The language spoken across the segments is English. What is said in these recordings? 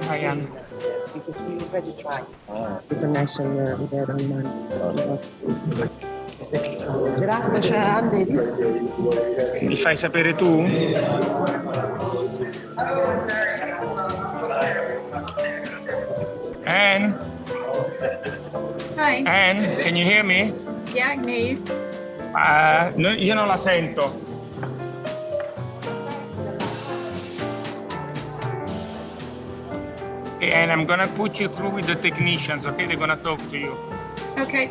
Hi, Anne. Because we already tried the connection there on Monday. Gerardo, c'è Anne Davis? Mi fai sapere tu? Anne? Hi. Anne, can you hear me? Yeah, I can hear you. No, io non la sento. And I'm gonna put you through with the technicians, okay? They're gonna talk to you. Okay.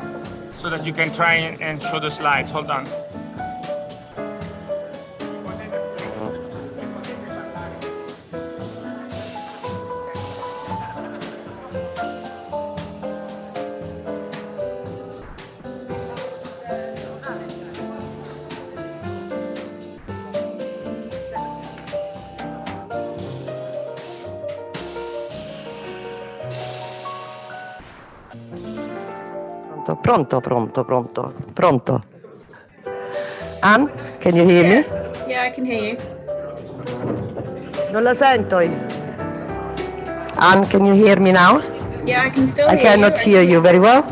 So that you can try and show the slides. Hold on. Pronto. Anne, can you hear me? Yeah, I can hear you. Non la sento io. Anne, can you hear me now? Yeah, I can still I hear you. cannot hear you very well.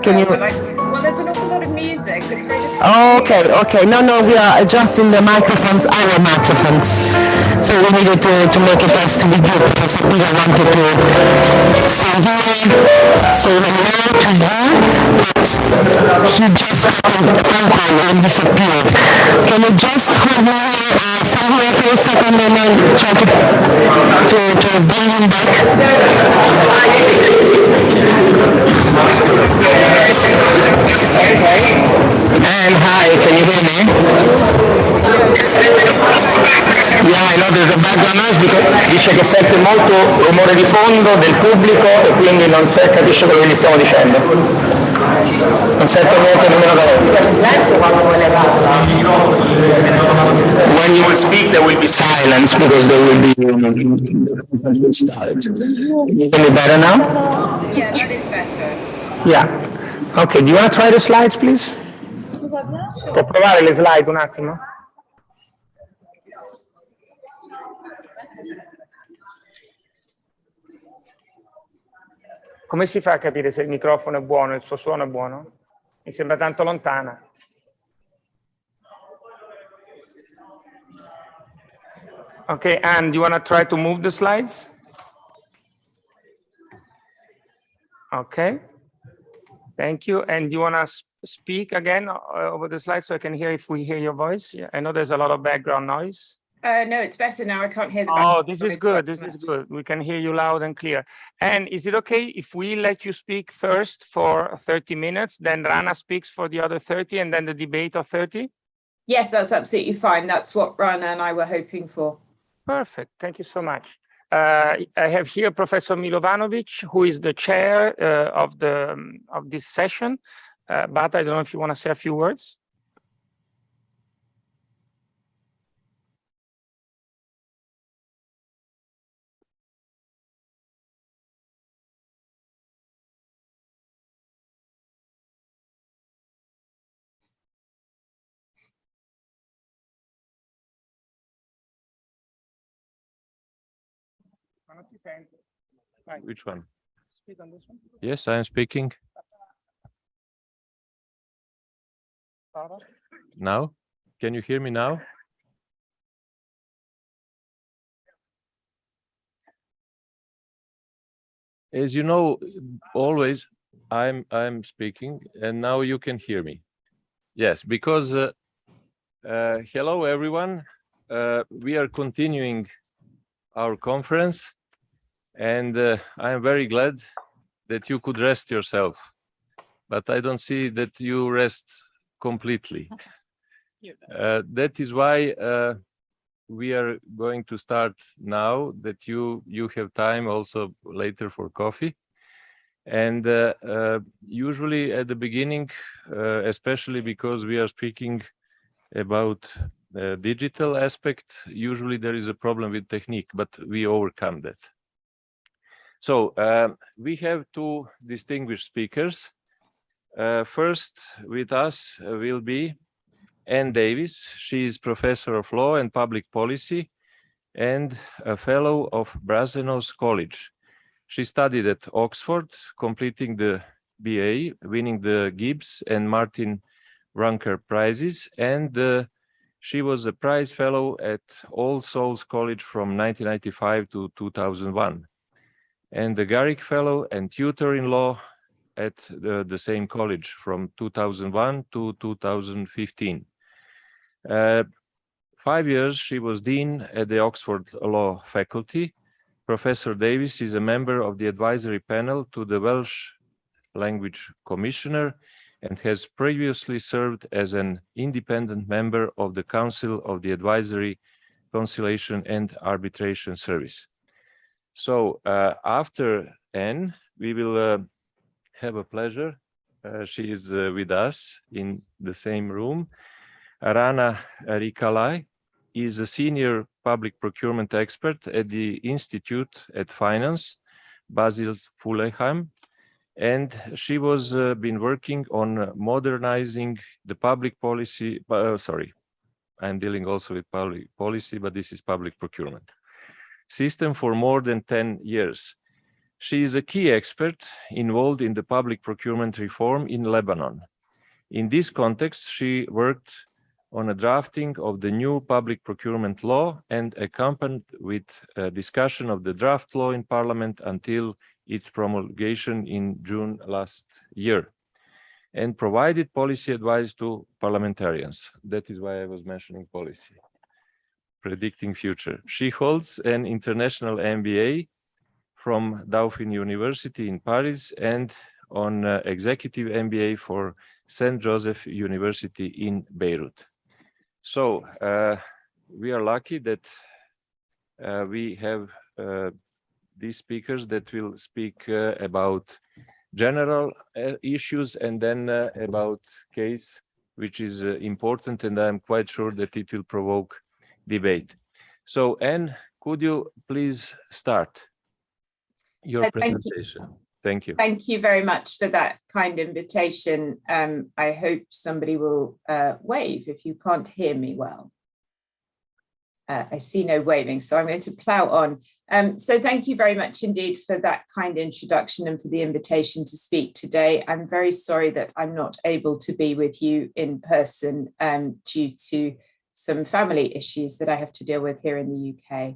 Can you? Well, there's an awful lot of music. It's very difficult. Oh, okay. No, we are adjusting the microphones, our microphones. So we needed to make a test with you because we wanted to say hello to you, but he just got a phone call and disappeared. Can you just hold me somewhere for a second and then try to bring him back? And hi, can you hear me? Yeah, I know there's a background noise because dice che sente molto rumore di fondo del pubblico e quindi non si capisce quello che gli stiamo dicendo. Non sento niente nemmeno da voi. Silenzio quando vuoi levarla. When you will speak there will be silence because there will be start. Any better now? Yeah, that is better. Yeah. Okay, do you want to try the slides, please? Può provare le slide un attimo? Come si fa a capire se il microfono è buono, il suo suono è buono? Mi sembra tanto lontana. Okay, Anne, do you want to try to move the slides? Okay. Thank you. And do you want to speak again over the slides so I can hear if we hear your voice? Yeah, I know there's a lot of background noise. No, it's better now. I can't hear the Oh, background this noise is good. quite This so is much. good. We can hear you loud and clear. And is it okay if we let you speak first for 30 minutes, then Rana speaks for the other 30, and then the debate of 30? Yes, that's absolutely fine. That's what Rana and I were hoping for. Perfect. Thank you so much. I have here Professor Milovanovic, who is the chair of this session. But I don't know if you want to say a few words. Which one? Speak on this one. Yes, I am speaking. Now? Can you hear me now? As you know, always I'm speaking, and now you can hear me. Yes, because hello everyone. We are continuing our conference, and I am very glad that you could rest yourself, but I don't see that you rest completely. That is why we are going to start now, that you have time also later for coffee. And usually at the beginning, especially because we are speaking about digital aspect, usually there is a problem with technique, but we overcome that. So we have two distinguished speakers. First with us will be Anne Davis. She is professor of law and public policy and a fellow of Brasenose College. She studied at Oxford, completing the BA, winning the Gibbs and Martin Ranker prizes, and she was a prize fellow at All Souls College from 1995 to 2001, and the Garrick Fellow and tutor in law at the same college from 2001 to 2015. 5 years she was dean at the Oxford Law Faculty. Professor Davis is a member of the advisory panel to the Welsh Language Commissioner and has previously served as an independent member of the Council of the Advisory, Conciliation and Arbitration Service. So after Anne, we will have a pleasure. She is with us in the same room. Rana Rikalai is a senior public procurement expert at the Institute at Finance, Basil Fulheim, and she was been working on modernizing the public policy. Sorry, I'm dealing also with public policy, but this is public procurement system for more than 10 years. She is a key expert involved in the public procurement reform in Lebanon. In this context, she worked on a drafting of the new public procurement law and accompanied with a discussion of the draft law in Parliament until its promulgation in June last year, and provided policy advice to parliamentarians. That is why I was mentioning policy, predicting future. She holds an international MBA from Dauphine University in Paris and on executive MBA for St. Joseph University in Beirut. So we are lucky that we have these speakers that will speak about general issues and then about case, which is important, and I'm quite sure that it will provoke debate. So Anne, could you please start your presentation? Thank you. Thank you very much for that kind invitation. I hope somebody will wave if you can't hear me well. I see no waving, so I'm going to plow on. So thank you very much indeed for that kind introduction and for the invitation to speak today. I'm very sorry that I'm not able to be with you in person due to some family issues that I have to deal with here in the UK.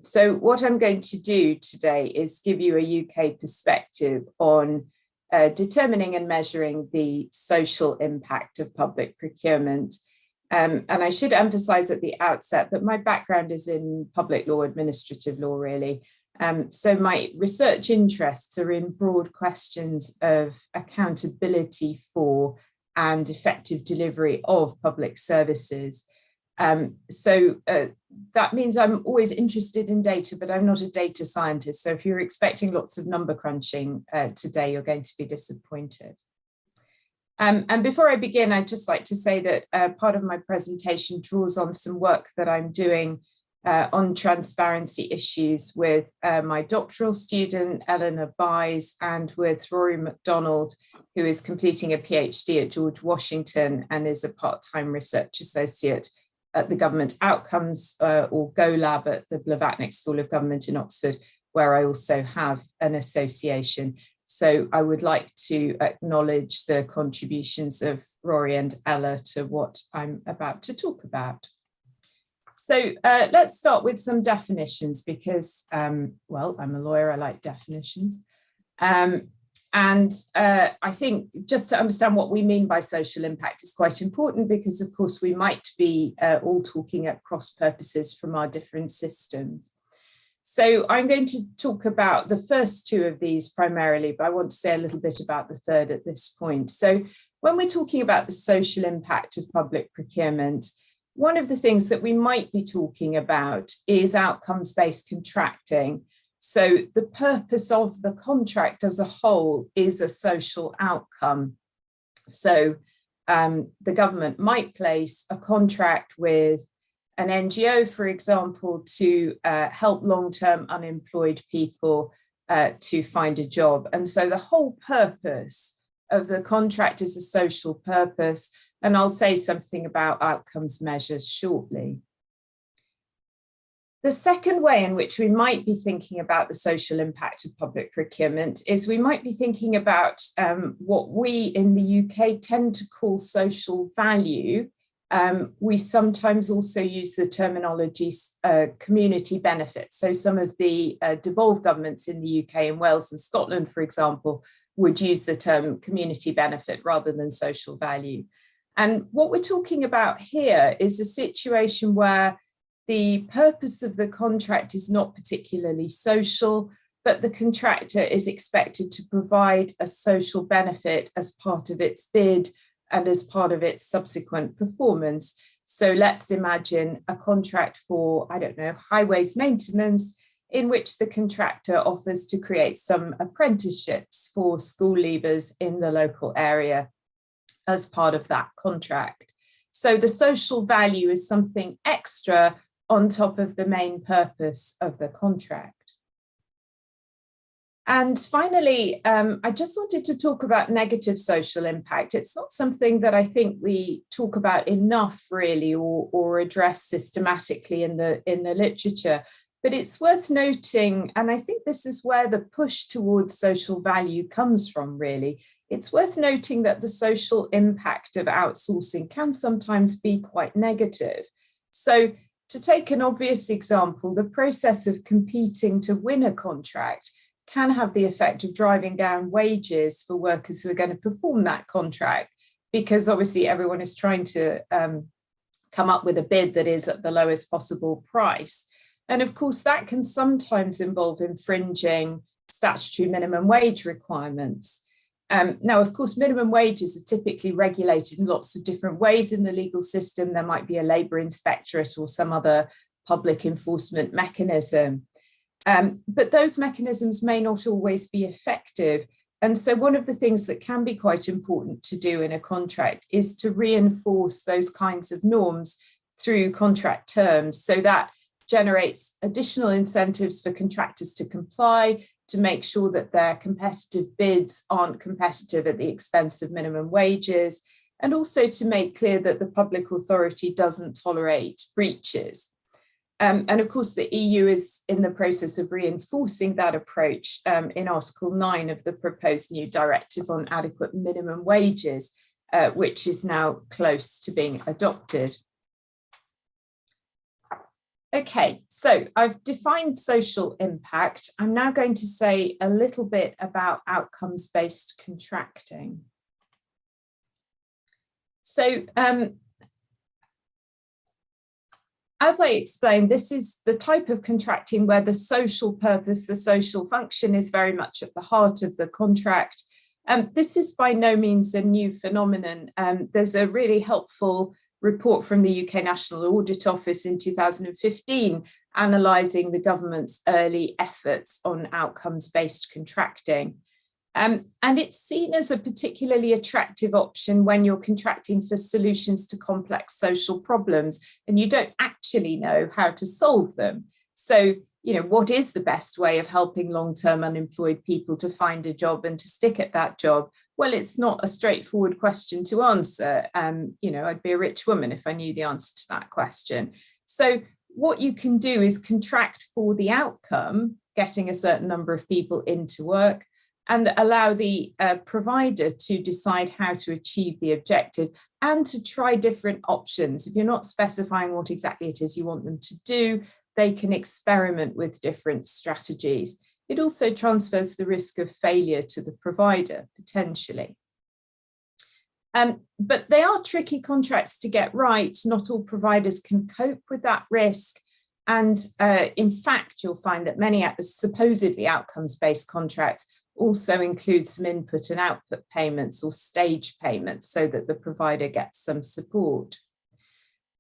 So what I'm going to do today is give you a UK perspective on determining and measuring the social impact of public procurement. And I should emphasize at the outset that my background is in public law, administrative law, really. So my research interests are in broad questions of accountability for and effective delivery of public services. So that means I'm always interested in data, but I'm not a data scientist. So if you're expecting lots of number crunching today, you're going to be disappointed. And before I begin, I'd just like to say that part of my presentation draws on some work that I'm doing on transparency issues with my doctoral student, Eleanor Buys, and with Rory MacDonald, who is completing a PhD at George Washington and is a part-time research associate at the Government Outcomes or Go Lab at the Blavatnik School of Government in Oxford, where I also have an association. So I would like to acknowledge the contributions of Rory and Ella to what I'm about to talk about. So let's start with some definitions because, well, I'm a lawyer, I like definitions. And I think just to understand what we mean by social impact is quite important because, of course, we might be all talking at cross purposes from our different systems. So I'm going to talk about the first two of these primarily, but I want to say a little bit about the third at this point. So when we're talking about the social impact of public procurement, one of the things that we might be talking about is outcomes-based contracting. So the purpose of the contract as a whole is a social outcome. So the government might place a contract with an NGO, for example, to help long-term unemployed people to find a job. And so the whole purpose of the contract is a social purpose. And I'll say something about outcomes measures shortly. The second way in which we might be thinking about the social impact of public procurement is we might be thinking about what we in the UK tend to call social value. We sometimes also use the terminology community benefits. So some of the devolved governments in the UK and Wales and Scotland, for example, would use the term community benefit rather than social value. And what we're talking about here is a situation where the purpose of the contract is not particularly social, but the contractor is expected to provide a social benefit as part of its bid and as part of its subsequent performance. So let's imagine a contract for, I don't know, highways maintenance, in which the contractor offers to create some apprenticeships for school leavers in the local area as part of that contract. So the social value is something extra on top of the main purpose of the contract. And finally, I just wanted to talk about negative social impact. It's not something that I think we talk about enough really or address systematically in the literature, but it's worth noting, and I think this is where the push towards social value comes from really. It's worth noting that the social impact of outsourcing can sometimes be quite negative. So to take an obvious example, the process of competing to win a contract can have the effect of driving down wages for workers who are going to perform that contract, because obviously everyone is trying to come up with a bid that is at the lowest possible price. And of course, that can sometimes involve infringing statutory minimum wage requirements. Now, of course, minimum wages are typically regulated in lots of different ways in the legal system. There might be a labour inspectorate or some other public enforcement mechanism. But those mechanisms may not always be effective. And so one of the things that can be quite important to do in a contract is to reinforce those kinds of norms through contract terms. So that generates additional incentives for contractors to comply, to make sure that their competitive bids aren't competitive at the expense of minimum wages, and also to make clear that the public authority doesn't tolerate breaches. And of course, the EU is in the process of reinforcing that approach in Article 9 of the proposed new directive on adequate minimum wages, which is now close to being adopted. Okay, so I've defined social impact. I'm now going to say a little bit about outcomes-based contracting. So as I explained, this is the type of contracting where the social purpose, the social function is very much at the heart of the contract. This is by no means a new phenomenon. There's a really helpful report from the UK National Audit Office in 2015, analysing the government's early efforts on outcomes-based contracting. And it's seen as a particularly attractive option when you're contracting for solutions to complex social problems and you don't actually know how to solve them. So, you know, what is the best way of helping long-term unemployed people to find a job and to stick at that job? Well, it's not a straightforward question to answer. You know, I'd be a rich woman if I knew the answer to that question. So what you can do is contract for the outcome, getting a certain number of people into work, and allow the provider to decide how to achieve the objective and to try different options. If you're not specifying what exactly it is you want them to do, they can experiment with different strategies. It also transfers the risk of failure to the provider, potentially. But they are tricky contracts to get right. Not all providers can cope with that risk. And in fact, you'll find that many supposedly outcomes-based contracts also include some input and output payments or stage payments so that the provider gets some support.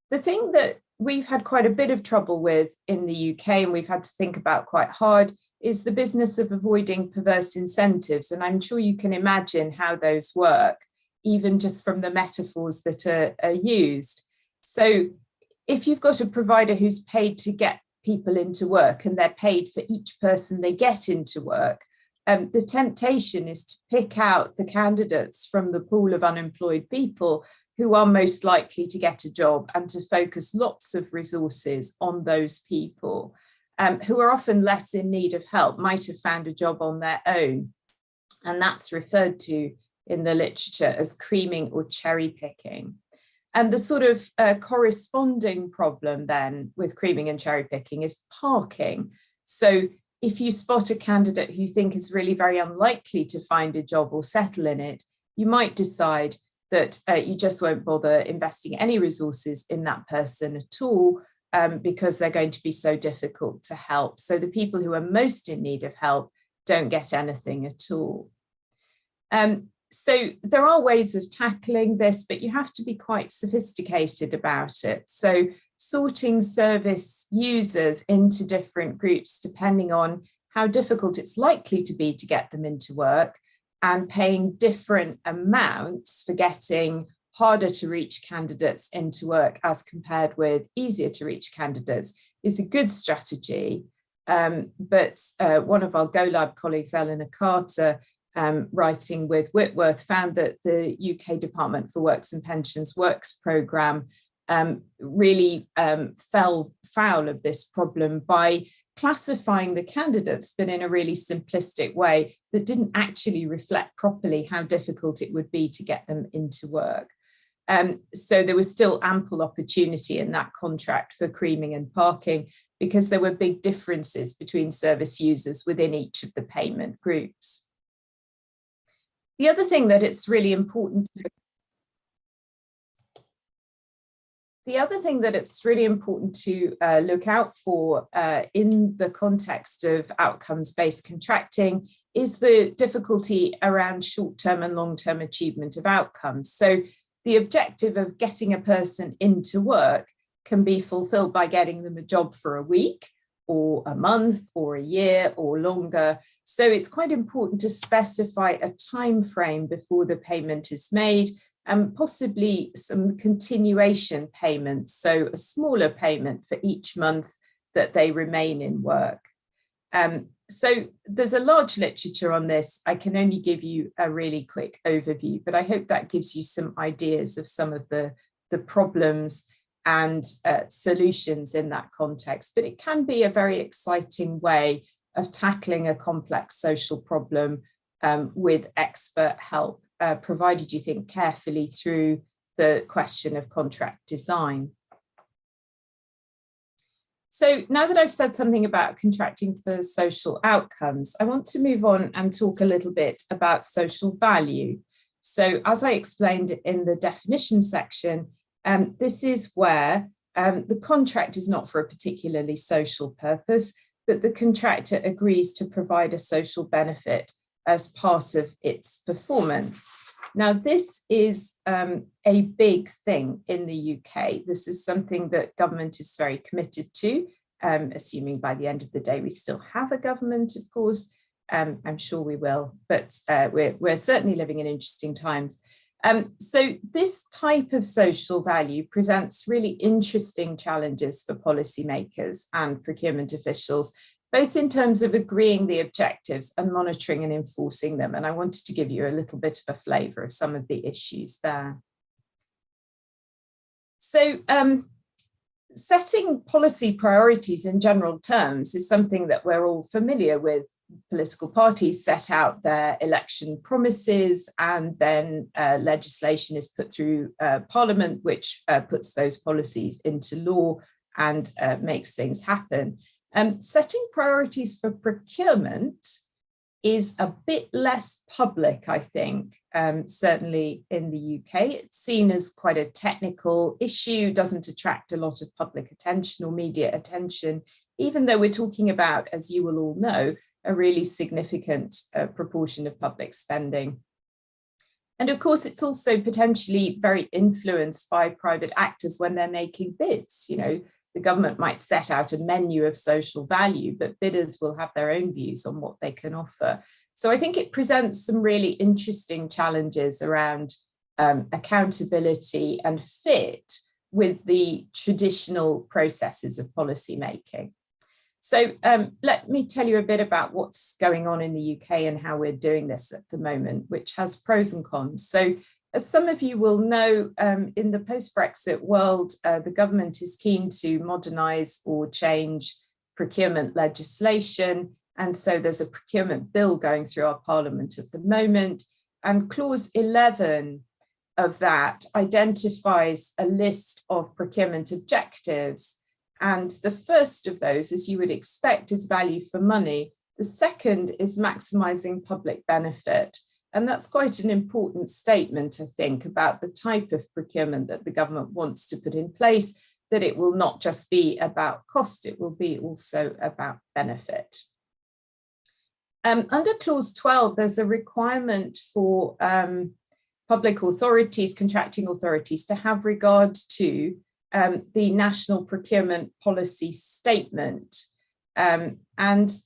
The thing that we've had quite a bit of trouble with in the UK, and we've had to think about quite hard, is the business of avoiding perverse incentives. And I'm sure you can imagine how those work, even just from the metaphors that are used. So if you've got a provider who's paid to get people into work and they're paid for each person they get into work, the temptation is to pick out the candidates from the pool of unemployed people who are most likely to get a job and to focus lots of resources on those people who are often less in need of help, might have found a job on their own. And that's referred to in the literature as creaming or cherry picking. And the sort of corresponding problem then with creaming and cherry picking is parking. So if you spot a candidate who you think is really very unlikely to find a job or settle in it, you might decide that you just won't bother investing any resources in that person at all because they're going to be so difficult to help. So the people who are most in need of help don't get anything at all. So there are ways of tackling this, but you have to be quite sophisticated about it. So sorting service users into different groups, depending on how difficult it's likely to be to get them into work, and paying different amounts for getting harder to reach candidates into work as compared with easier to reach candidates is a good strategy. But one of our GoLab colleagues, Eleanor Carter, writing with Whitworth, found that the UK Department for Works and Pensions Works programme really fell foul of this problem by classifying the candidates, but in a really simplistic way that didn't actually reflect properly how difficult it would be to get them into work. So there was still ample opportunity in that contract for creaming and parking because there were big differences between service users within each of the payment groups. The other thing that it's really important to look out for in the context of outcomes-based contracting is the difficulty around short-term and long-term achievement of outcomes. So the objective of getting a person into work can be fulfilled by getting them a job for a week or a month or a year or longer. So it's quite important to specify a time frame before the payment is made, and possibly some continuation payments, so a smaller payment for each month that they remain in work. So there's a large literature on this. I can only give you a really quick overview, but I hope that gives you some ideas of some of the problems and solutions in that context. But it can be a very exciting way of tackling a complex social problem with expert help, provided you think carefully through the question of contract design. So now that I've said something about contracting for social outcomes, I want to move on and talk a little bit about social value. So as I explained in the definition section, this is where the contract is not for a particularly social purpose, but the contractor agrees to provide a social benefit as part of its performance. Now, this is a big thing in the UK. This is something that government is very committed to, assuming by the end of the day we still have a government, of course. I'm sure we will, but we're certainly living in interesting times. So this type of social value presents really interesting challenges for policymakers and procurement officials, both in terms of agreeing the objectives and monitoring and enforcing them. And I wanted to give you a little bit of a flavour of some of the issues there. So setting policy priorities in general terms is something that we're all familiar with. Political parties set out their election promises, and then legislation is put through Parliament, which puts those policies into law and makes things happen. Setting priorities for procurement is a bit less public, I think, certainly in the UK. It's seen as quite a technical issue, doesn't attract a lot of public attention or media attention, even though we're talking about, as you will all know, a really significant proportion of public spending. And of course, it's also potentially very influenced by private actors when they're making bids. You know, the government might set out a menu of social value, but bidders will have their own views on what they can offer. So I think it presents some really interesting challenges around accountability and fit with the traditional processes of policy making. So let me tell you a bit about what's going on in the UK and how we're doing this at the moment, which has pros and cons. So As some of you will know, in the post-Brexit world, the government is keen to modernise or change procurement legislation. And so there's a procurement bill going through our parliament at the moment. And clause 11 of that identifies a list of procurement objectives. And the first of those, as you would expect, is value for money. The second is maximising public benefit. And that's quite an important statement, I think, about the type of procurement that the government wants to put in place, that it will not just be about cost, it will be also about benefit. Under clause 12, there's a requirement for public authorities, contracting authorities, to have regard to the National Procurement Policy Statement. And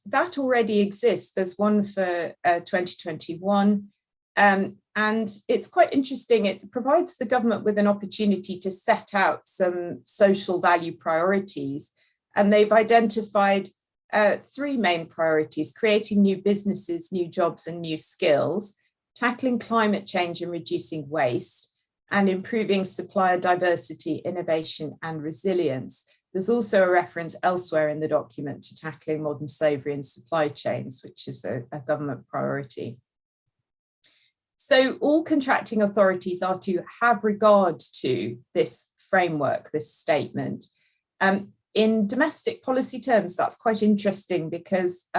that already exists. There's one for 2021. And it's quite interesting. It provides the government with an opportunity to set out some social value priorities. And they've identified 3 main priorities: creating new businesses, new jobs and new skills, tackling climate change and reducing waste, and improving supplier diversity, innovation and resilience. There's also a reference elsewhere in the document to tackling modern slavery and supply chains, which is a government priority. So all contracting authorities are to have regard to this framework, this statement. In domestic policy terms, that's quite interesting because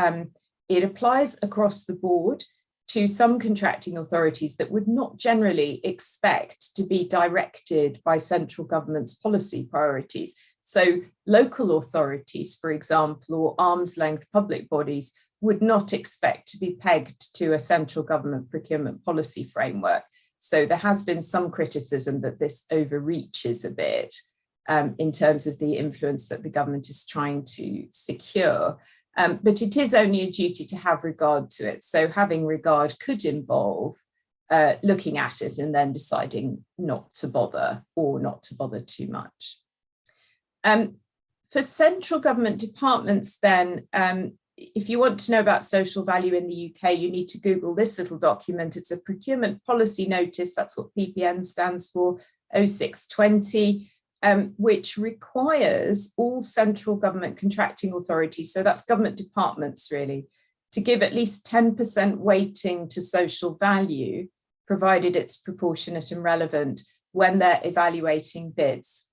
it applies across the board to some contracting authorities that would not generally expect to be directed by central government's policy priorities. So local authorities, for example, or arm's length public bodies would not expect to be pegged to a central government procurement policy framework. So there has been some criticism that this overreaches a bit in terms of the influence that the government is trying to secure. But it is only a duty to have regard to it. So having regard could involve looking at it and then deciding not to bother or not to bother too much. For central government departments then, if you want to know about social value in the UK, you need to Google this little document. It's a procurement policy notice, that's what PPN stands for, 0620, which requires all central government contracting authorities, so that's government departments really, to give at least 10% weighting to social value, provided it's proportionate and relevant when they're evaluating bids.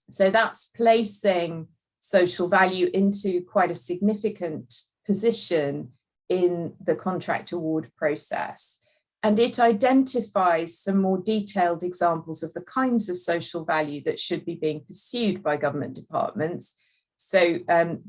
So that's placing social value into quite a significant position in the contract award process. And it identifies some more detailed examples of the kinds of social value that should be being pursued by government departments. So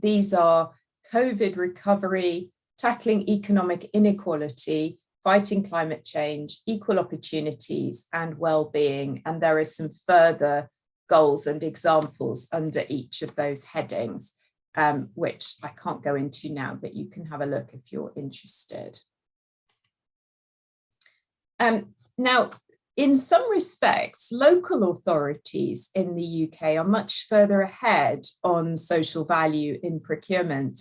these are COVID recovery, tackling economic inequality, fighting climate change, equal opportunities, and well-being. And there are some further goals and examples under each of those headings, which I can't go into now, but you can have a look if you're interested. Now, in some respects, local authorities in the UK are much further ahead on social value in procurement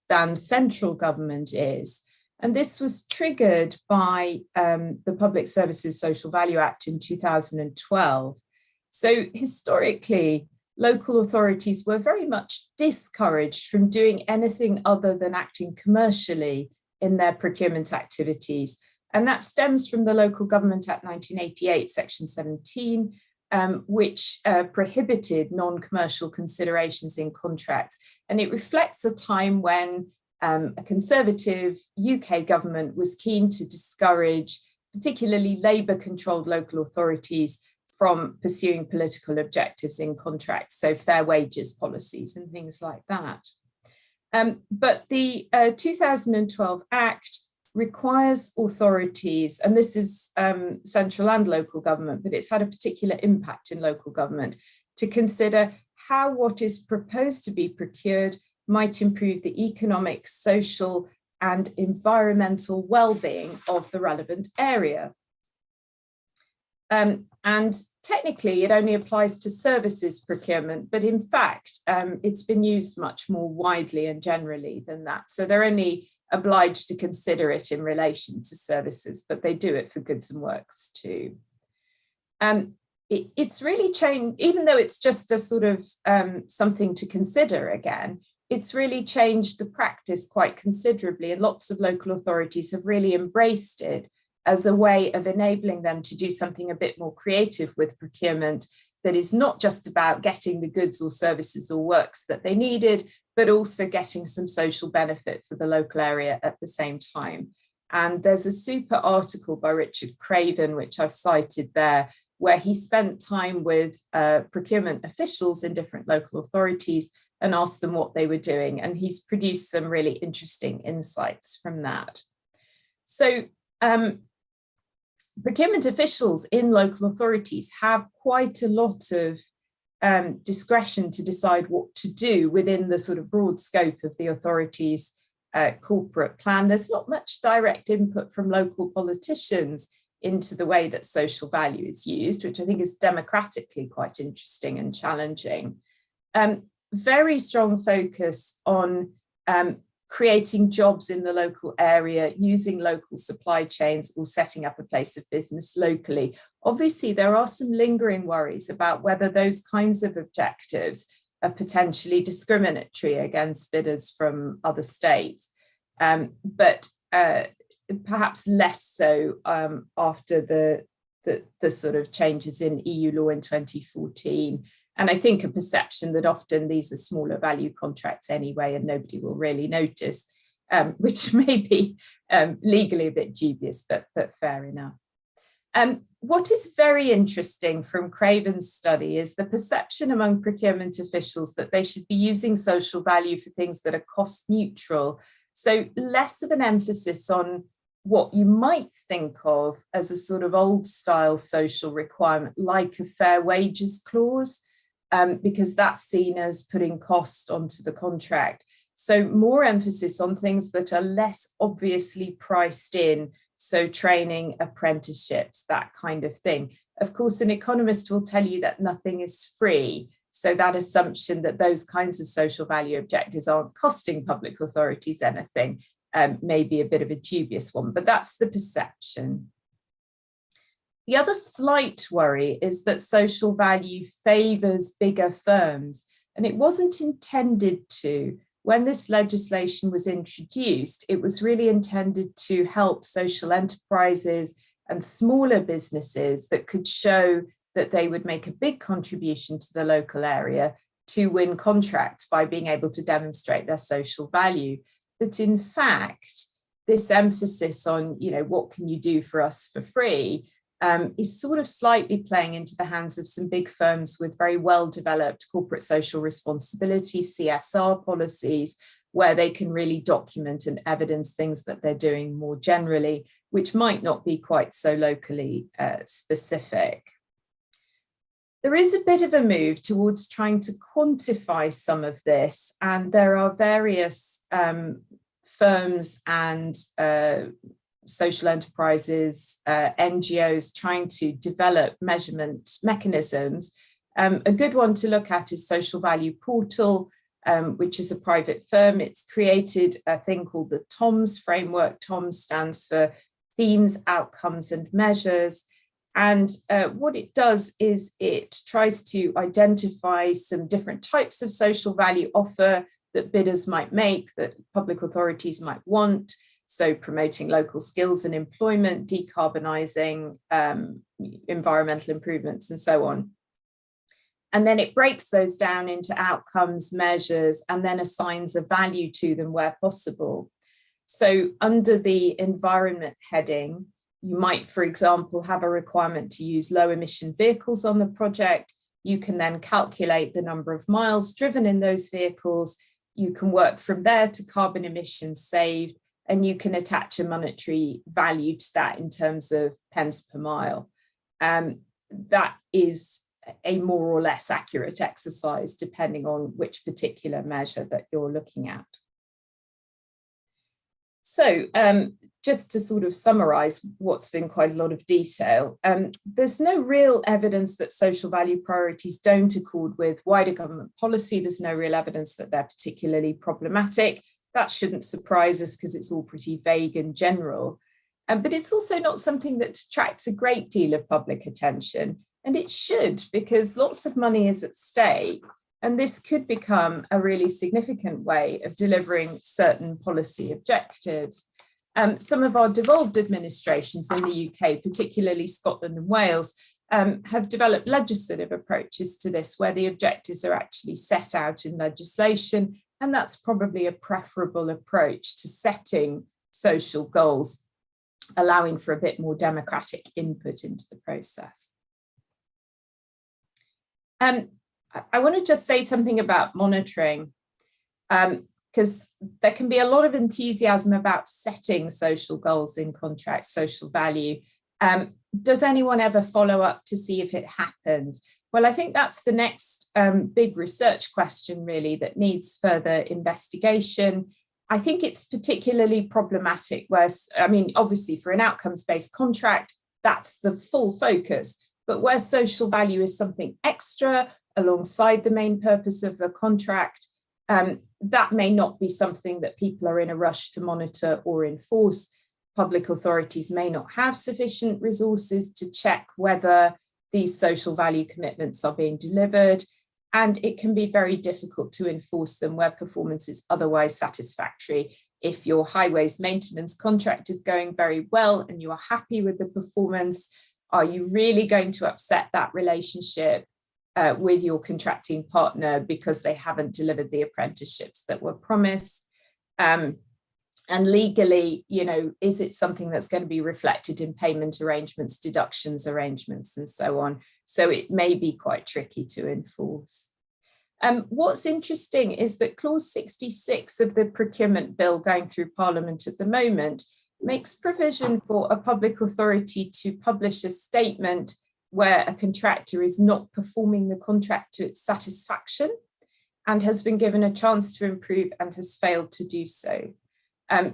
than central government is. And this was triggered by the Public Services Social Value Act in 2012. So historically, local authorities were very much discouraged from doing anything other than acting commercially in their procurement activities. And that stems from the Local Government Act 1988, Section 17, which prohibited non-commercial considerations in contracts. And it reflects a time when a Conservative UK government was keen to discourage particularly Labour-controlled local authorities from pursuing political objectives in contracts, so fair wages policies and things like that. But the 2012 Act requires authorities, and this is central and local government, but it's had a particular impact in local government, to consider how what is proposed to be procured might improve the economic, social, and environmental well-being of the relevant area. And technically, it only applies to services procurement, but in fact, it's been used much more widely and generally than that. So they're only obliged to consider it in relation to services, but they do it for goods and works too. it's really changed, even though it's just a sort of something to consider again, it's really changed the practice quite considerably, and lots of local authorities have really embraced it as a way of enabling them to do something a bit more creative with procurement that is not just about getting the goods or services or works that they needed, but also getting some social benefit for the local area at the same time. And there's a super article by Richard Craven, which I've cited there, where he spent time with procurement officials in different local authorities and asked them what they were doing. And he's produced some really interesting insights from that. So procurement officials in local authorities have quite a lot of discretion to decide what to do within the sort of broad scope of the authority's corporate plan. There's not much direct input from local politicians into the way that social value is used, which I think is democratically quite interesting and challenging. Very strong focus on creating jobs in the local area, using local supply chains, or setting up a place of business locally. Obviously, there are some lingering worries about whether those kinds of objectives are potentially discriminatory against bidders from other states, but perhaps less so after the sort of changes in EU law in 2014. And I think a perception that often these are smaller value contracts anyway, and nobody will really notice, which may be legally a bit dubious, but fair enough. What is very interesting from Craven's study is the perception among procurement officials that they should be using social value for things that are cost neutral. So less of an emphasis on what you might think of as a sort of old style social requirement, like a fair wages clause, because that's seen as putting cost onto the contract. So more emphasis on things that are less obviously priced in. So training, apprenticeships, that kind of thing. Of course, an economist will tell you that nothing is free. So that assumption that those kinds of social value objectives aren't costing public authorities anything may be a bit of a dubious one, but that's the perception. The other slight worry is that social value favours bigger firms, and it wasn't intended to. When this legislation was introduced, it was really intended to help social enterprises and smaller businesses that could show that they would make a big contribution to the local area to win contracts by being able to demonstrate their social value. But in fact, this emphasis on, what can you do for us for free is sort of slightly playing into the hands of some big firms with very well-developed corporate social responsibility, CSR policies, where they can really document and evidence things that they're doing more generally, which might not be quite so locally specific. There is a bit of a move towards trying to quantify some of this, and there are various firms and social enterprises, NGOs trying to develop measurement mechanisms. A good one to look at is Social Value Portal, which is a private firm. It's created a thing called the TOMS framework. TOMS stands for Themes, Outcomes and Measures. And what it does is it tries to identify some different types of social value offer that bidders might make, that public authorities might want. So promoting local skills and employment, decarbonising, environmental improvements, and so on. And then it breaks those down into outcomes, measures, and then assigns a value to them where possible. So under the environment heading, you might, for example, have a requirement to use low emission vehicles on the project. You can then calculate the number of miles driven in those vehicles. You can work from there to carbon emissions saved, and you can attach a monetary value to that in terms of pence per mile. That is a more or less accurate exercise, depending on which particular measure that you're looking at. So just to sort of summarize what's been quite a lot of detail, there's no real evidence that social value priorities don't accord with wider government policy. There's no real evidence that they're particularly problematic. That shouldn't surprise us because it's all pretty vague and general. But it's also not something that attracts a great deal of public attention. And it should, because lots of money is at stake. And this could become a really significant way of delivering certain policy objectives. Some of our devolved administrations in the UK, particularly Scotland and Wales, have developed legislative approaches to this, where the objectives are actually set out in legislation. And that's probably a preferable approach to setting social goals, allowing for a bit more democratic input into the process. I want to just say something about monitoring, because there can be a lot of enthusiasm about setting social goals in contracts, social value. Does anyone ever follow up to see if it happens? Well, I think that's the next big research question, really, that needs further investigation. I think it's particularly problematic where, I mean, obviously for an outcomes-based contract, that's the full focus, but where social value is something extra alongside the main purpose of the contract, that may not be something that people are in a rush to monitor or enforce. Public authorities may not have sufficient resources to check whether these social value commitments are being delivered, and it can be very difficult to enforce them where performance is otherwise satisfactory. If your highways maintenance contract is going very well and you are happy with the performance, are you really going to upset that relationship with your contracting partner because they haven't delivered the apprenticeships that were promised? And legally, you know, is it something that's going to be reflected in payment arrangements, deductions arrangements, and so on? So it may be quite tricky to enforce. What's interesting is that clause 66 of the procurement bill going through Parliament at the moment makes provision for a public authority to publish a statement where a contractor is not performing the contract to its satisfaction and has been given a chance to improve and has failed to do so.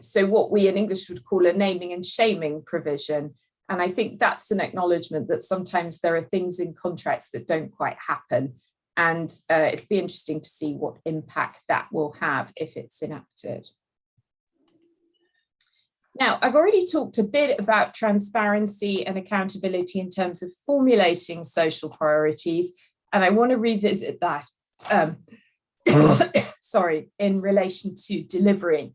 So what we in English would call a naming and shaming provision. And I think that's an acknowledgement that sometimes there are things in contracts that don't quite happen. And it'll be interesting to see what impact that will have if it's enacted. Now, I've already talked a bit about transparency and accountability in terms of formulating social priorities, and I want to revisit that, in relation to delivery.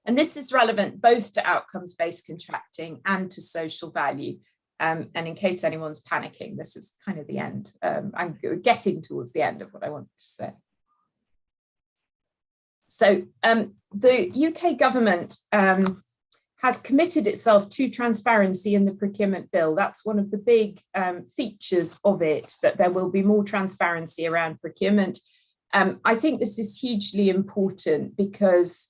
And this is relevant both to outcomes-based contracting and to social value. And in case anyone's panicking, this is kind of the end. I'm getting towards the end of what I want to say. So the UK government has committed itself to transparency in the procurement bill. That's one of the big features of it, that there will be more transparency around procurement. I think this is hugely important because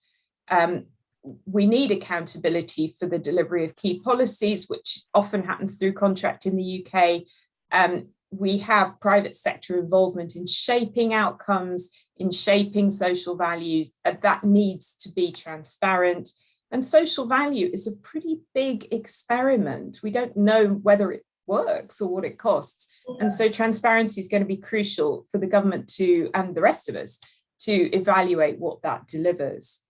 we need accountability for the delivery of key policies, which often happens through contract in the UK. We have private sector involvement in shaping outcomes, in shaping social values. That needs to be transparent. And social value is a pretty big experiment. We don't know whether it works or what it costs. And so transparency is going to be crucial for the government to, and the rest of us, to evaluate what that delivers.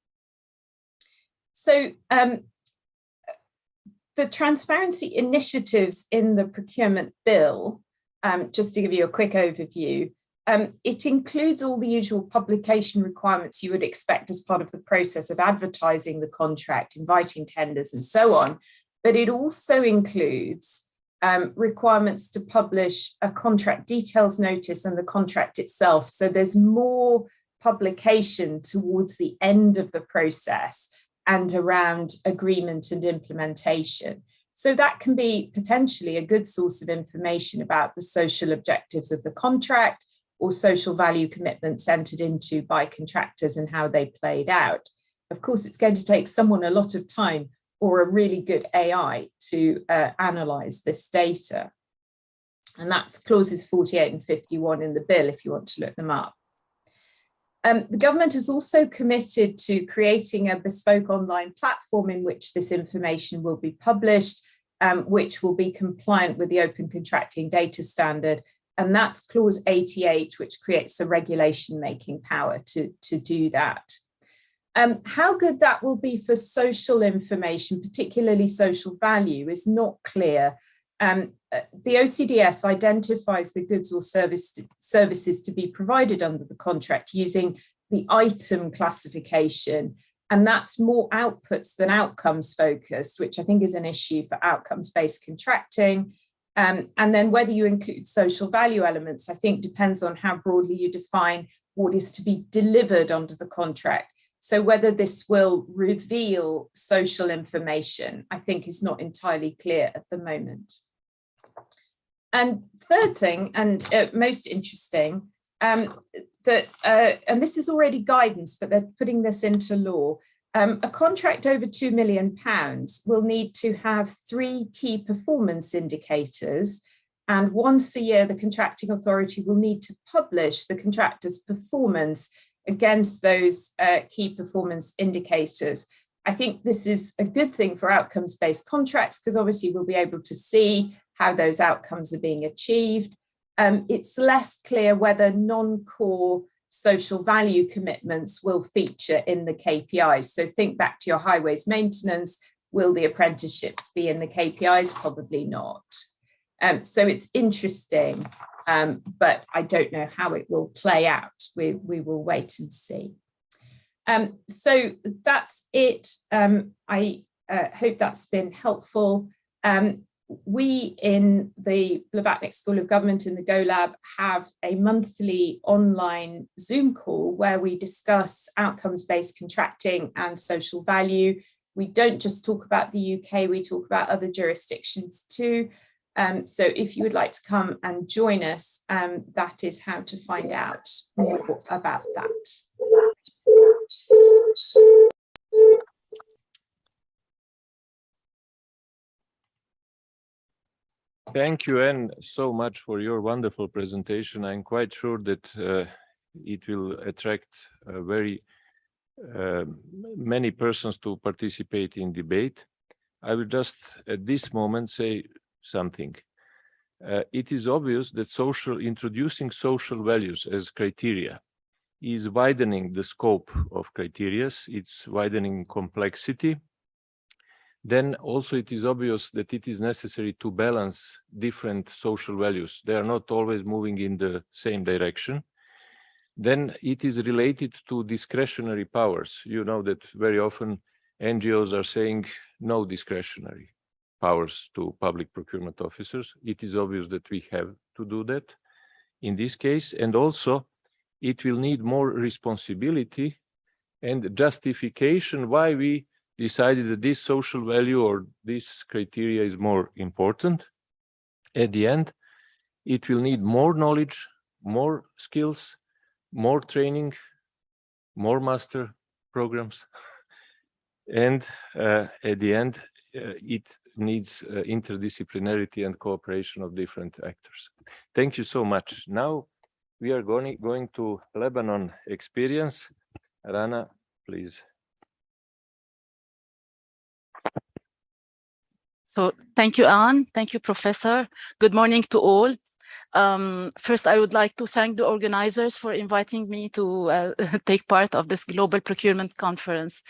So the transparency initiatives in the procurement bill, just to give you a quick overview, it includes all the usual publication requirements you would expect as part of the process of advertising the contract, inviting tenders and so on. But it also includes requirements to publish a contract details notice and the contract itself. So there's more publication towards the end of the process and around agreement and implementation. So that can be potentially a good source of information about the social objectives of the contract or social value commitments entered into by contractors and how they played out. Of course, it's going to take someone a lot of time or a really good AI to analyse this data. And that's clauses 48 and 51 in the bill if you want to look them up. The government has also committed to creating a bespoke online platform in which this information will be published, which will be compliant with the Open Contracting Data Standard. And that's clause 88, which creates a regulation-making power to do that. How good that will be for social information, particularly social value, is not clear. The OCDS identifies the goods or services to be provided under the contract using the item classification, and that's more outputs than outcomes focused, which I think is an issue for outcomes-based contracting. And then whether you include social value elements, I think depends on how broadly you define what is to be delivered under the contract. So whether this will reveal social information, I think is not entirely clear at the moment. And third thing, and most interesting, and this is already guidance, but they're putting this into law. A contract over £2 million will need to have 3 key performance indicators, and once a year the contracting authority will need to publish the contractor's performance against those key performance indicators. I think this is a good thing for outcomes-based contracts because obviously we'll be able to see how those outcomes are being achieved. It's less clear whether non-core social value commitments will feature in the KPIs. So think back to your highways maintenance. Will the apprenticeships be in the KPIs? Probably not. So it's interesting, but I don't know how it will play out. We will wait and see. So that's it. I hope that's been helpful. We in the Blavatnik School of Government in the Go Lab have a monthly online Zoom call where we discuss outcomes-based contracting and social value. We don't just talk about the UK, we talk about other jurisdictions too. So if you would like to come and join us, that is how to find out more about that. Thank you, Anne, so much for your wonderful presentation. I'm quite sure that it will attract very many persons to participate in debate. I will just at this moment say something. It is obvious that introducing social values as criteria is widening the scope of criteria. It's widening complexity. Then also it is obvious that it is necessary to balance different social values. They are not always moving in the same direction. Then it is related to discretionary powers. You know that very often NGOs are saying no discretionary powers to public procurement officers. It is obvious that we have to do that in this case. And also it will need more responsibility and justification why we decided that this social value or this criteria is more important. At the end, it will need more knowledge, more skills, more training, more master programs. And at the end, it needs interdisciplinarity and cooperation of different actors. Thank you so much. Now we are going to Lebanon experience. Rana, please. So thank you, Anne. Thank you, Professor. Good morning to all. First, I would like to thank the organizers for inviting me to take part of this Global Procurement Conference.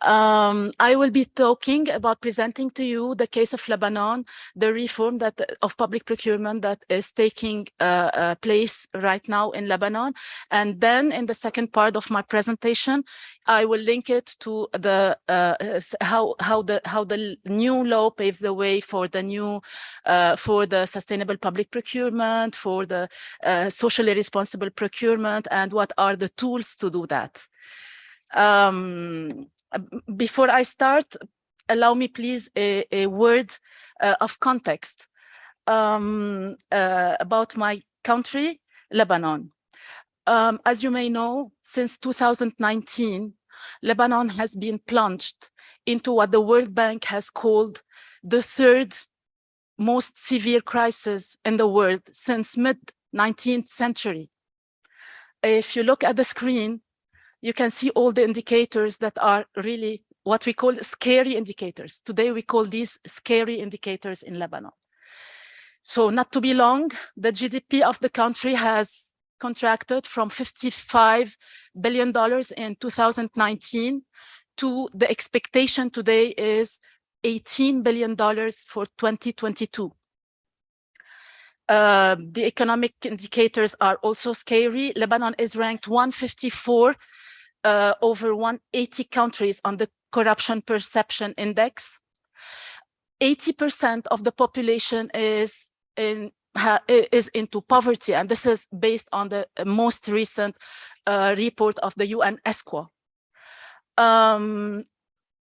I will be talking about presenting to you the case of Lebanon, the reform of public procurement that is taking place right now in Lebanon. And then in the second part of my presentation, I will link it to the how the new law paves the way for the new for the sustainable public procurement, for the socially responsible procurement, and what are the tools to do that. Before I start, allow me please a word of context about my country, Lebanon. As you may know, since 2019, Lebanon has been plunged into what the World Bank has called the third most severe crisis in the world since mid-19th century. If you look at the screen, you can see all the indicators that are really what we call scary indicators. Today, we call these scary indicators in Lebanon. So not to be long, the GDP of the country has contracted from $55 billion in 2019 to the expectation today is $18 billion for 2022. The economic indicators are also scary. Lebanon is ranked 154 over 180 countries on the Corruption Perception Index. 80% of the population is into poverty, and this is based on the most recent report of the UN ESCWA.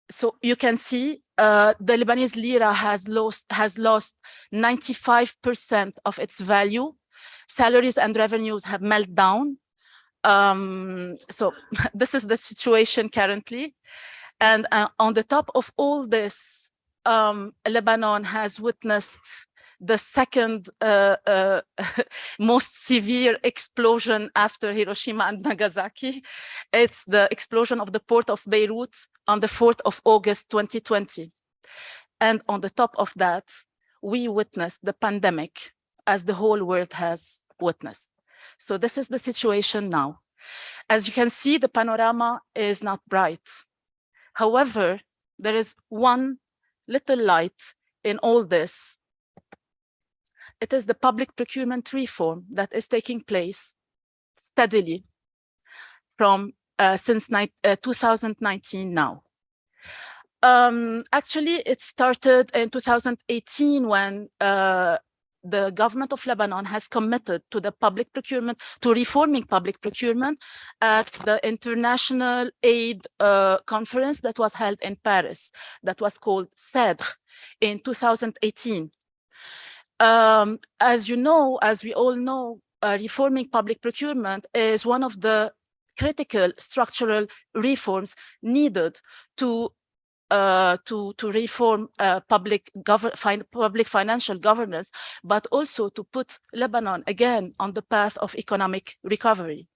So you can see the Lebanese lira has lost 95% of its value. Salaries and revenues have melted down. So this is the situation currently. And on the top of all this, Lebanon has witnessed the second most severe explosion after Hiroshima and Nagasaki. It's the explosion of the port of Beirut on the 4th of August, 2020. And on the top of that, we witnessed the pandemic as the whole world has witnessed. So this is the situation now. As you can see, the panorama is not bright. However, there is one little light in all this. It is the public procurement reform that is taking place steadily from since 2019 now. Actually, it started in 2018 when the government of Lebanon has committed to the public procurement, to reforming public procurement at the International Aid Conference that was held in Paris, that was called CEDRE in 2018. As you know, as we all know, reforming public procurement is one of the critical structural reforms needed to reform public financial governance, but also to put Lebanon again on the path of economic recovery.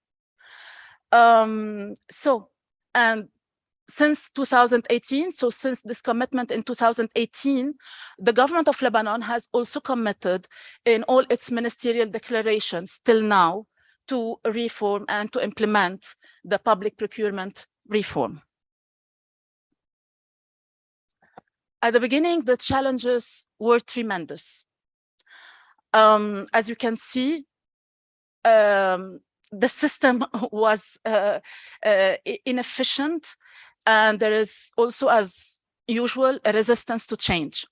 Since 2018, so since this commitment in 2018, the government of Lebanon has also committed in all its ministerial declarations till now to reform and to implement the public procurement reform. At the beginning, the challenges were tremendous. As you can see, the system was inefficient, and there is also, as usual, a resistance to change.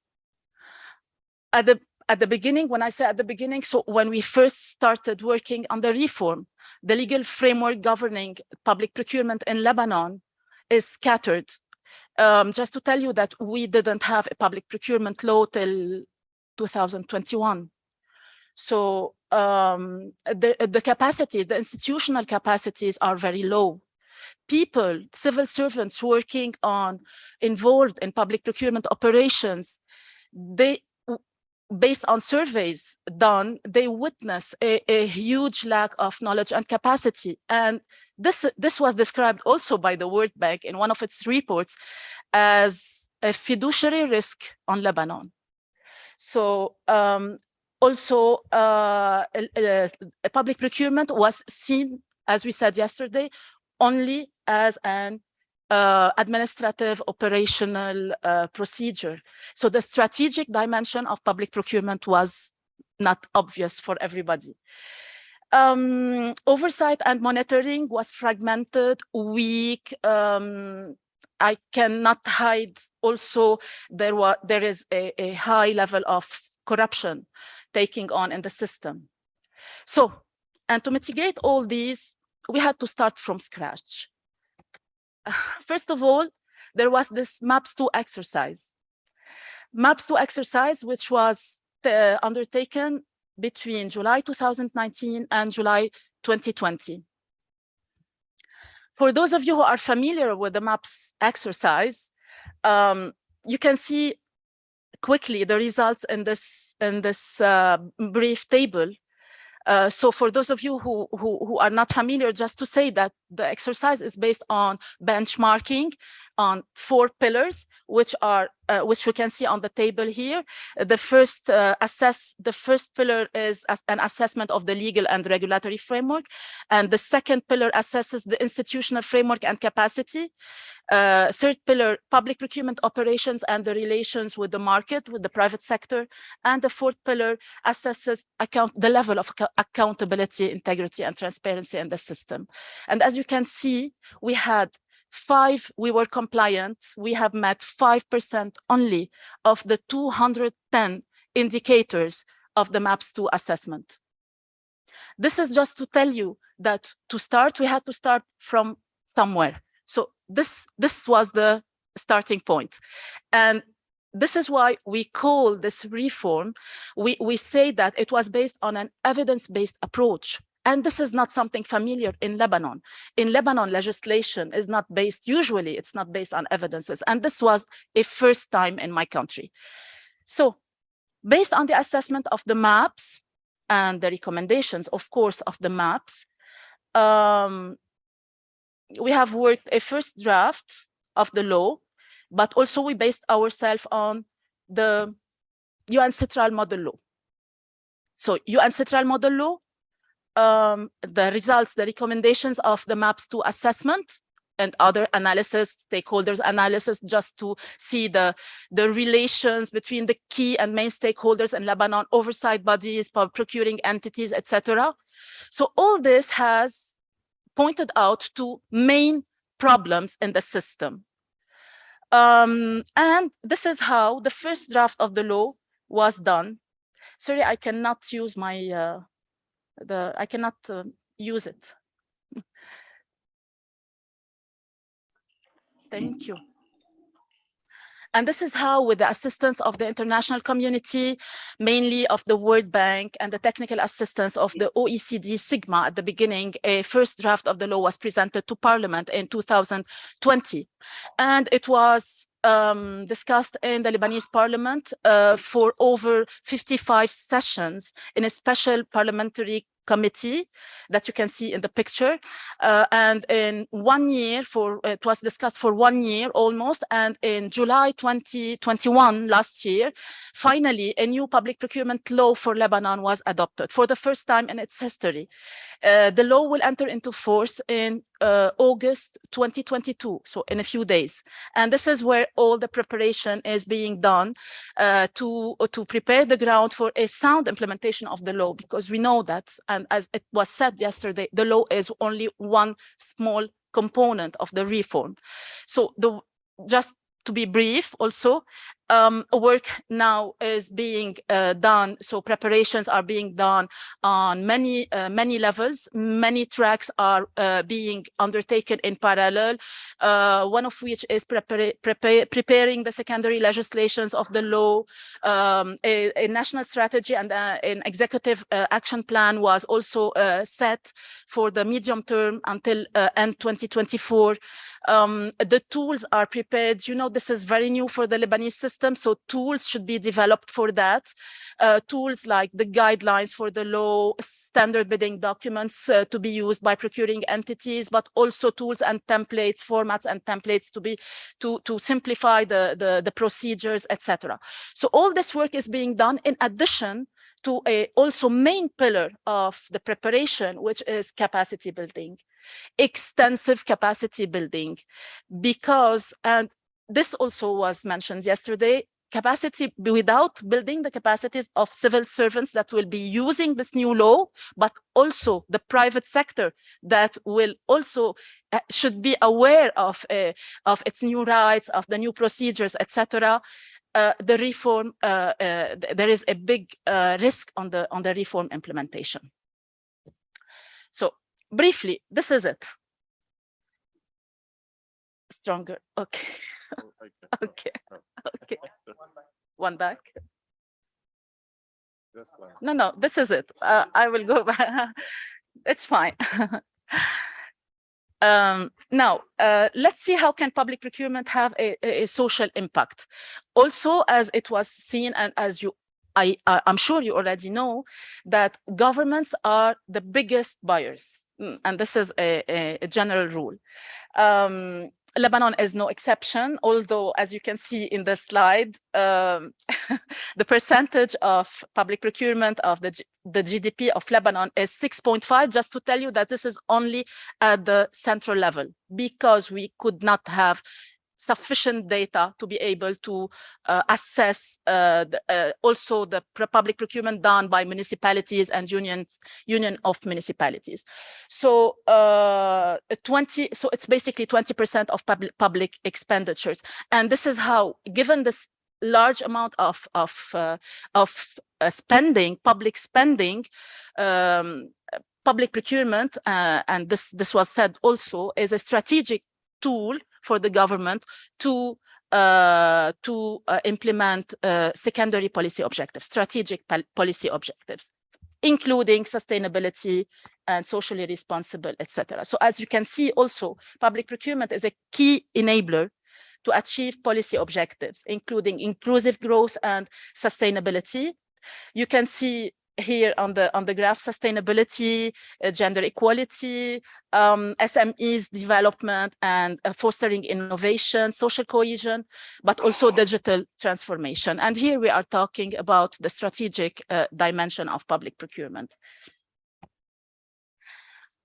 At the beginning, when I say at the beginning, so when we first started working on the reform, the legal framework governing public procurement in Lebanon is scattered. Just to tell you that we didn't have a public procurement law till 2021. So the capacities, the institutional capacities are very low. People, civil servants working involved in public procurement operations, based on surveys done, they witness a huge lack of knowledge and capacity. And this was described also by the World Bank in one of its reports as a fiduciary risk on Lebanon. So also public procurement was seen, as we said yesterday, only as an administrative operational procedure. So the strategic dimension of public procurement was not obvious for everybody. Oversight and monitoring was fragmented, weak. I cannot hide also there is a high level of corruption taking on in the system. So, and to mitigate all these, we had to start from scratch. First of all, there was this MAPS2 exercise. MAPS2 exercise, which was undertaken between July 2019 and July 2020. For those of you who are familiar with the MAPS exercise, you can see quickly the results in this brief table. So for those of you who are not familiar, just to say that the exercise is based on benchmarking on 4 pillars, which we can see on the table here. The first pillar is an assessment of the legal and regulatory framework, and the second pillar assesses the institutional framework and capacity. Third pillar, public procurement operations and the relations with the market, with the private sector, and the fourth pillar assesses the level of accountability, integrity, and transparency in the system. And as you can see, we were compliant. We have met 5% only of the 210 indicators of the MAPS2 assessment. This is just to tell you that to start, we had to start from somewhere. So this was the starting point. And this is why we call this reform, we say that it was based on an evidence-based approach. And this is not something familiar in Lebanon. In Lebanon, legislation is not based, usually it's not based on evidences. And this was a first time in my country. So based on the assessment of the MAPS and the recommendations, of course, of the MAPS, we have worked a first draft of the law, but also we based ourselves on the UN Central Model Law. So UN Central Model Law, the results, the recommendations of the MAPS2 assessment and other analysis, stakeholders analysis, just to see the relations between the key and main stakeholders in Lebanon, oversight bodies, procuring entities, etc. So all this has pointed out to main problems in the system. And this is how the first draft of the law was done. Sorry, I cannot use my, I cannot use it. Thank you. And this is how, with the assistance of the international community, mainly of the World Bank and the technical assistance of the OECD Sigma at the beginning, a first draft of the law was presented to Parliament in 2020. And it was discussed in the Lebanese Parliament for over 55 sessions in a special parliamentary committee that you can see in the picture, and in 1 year, it was discussed for 1 year almost, and in July 2021, last year, finally a new public procurement law for Lebanon was adopted for the first time in its history. The law will enter into force in August 2022, so in a few days. And this is where all the preparation is being done to prepare the ground for a sound implementation of the law, because we know that, and as it was said yesterday, the law is only one small component of the reform. So just to be brief also, work now is being done. So preparations are being done on many levels. Many tracks are being undertaken in parallel. One of which is preparing the secondary legislations of the law. A national strategy and an executive action plan was also set for the medium term until end 2024. The tools are prepared. You know, this is very new for the Lebanese system. So tools should be developed for that. Tools like the guidelines for the law, standard bidding documents to be used by procuring entities, but also tools and templates, formats and templates to simplify the procedures, etc. So all this work is being done in addition to a also main pillar of the preparation, which is capacity building, extensive capacity building, because, and this also was mentioned yesterday, capacity without building the capacities of civil servants that will be using this new law, but also the private sector that will also should be aware of its new rights, of the new procedures, etc. The reform, there is a big risk on the reform implementation. So briefly, this is it. Stronger, okay. Okay, okay. One back. No, this is it. I will go back. It's fine. Now, let's see how can public procurement have a social impact. Also, as it was seen, and as I'm sure you already know, that governments are the biggest buyers and this is a general rule. Lebanon is no exception, although, as you can see in the slide, the percentage of public procurement of the GDP of Lebanon is 6.5, just to tell you that this is only at the central level, because we could not have sufficient data to be able to assess also the public procurement done by municipalities and union of municipalities. So so it's basically 20% of public expenditures, and this is how, given this large amount of spending, public spending, public procurement, and this was said also, is a strategic tool for the government to implement secondary policy objectives, strategic policy objectives, including sustainability and socially responsible, etc. So as you can see also, public procurement is a key enabler to achieve policy objectives, including inclusive growth and sustainability. You can see here on the graph, sustainability, gender equality, SMEs development, and fostering innovation, social cohesion, but also digital transformation. And here we are talking about the strategic dimension of public procurement.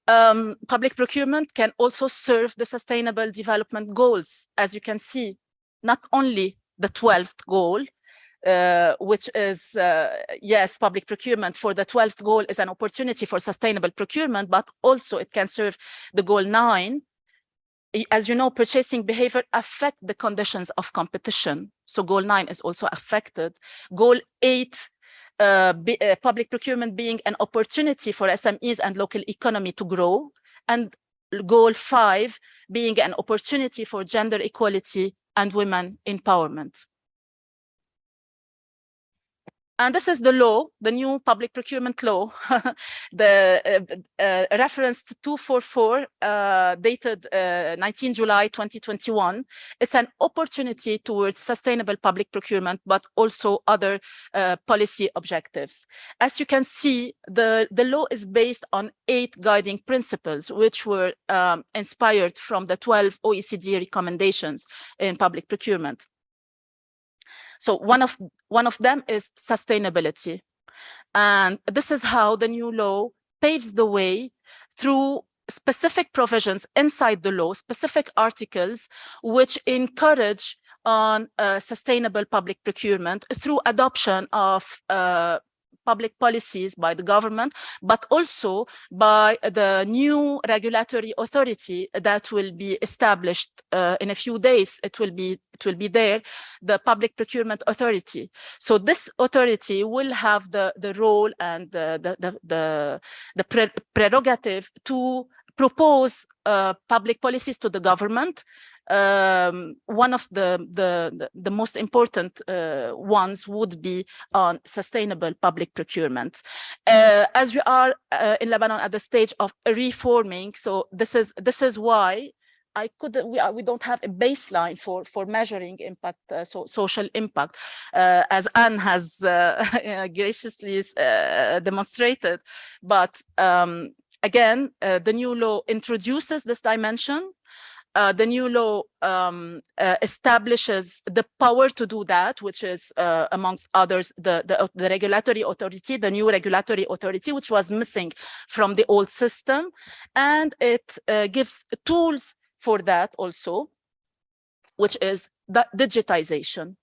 Public procurement can also serve the sustainable development goals, as you can see, not only the 12th goal, which is, yes, public procurement for the 12th goal is an opportunity for sustainable procurement, but also it can serve the goal 9. As you know, purchasing behavior affect the conditions of competition. So goal 9 is also affected. Goal 8, public procurement being an opportunity for SMEs and local economy to grow. And goal 5 being an opportunity for gender equality and women empowerment. And this is the law, the new public procurement law, the reference 244, dated 19 July 2021. It's an opportunity towards sustainable public procurement, but also other policy objectives. As you can see, the law is based on 8 guiding principles, which were inspired from the 12 OECD recommendations in public procurement. So one of them is sustainability. And this is how the new law paves the way through specific provisions inside the law, specific articles, which encourage on sustainable public procurement through adoption of public policies by the government, but also by the new regulatory authority that will be established in a few days. It will be there, the Public Procurement Authority. So this authority will have the role and the prerogative to propose public policies to the government. One of the most important ones would be on sustainable public procurement. As we are in Lebanon at the stage of reforming, so this is why we don't have a baseline for measuring impact, social impact, as Anne has graciously demonstrated. But again, the new law introduces this dimension. The new law establishes the power to do that, which is, amongst others, the regulatory authority, the new regulatory authority, which was missing from the old system. And it gives tools for that also, which is the digitization.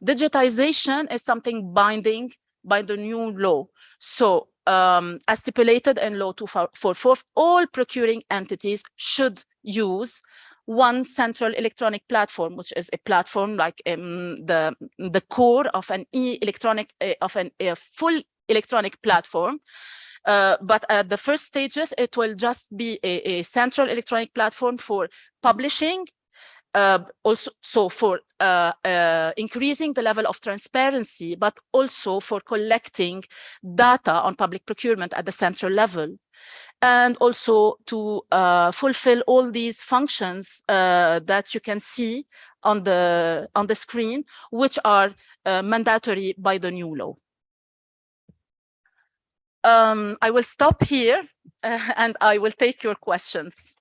Digitization is something binding by the new law. So as stipulated in Law 244, all procuring entities should use one central electronic platform, which is a platform like the core of an a full electronic platform. But at the first stages, it will just be a central electronic platform for publishing, also so for increasing the level of transparency, but also for collecting data on public procurement at the central level, and also to fulfill all these functions that you can see on the screen, which are mandatory by the new law. I will stop here and I will take your questions.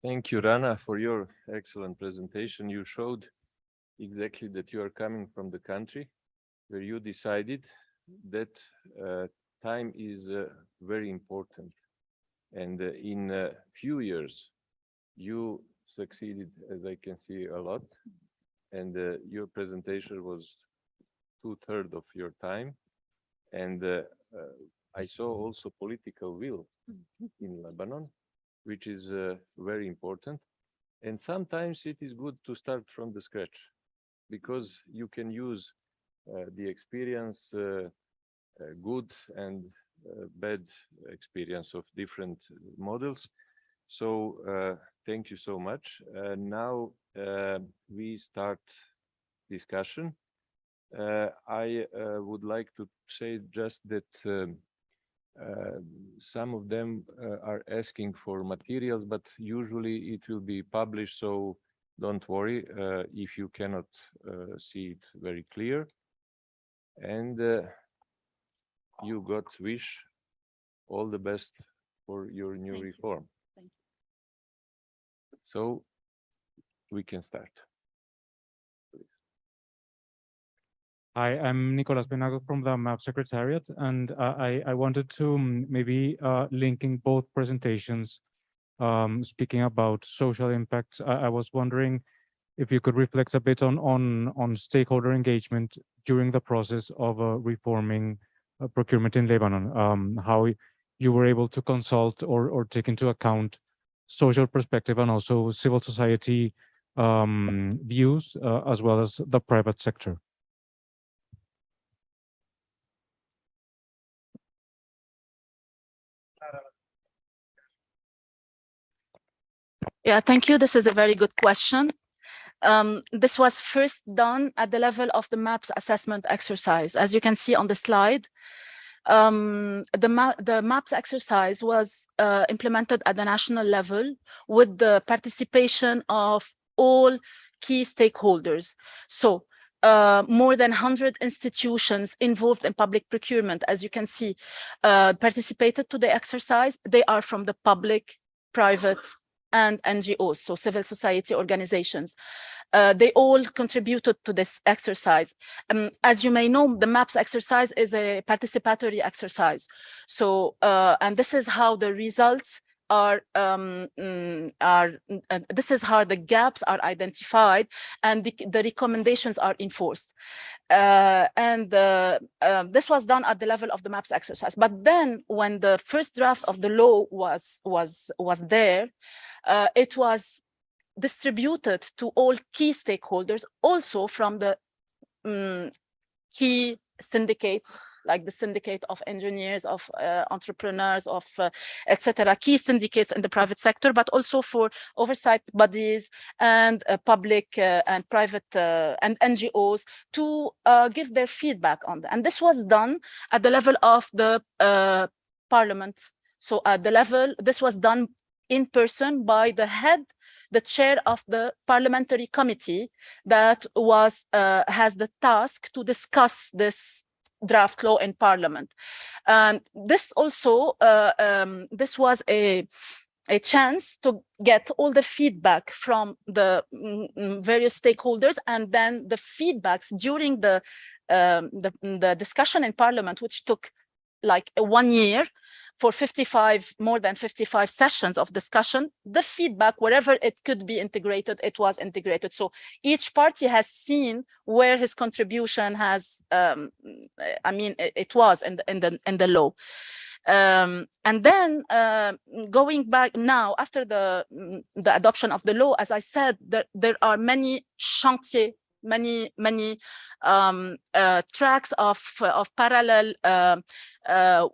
Thank you, Rana, for your excellent presentation. You showed exactly that you are coming from the country where you decided that time is very important. And in a few years, you succeeded, as I can see, a lot. And your presentation was 2/3 of your time. And I saw also political will in Lebanon, which is very important. And sometimes it is good to start from the scratch because you can use the experience, good and bad experience of different models. So thank you so much. Now we start discussion. I would like to say just that some of them are asking for materials, but usually it will be published, so don't worry if you cannot see it very clear. And you got wish all the best for your new reform. Thank you. So we can start. Hi, I'm Nicolas Benago from the MAP Secretariat, and I wanted to maybe linking both presentations, speaking about social impacts. I was wondering if you could reflect a bit on stakeholder engagement during the process of reforming procurement in Lebanon, how you were able to consult or take into account social perspective and also civil society views, as well as the private sector. Yeah, thank you. This is a very good question. This was first done at the level of the MAPS assessment exercise. As you can see on the slide, the MAPS exercise was implemented at the national level with the participation of all key stakeholders. So more than 100 institutions involved in public procurement, as you can see, participated to the exercise. They are from the public, private, and NGOs, so civil society organizations. They all contributed to this exercise. As you may know, the MAPS exercise is a participatory exercise. So, and this is how the results are, this is how the gaps are identified and the recommendations are enforced. This was done at the level of the MAPS exercise. But then when the first draft of the law was there, it was distributed to all key stakeholders, also from the key syndicates, like the syndicate of engineers, of entrepreneurs, of etc., key syndicates in the private sector, but also for oversight bodies and public and private and NGOs to give their feedback on that. And this was done at the level of the parliament. So at the level, this was done in person by the head, the chair of the parliamentary committee that was has the task to discuss this draft law in parliament. And this also, this was a chance to get all the feedback from the various stakeholders, and then the feedbacks during the discussion in parliament, which took like 1 year for more than 55 sessions of discussion. The feedback, wherever it could be integrated, it was integrated. So each party has seen where his contribution has, I mean, it was in the law. And then going back now, after the adoption of the law, as I said, there are many chantiers, many tracks of parallel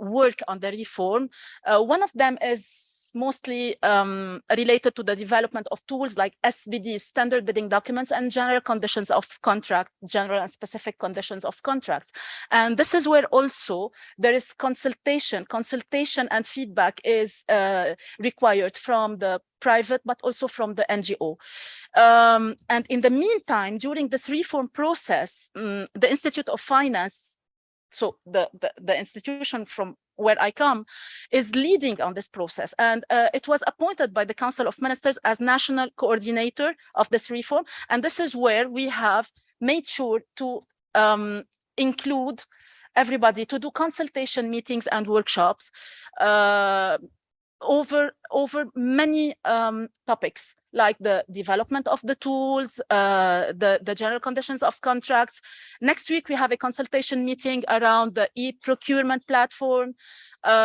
work on the reform. One of them is mostly related to the development of tools like SBD, standard bidding documents, and general conditions of contract, general and specific conditions of contracts. And this is where also there is consultation and feedback is required from the private, but also from the NGO. And in the meantime, during this reform process, the Institute of Finance, so the institution from where I come, is leading on this process. And it was appointed by the Council of Ministers as national coordinator of this reform. And this is where we have made sure to include everybody, to do consultation meetings and workshops over many topics, like the development of the tools, the general conditions of contracts. Next week, we have a consultation meeting around the e-procurement platform.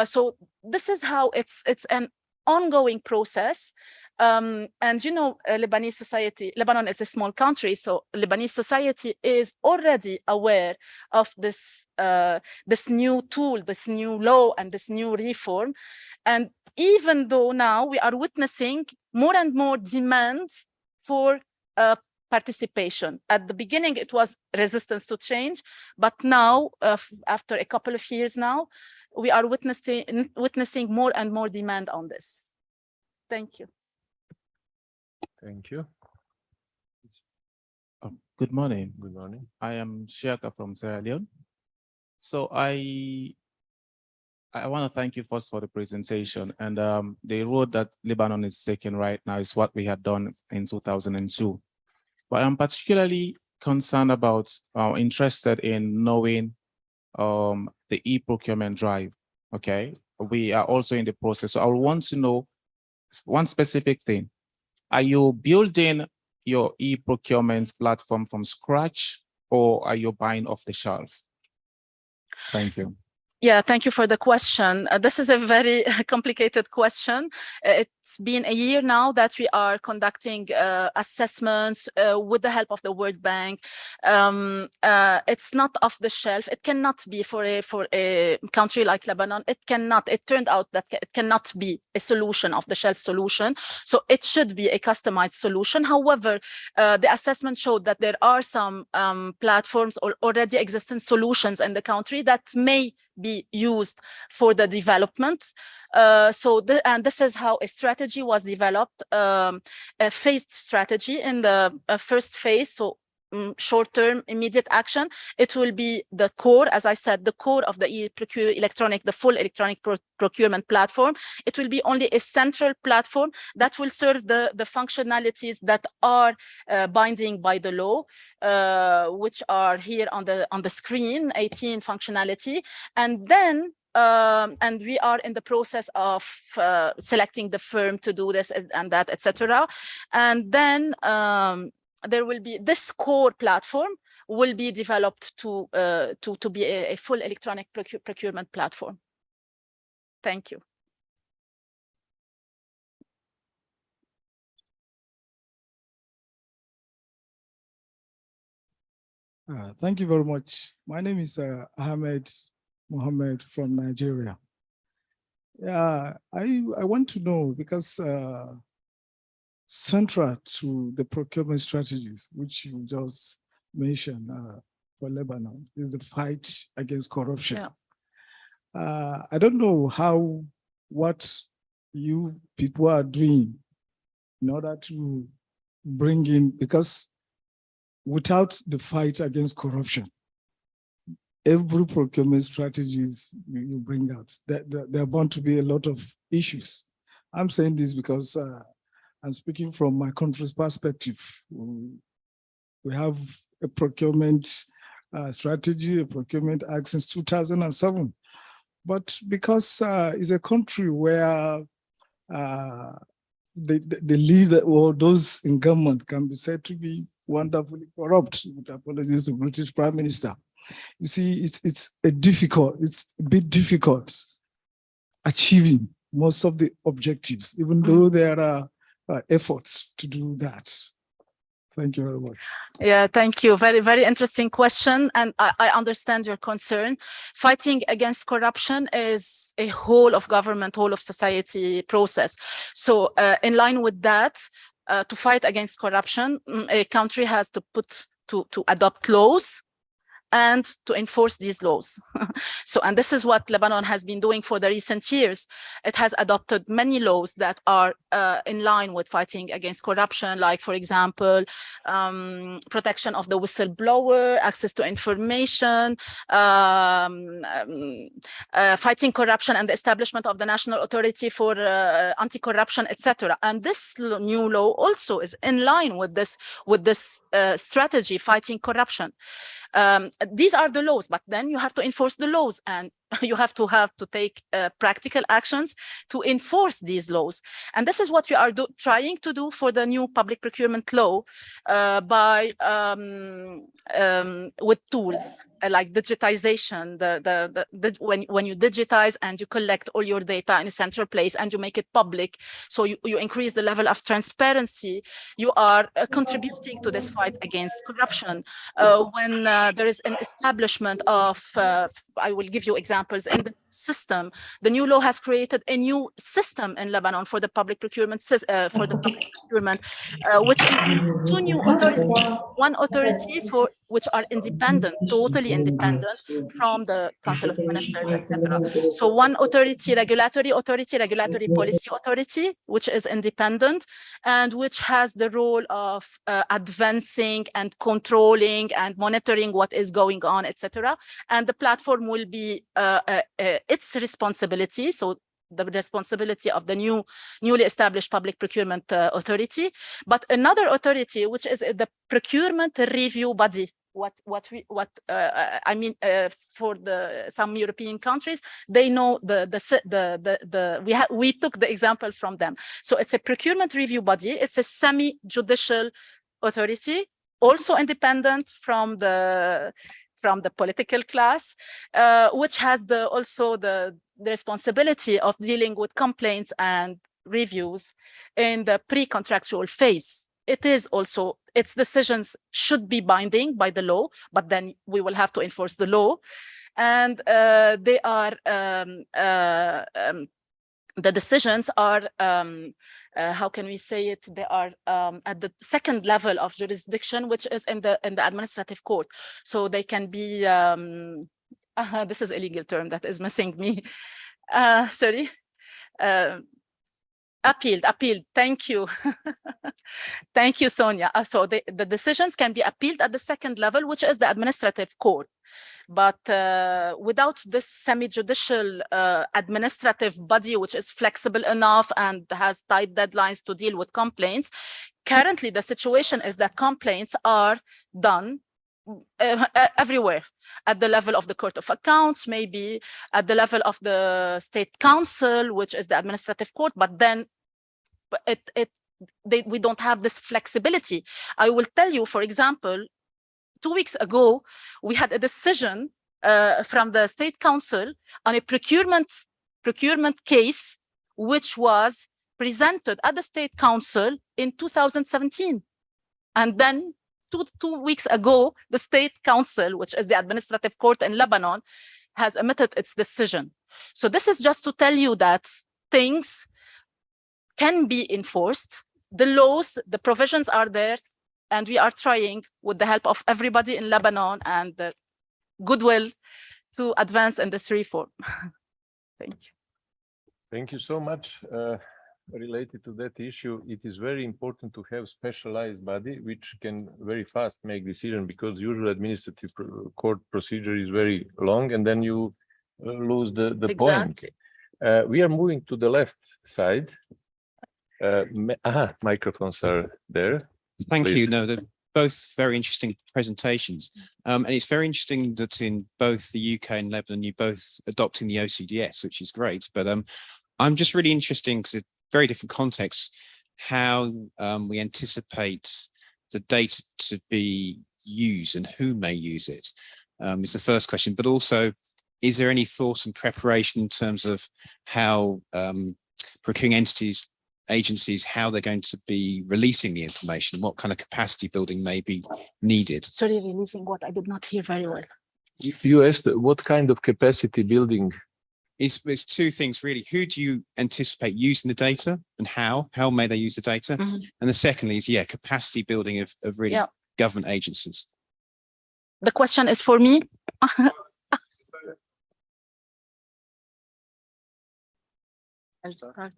So this is how it's an ongoing process. And you know, Lebanese society, Lebanon is a small country, so Lebanese society is already aware of this, this new tool, this new law, and this new reform. And even though now we are witnessing more and more demand for participation. At the beginning, it was resistance to change, but now, after a couple of years now, we are witnessing more and more demand on this. Thank you. Thank you. Good morning. Good morning. I am Shiaka from Sierra Leone. So I want to thank you first for the presentation. And the road that Lebanon is taking right now is what we had done in 2002. But I'm particularly concerned about, interested in knowing the e-procurement drive. Okay, we are also in the process. So I want to know one specific thing. Are you building your e-procurement platform from scratch, or are you buying off the shelf? Thank you. Yeah, thank you for the question. This is a very complicated question. It's been a year now that we are conducting assessments with the help of the World Bank. It's not off the shelf. It cannot be for a country like Lebanon. It cannot. It turned out that it cannot be a solution, off the shelf solution. So it should be a customized solution. However, the assessment showed that there are some platforms or already existing solutions in the country that may be used for the development. And this is how a strategy was developed, a phased strategy. In the first phase, so short-term immediate action, it will be the core, as I said, the core of the the full electronic procurement platform. It will be only a central platform that will serve the functionalities that are binding by the law, which are here on the screen, 18 functionality. And then and we are in the process of selecting the firm to do this and that, etc. And then there will be this core platform will be developed to be a full electronic procurement platform. Thank you. Thank you very much. My name is Ahmed Mohammed from Nigeria. Yeah, I want to know, because central to the procurement strategies, which you just mentioned for Lebanon, is the fight against corruption. Yeah. I don't know what you people are doing in order to bring in, because without the fight against corruption, every procurement strategies you bring out, there are bound to be a lot of issues. I'm saying this because I'm speaking from my country's perspective. We have a procurement strategy, a procurement act since 2007. But because it's a country where the leader or those in government can be said to be wonderfully corrupt, with apologies to the British Prime Minister. You see, it's a bit difficult achieving most of the objectives, even though there are efforts to do that. Thank you very much. Yeah, thank you. Very, very interesting question. And I understand your concern. Fighting against corruption is a whole of government, whole of society process. So in line with that, to fight against corruption, a country has to adopt laws and to enforce these laws. So, and this is what Lebanon has been doing for the recent years. It has adopted many laws that are in line with fighting against corruption, like, for example, protection of the whistleblower, access to information, fighting corruption, and the establishment of the National Authority for Anti-Corruption, etc. And this new law also is in line with this strategy, fighting corruption. These are the laws, but then you have to enforce the laws, and you have to take practical actions to enforce these laws. And this is what we are trying to do for the new public procurement law by with tools like digitization. When you digitize and you collect all your data in a central place and you make it public, so you increase the level of transparency, you are contributing to this fight against corruption. When there is an establishment of, I will give you examples in the system. The new law has created a new system in Lebanon for the public procurement, which includes two new authorities. One authority which are independent, totally independent from the Council of Ministers, etc. So one authority, regulatory policy authority, which is independent and which has the role of advancing and controlling and monitoring what is going on, etc. And the platform will be its responsibility. So the responsibility of the newly established public procurement authority, but another authority, which is the procurement review body. I mean, for some European countries, they know we took the example from them. So it's a procurement review body. It's a semi-judicial authority, also independent from the political class, which has also the responsibility of dealing with complaints and reviews in the pre-contractual phase. It is also, its decisions should be binding by the law, but then we will have to enforce the law. And they are, the decisions are, how can we say it? They are at the second level of jurisdiction, which is in the administrative court. So they can be, this is a legal term that is missing me. Sorry. Appealed. Thank you. Thank you, Sonia. So the decisions can be appealed at the second level, which is the administrative court. But without this semi-judicial administrative body, which is flexible enough and has tight deadlines to deal with complaints, currently the situation is that complaints are done everywhere, at the level of the Court of Accounts, maybe at the level of the State Council, which is the administrative court, but then we don't have this flexibility. I will tell you, for example, 2 weeks ago, we had a decision from the State Council on a procurement case, which was presented at the State Council in 2017. And then two weeks ago, the State Council, which is the administrative court in Lebanon, has emitted its decision. So this is just to tell you that things can be enforced. The laws, the provisions are there, and we are trying, with the help of everybody in Lebanon and the goodwill, to advance in this reform. Thank you. Thank you so much. Related to that issue, it is very important to have specialized body which can very fast make decision, because usually administrative court procedure is very long and then you lose the point. We are moving to the left side. Microphones are there. Thank Please. you. No, they're both very interesting presentations. And it's very interesting that in both the UK and Lebanon, you're both adopting the OCDS, which is great. But I'm just really interested, because it's very different contexts, how we anticipate the data to be used and who may use it is the first question. But also, is there any thought and preparation in terms of how procuring entities agencies how they're going to be releasing the information, what kind of capacity building may be needed. Sorry, releasing what? I did not hear very well. You asked what kind of capacity building? It's two things really. Who do you anticipate using the data, and how may they use the data? And the secondly is, capacity building of really government agencies. The question is for me.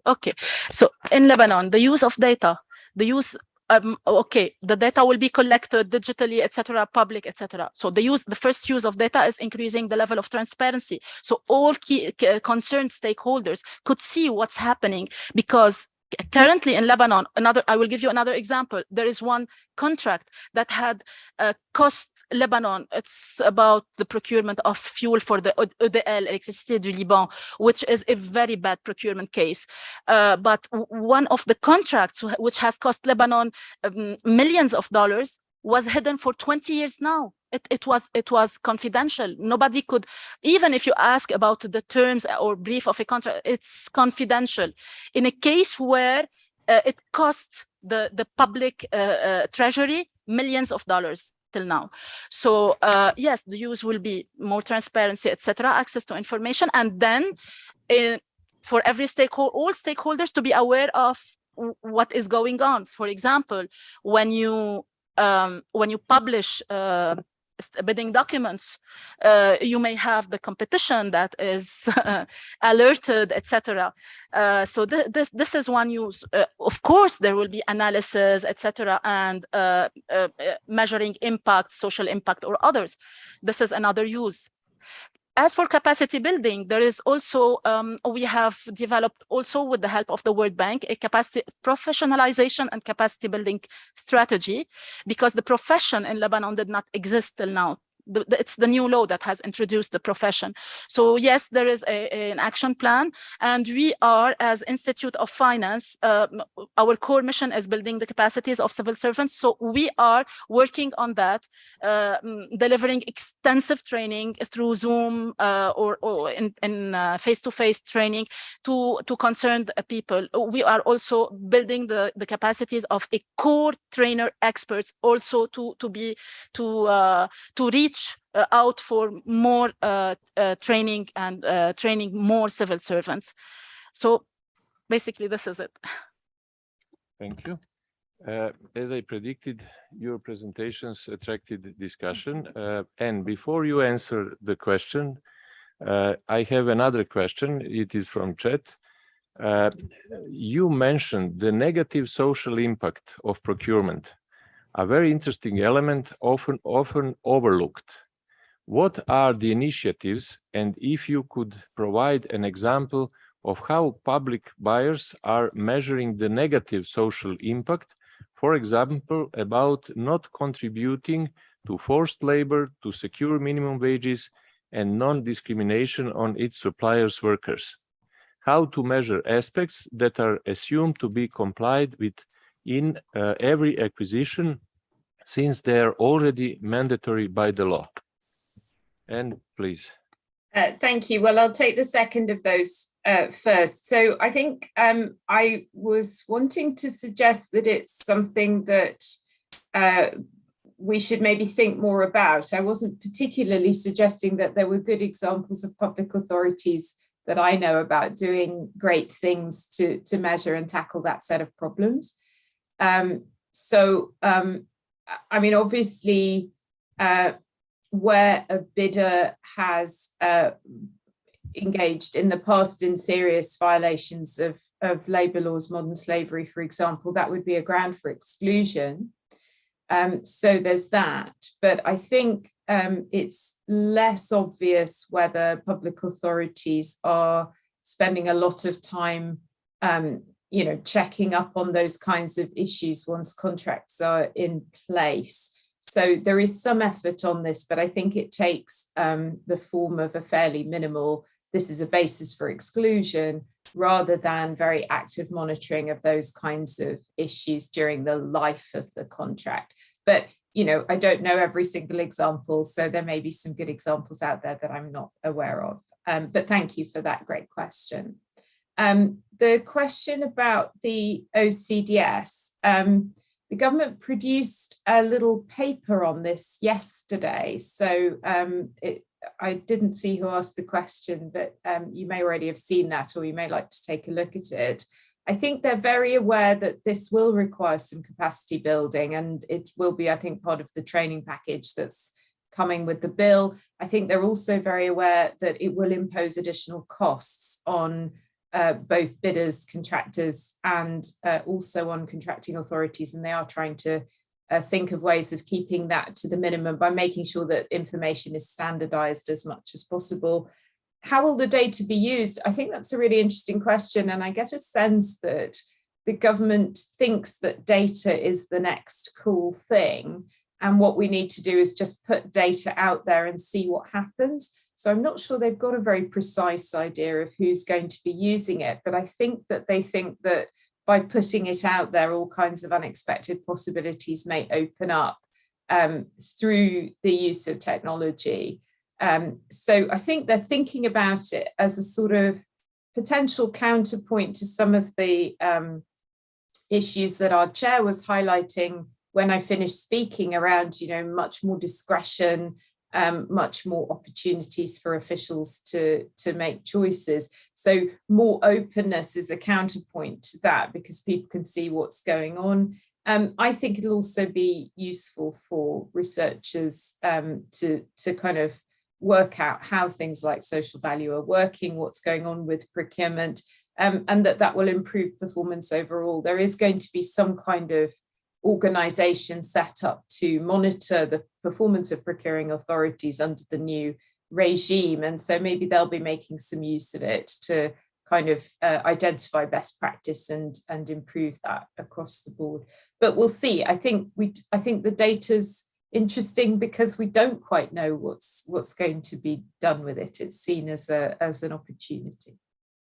Okay, so in Lebanon, the use of data, the data will be collected digitally, etc., public, etc. So the first use of data is increasing the level of transparency. So all key concerned stakeholders could see what's happening, because currently in Lebanon, I will give you another example. There is one contract that had cost Lebanon. It's about the procurement of fuel for the EDL, Electricité du Liban, which is a very bad procurement case. But one of the contracts which has cost Lebanon millions of dollars was hidden for 20 years now. It was confidential. Nobody could, even if you ask about the terms or brief of a contract, it's confidential. In a case where it costs the public treasury millions of dollars till now. So yes, the use will be more transparency, etc., access to information, and then for every stakeholder, all stakeholders to be aware of what is going on. For example, when you publish bidding documents, you may have the competition that is alerted, etc. So this is one use. Of course, there will be analysis, etc., and measuring impact, social impact, or others. This is another use. As for capacity building, there is also, we have developed also with the help of the World Bank, a capacity professionalization and capacity building strategy, because the profession in Lebanon did not exist till now. It's the new law that has introduced the profession. So yes, there is an action plan, and we are, as Institute of Finance, our core mission is building the capacities of civil servants. So we are working on that, delivering extensive training through Zoom or in face-to-face training to concerned people. We are also building the capacities of a core trainer experts also to reach out for more training and training more civil servants. So basically, this is it. Thank you. As I predicted, your presentations attracted discussion. And before you answer the question, I have another question. It is from chat. You mentioned the negative social impact of procurement, a very interesting element often overlooked. What are the initiatives, and if you could provide an example of how public buyers are measuring the negative social impact, for example, about not contributing to forced labor, to secure minimum wages, and non-discrimination on its suppliers' workers? How to measure aspects that are assumed to be complied with in every acquisition, since they are already mandatory by the law? And please. Thank you. Well, I'll take the second of those first. So I think I was wanting to suggest that it's something that we should maybe think more about. I wasn't particularly suggesting that there were good examples of public authorities that I know about doing great things to measure and tackle that set of problems. I mean, obviously, where a bidder has engaged in the past in serious violations of labour laws, modern slavery, for example, that would be a ground for exclusion. So there's that. But I think it's less obvious whether public authorities are spending a lot of time checking up on those kinds of issues once contracts are in place. So there is some effort on this, but I think it takes the form of a fairly minimal, this is a basis for exclusion, rather than very active monitoring of those kinds of issues during the life of the contract. But, I don't know every single example, so there may be some good examples out there that I'm not aware of. But thank you for that great question. The question about the OCDS, the government produced a little paper on this yesterday. So I didn't see who asked the question, but you may already have seen that, or you may like to take a look at it. I think they're very aware that this will require some capacity building, and it will be, I think, part of the training package that's coming with the bill. I think they're also very aware that it will impose additional costs on both bidders, contractors, and also on contracting authorities. And they are trying to think of ways of keeping that to the minimum by making sure that information is standardized as much as possible. How will the data be used? I think that's a really interesting question. And I get a sense that the government thinks that data is the next cool thing. And what we need to do is just put data out there and see what happens. So I'm not sure they've got a very precise idea of who's going to be using it, but I think that they think that by putting it out there, all kinds of unexpected possibilities may open up through the use of technology. So I think they're thinking about it as a sort of potential counterpoint to some of the issues that our chair was highlighting when I finished speaking around, much more discretion, much more opportunities for officials to make choices. So more openness is a counterpoint to that, because people can see what's going on. I think it'll also be useful for researchers to kind of work out how things like social value are working, what's going on with procurement, and that will improve performance overall. There is going to be some kind of organization set up to monitor the performance of procuring authorities under the new regime. And so maybe they'll be making some use of it to kind of identify best practice and improve that across the board. But we'll see. I think the data's interesting because we don't quite know what's going to be done with it. It's seen as an opportunity.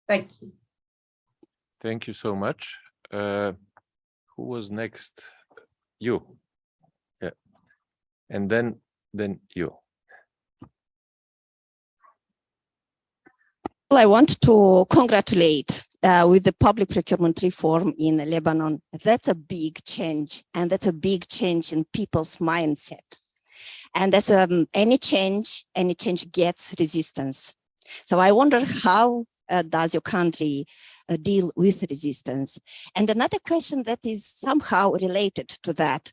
Thank you. Thank you so much. Who was next? You. Yeah. And then you. Well, I want to congratulate with the public procurement reform in Lebanon. That's a big change, and that's a big change in people's mindset. And that's any change gets resistance. So I wonder, how does your country deal with resistance? And another question that is somehow related to that,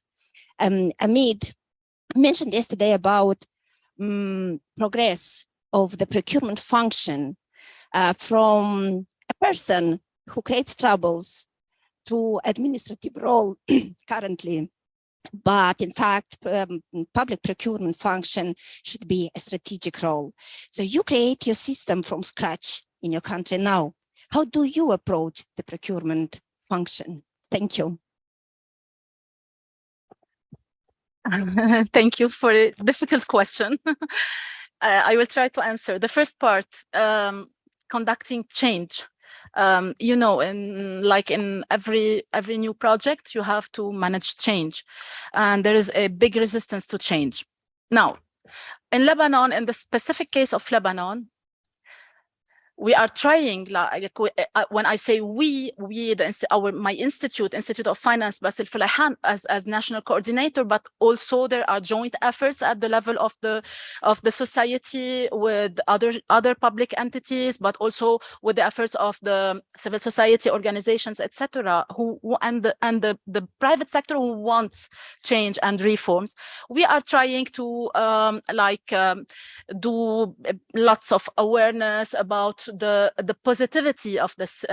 Amit mentioned yesterday about progress of the procurement function from a person who creates troubles to administrative role currently. But in fact, public procurement function should be a strategic role. So you create your system from scratch in your country now. How do you approach the procurement function? Thank you. Thank you for a difficult question. I will try to answer. The first part, conducting change. In every new project, you have to manage change, and there is a big resistance to change. Now, in Lebanon, in the specific case of Lebanon, we are trying, when I say my institute, Institute of Finance, Basil Fulahan, as national coordinator, but also there are joint efforts at the level of the society with other public entities, but also with the efforts of the civil society organizations, etc., and the private sector who wants change and reforms. We are trying to do lots of awareness about the positivity of this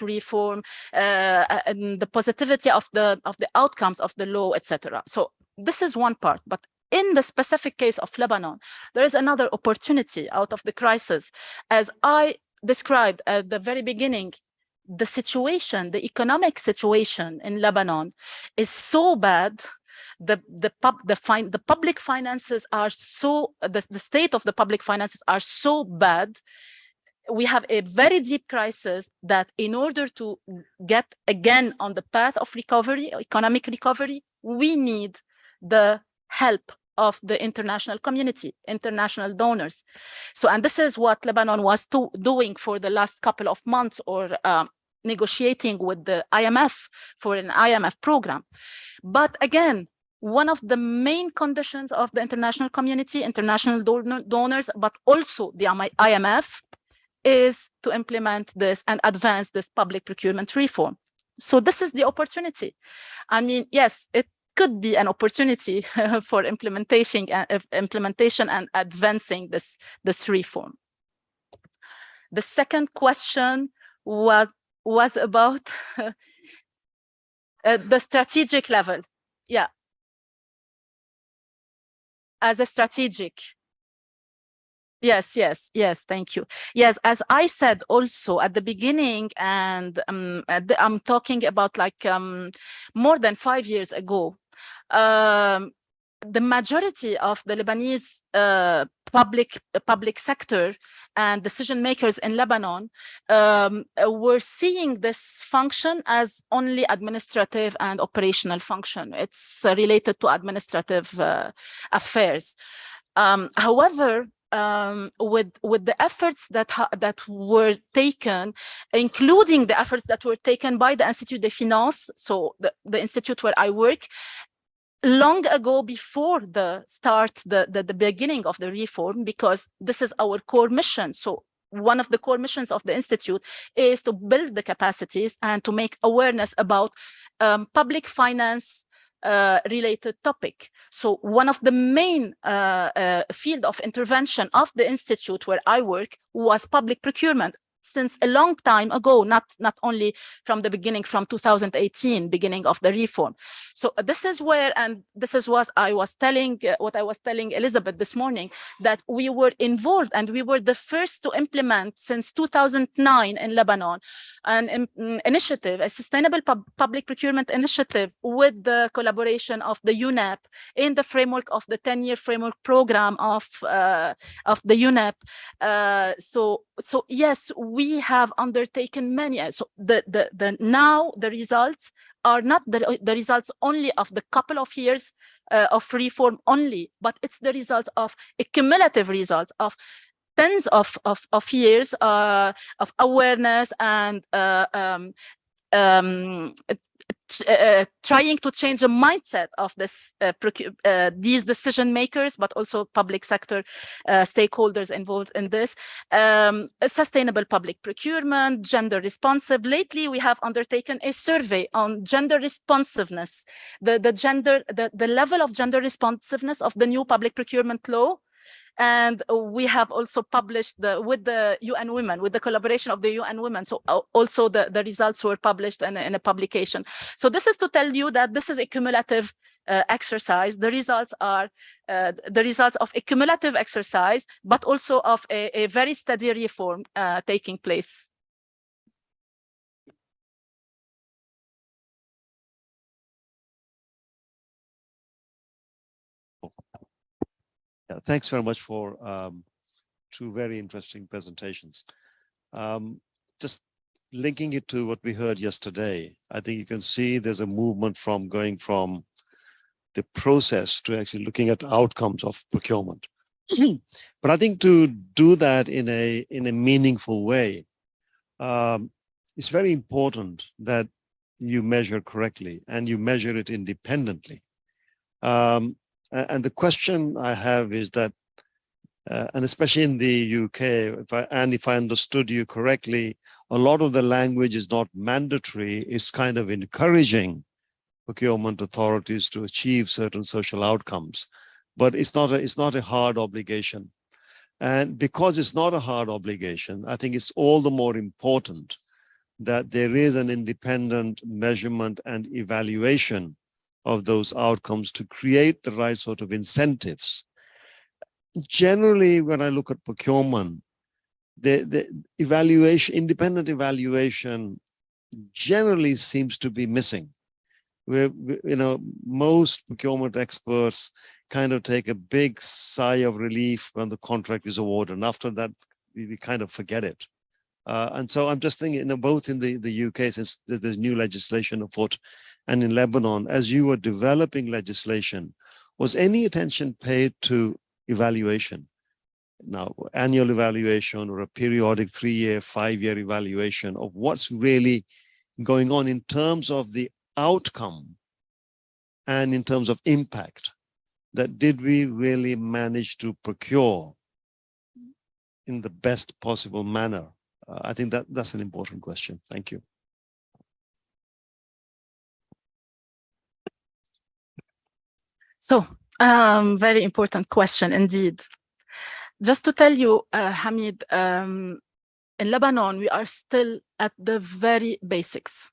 reform, and the positivity of the outcomes of the law, etc. So this is one part. But in the specific case of Lebanon, there is another opportunity out of the crisis. As I described at the very beginning, the economic situation in Lebanon is so bad. The public finances are so, the state of the public finances are so bad. We have a very deep crisis that in order to get again on the path of recovery, economic recovery, we need the help of the international community, international donors. So, and this is what Lebanon was doing for the last couple of months, or negotiating with the IMF for an IMF program. But again, one of the main conditions of the international community, international donors, but also the IMF, is to implement this and advance this public procurement reform. So this is the opportunity. I mean, yes, it could be an opportunity for implementation and advancing this reform. The second question was about the strategic level. Yeah. As a strategic. Yes, thank you. Yes, as I said also at the beginning, and I'm talking about like more than 5 years ago, the majority of the Lebanese public sector and decision makers in Lebanon were seeing this function as only administrative and operational function. It's related to administrative affairs. However, with the efforts that were taken, including the efforts that were taken by the Institut des Finances, so the institute where I work, long ago, before the beginning of the reform, because this is our core mission. So one of the core missions of the Institute is to build the capacities and to make awareness about public finance related topic. So one of the main field of intervention of the Institute where I work was public procurement, since a long time ago, not only from the beginning, from 2018, beginning of the reform. So this is where, and this is what I was telling Elizabeth this morning, that we were involved and we were the first to implement since 2009 in Lebanon an initiative, a sustainable public procurement initiative with the collaboration of the UNEP in the framework of the 10-year framework program of the UNEP. So yes, we have undertaken many. So now the results are not the results only of the couple of years of reform only, but it's the results of a cumulative results of tens of years of awareness and trying to change the mindset of these decision makers, but also public sector stakeholders involved in this. Sustainable public procurement, gender responsive. Lately, we have undertaken a survey on gender responsiveness, the level of gender responsiveness of the new public procurement law. And we have also published with the UN Women, with the collaboration of the UN Women. So also the results were published in a publication. So this is to tell you that this is a cumulative exercise. The results are the results of a cumulative exercise, but also of a very steady reform taking place. Yeah, thanks very much for two very interesting presentations. Just linking it to what we heard yesterday, I think you can see there's a movement from going from the process to actually looking at outcomes of procurement. But I think to do that in a meaningful way, it's very important that you measure correctly and you measure it independently. And the question I have is that, and especially in the UK, if I understood you correctly, a lot of the language is not mandatory, it's kind of encouraging procurement authorities to achieve certain social outcomes, but it's not a hard obligation. And because it's not a hard obligation, I think it's all the more important that there is an independent measurement and evaluation of those outcomes to create the right sort of incentives. Generally, when I look at procurement, the evaluation, independent evaluation generally seems to be missing. Most procurement experts kind of take a big sigh of relief when the contract is awarded, and after that, we kind of forget it. And so I'm just thinking, both in the UK, since there's new legislation afoot, and in Lebanon, as you were developing legislation, was any attention paid to evaluation? Now, annual evaluation or a periodic 3-year, 5-year evaluation of what's really going on in terms of the outcome and in terms of impact, that did we really manage to procure in the best possible manner? I think that's an important question. Thank you. So, very important question indeed. Just to tell you, Hamid, in Lebanon, we are still at the very basics,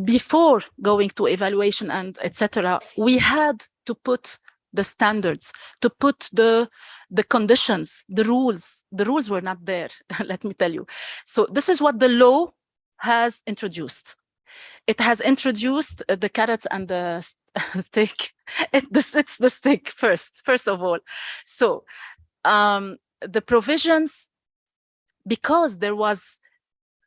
before going to evaluation and etc., we had to put the standards, to put the conditions, the rules. The rules were not there, let me tell you. So this is what the law has introduced. It has introduced the carrots and the stick. It's the stick first of all. So the provisions, because there was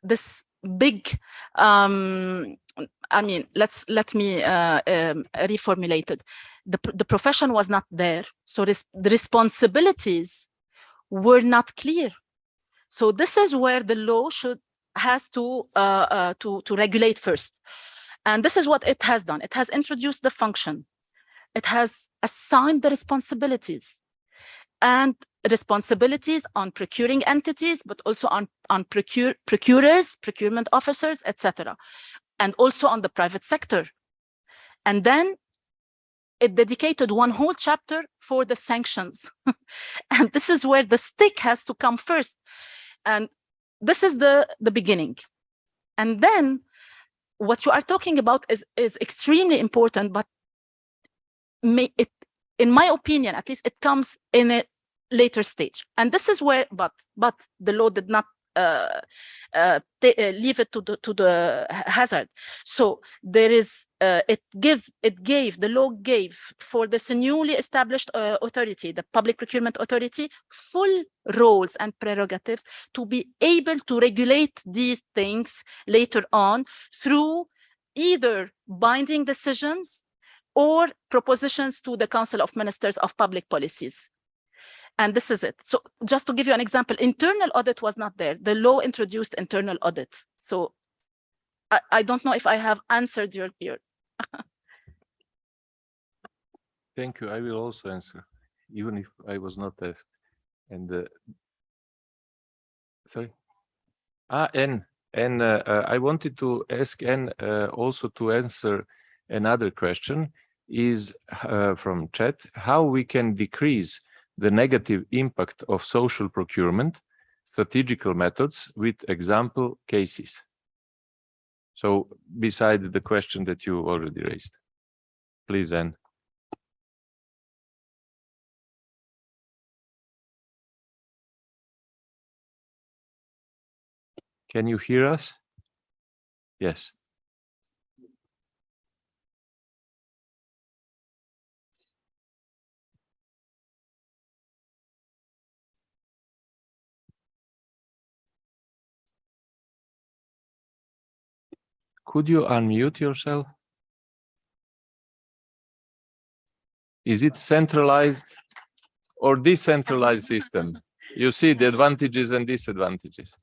this big, I mean, let me reformulate it. The profession was not there, so the responsibilities were not clear. So this is where the law has to regulate first. And this is what it has done. It has introduced the function. It has assigned the responsibilities, and responsibilities on procuring entities, but also on procurers, procurement officers, etc., and also on the private sector. And then it dedicated one whole chapter for the sanctions. And this is where the stick has to come first. And this is the beginning. And then what you are talking about is extremely important, but in my opinion, at least, it comes in a later stage. And this is where, but the law did not leave it to the hazard. So there is, the law gave for this newly established authority, the Public Procurement Authority, full roles and prerogatives to be able to regulate these things later on through either binding decisions or propositions to the Council of Ministers of Public Policies. And this is it. So just to give you an example, internal audit was not there. The law introduced internal audit. So I don't know if I have answered your Thank you. I will also answer, even if I was not asked. And sorry. And I wanted to ask Anne also to answer another question, is from chat, how we can decrease the negative impact of social procurement, strategical methods with example cases. So beside the question that you already raised, please, Anne. Can you hear us? Yes. Could you unmute yourself? Is it centralized or decentralized system? You see the advantages and disadvantages.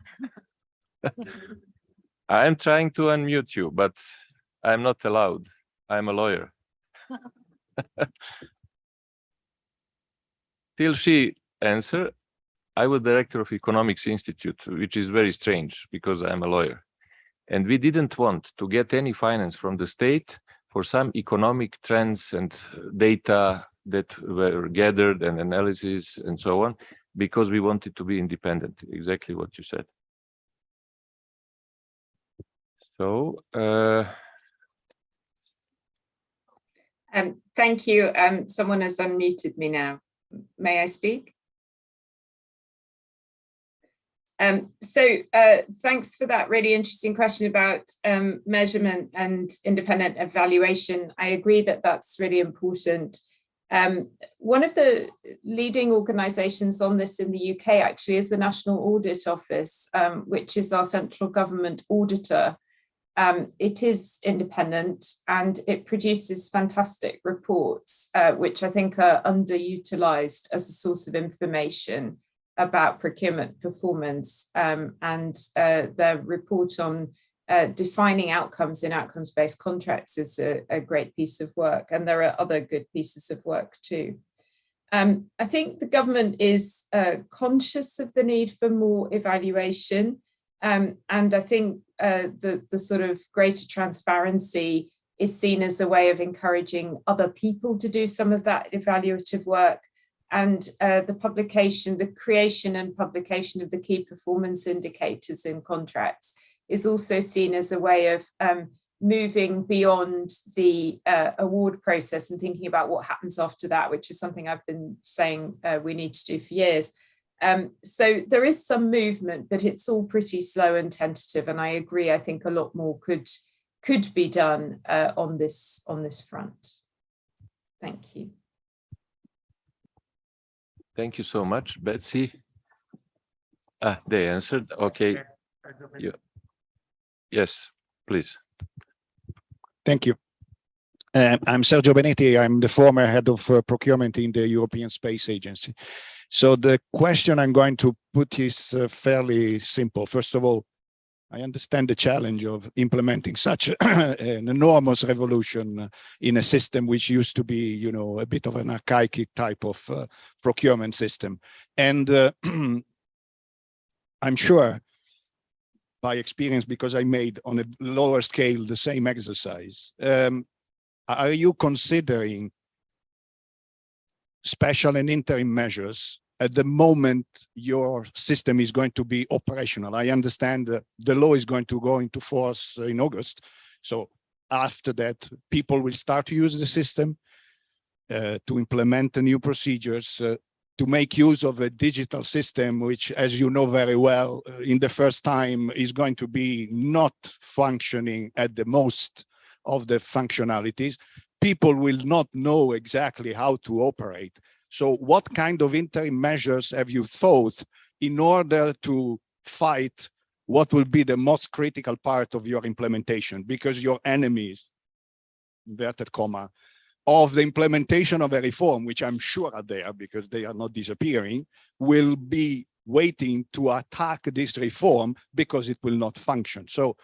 I'm trying to unmute you, but I'm not allowed. I'm a lawyer. Till she answers, I was director of Economics Institute, which is very strange because I'm a lawyer. And we didn't want to get any finance from the state for some economic trends and data that were gathered and analysis and so on, because we wanted to be independent, exactly what you said. So, thank you. Someone has unmuted me now. May I speak? Thanks for that really interesting question about measurement and independent evaluation. I agree that that's really important. One of the leading organisations on this in the UK actually is the National Audit Office, which is our central government auditor. It is independent and it produces fantastic reports, which I think are underutilized as a source of information about procurement performance. And their report on defining outcomes in outcomes-based contracts is a great piece of work. And there are other good pieces of work too. I think the government is conscious of the need for more evaluation. And I think the sort of greater transparency is seen as a way of encouraging other people to do some of that evaluative work. And the creation and publication of the key performance indicators in contracts is also seen as a way of moving beyond the award process and thinking about what happens after that, which is something I've been saying we need to do for years. So there is some movement, but it's all pretty slow and tentative. And I agree, I think a lot more could be done on this front. Thank you. Thank you so much, Betsy. They answered. Okay. Yes, please. Thank you. I'm Sergio Benetti. I'm the former head of procurement in the European Space Agency. So the question I'm going to put is fairly simple. First of all, I understand the challenge of implementing such an enormous revolution in a system which used to be, you know, a bit of an archaic type of procurement system. And I'm sure by experience, because I made on a lower scale the same exercise, are you considering special and interim measures at the moment your system is going to be operational? I understand that the law is going to go into force in August. So after that, people will start to use the system to implement the new procedures, to make use of a digital system, which, as you know very well, in the first time is going to be not functioning at the most of the functionalities. People will not know exactly how to operate. So what kind of interim measures have you thought in order to fight what will be the most critical part of your implementation? Because your enemies, inverted comma, of the implementation of a reform, which I'm sure are there because they are not disappearing, will be waiting to attack this reform because it will not function. So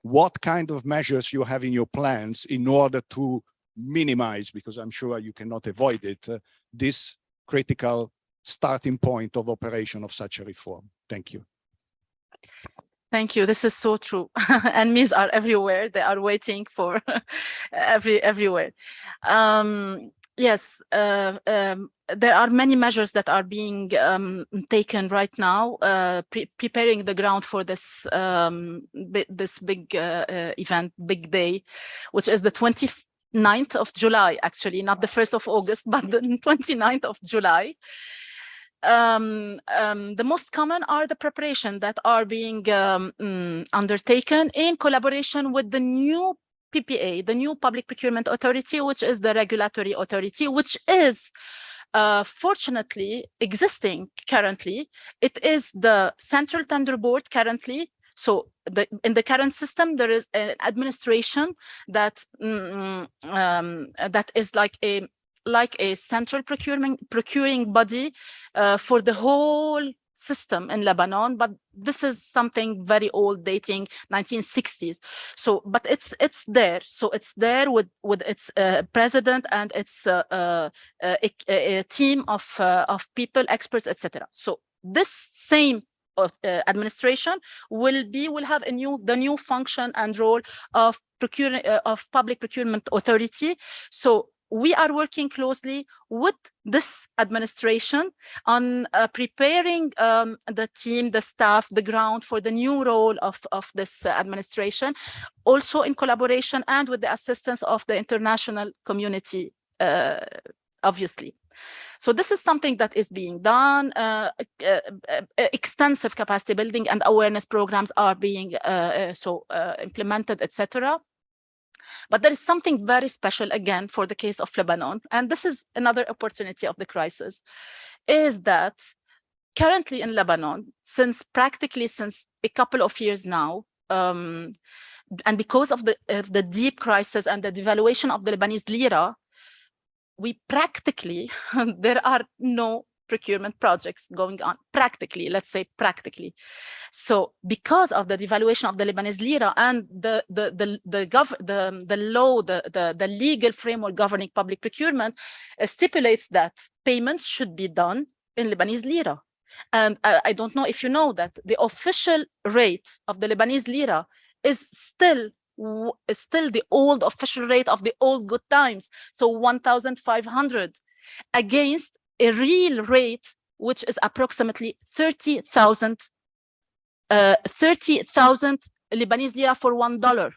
what kind of measures you have in your plans in order to minimize, because I'm sure you cannot avoid it, this critical starting point of operation of such a reform? Thank you. Thank you. This is so true. Enemies are everywhere. They are waiting for everywhere. Yes, there are many measures that are being taken right now, preparing the ground for this this big event, big day, which is the 29th of July, actually, not the 1st of August, but the 29th of July. The most common are the preparation that are being undertaken in collaboration with the new PPA, the new Public Procurement Authority, which is the regulatory authority, which is fortunately existing currently. It is the Central Tender Board currently. So in the current system, there is an administration that that is like a central procuring body for the whole system in Lebanon, but this is something very old, dating 1960s. So, but it's there. So it's there with its president and its a team of people, experts, etc. So this same administration will have the new function and role of Public Procurement Authority. So we are working closely with this administration on preparing the team, the staff, the ground for the new role of this administration, also in collaboration and with the assistance of the international community, obviously. So this is something that is being done. Extensive capacity building and awareness programs are being implemented, etc. But there is something very special, again, for the case of Lebanon, and this is another opportunity of the crisis, is that currently in Lebanon, since a couple of years now, and because of the deep crisis and the devaluation of the Lebanese lira, we practically, there are no procurement projects going on, practically, let's say practically. So because of the devaluation of the Lebanese lira and the law, the legal framework governing public procurement stipulates that payments should be done in Lebanese lira. And I don't know if you know that the official rate of the Lebanese lira is still the old official rate of the old good times, so 1,500, against a real rate which is approximately 30,000 Lebanese lira for $1.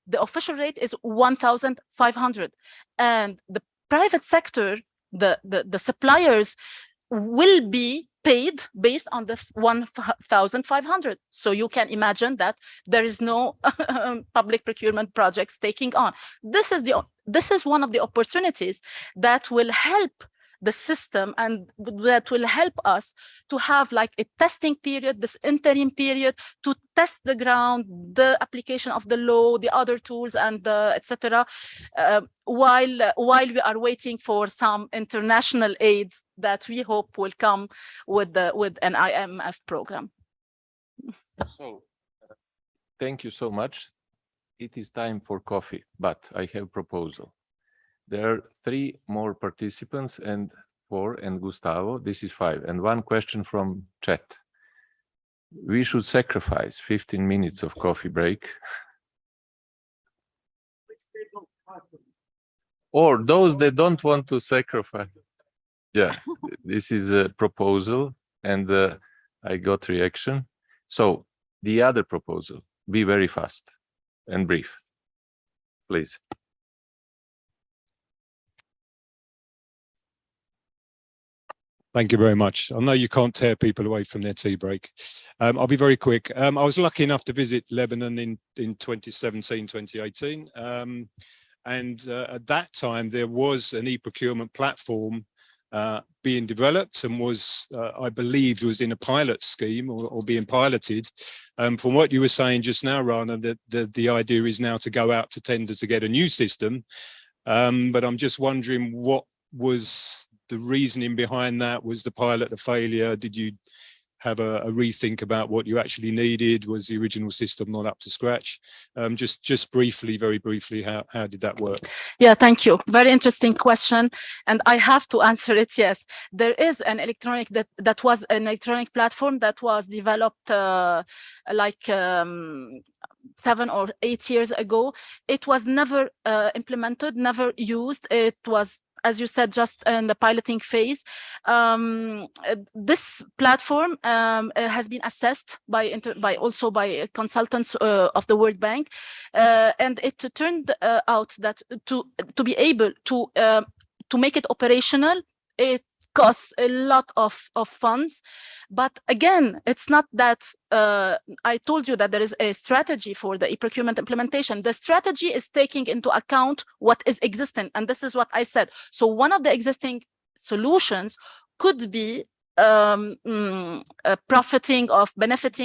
The official rate is 1,500, and the private sector, the suppliers, will be paid based on the 1,500. So you can imagine that there is no public procurement projects taking on. This is one of the opportunities that will help the system and that will help us to have like a testing period, this interim period, to test the ground, the application of the law, the other tools, and etc. While we are waiting for some international aid that we hope will come with an IMF program. So, thank you so much. It is time for coffee, but I have a proposal. There are 3 more participants and 4 and Gustavo. This is 5. And 1 question from chat. We should sacrifice 15 minutes of coffee break. Or those that don't want to sacrifice. Yeah, this is a proposal and I got reaction. So the other proposal, be very fast and brief, please. Thank you very much. I know you can't tear people away from their tea break. I'll be very quick. I was lucky enough to visit Lebanon in 2017, 2018. And at that time, there was an e-procurement platform being developed and was, I believe, was in a pilot scheme or being piloted. From what you were saying just now, Rana, the idea is now to go out to tender to get a new system. But I'm just wondering, what was the reasoning behind that? Was the pilot a failure? Did you have a rethink about what you actually needed? Was the original system not up to scratch? Just briefly, very briefly, how did that work? Yeah, thank you. Very interesting question. And I have to answer it, yes. There is an electronic, that was an electronic platform that was developed 7 or 8 years ago. It was never implemented, never used. It was, as you said, just in the piloting phase. This platform has been assessed by consultants of the World Bank, and it turned out that to be able to make it operational, it costs a lot of funds. But again, it's not that I told you that there is a strategy for the e-procurement implementation. The strategy is taking into account what is existing, and this is what I said. So one of the existing solutions could be benefiting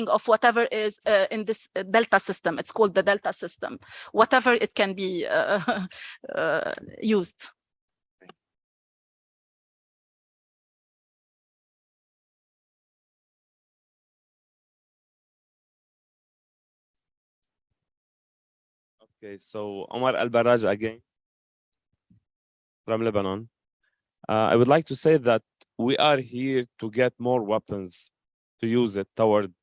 of whatever is in this Delta system. It's called the Delta system, whatever it can be used. Okay, so Omar Al-Barraj again from Lebanon. I would like to say that we are here to get more weapons to use it toward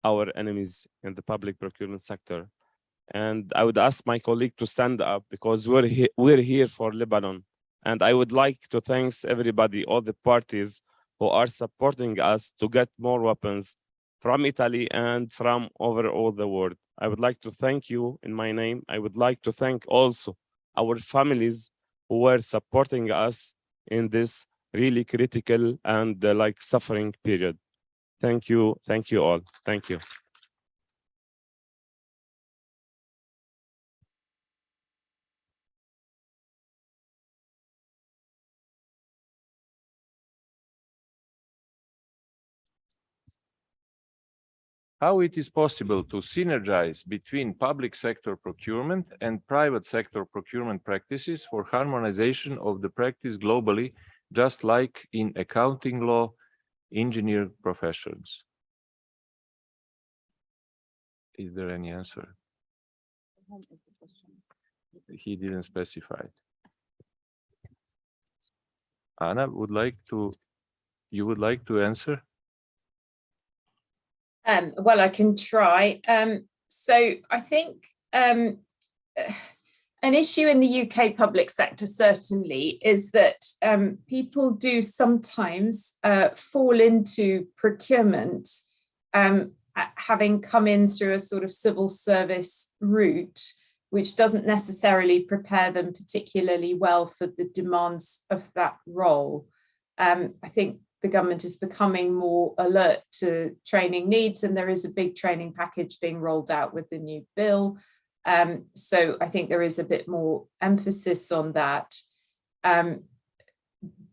our enemies in the public procurement sector. And I would ask my colleague to stand up because we're here for Lebanon. And I would like to thank everybody, all the parties who are supporting us to get more weapons from Italy and from over all the world. I would like to thank you in my name. I would like to thank also our families who were supporting us in this really critical and suffering period. Thank you all. Thank you. how it is possible to synergize between public sector procurement and private sector procurement practices for harmonization of the practice globally, just like in accounting law, engineer professions. Is there any answer? He didn't specify. Anna would like to, you would like to answer? Well, I can try. So I think an issue in the UK public sector certainly is that people do sometimes fall into procurement having come in through a sort of civil service route, which doesn't necessarily prepare them particularly well for the demands of that role. I think the government is becoming more alert to training needs, and there is a big training package being rolled out with the new bill. So I think there is a bit more emphasis on that.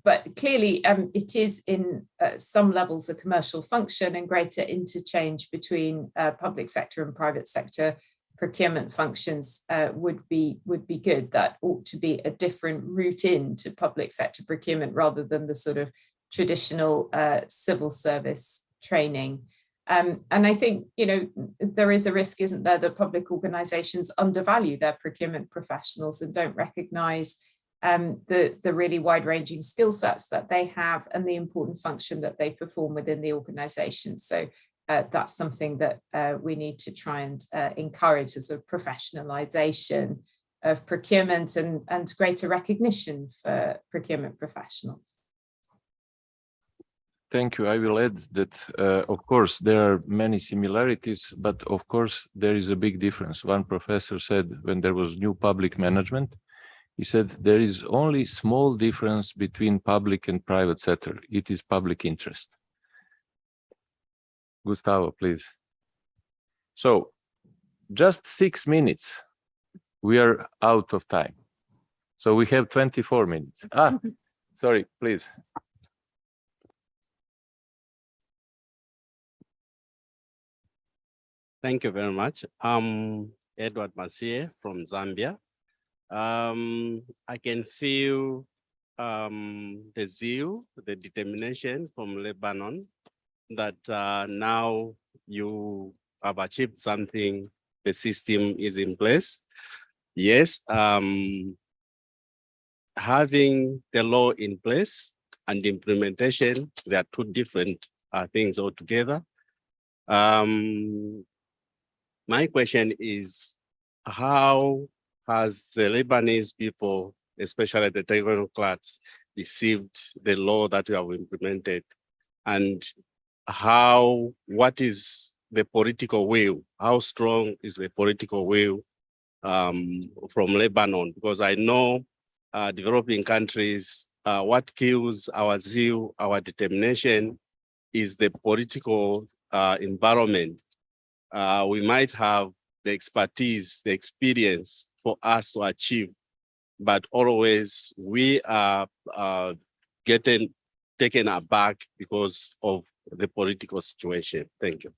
But clearly, it is in some levels a commercial function, and greater interchange between public sector and private sector procurement functions would be good. That ought to be a different route into public sector procurement rather than the sort of traditional civil service training. And I think, you know, there is a risk, isn't there, that public organizations undervalue their procurement professionals and don't recognize the really wide-ranging skill sets that they have and the important function that they perform within the organization. So that's something that we need to try and encourage, as a professionalization of procurement and greater recognition for procurement professionals. Thank you. I will add that, of course, there are many similarities, but of course, there is a big difference. One professor said when there was new public management, he said there is only small difference between public and private sector. It is public interest. Gustavo, please. So just 6 minutes. We are out of time. So we have 24 minutes. Sorry, please. Thank you very much. I'm Edward Masie from Zambia. I can feel the zeal, the determination from Lebanon that now you have achieved something, the system is in place. Yes, having the law in place and implementation, they are two different things altogether. My question is, how has the Lebanese people, especially the technocrats, received the law that you have implemented? And what is the political will? How strong is the political will from Lebanon? Because I know developing countries, what kills our zeal, our determination is the political environment. We might have the expertise, the experience for us to achieve, but always we are getting taken aback because of the political situation. Thank you.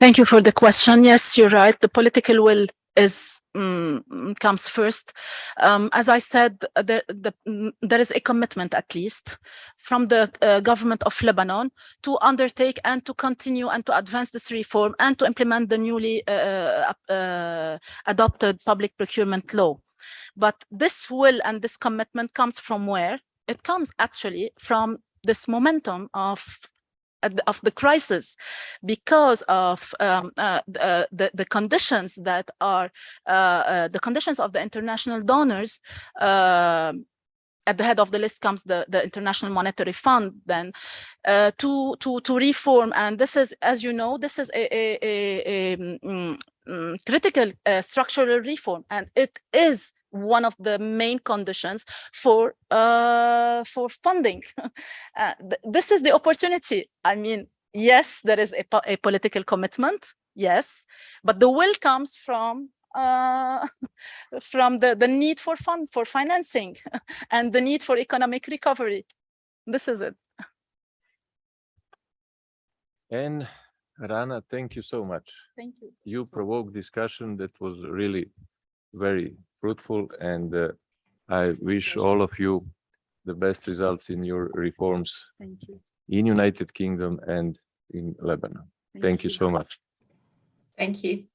Thank you for the question. Yes, you're right. The political will is comes first. As I said, there is a commitment, at least, from the government of Lebanon to undertake and to continue and to advance this reform and to implement the newly adopted public procurement law. But this will and this commitment comes from where? It comes actually from this momentum of the crisis, because of the conditions that are the conditions of the international donors. At the head of the list comes the International Monetary Fund, then to reform. And this is, as you know, this is a critical structural reform, and it is one of the main conditions for funding. This is the opportunity. I mean, yes, there is a political commitment, yes, but the will comes from the need for financing and the need for economic recovery. This is it. And Rana, thank you so much. Thank you. You provoked discussion that was really very fruitful, and I wish all of you the best results in your reforms Thank you. in United Kingdom and in Lebanon. Thank you so much. Thank you.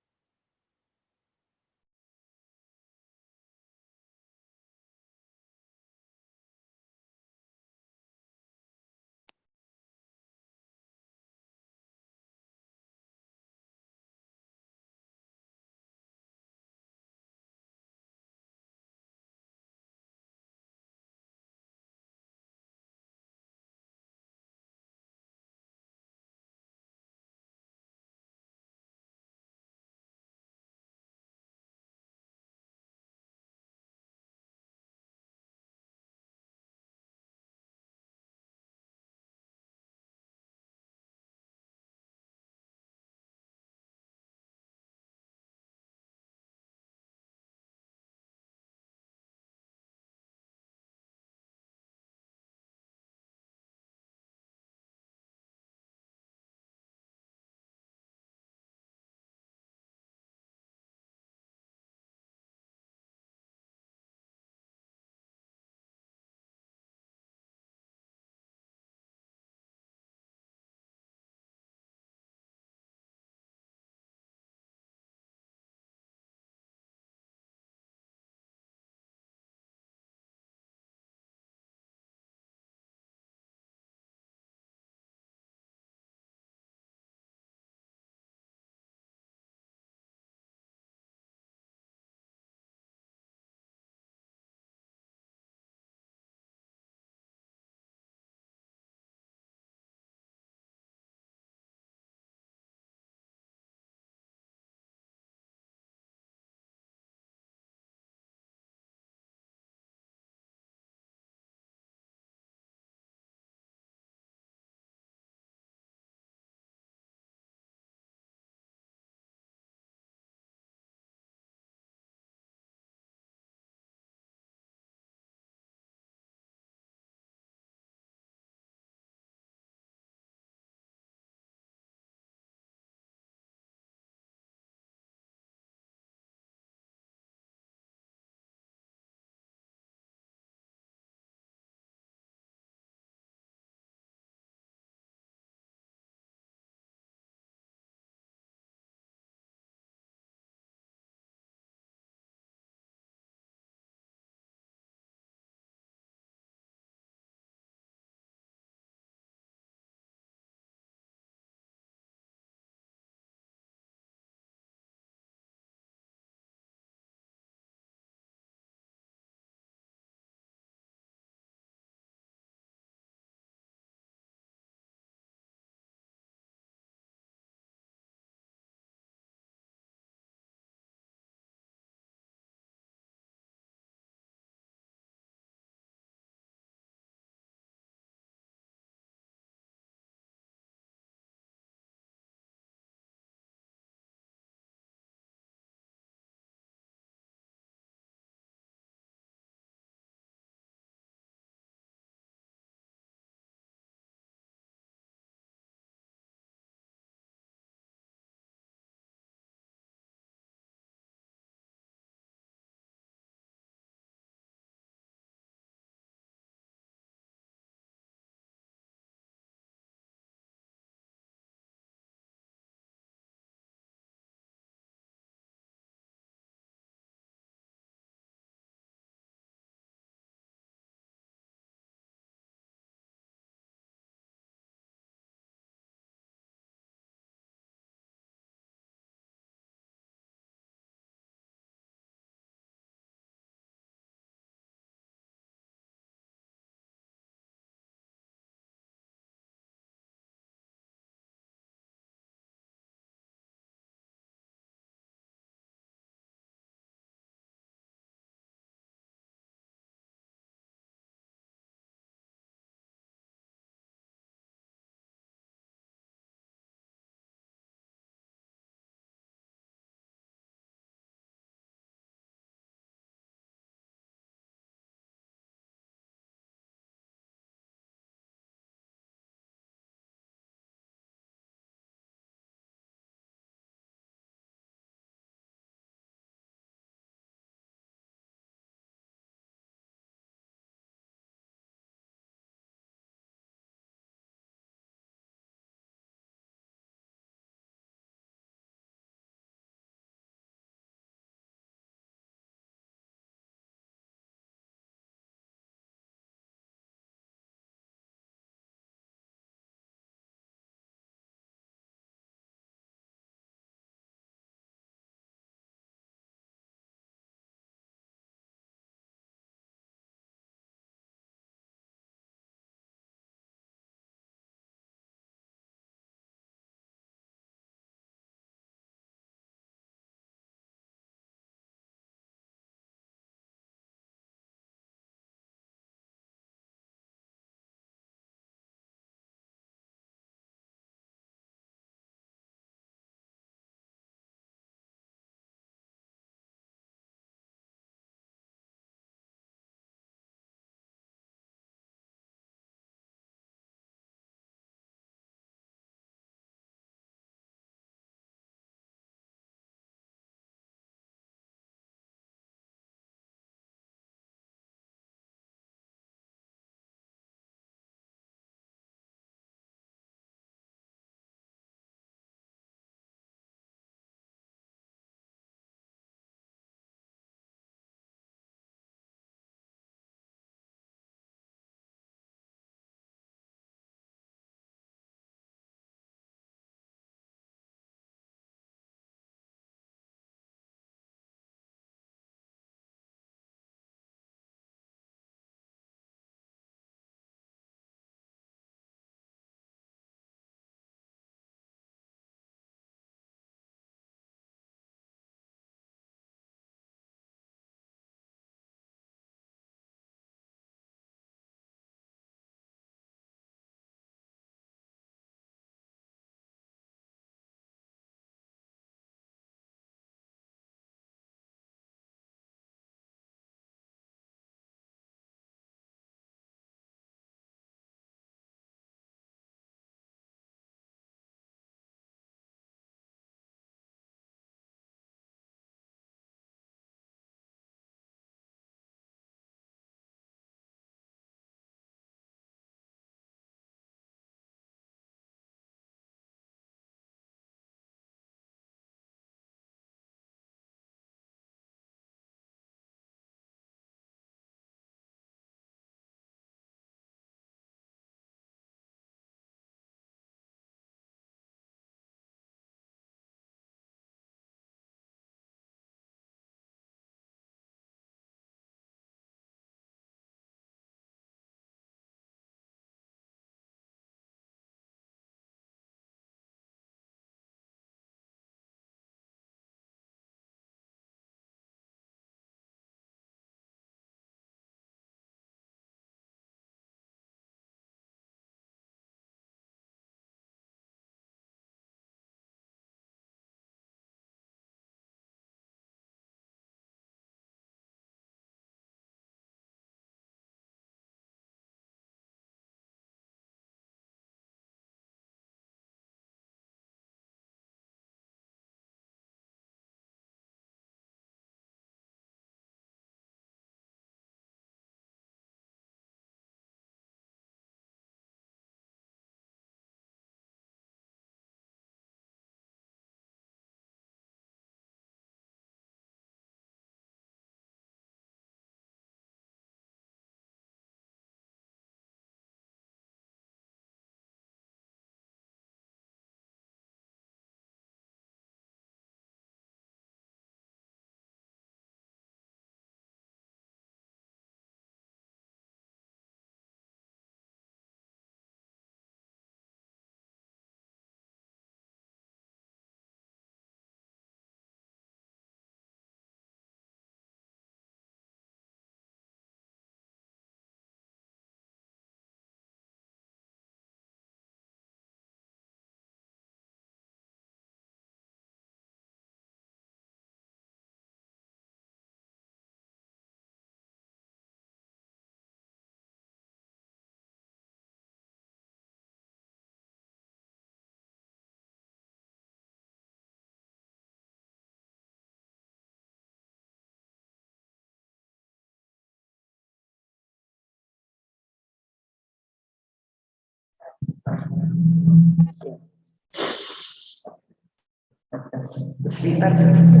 Sì, penso che sia.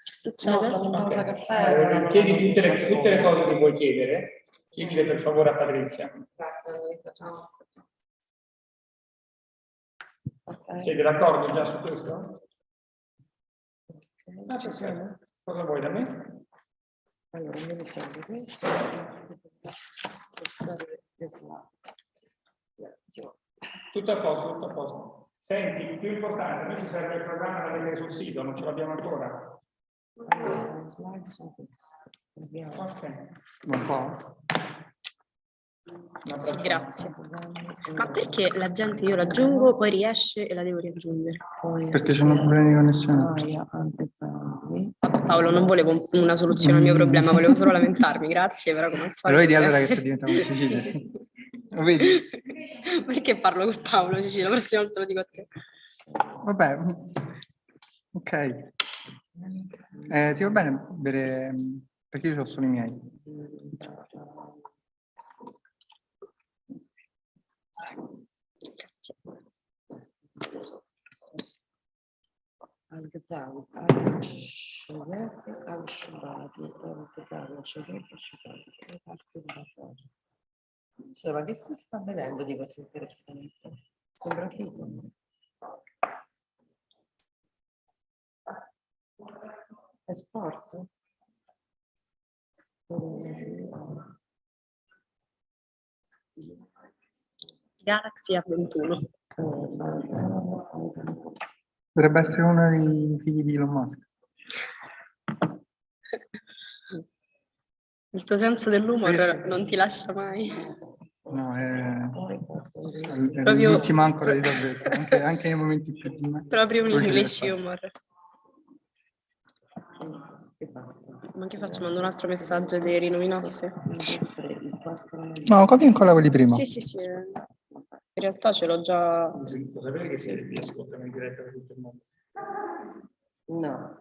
Che succede? No, una pausa caffè. Chiedi tutte le cose che vuoi chiedere, chiedile per favore a Patrizia. Grazie, Annalisa, ciao. Okay. Siete d'accordo già su questo? Ok, ci siamo? Cosa vuoi da me? Allora, mi serve questo. Spostare le slide. Tutto a posto, tutto a posto. Senti, il più importante, a noi ci serve il programma da vedere sul sito, non ce l'abbiamo ancora. Allora, le slide sono queste. Vediamo. Ok. Un po'. Sì, grazie. Ma perché la gente io l'aggiungo, poi riesce e la devo riaggiungere? Perché c'è un problema di connessione. Vabbè, Paolo, non volevo una soluzione al mio problema, volevo solo lamentarmi, grazie, però come al solito. Lo vedi deve allora che essere- sta diventando Sicilia? Lo vedi? Perché parlo con Paolo, Cecilia? La prossima volta lo dico a te. Vabbè, ok. Ti va bene bere, perché io ho solo i miei. Grazie. Al-Ghazali, al-Shubati, al-Ghazali, al-Shubati, parte della foto. Cioè, ma che si sta vedendo di questo interessante? Sembra figo. È sport? Galaxy A21. Dovrebbe essere uno dei figli di Elon Musk. Il tuo senso dell'umor non ti lascia mai. No, è Proprio- l'ultima ancora di salvezza, anche nei momenti più Proprio un dolci della English storia. humor. Ma che faccio? Mando un altro messaggio di rinominasse? No, copia e incolla quelli prima. Sì, sì, sì. In realtà ce l'ho già. Lo sapete che si ascoltano in diretta per tutto il mondo? No,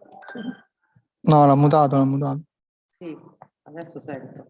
No, l'ha mutato. sì, adesso sento.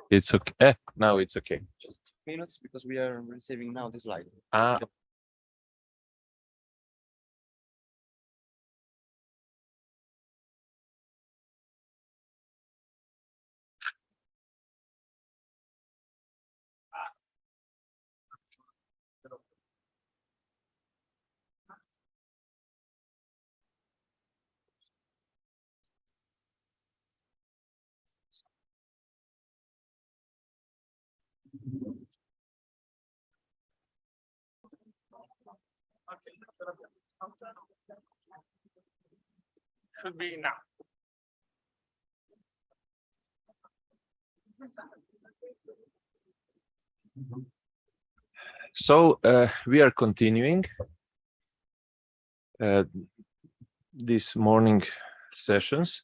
It's okay. Now it's okay. Just minutes because we are receiving now this slide. Ah, Should be now. so we are continuing this morning sessions.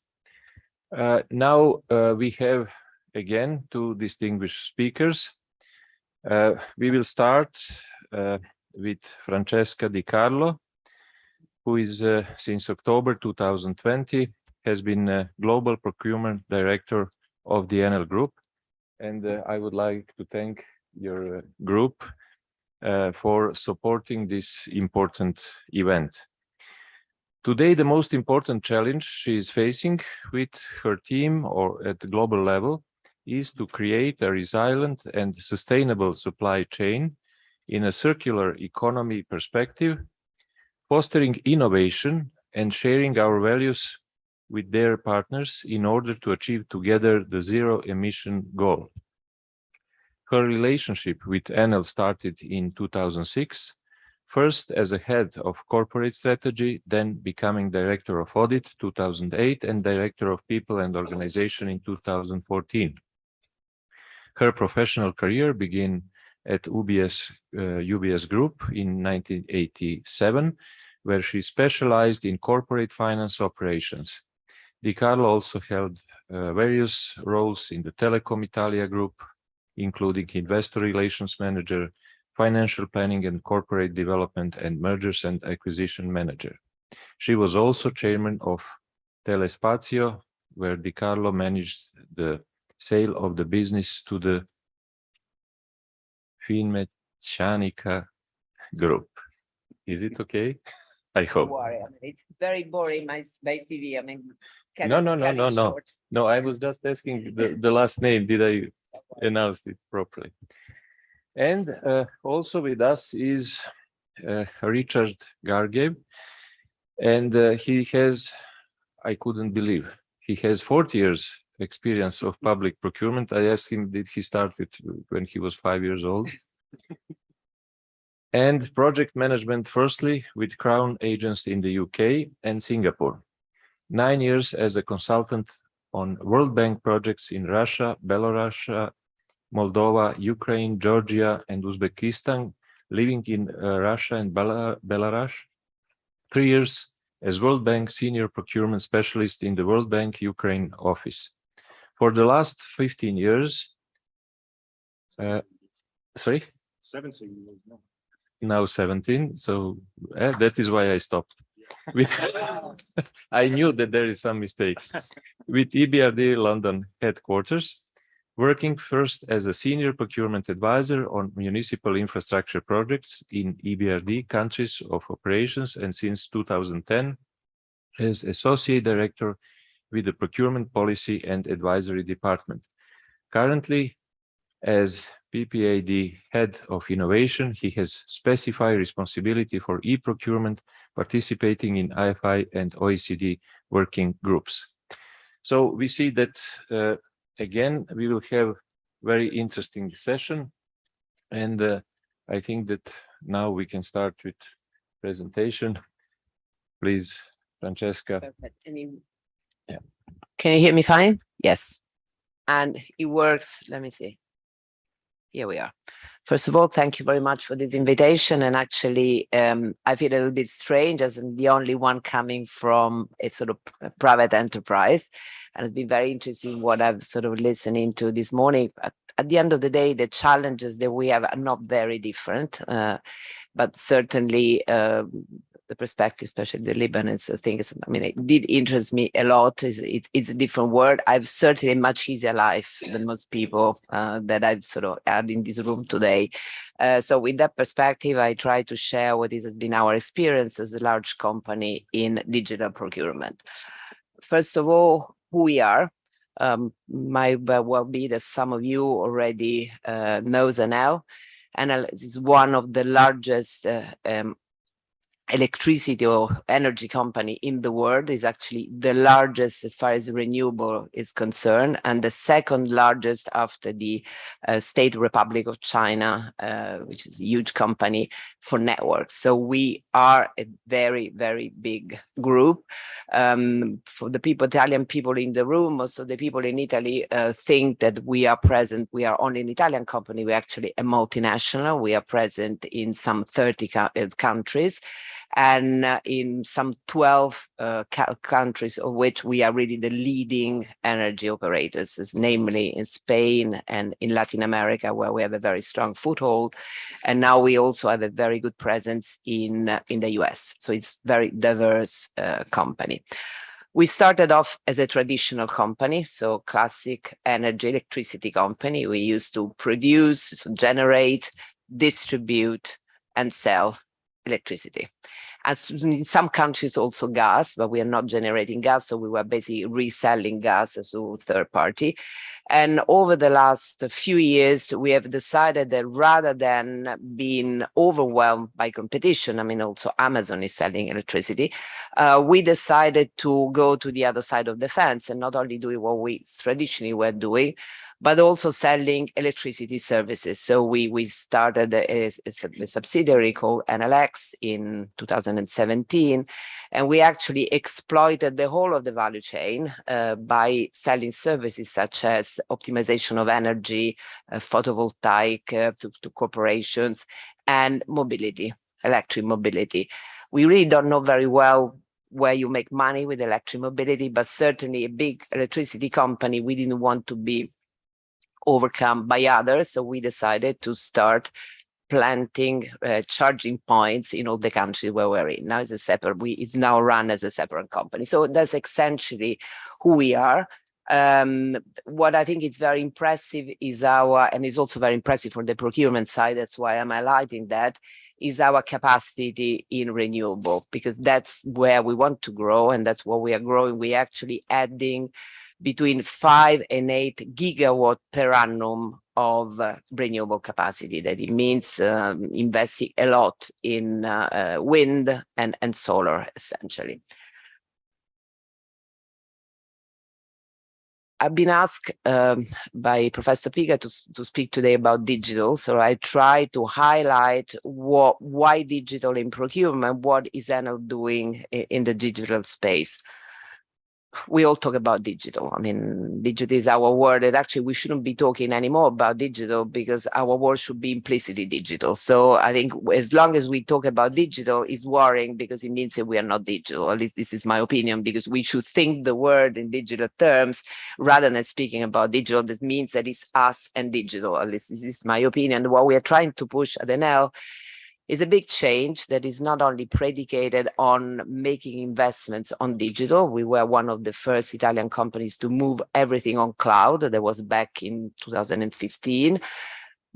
Now we have again two distinguished speakers. We will start with Francesca Di Carlo, who is since October 2020 has been Global Procurement Director of the Enel Group. And I would like to thank your group for supporting this important event. Today, the most important challenge she is facing with her team or at the global level is to create a resilient and sustainable supply chain in a circular economy perspective, fostering innovation and sharing our values with their partners in order to achieve together the zero emission goal. Her relationship with Enel started in 2006, first as a head of corporate strategy, then becoming director of audit 2008 and director of people and organization in 2014. Her professional career began at UBS Group in 1987, where she specialized in corporate finance operations. Di Carlo also held various roles in the Telecom Italia Group, including investor relations manager, financial planning and corporate development, and mergers and acquisition manager. She was also chairman of Telespazio, where Di Carlo managed the sale of the business to the Finmeccanica Group. Is it okay? I hope. Don't worry. I mean, it's very boring, my space TV. I mean, No, I was just asking the last name. Did I announce it properly? And also with us is Richard Gargev, and he has, I couldn't believe, he has 40 years experience of public procurement. I asked him, did he start with when he was 5 years old? And project management, firstly, with Crown agents in the UK and Singapore. 9 years as a consultant on World Bank projects in Russia, Belarus, Moldova, Ukraine, Georgia, and Uzbekistan, living in Russia and Belarus. 3 years as World Bank Senior Procurement Specialist in the World Bank Ukraine office. For the last 15 years, sorry? 17 years now. Now 17, so that is why I stopped. With I knew that there is some mistake. With EBRD London headquarters, working first as a senior procurement advisor on municipal infrastructure projects in EBRD countries of operations, and since 2010 as associate director with the procurement policy and advisory department. Currently, as PPAD head of innovation, he has specified responsibility for e-procurement, participating in IFI and OECD working groups. So we see that again, we will have very interesting session, and I think that now we can start with presentation. Please, Francesca. Perfect. Yeah. Can you hear me fine? Yes. And it works. Let me see. Here we are. First of all, thank you very much for this invitation. And actually, I feel a little bit strange as I'm the only one coming from a sort of private enterprise. And it's been very interesting what I've sort of listening to this morning. But at the end of the day, the challenges that we have are not very different, but certainly the perspective, especially the Lebanese thing, I mean, it did interest me a lot. It's a different world. I've certainly a much easier life than most people that I've sort of had in this room today. So with that perspective, I try to share what has been our experience as a large company in digital procurement. First of all, who we are. Might well be that some of you already knows Enel. Enel is one of the largest electricity or energy company in the world, is actually the largest as far as renewable is concerned, and the second largest after the State Republic of China, which is a huge company for networks. So we are a very, very big group. For the Italian people in the room, also the people in Italy think that we are present, we are only an Italian company, we're actually a multinational. We are present in some 30 countries, and in some 12 countries, of which we are really the leading energy operators, namely in Spain and in Latin America, where we have a very strong foothold. And now we also have a very good presence in the US. So it's very diverse company. We started off as a traditional company, so classic energy, electricity company. We used to produce, so generate, distribute, and sell electricity. As in some countries also gas, but we are not generating gas, so we were basically reselling gas to third party. And over the last few years, we have decided that rather than being overwhelmed by competition, I mean, also Amazon is selling electricity, we decided to go to the other side of the fence and not only doing what we traditionally were doing, but also selling electricity services. So we started a subsidiary called NLX in 2017, and we actually exploited the whole of the value chain by selling services such as optimization of energy, photovoltaic to corporations, and mobility, electric mobility. We really don't know very well where you make money with electric mobility, but certainly a big electricity company, we didn't want to be overcome by others. So we decided to start planting charging points in all the countries where we're in. Now it's a separate, it's now run as a separate company. So that's essentially who we are. What I think is very impressive is and is also very impressive for the procurement side, that's why I'm highlighting that, is our capacity in renewable, because that's where we want to grow and that's what we are growing. We're actually adding between 5 and 8 gigawatt per annum of renewable capacity. That it means investing a lot in wind and solar, essentially. I've been asked by Professor Piga to speak today about digital. So I try to highlight why digital in procurement, what is Enel doing in the digital space. We all talk about digital. I mean, digital is our word, and actually we shouldn't be talking anymore about digital because our word should be implicitly digital. So I think as long as we talk about digital, it's worrying because it means that we are not digital. At least this is my opinion, because we should think the word in digital terms rather than speaking about digital. This means that it's us and digital. At least this is my opinion. What we are trying to push at Enel is a big change that is not only predicated on making investments on digital. We were one of the first Italian companies to move everything on cloud. That was back in 2015.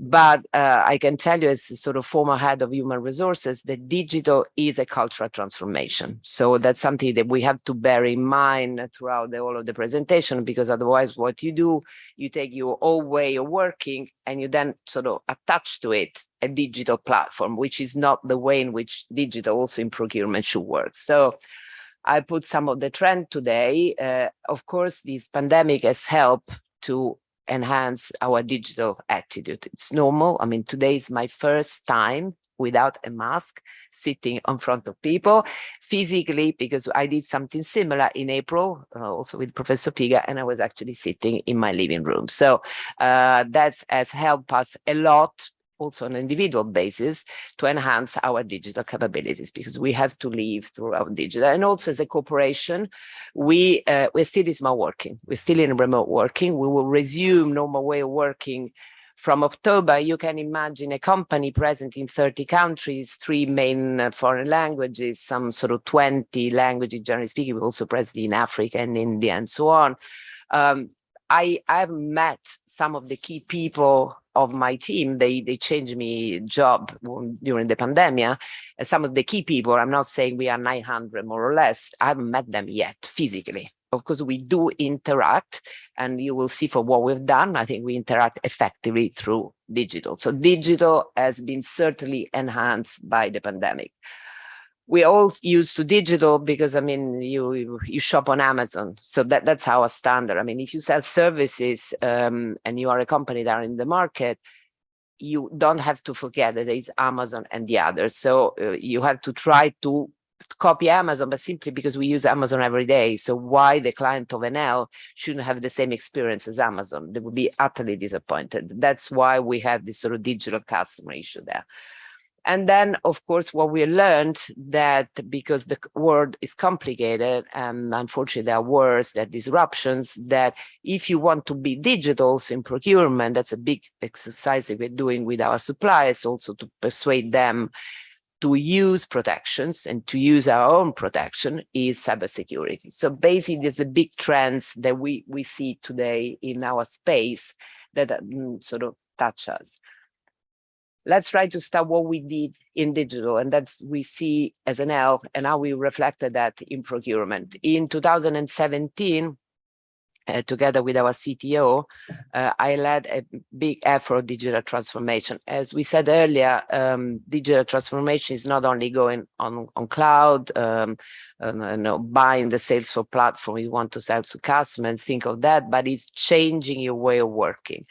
But I can tell you, as a sort of former head of human resources, that digital is a cultural transformation. So that's something that we have to bear in mind throughout the whole of the presentation, because otherwise what you do, you take your old way of working and you then sort of attach to it a digital platform, which is not the way in which digital also in procurement should work. So I put some of the trend today. Of course, this pandemic has helped to enhance our digital attitude. It's normal. I mean, today is my first time without a mask sitting in front of people physically, because I did something similar in April, also with Professor Piga, and I was actually sitting in my living room. So that has helped us a lot also on an individual basis to enhance our digital capabilities, because we have to live through our digital. And also as a corporation, we're still in smart working. We're still in remote working. We will resume normal way of working from October. You can imagine a company present in 30 countries, 3 main foreign languages, some sort of 20 languages, generally speaking. We're also present in Africa and India and so on. I've met some of the key people of my team. They changed me job during the pandemic. Some of the key people, I'm not saying we are 900 more or less, I haven't met them yet physically. Of course, we do interact, and you will see for what we've done, I think we interact effectively through digital. So digital has been certainly enhanced by the pandemic. We all used to digital because, I mean, you shop on Amazon. So that's our standard. I mean, if you sell services and you are a company that are in the market, you don't have to forget that there is Amazon and the others. So you have to try to copy Amazon, but simply because we use Amazon every day. So why the client of NL shouldn't have the same experience as Amazon? They would be utterly disappointed. That's why we have this sort of digital customer issue there. And then, of course, what we learned that because the world is complicated, and unfortunately there are wars, there are disruptions, that if you want to be digital, so in procurement, that's a big exercise that we're doing with our suppliers, also to persuade them to use protections and to use our own protection, is cybersecurity. So basically, there's the big trends that we see today in our space that sort of touch us. Let's try to start what we did in digital, and that's we see as an L, and how we reflected that in procurement. In 2017, together with our CTO, I led a big effort of digital transformation. As we said earlier, digital transformation is not only going on cloud, buying the Salesforce platform you want to sell to customers, think of that, but it's changing your way of working.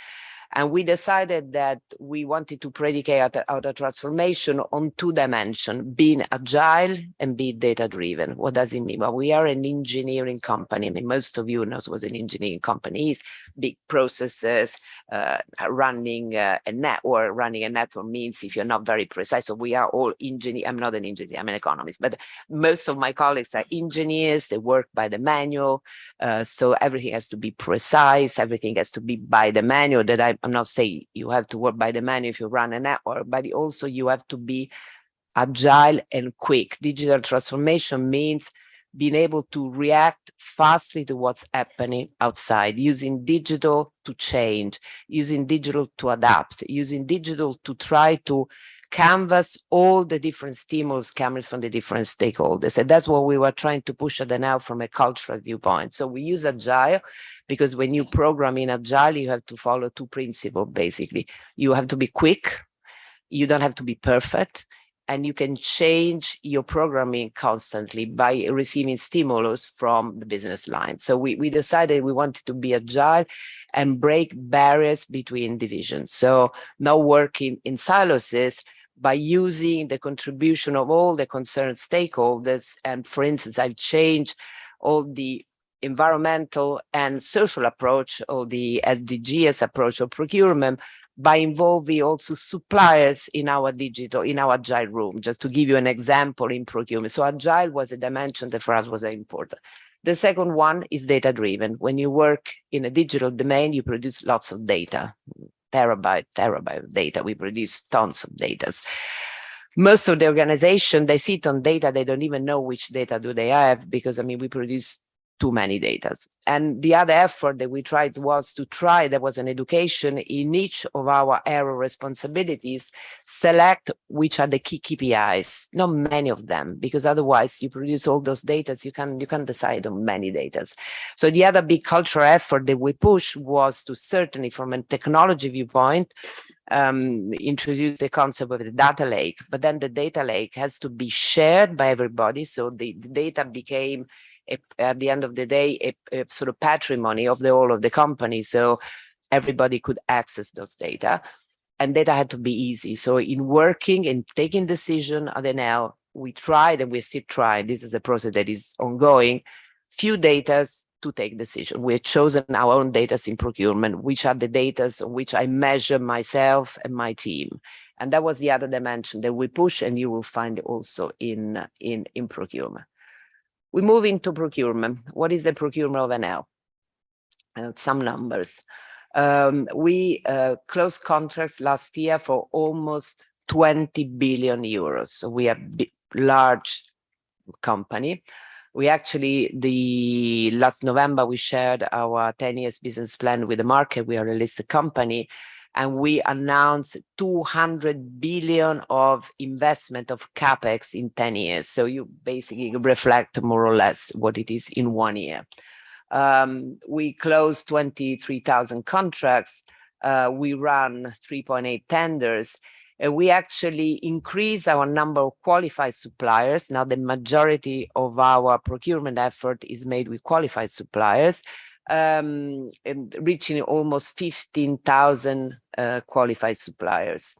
And we decided that we wanted to predicate our transformation on 2 dimensions, being agile and being data-driven. What does it mean? Well, we are an engineering company. I mean, most of you know what an engineering company is. Big processes, running a network. Running a network means if you're not very precise. So we are all engineers. I'm not an engineer, I'm an economist. But most of my colleagues are engineers. They work by the manual. So everything has to be precise. Everything has to be by the manual. That I'm not saying you have to work by the manual if you run a network, but also you have to be agile and quick. Digital transformation means being able to react fastly to what's happening outside, using digital to change, using digital to adapt, using digital to try to canvas all the different stimulus coming from the different stakeholders. And that's what we were trying to push at now from a cultural viewpoint. So we use agile because when you program in agile, you have to follow 2 principles, basically. You have to be quick, you don't have to be perfect, and you can change your programming constantly by receiving stimulus from the business line. So we decided we wanted to be agile and break barriers between divisions. So not working in silos, by using the contribution of all the concerned stakeholders. And for instance, I've changed all the environmental and social approach, or the SDGs approach of procurement, by involving also suppliers in our agile room, just to give you an example in procurement. So agile was a dimension that for us was very important. The second one is data-driven. When you work in a digital domain, you produce lots of data, terabyte of data. We produce tons of data. Most of the organization, they sit on data, they don't even know which data do they have, because I mean, we produce too many data. And the other effort that we tried was there was an education in each of our area responsibilities, select which are the key KPIs, not many of them, because otherwise you produce all those data, you can decide on many data. So the other big cultural effort that we pushed was to, certainly from a technology viewpoint, introduce the concept of the data lake, but then the data lake has to be shared by everybody. So the data became, at the end of the day, a sort of patrimony of the whole of the company. So everybody could access those data, and data had to be easy. So in working and taking decision at NL, we tried, and we still try. This is a process that is ongoing. Few datas, to take decision. We have chosen our own data in procurement, which are the data on which I measure myself and my team. And that was the other dimension that we push, and you will find also in procurement. We move into procurement. What is the procurement of NL? Some numbers. We closed contracts last year for almost 20 billion euros. So we are a large company. We actually, last November, we shared our 10 years business plan with the market. We are a listed company, and we announced 200 billion of investment of CapEx in 10 years. So you basically reflect more or less what it is in 1 year. We closed 23,000 contracts. We ran 3.8 tenders. We actually increased our number of qualified suppliers. Now the majority of our procurement effort is made with qualified suppliers, and reaching almost 15,000 qualified suppliers.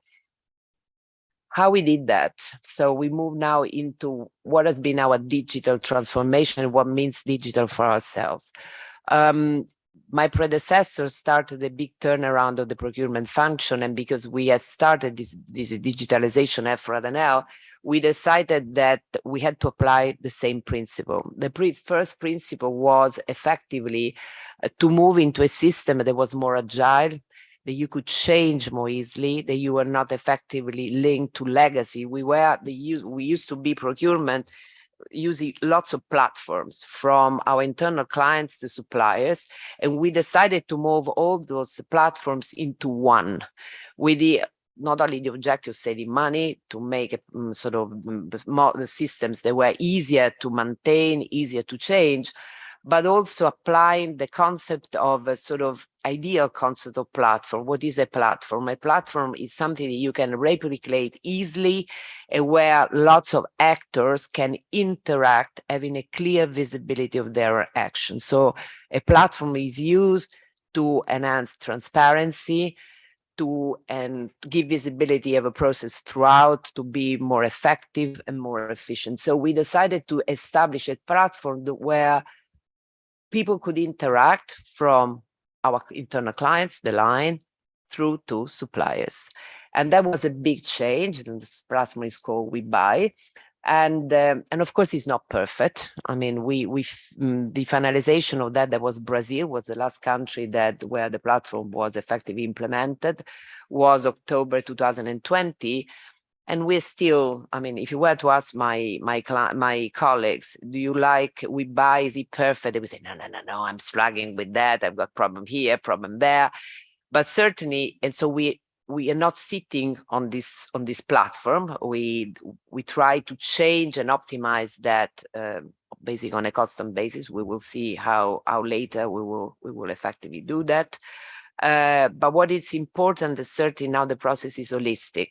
How we did that? So we move now into what has been our digital transformation, what means digital for ourselves. My predecessor started a big turnaround of the procurement function, and because we had started this digitalization effort at NL, we decided that we had to apply the same principle. The first principle was effectively to move into a system that was more agile, that you could change more easily, that you were not effectively linked to legacy. We used to be procurement using lots of platforms from our internal clients to suppliers, and we decided to move all those platforms into one, with not only the objective of saving money, to make sort of the systems that were easier to maintain, easier to change, but also applying the concept of a sort of ideal concept of platform. What is a platform? A platform is something that you can replicate easily, and where lots of actors can interact, having a clear visibility of their action. So a platform is used to enhance transparency, to give visibility of a process throughout, to be more effective and more efficient. So we decided to establish a platform where people could interact from our internal clients, the line, through to suppliers. And that was a big change. And this platform is called We Buy. And of course, it's not perfect. I mean, the finalization of that was Brazil, was the last country where the platform was effectively implemented, was October 2020. And we're still, I mean, if you were to ask my colleagues, do you like We Buy? Is it perfect? They would say, no, I'm struggling with that. I've got problem here, problem there. But certainly, and so we are not sitting on this platform. We try to change and optimize that basically on a constant basis. We will see how later we will effectively do that. But what is important is certainly now the process is holistic.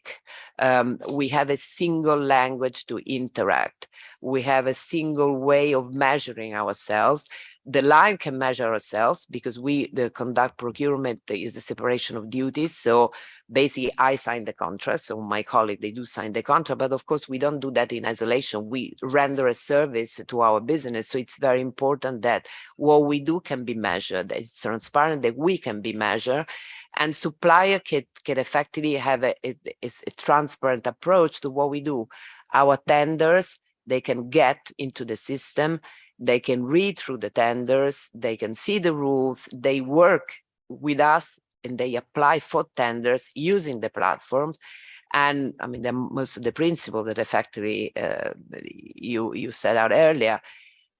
We have a single language to interact. We have a single way of measuring ourselves. The line can measure ourselves because the conduct procurement is a separation of duties. So basically I sign the contract. So my colleague, they do sign the contract, but of course we don't do that in isolation. We render a service to our business. So it's very important that what we do can be measured. It's transparent, that we can be measured, and supplier can effectively have a transparent approach to what we do. Our tenders, they can get into the system. They can read through the tenders, they can see the rules, they work with us, and they apply for tenders using the platforms. And I mean, most of the principles that effectively you set out earlier,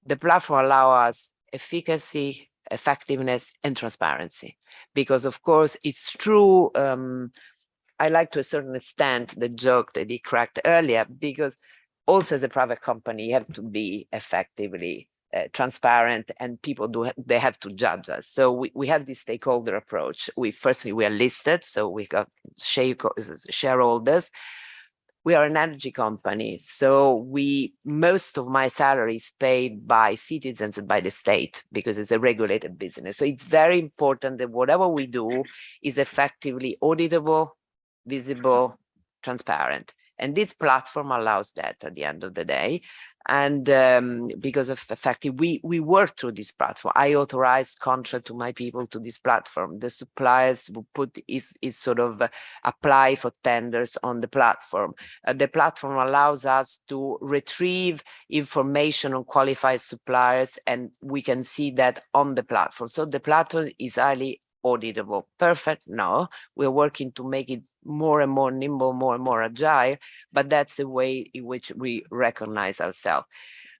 the platform allows us efficacy, effectiveness, and transparency. Because of course, it's true, I like to a certain extent the joke that he cracked earlier, because also as a private company, you have to be effectively transparent, and people they have to judge us. So we have this stakeholder approach. Firstly, we are listed, so we got shareholders. We are an energy company, so most of my salary is paid by citizens and by the state because it's a regulated business. So it's very important that whatever we do is effectively auditable, visible, transparent. And this platform allows that at the end of the day. And because of effectively, we work through this platform. I authorized contract to my people to this platform. The suppliers will put is sort of apply for tenders on the platform. The platform allows us to retrieve information on qualified suppliers, and we can see that on the platform. So the platform is highly auditable. Perfect? No, we're working to make it more and more nimble, more and more agile, but that's the way in which we recognize ourselves.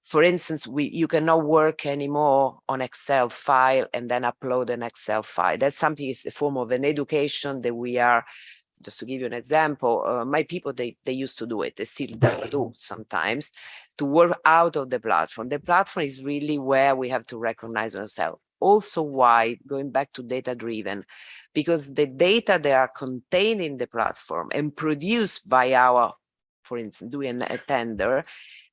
For instance, you cannot work anymore on Excel file and then upload an Excel file. That's something, is a form of an education that we are, just to give you an example, my people, they used to do it, they still do sometimes, to work out of the platform. The platform is really where we have to recognize ourselves. Also why, going back to data-driven, because the data that are contained in the platform and produced by our, for instance, doing a tender,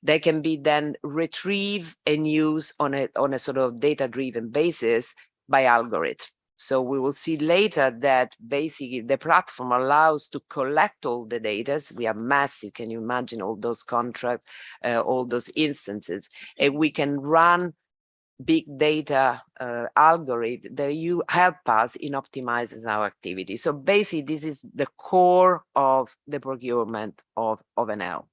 they can be then retrieved and used on a sort of data-driven basis by algorithm. So we will see later that basically the platform allows to collect all the data. We are massive, can you imagine all those contracts, all those instances, and we can run big data algorithm that you help us in optimizing our activity. So basically, this is the core of the procurement of NL.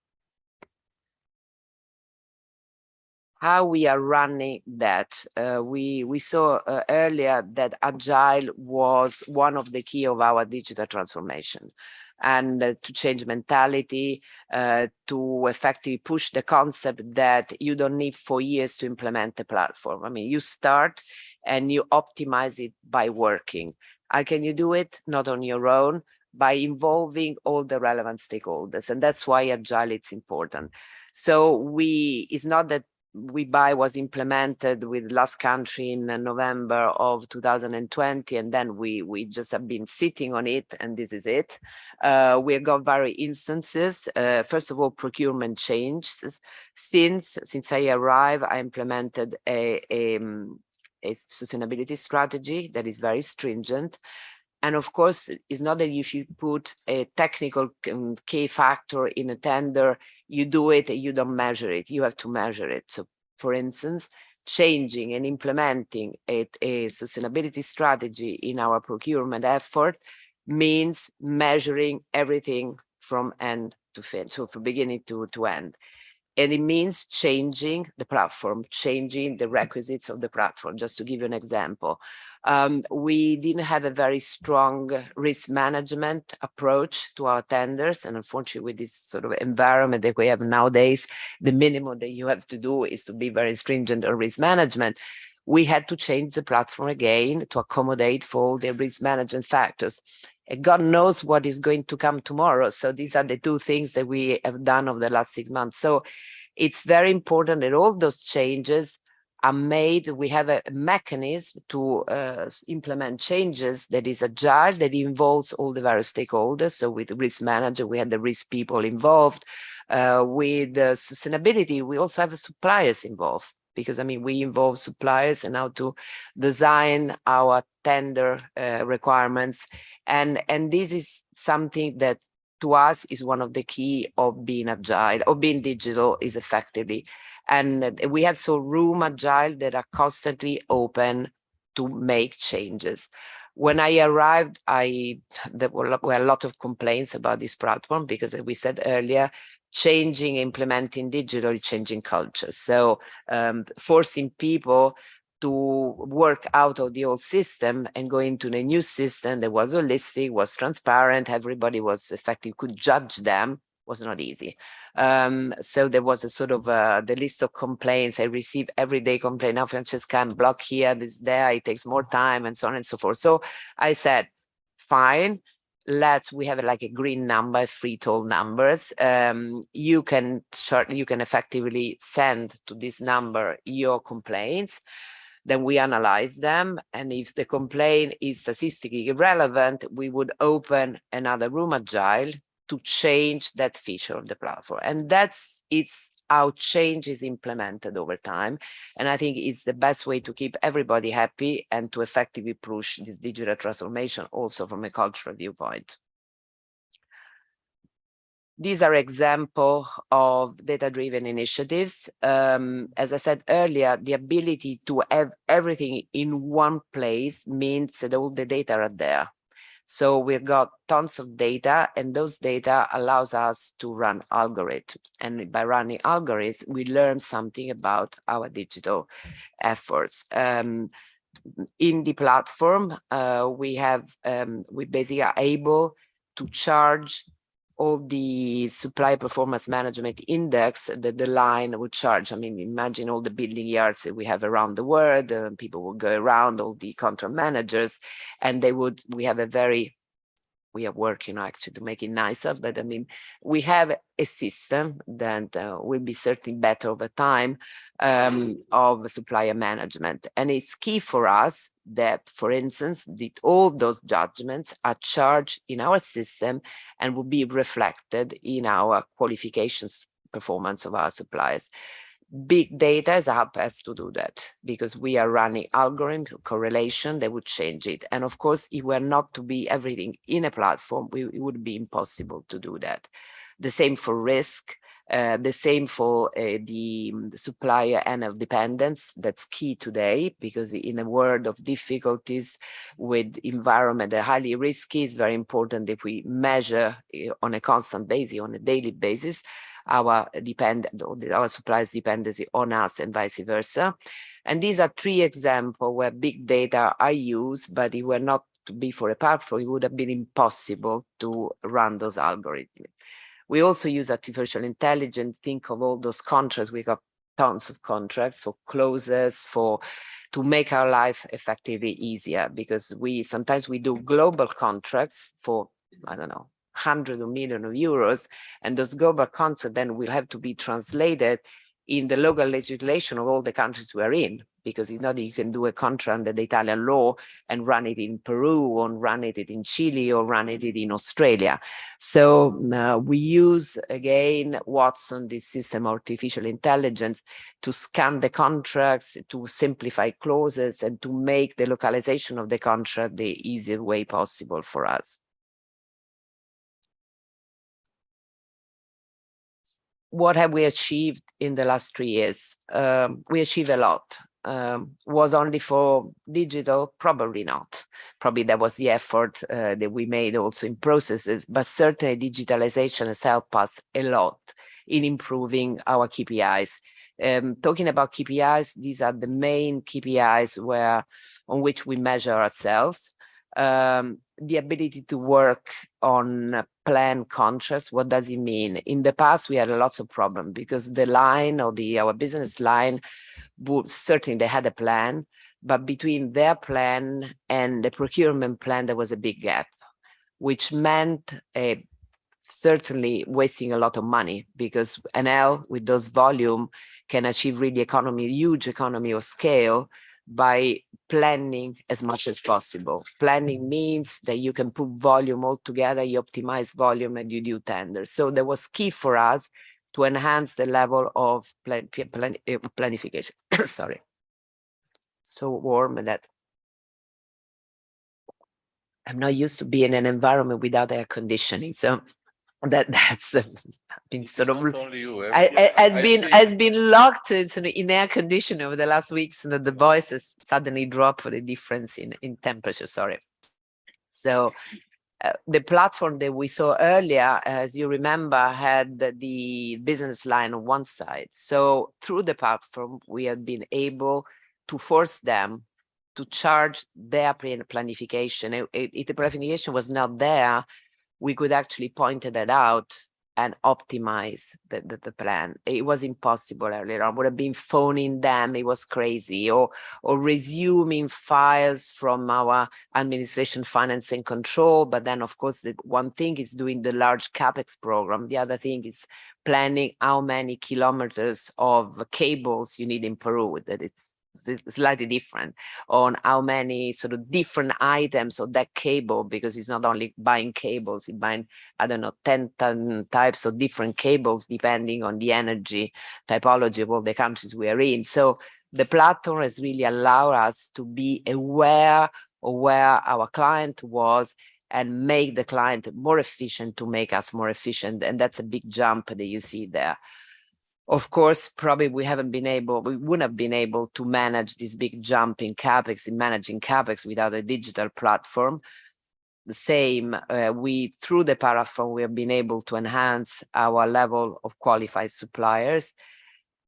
How we are running that. We saw earlier that Agile was one of the key of our digital transformation, and to change mentality, to effectively push the concept that you don't need 4 years to implement a platform. I mean, you start and you optimize it by working. How can you do it? Not on your own, by involving all the relevant stakeholders. And that's why Agile is important. So it's not that WeBuy was implemented with last country in November of 2020, and then we just have been sitting on it, and this is it. We have got various instances. First of all, procurement changes. Since I arrived, I implemented a sustainability strategy that is very stringent. And of course, it's not that if you put a technical key factor in a tender, you do it and you don't measure it. You have to measure it. So, for instance, changing and implementing a sustainability strategy in our procurement effort means measuring everything from end to fin, so from beginning to end. And it means changing the platform, changing the requisites of the platform. Just to give you an example, we didn't have a very strong risk management approach to our tenders. And unfortunately, with this sort of environment that we have nowadays, the minimum that you have to do is to be very stringent on risk management. We had to change the platform again to accommodate for all the risk management factors. And God knows what is going to come tomorrow. So these are the two things that we have done over the last 6 months. So it's very important that all those changes are made. We have a mechanism to implement changes that is agile, that involves all the various stakeholders. So with the risk manager, we had the risk people involved. With sustainability, we also have the suppliers involved. Because, I mean, we involve suppliers and how to design our tender requirements. And this is something that to us is one of the key of being agile, or being digital is effectively. And we have so room agile that are constantly open to make changes. When I arrived, there were a lot of complaints about this platform because, as we said earlier, changing, implementing digital, changing culture. So forcing people to work out of the old system and go into the new system that was holistic, was transparent, everybody was effective, could judge them, was not easy. So there was a sort of the list of complaints. I receive everyday complaint. Now, Francesca, I'm blocked here, this, there, it takes more time, and so on and so forth. So I said, fine. We have like a green number, free toll numbers. You can effectively send to this number your complaints. Then we analyze them. And if the complaint is statistically irrelevant, we would open another room agile to change that feature of the platform. And it's how change is implemented over time. And I think it's the best way to keep everybody happy and to effectively push this digital transformation also from a cultural viewpoint. These are examples of data-driven initiatives. As I said earlier, the ability to have everything in one place means that all the data are there. So we've got tons of data, and those data allows us to run algorithms. And by running algorithms, we learn something about our digital efforts. In the platform, we basically are able to charge all the supply performance management index that the line would charge. I mean, imagine all the building yards that we have around the world. People will go around, all the contract managers, and we are working actually to make it nicer, but I mean, we have a system that will be certainly better over time of supplier management. And it's key for us that, for instance, all those judgments are charged in our system and will be reflected in our qualifications performance of our suppliers. Big data is help us to do that because we are running algorithm correlation that would change it. And of course, if we're not to be everything in a platform, it would be impossible to do that. The same for risk, the same for the supplier NL dependence. That's key today because in a world of difficulties with environment that are highly risky, it's very important that we measure on a constant basis, on a daily basis, our suppliers' dependency on us and vice versa. And these are 3 examples where big data are used, but it were not to be for a platform, it would have been impossible to run those algorithms. We also use artificial intelligence. Think of all those contracts. We got tons of contracts for clauses, to make our life effectively easier, because sometimes we do global contracts for, I don't know, hundreds of millions of euros, and those global contracts then will have to be translated in the local legislation of all the countries we're in, because it's not that you can do a contract under the Italian law and run it in Peru or run it in Chile or run it in Australia. So we use, again, Watson, this system of artificial intelligence, to scan the contracts, to simplify clauses, and to make the localization of the contract the easiest way possible for us. What have we achieved in the last 3 years? We achieved a lot. Was only for digital? Probably not. Probably that was the effort that we made also in processes, but certainly digitalization has helped us a lot in improving our KPIs. Talking about KPIs, these are the main KPIs on which we measure ourselves. The ability to work on planned contracts. What does it mean? In the past, we had lots of problems because the line or our business line, certainly they had a plan, but between their plan and the procurement plan, there was a big gap, which meant certainly wasting a lot of money, because NL with those volume can achieve really huge economy of scale by planning as much as possible. Planning means that you can put volume all together, you optimize volume, and you do tenders. So that was key for us to enhance the level of planification. Sorry, so warm that I'm not used to being in an environment without air conditioning. So that's been sort of has been locked in air conditioning over the last weeks, and the voice has suddenly dropped for the difference in temperature. Sorry. So the platform that we saw earlier, as you remember, had the business line on one side. So through the platform, we have been able to force them to charge their planification. If the planification was not there, we could actually point that out and optimize the plan. It was impossible earlier on. Would have been phoning them, it was crazy, or resuming files from our administration, finance and control. But then, of course, the one thing is doing the large CapEx program. The other thing is planning how many kilometers of cables you need in Peru. That it's slightly different on how many sort of different items of that cable, because it's not only buying cables, it's buying, I don't know, 10 types of different cables depending on the energy typology of all the countries we are in. So the platform has really allowed us to be aware of where our client was and make the client more efficient to make us more efficient. And that's a big jump that you see there. Of course, probably we wouldn't have been able to manage this big jump in CapEx, in managing CapEx without a digital platform. The same, through the platform, we have been able to enhance our level of qualified suppliers.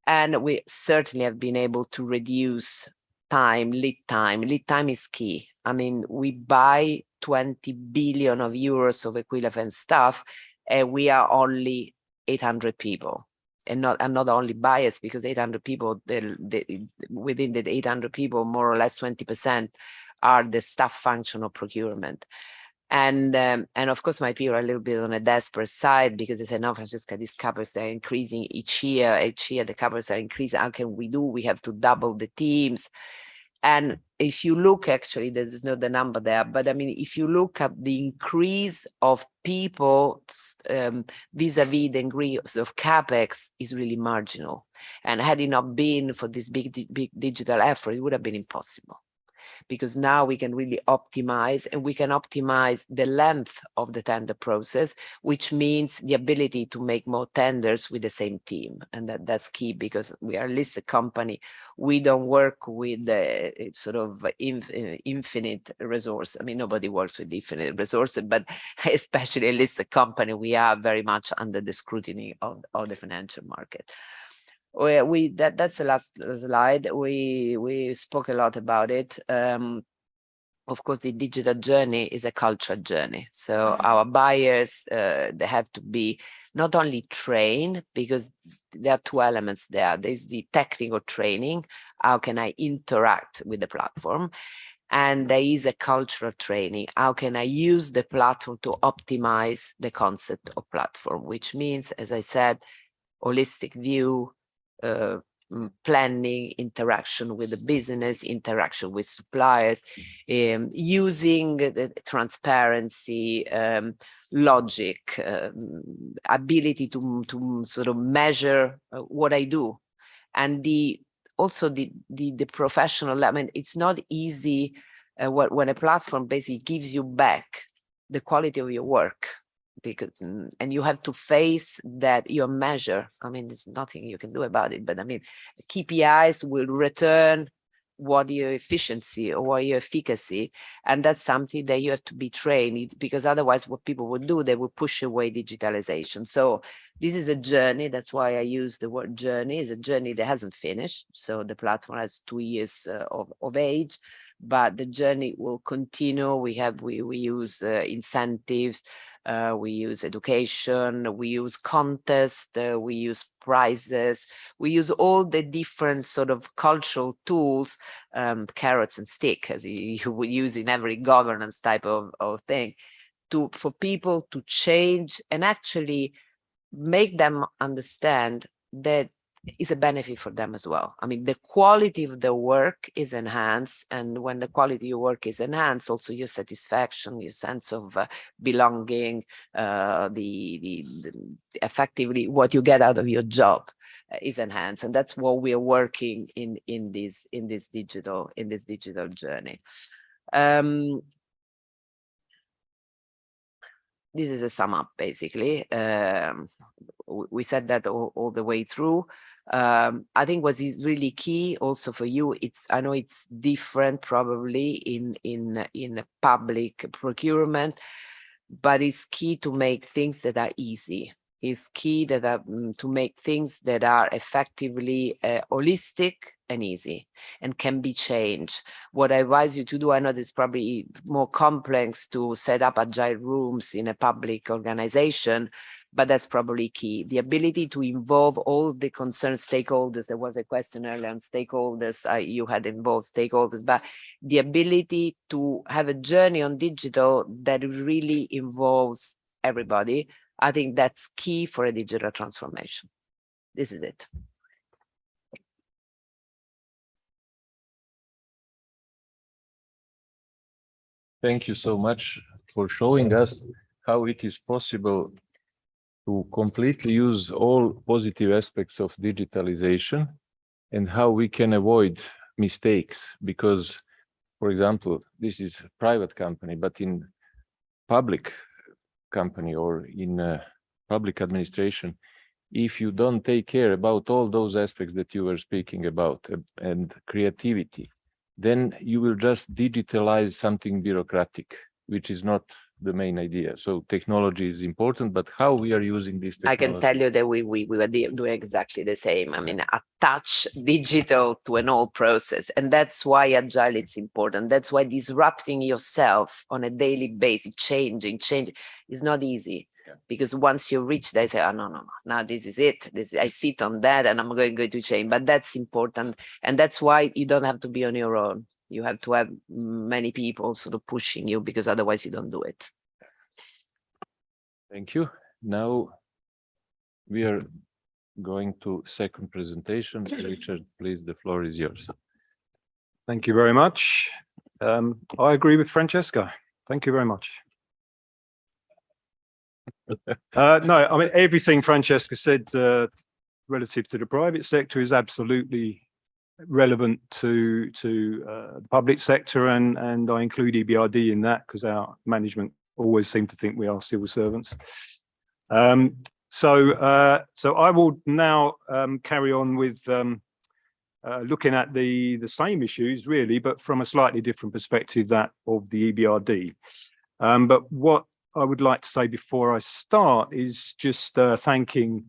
And we certainly have been able to reduce lead time. Lead time is key. I mean, we buy 20 billion of euros of equivalent stuff, and we are only 800 people. And I'm not only biased because 800 people, within the 800 people, more or less 20% are the staff function of procurement. And of course, my people are a little bit on a desperate side because they say, no, Francesca, these covers are increasing each year. Each year, the covers are increasing. How can we do? We have to double the teams. And if you look, actually, there's not the number there, but I mean, if you look at the increase of people vis-a-vis the increase of CapEx is really marginal. And had it not been for this big digital effort, it would have been impossible. Because now we can really optimize, and we can optimize the length of the tender process, which means the ability to make more tenders with the same team. And that's key because we are a listed company. We don't work with sort of infinite resource. I mean, nobody works with infinite resources, but especially a listed company, we are very much under the scrutiny of the financial market. That's the last slide. We spoke a lot about it. Of course, the digital journey is a cultural journey. So our buyers, they have to be not only trained, because there are two elements there. There's the technical training. How can I interact with the platform? And there is a cultural training. How can I use the platform to optimize the concept of platform, which means, as I said, holistic view, planning, interaction with the business, interaction with suppliers, using the transparency, logic, ability to sort of measure what I do. And also the professional, I mean, it's not easy when a platform basically gives you back the quality of your work. Because and you have to face that your measure. I mean, there's nothing you can do about it, but I mean, KPIs will return what your efficiency or what your efficacy, and that's something that you have to be trained, because otherwise what people would do, they would push away digitalization. So this is a journey. That's why I use the word journey. It's a journey that hasn't finished. So the platform has 2 years of age, but the journey will continue. We use incentives, we use education, we use contests, we use prizes, we use all the different sort of cultural tools, carrots and stick, as you would use in every governance type of thing, for people to change and actually make them understand that is a benefit for them as well. I mean, the quality of the work is enhanced, and when the quality of your work is enhanced, also your satisfaction, your sense of belonging, effectively what you get out of your job is enhanced, and that's what we are working in this digital journey. This is a sum up, basically. We said that all the way through. I think what is really key also for you, I know it's different probably in public procurement, but it's key to make things that are easy. It's key to make things that are effectively holistic and easy and can be changed. What I advise you to do, I know it's probably more complex to set up agile rooms in a public organization, but that's probably key. The ability to involve all the concerned stakeholders. There was a question earlier on stakeholders. You had involved stakeholders, but the ability to have a journey on digital that really involves everybody, I think that's key for a digital transformation. This is it. Thank you so much for showing us how it is possible to completely use all positive aspects of digitalization and how we can avoid mistakes. Because, for example, this is a private company, but in public company or in public administration, if you don't take care about all those aspects that you were speaking about and creativity, then you will just digitalize something bureaucratic, which is not the main idea. So technology is important, but how we are using this technology. I can tell you that we were doing exactly the same. I mean, attach digital to an old process. And that's why agile is important. That's why disrupting yourself on a daily basis, changing is not easy. Yeah. Because once you reach, they say, oh, no, now this is it. I sit on that and I'm going to change. But that's important. And that's why you don't have to be on your own. You have to have many people sort of pushing you, because otherwise you don't do it. Thank you. Now we are going to second presentation. Richard, please, the floor is yours. Thank you very much. I agree with Francesca. Thank you very much. No, I mean, everything Francesca said relative to the private sector is absolutely relevant to the public sector, and I include EBRD in that because our management always seem to think we are civil servants. So I will now carry on with looking at the same issues really, but from a slightly different perspective, that of the EBRD. But what I would like to say before I start is just thanking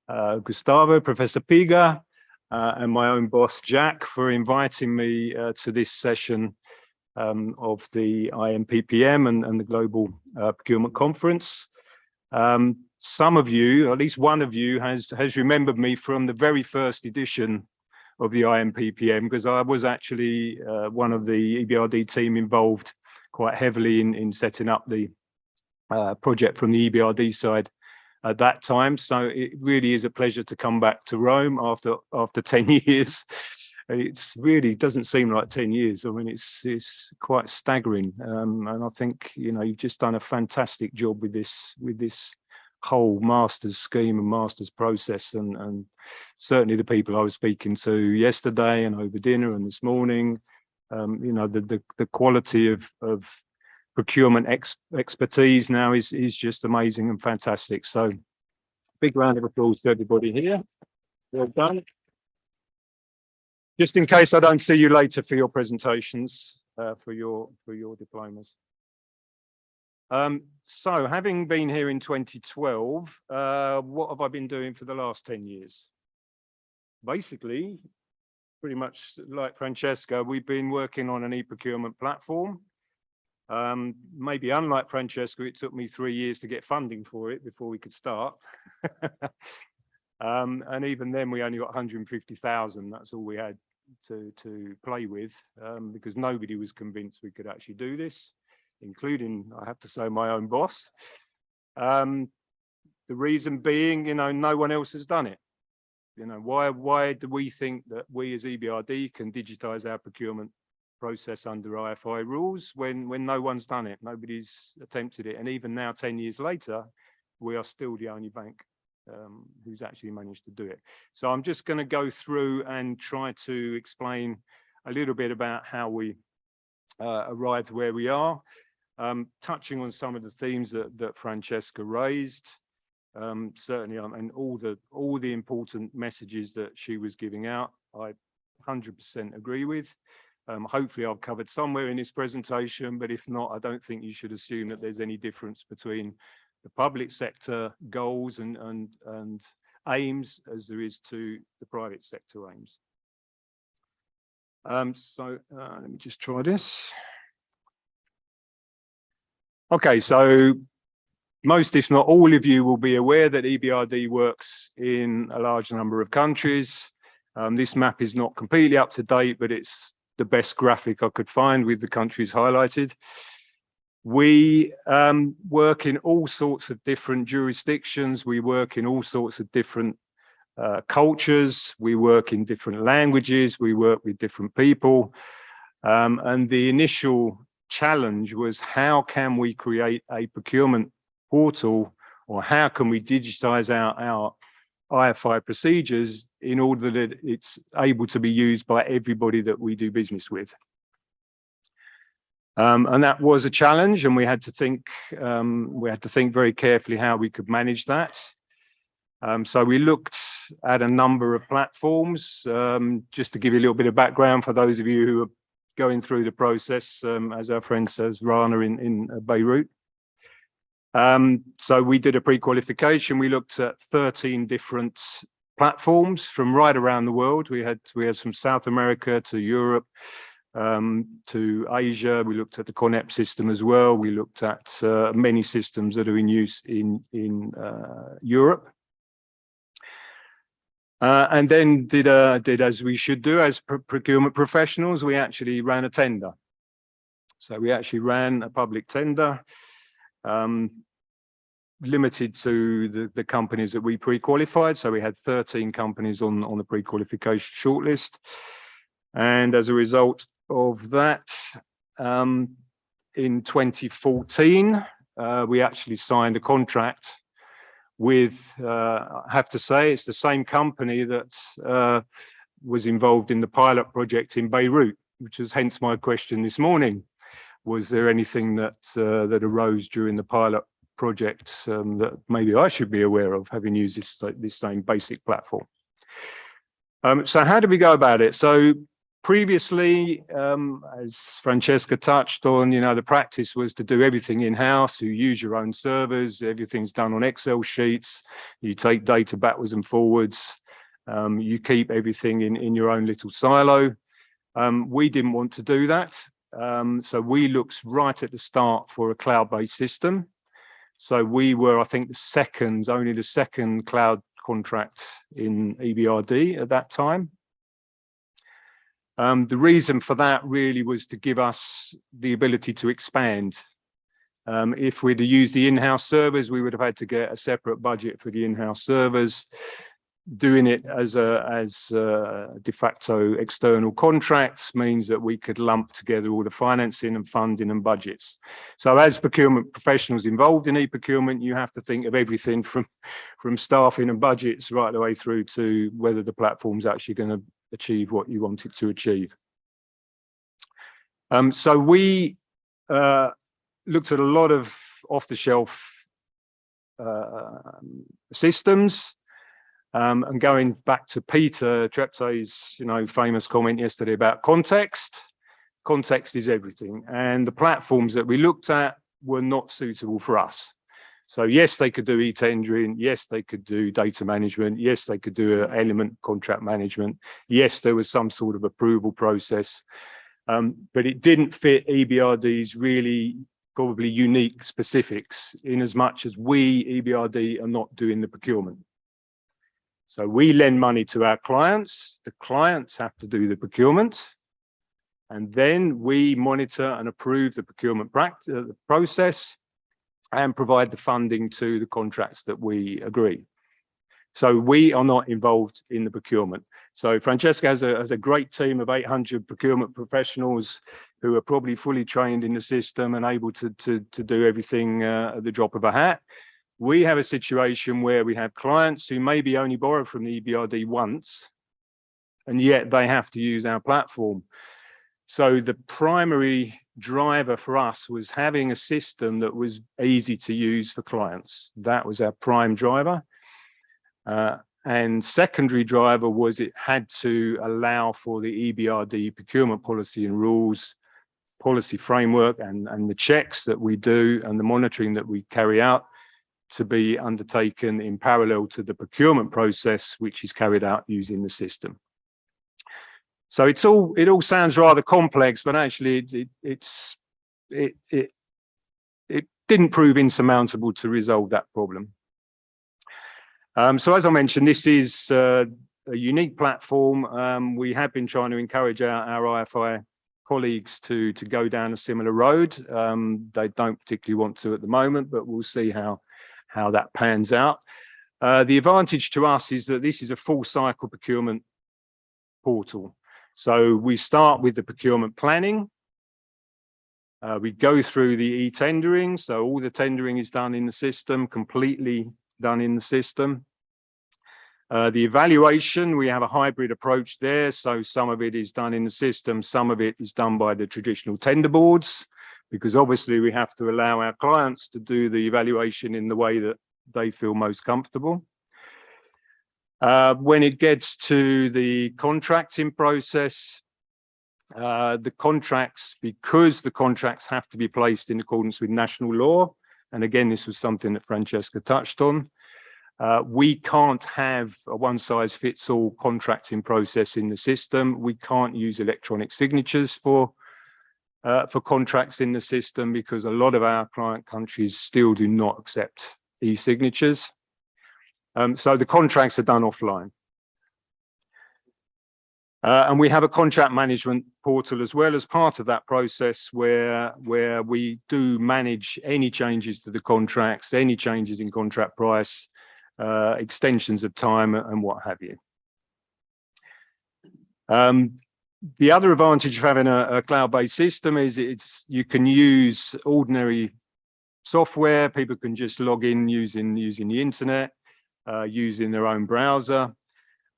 Gustavo, Professor Piga, and my own boss, Jack, for inviting me to this session of the IMPPM and the Global Procurement Conference. Some of you, at least one of you, has remembered me from the very first edition of the IMPPM, because I was actually one of the EBRD team involved quite heavily in setting up the project from the EBRD side at that time. So it really is a pleasure to come back to Rome after 10 years. It's really doesn't seem like 10 years. I mean, it's quite staggering. And I think, you know, you've just done a fantastic job with this whole master's scheme and master's process. And certainly the people I was speaking to yesterday and over dinner and this morning, you know, the quality of procurement expertise now is just amazing and fantastic. So big round of applause to everybody here. Well done. Just in case I don't see you later for your presentations, for your diplomas. So having been here in 2012, what have I been doing for the last 10 years? Basically, pretty much like Francesca, we've been working on an e-procurement platform. Maybe unlike Francesca, it took me 3 years to get funding for it before we could start. And even then we only got 150,000. That's all we had to play with, because nobody was convinced we could actually do this, including, I have to say, my own boss. The reason being, you know, no one else has done it. You know, why do we think that we as EBRD can digitize our procurement process under IFI rules when no one's done it? Nobody's attempted it. And even now, 10 years later, we are still the only bank who's actually managed to do it. So I'm just going to go through and try to explain a little bit about how we arrived where we are, touching on some of the themes that Francesca raised, certainly, and all the important messages that she was giving out, I 100% agree with. Hopefully I've covered somewhere in this presentation, but if not, I don't think you should assume that there's any difference between the public sector goals and aims as there is to the private sector aims. So let me just try this. Okay, so most, if not all of you will be aware that EBRD works in a large number of countries. This map is not completely up to date, but it's the best graphic I could find with the countries highlighted. We work in all sorts of different jurisdictions. We work in all sorts of different cultures. We work in different languages. We work with different people. And the initial challenge was, how can we create a procurement portal, or how can we digitize our IFI procedures in order that it's able to be used by everybody that we do business with? And that was a challenge, and we had to think very carefully how we could manage that. So we looked at a number of platforms. Just to give you a little bit of background for those of you who are going through the process, as our friend says, Rana in Beirut. So we did a pre-qualification. We looked at 13 different platforms from right around the world. We had from South America to Europe, to Asia. We looked at the CONEP system as well. We looked at many systems that are in use in Europe. And then did as we should do as procurement professionals, we actually ran a tender. So we actually ran a public tender, limited to the companies that we pre-qualified. So we had 13 companies on the pre-qualification shortlist. And as a result of that, in 2014, we actually signed a contract with, I have to say, it's the same company that was involved in the pilot project in Beirut, which is hence my question this morning. Was there anything that arose during the pilot project that maybe I should be aware of, having used this same basic platform? So how did we go about it? So previously, as Francesca touched on, the practice was to do everything in-house. You use your own servers, everything's done on Excel sheets, you take data backwards and forwards, you keep everything in your own little silo. We didn't want to do that. So we looked right at the start for a cloud-based system. So we were, I think, only the second cloud contract in EBRD at that time. The reason for that really was to give us the ability to expand. If we'd have used the in-house servers, we would have had to get a separate budget for the in-house servers. Doing it as a de facto external contracts means that we could lump together all the financing and funding and budgets. So as procurement professionals involved in e-procurement, you have to think of everything from staffing and budgets right the way through to whether the platform's actually going to achieve what you want it to achieve. So we looked at a lot of off-the-shelf systems. And going back to Peter Treptay's, famous comment yesterday about context. Context is everything, and the platforms that we looked at were not suitable for us. So yes, they could do e-tendering. Yes, they could do data management. Yes, they could do element contract management. Yes, there was some sort of approval process, but it didn't fit EBRD's really probably unique specifics, in as much as we, EBRD, are not doing the procurement. So we lend money to our clients. The clients have to do the procurement. And then we monitor and approve the procurement process and provide the funding to the contracts that we agree. So we are not involved in the procurement. So Francesca has a great team of 800 procurement professionals who are probably fully trained in the system and able to do everything at the drop of a hat. We have a situation where we have clients who maybe only borrow from the EBRD once, and yet they have to use our platform. So the primary driver for us was having a system that was easy to use for clients. That was our prime driver. And secondary driver was it had to allow for the EBRD procurement policy and rules, policy framework, and the checks that we do and the monitoring that we carry out to be undertaken in parallel to the procurement process, which is carried out using the system. So it all sounds rather complex, but actually it didn't prove insurmountable to resolve that problem. So as I mentioned, this is a unique platform. We have been trying to encourage our IFI colleagues to go down a similar road. They don't particularly want to at the moment, but we'll see how that pans out. The advantage to us is that this is a full cycle procurement portal. So we start with the procurement planning. We go through the e-tendering. So all the tendering is done in the system, completely done in the system. The evaluation, we have a hybrid approach there. So some of it is done in the system, some of it is done by the traditional tender boards. because obviously we have to allow our clients to do the evaluation in the way that they feel most comfortable. When it gets to the contracting process, the contracts, because the contracts have to be placed in accordance with national law, and again, this was something that Francesca touched on, we can't have a one-size-fits-all contracting process in the system. We can't use electronic signatures for contracts in the system because a lot of our client countries still do not accept e-signatures. So the contracts are done offline. And we have a contract management portal as well as part of that process where we do manage any changes to the contracts, any changes in contract price, extensions of time and what have you. The other advantage of having a cloud-based system is you can use ordinary software. People can just log in using the internet, using their own browser.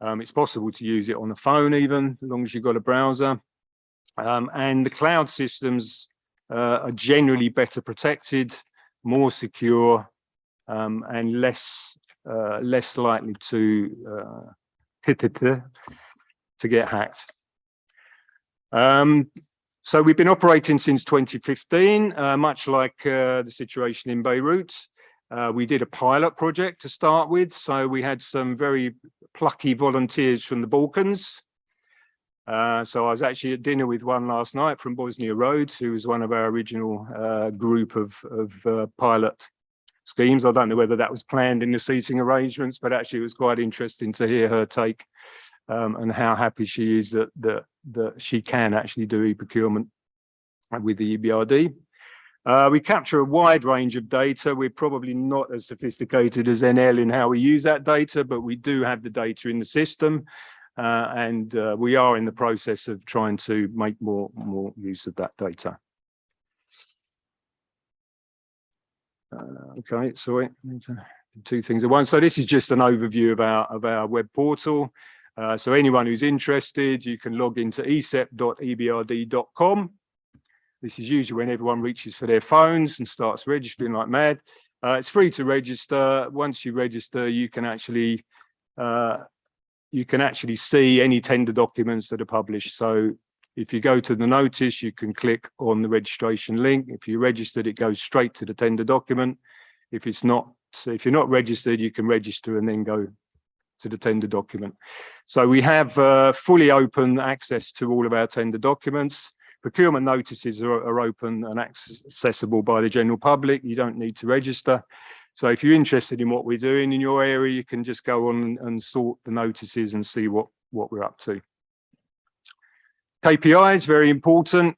It's possible to use it on the phone even, as long as you've got a browser. And the cloud systems are generally better protected, more secure, and less likely to get hacked. So we've been operating since 2015, much like the situation in Beirut. We did a pilot project to start with, so we had some very plucky volunteers from the Balkans. So I was actually at dinner with one last night from Bosnia Rhodes, who was one of our original group of pilot schemes. I don't know whether that was planned in the seating arrangements, but actually it was quite interesting to hear her take and how happy she is that she can actually do e-procurement with the EBRD. We capture a wide range of data. We're probably not as sophisticated as NL in how we use that data, but we do have the data in the system. And we are in the process of trying to make more use of that data. Okay, sorry, two things at once. So this is just an overview of our web portal. So anyone who's interested, you can log into ecep.ebrd.com. This is usually when everyone reaches for their phones and starts registering like mad. It's free to register. Once you register, you can actually see any tender documents that are published. So if you go to the notice, you can click on the registration link. If you're registered, it goes straight to the tender document. If you're not registered, you can register and then go to the tender document. So we have fully open access to all of our tender documents. Procurement notices are open and accessible by the general public. You don't need to register. So if you're interested in what we're doing in your area, you can just go on and sort the notices and see what we're up to. KPIs, very important.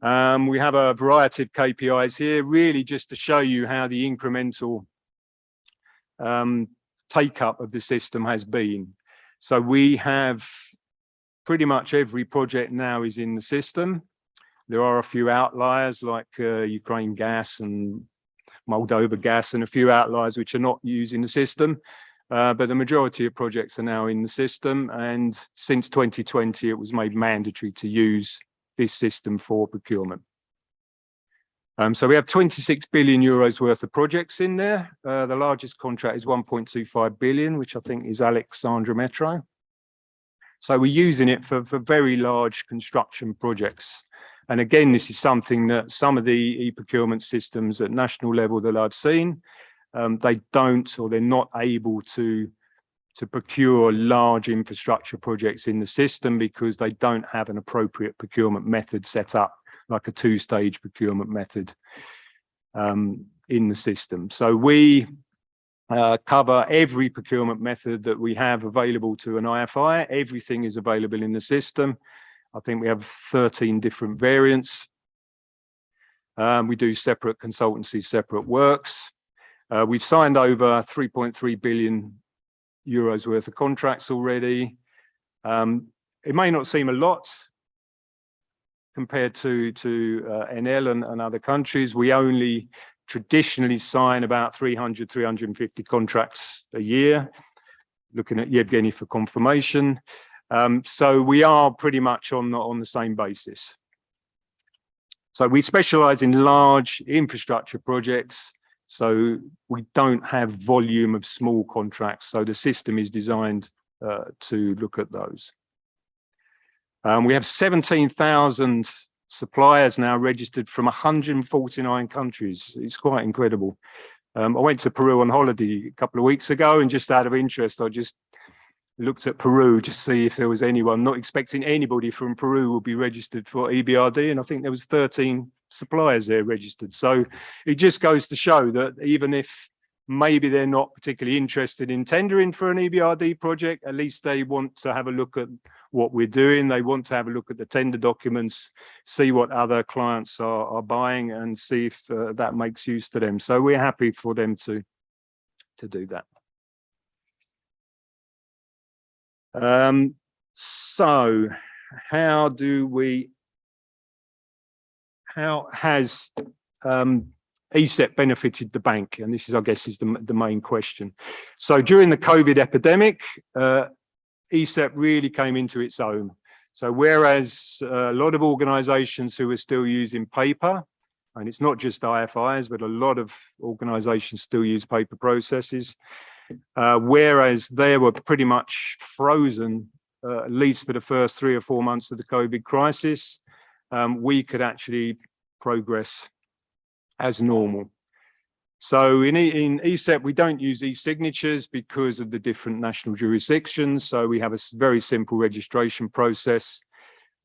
We have a variety of KPIs here, really just to show you how the incremental take-up of the system has been. So we have pretty much every project now is in the system. There are a few outliers like Ukraine gas and Moldova gas and a few outliers which are not using the system. But the majority of projects are now in the system. And since 2020, it was made mandatory to use this system for procurement. So we have 26 billion euros worth of projects in there. The largest contract is 1.25 billion, which I think is Alexandra Metro. So we're using it for very large construction projects. And again, this is something that some of the e-procurement systems at national level that I've seen, they don't, or they're not able to procure large infrastructure projects in the system because they don't have an appropriate procurement method set up, like a two-stage procurement method in the system. So we cover every procurement method that we have available to an IFI. Everything is available in the system. I think we have 13 different variants. We do separate consultancies, separate works. We've signed over 3.3 billion euros worth of contracts already. It may not seem a lot compared to NL and other countries. We only traditionally sign about 300, 350 contracts a year, looking at Yevgeny for confirmation. So we are pretty much on the same basis. So we specialize in large infrastructure projects. So we don't have volume of small contracts. So the system is designed to look at those. We have 17,000 suppliers now registered from 149 countries. It's quite incredible. I went to Peru on holiday a couple of weeks ago, and just out of interest, I just looked at Peru to see if there was anyone, not expecting anybody from Peru will be registered for EBRD, and I think there was 13 suppliers there registered. So it just goes to show that even if maybe they're not particularly interested in tendering for an EBRD project, at least they want to have a look at what we're doing. They want to have a look at the tender documents, see what other clients are buying, and see if that makes use to them. So we're happy for them to do that. So how has ESEP benefited the bank? And this is, I guess, is the main question. So during the COVID epidemic, ESEP really came into its own. So whereas a lot of organizations who are still using paper, and it's not just IFIs, but a lot of organizations still use paper processes, whereas they were pretty much frozen, at least for the first 3 or 4 months of the COVID crisis, we could actually progress as normal. So in ESEP, we don't use e-signatures because of the different national jurisdictions. So we have a very simple registration process.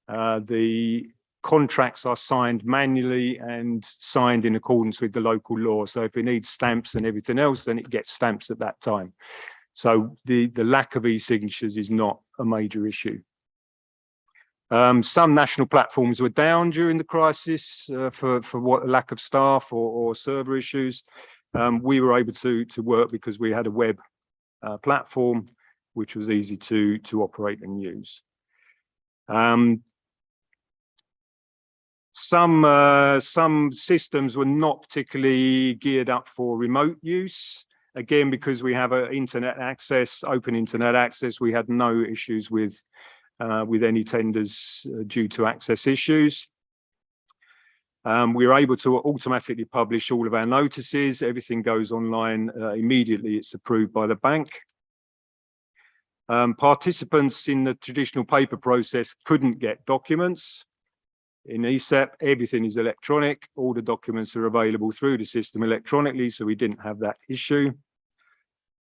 The contracts are signed manually and signed in accordance with the local law. So if it needs stamps and everything else, then it gets stamps at that time. So the lack of e-signatures is not a major issue. Some national platforms were down during the crisis for what lack of staff or server issues. We were able to work because we had a web platform which was easy to operate and use. Some systems were not particularly geared up for remote use. Again, because we have an internet access, open internet access, we had no issues with any tenders due to access issues. We were able to automatically publish all of our notices. Everything goes online immediately. It's approved by the bank. Participants in the traditional paper process couldn't get documents. In ESEP, everything is electronic. All the documents are available through the system electronically, so we didn't have that issue.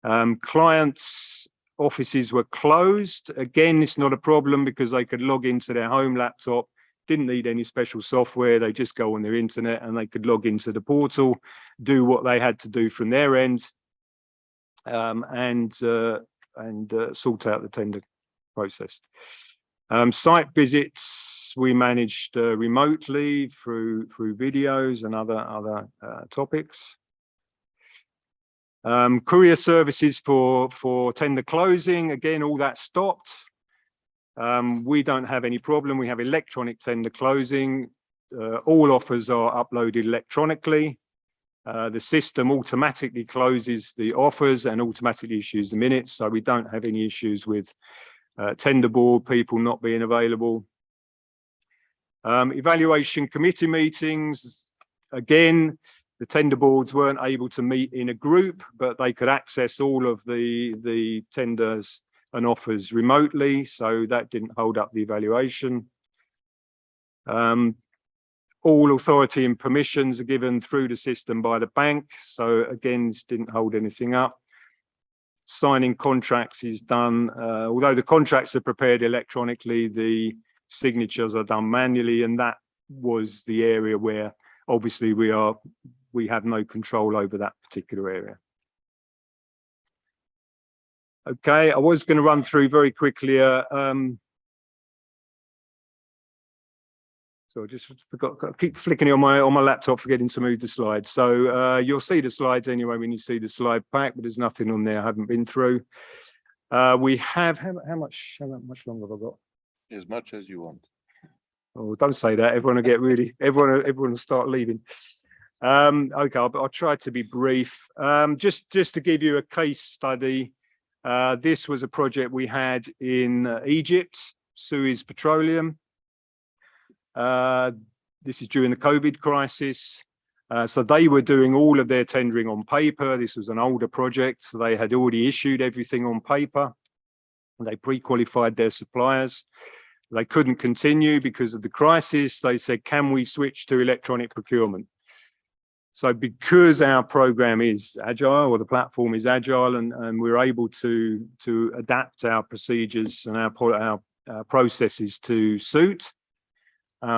Clients' offices were closed. Again, it's not a problem because they could log into their home laptop, didn't need any special software. They just go on their internet and they could log into the portal, do what they had to do from their end, and sort out the tender process. Site visits we managed remotely through videos and other topics. Courier services for tender closing, again, all that stopped. We don't have any problem. We have electronic tender closing. All offers are uploaded electronically. The system automatically closes the offers and automatically issues the minutes, so we don't have any issues with tender board people not being available. Evaluation committee meetings, again, the tender boards weren't able to meet in a group, but they could access all of the tenders and offers remotely, so that didn't hold up the evaluation. All authority and permissions are given through the system by the bank, so again, this didn't hold anything up. Signing contracts is done, although the contracts are prepared electronically, the signatures are done manually, and that was the area where obviously we have no control over that particular area. Okay, I was going to run through very quickly. So I just forgot, I keep flicking it on my laptop, forgetting to move the slides. So you'll see the slides anyway when you see the slide pack, but there's nothing on there I haven't been through. We have, how much longer have I got? As much as you want. Oh, don't say that. Everyone will get really, everyone will start leaving. Okay, I'll try to be brief. Just to give you a case study, this was a project we had in Egypt, Suez Petroleum. this is during the COVID crisis. So they were doing all of their tendering on paper. This was an older project, so they had already issued everything on paper. They pre-qualified their suppliers. They couldn't continue because of the crisis. They said, can we switch to electronic procurement? So because our program is agile, or the platform is agile, and we're able to adapt our procedures and our processes to suit,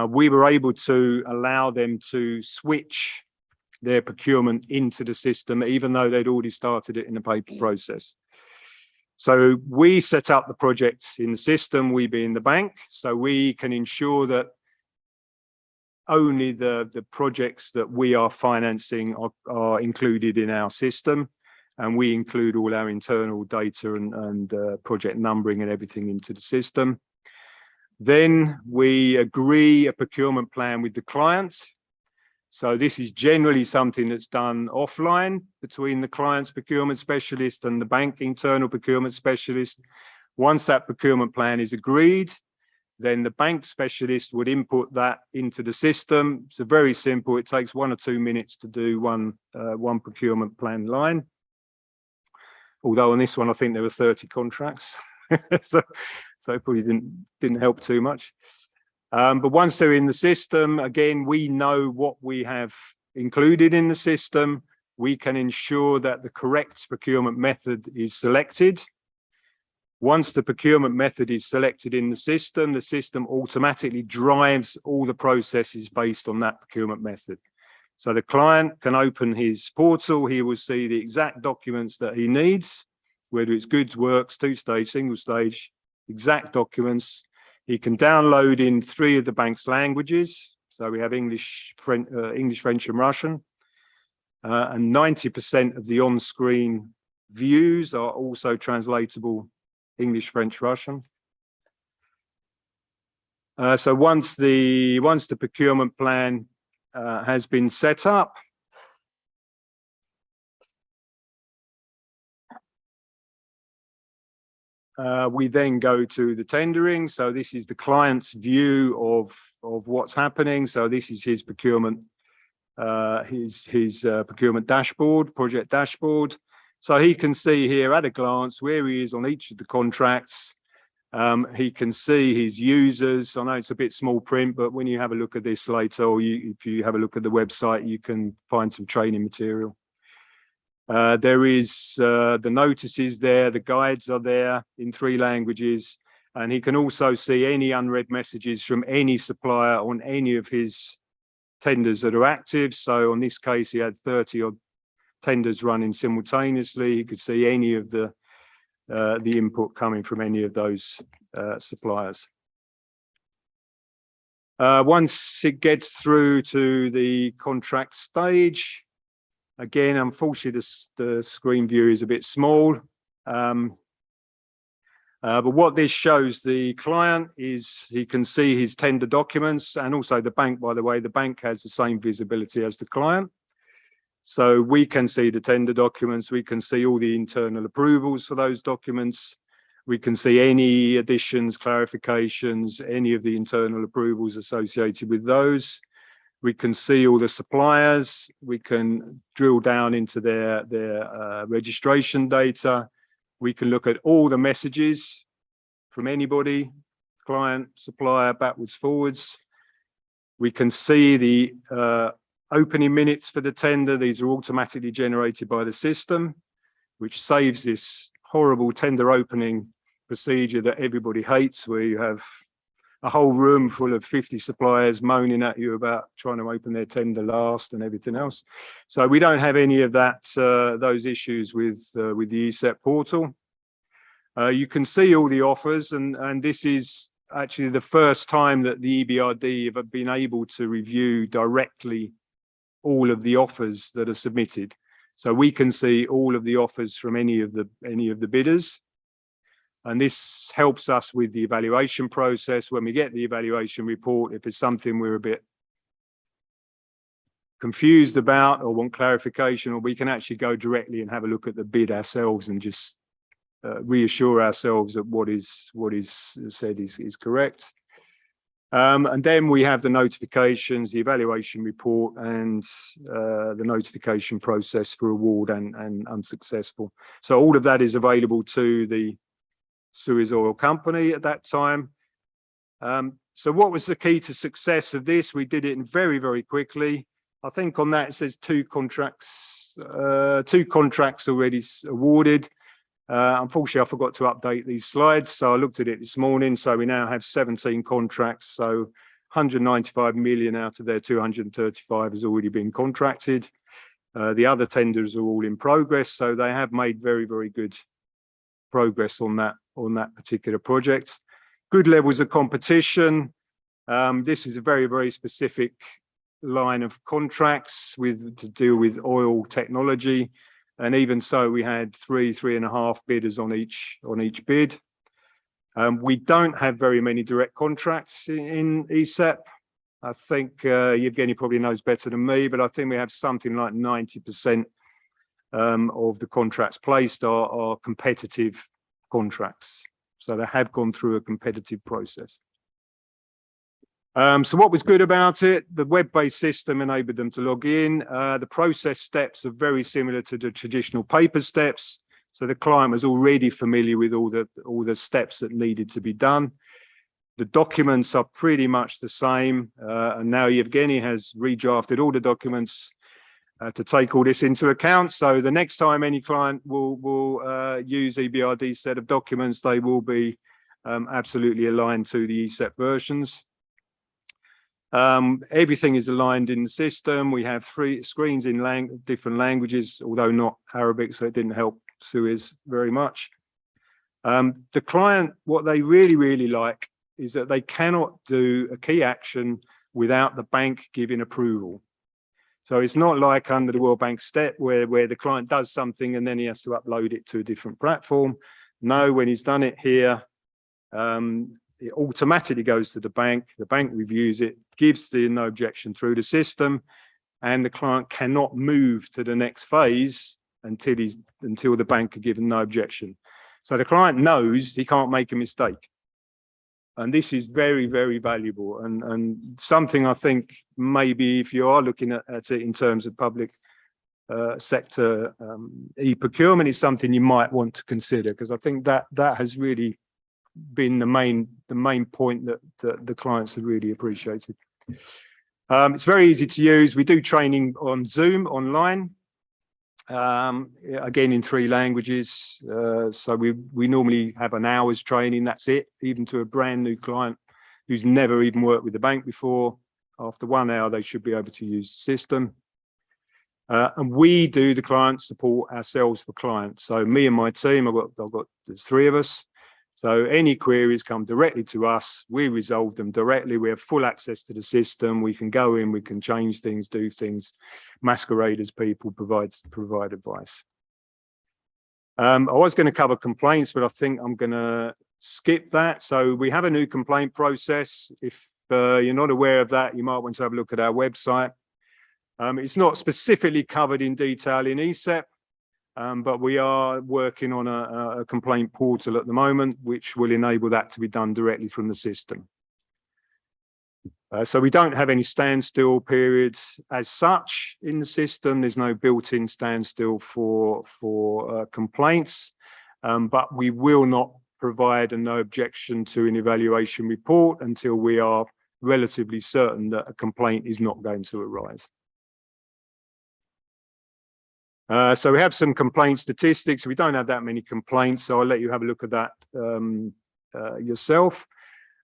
we were able to allow them to switch their procurement into the system, even though they'd already started it in the paper process. So we set up the project in the system, we being the bank, so we can ensure that only the projects that we are financing are included in our system, and we include all our internal data and project numbering and everything into the system. Then we agree a procurement plan with the client. So this is generally something that's done offline between the client's procurement specialist and the bank internal procurement specialist. Once that procurement plan is agreed, then the bank specialist would input that into the system. It's very simple. It takes 1 or 2 minutes to do one procurement plan line. Although on this one, I think there were 30 contracts. so it probably didn't help too much. But once they're in the system, again, we know what we have included in the system. We can ensure that the correct procurement method is selected. Once the procurement method is selected in the system automatically drives all the processes based on that procurement method. So the client can open his portal, he will see the exact documents that he needs, whether it's goods, works, two-stage, single stage, exact documents. He can download in 3 of the bank's languages. So we have English, French, and Russian. And 90% of the on-screen views are also translatable English, French, Russian. So once the procurement plan has been set up, we then go to the tendering. So this is the client's view of what's happening. So this is his procurement, his procurement dashboard, project dashboard. So he can see here at a glance where he is on each of the contracts. He can see his users. I know it's a bit small print, but when you have a look at this later, or if you have a look at the website, you can find some training material. There is the notices there, the guides are there in 3 languages, and he can also see any unread messages from any supplier on any of his tenders that are active. So on this case, he had 30 odd tenders running simultaneously. You could see any of the input coming from any of those suppliers. Once it gets through to the contract stage, again, unfortunately, the screen view is a bit small. But what this shows the client is he can see his tender documents, and also the bank, by the way, the bank has the same visibility as the client. So we can see the tender documents, we can see all the internal approvals for those documents, we can see any additions, clarifications, any of the internal approvals associated with those. We can see all the suppliers, we can drill down into their registration data, we can look at all the messages from anybody, client, supplier, backwards, forwards. We can see the opening minutes for the tender. These are automatically generated by the system, which saves this horrible tender opening procedure that everybody hates, where you have a whole room full of 50 suppliers moaning at you about trying to open their tender last and everything else. So we don't have any of that, those issues with the ESEP portal. You can see all the offers, and this is actually the first time that the EBRD have been able to review directly all of the offers that are submitted. So we can see all of the offers from any of the bidders. And this helps us with the evaluation process. When we get the evaluation report, if it's something we're a bit confused about or want clarification, or we can actually go directly and have a look at the bid ourselves and just reassure ourselves that what is said is correct. And then we have the notifications, the evaluation report, and the notification process for award and unsuccessful. So all of that is available to the Suez Oil Company at that time. So what was the key to success of this? We did it very, very quickly. I think on that it says two contracts already awarded. Unfortunately, I forgot to update these slides, so I looked at it this morning. So we now have 17 contracts. So 195 million out of their 235 has already been contracted. The other tenders are all in progress, so they have made very, very good progress on that particular project. Good levels of competition. This is a very, very specific line of contracts to deal with oil technology. And even so, we had 3.5 bidders on each bid. We don't have very many direct contracts in ESEP. I think Yevgeny probably knows better than me, but I think we have something like 90% of the contracts placed are competitive contracts. So they have gone through a competitive process. So what was good about it? The web-based system enabled them to log in. The process steps are very similar to the traditional paper steps. So the client was already familiar with all the steps that needed to be done. The documents are pretty much the same. And now Yevgeny has redrafted all the documents to take all this into account. So the next time any client will use EBRD set of documents, they will be absolutely aligned to the ESEP versions. Everything is aligned in the system. We have 3 screens in different languages, although not Arabic, so it didn't help Suez very much. The client, what they really, really like is that they cannot do a key action without the bank giving approval. So it's not like under the World Bank step where the client does something and then he has to upload it to a different platform. No, when he's done it here, it automatically goes to the bank reviews it, gives the no objection through the system, and the client cannot move to the next phase until the bank are given no objection. So the client knows he can't make a mistake. And this is very, very valuable and something I think maybe if you are looking at it in terms of public sector e-procurement is something you might want to consider, because I think that has really been the main point that the clients have really appreciated. It's very easy to use. We do training on Zoom online, again in 3 languages. So we normally have an hour's training, that's it, even to a brand new client who's never even worked with the bank before. After 1 hour, they should be able to use the system. And we do the client support ourselves for clients. So me and my team, there's 3 of us. So any queries come directly to us, we resolve them directly. We have full access to the system. We can go in, we can change things, do things, masquerade as people, provide advice. I was going to cover complaints, but I think I'm going to skip that. So we have a new complaint process. If you're not aware of that, you might want to have a look at our website. It's not specifically covered in detail in ESEP. But we are working on a complaint portal at the moment, which will enable that to be done directly from the system. So we don't have any standstill periods as such in the system. There's no built-in standstill for complaints, but we will not provide a no objection to an evaluation report until we are relatively certain that a complaint is not going to arise. So we have some complaint statistics. We don't have that many complaints, so I'll let you have a look at that yourself.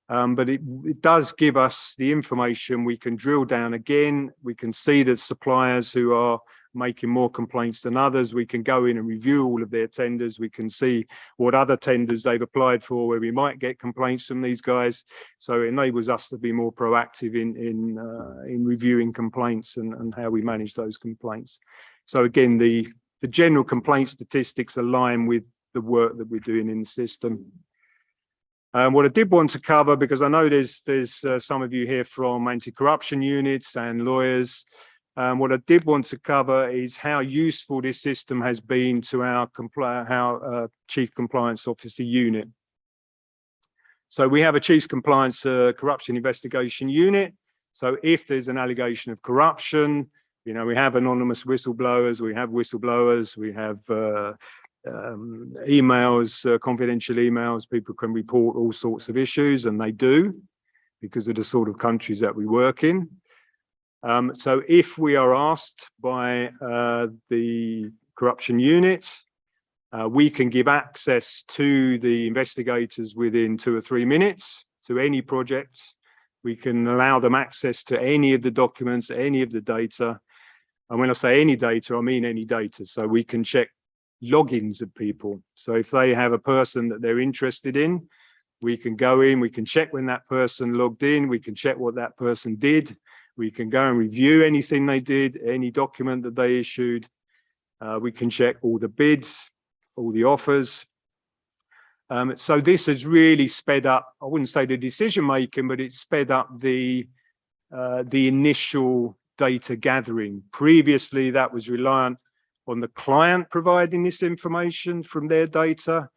But it does give us the information. We can drill down again. We can see that suppliers who are making more complaints than others. We can go in and review all of their tenders. We can see what other tenders they've applied for where we might get complaints from these guys. So it enables us to be more proactive in reviewing complaints and how we manage those complaints. So again, the general complaint statistics align with the work that we're doing in the system. What I did want to cover, because I know there's some of you here from anti-corruption units and lawyers, what I did want to cover is how useful this system has been to our Chief Compliance Officer unit. So we have a Chief Compliance Corruption Investigation Unit. So if there's an allegation of corruption, you know, we have anonymous whistleblowers, we have emails, confidential emails. People can report all sorts of issues, and they do, because of the sort of countries that we work in. So if we are asked by the corruption unit, we can give access to the investigators within 2 or 3 minutes to any project. We can allow them access to any of the documents, any of the data. And when I say any data, I mean any data. So we can check logins of people. So if they have a person that they're interested in, we can go in, we can check when that person logged in, we can check what that person did. We can go and review anything they did, any document that they issued. We can check all the bids, all the offers. So this has really sped up, I wouldn't say the decision making, but it's sped up the initial data gathering. Previously, that was reliant on the client providing this information from their data,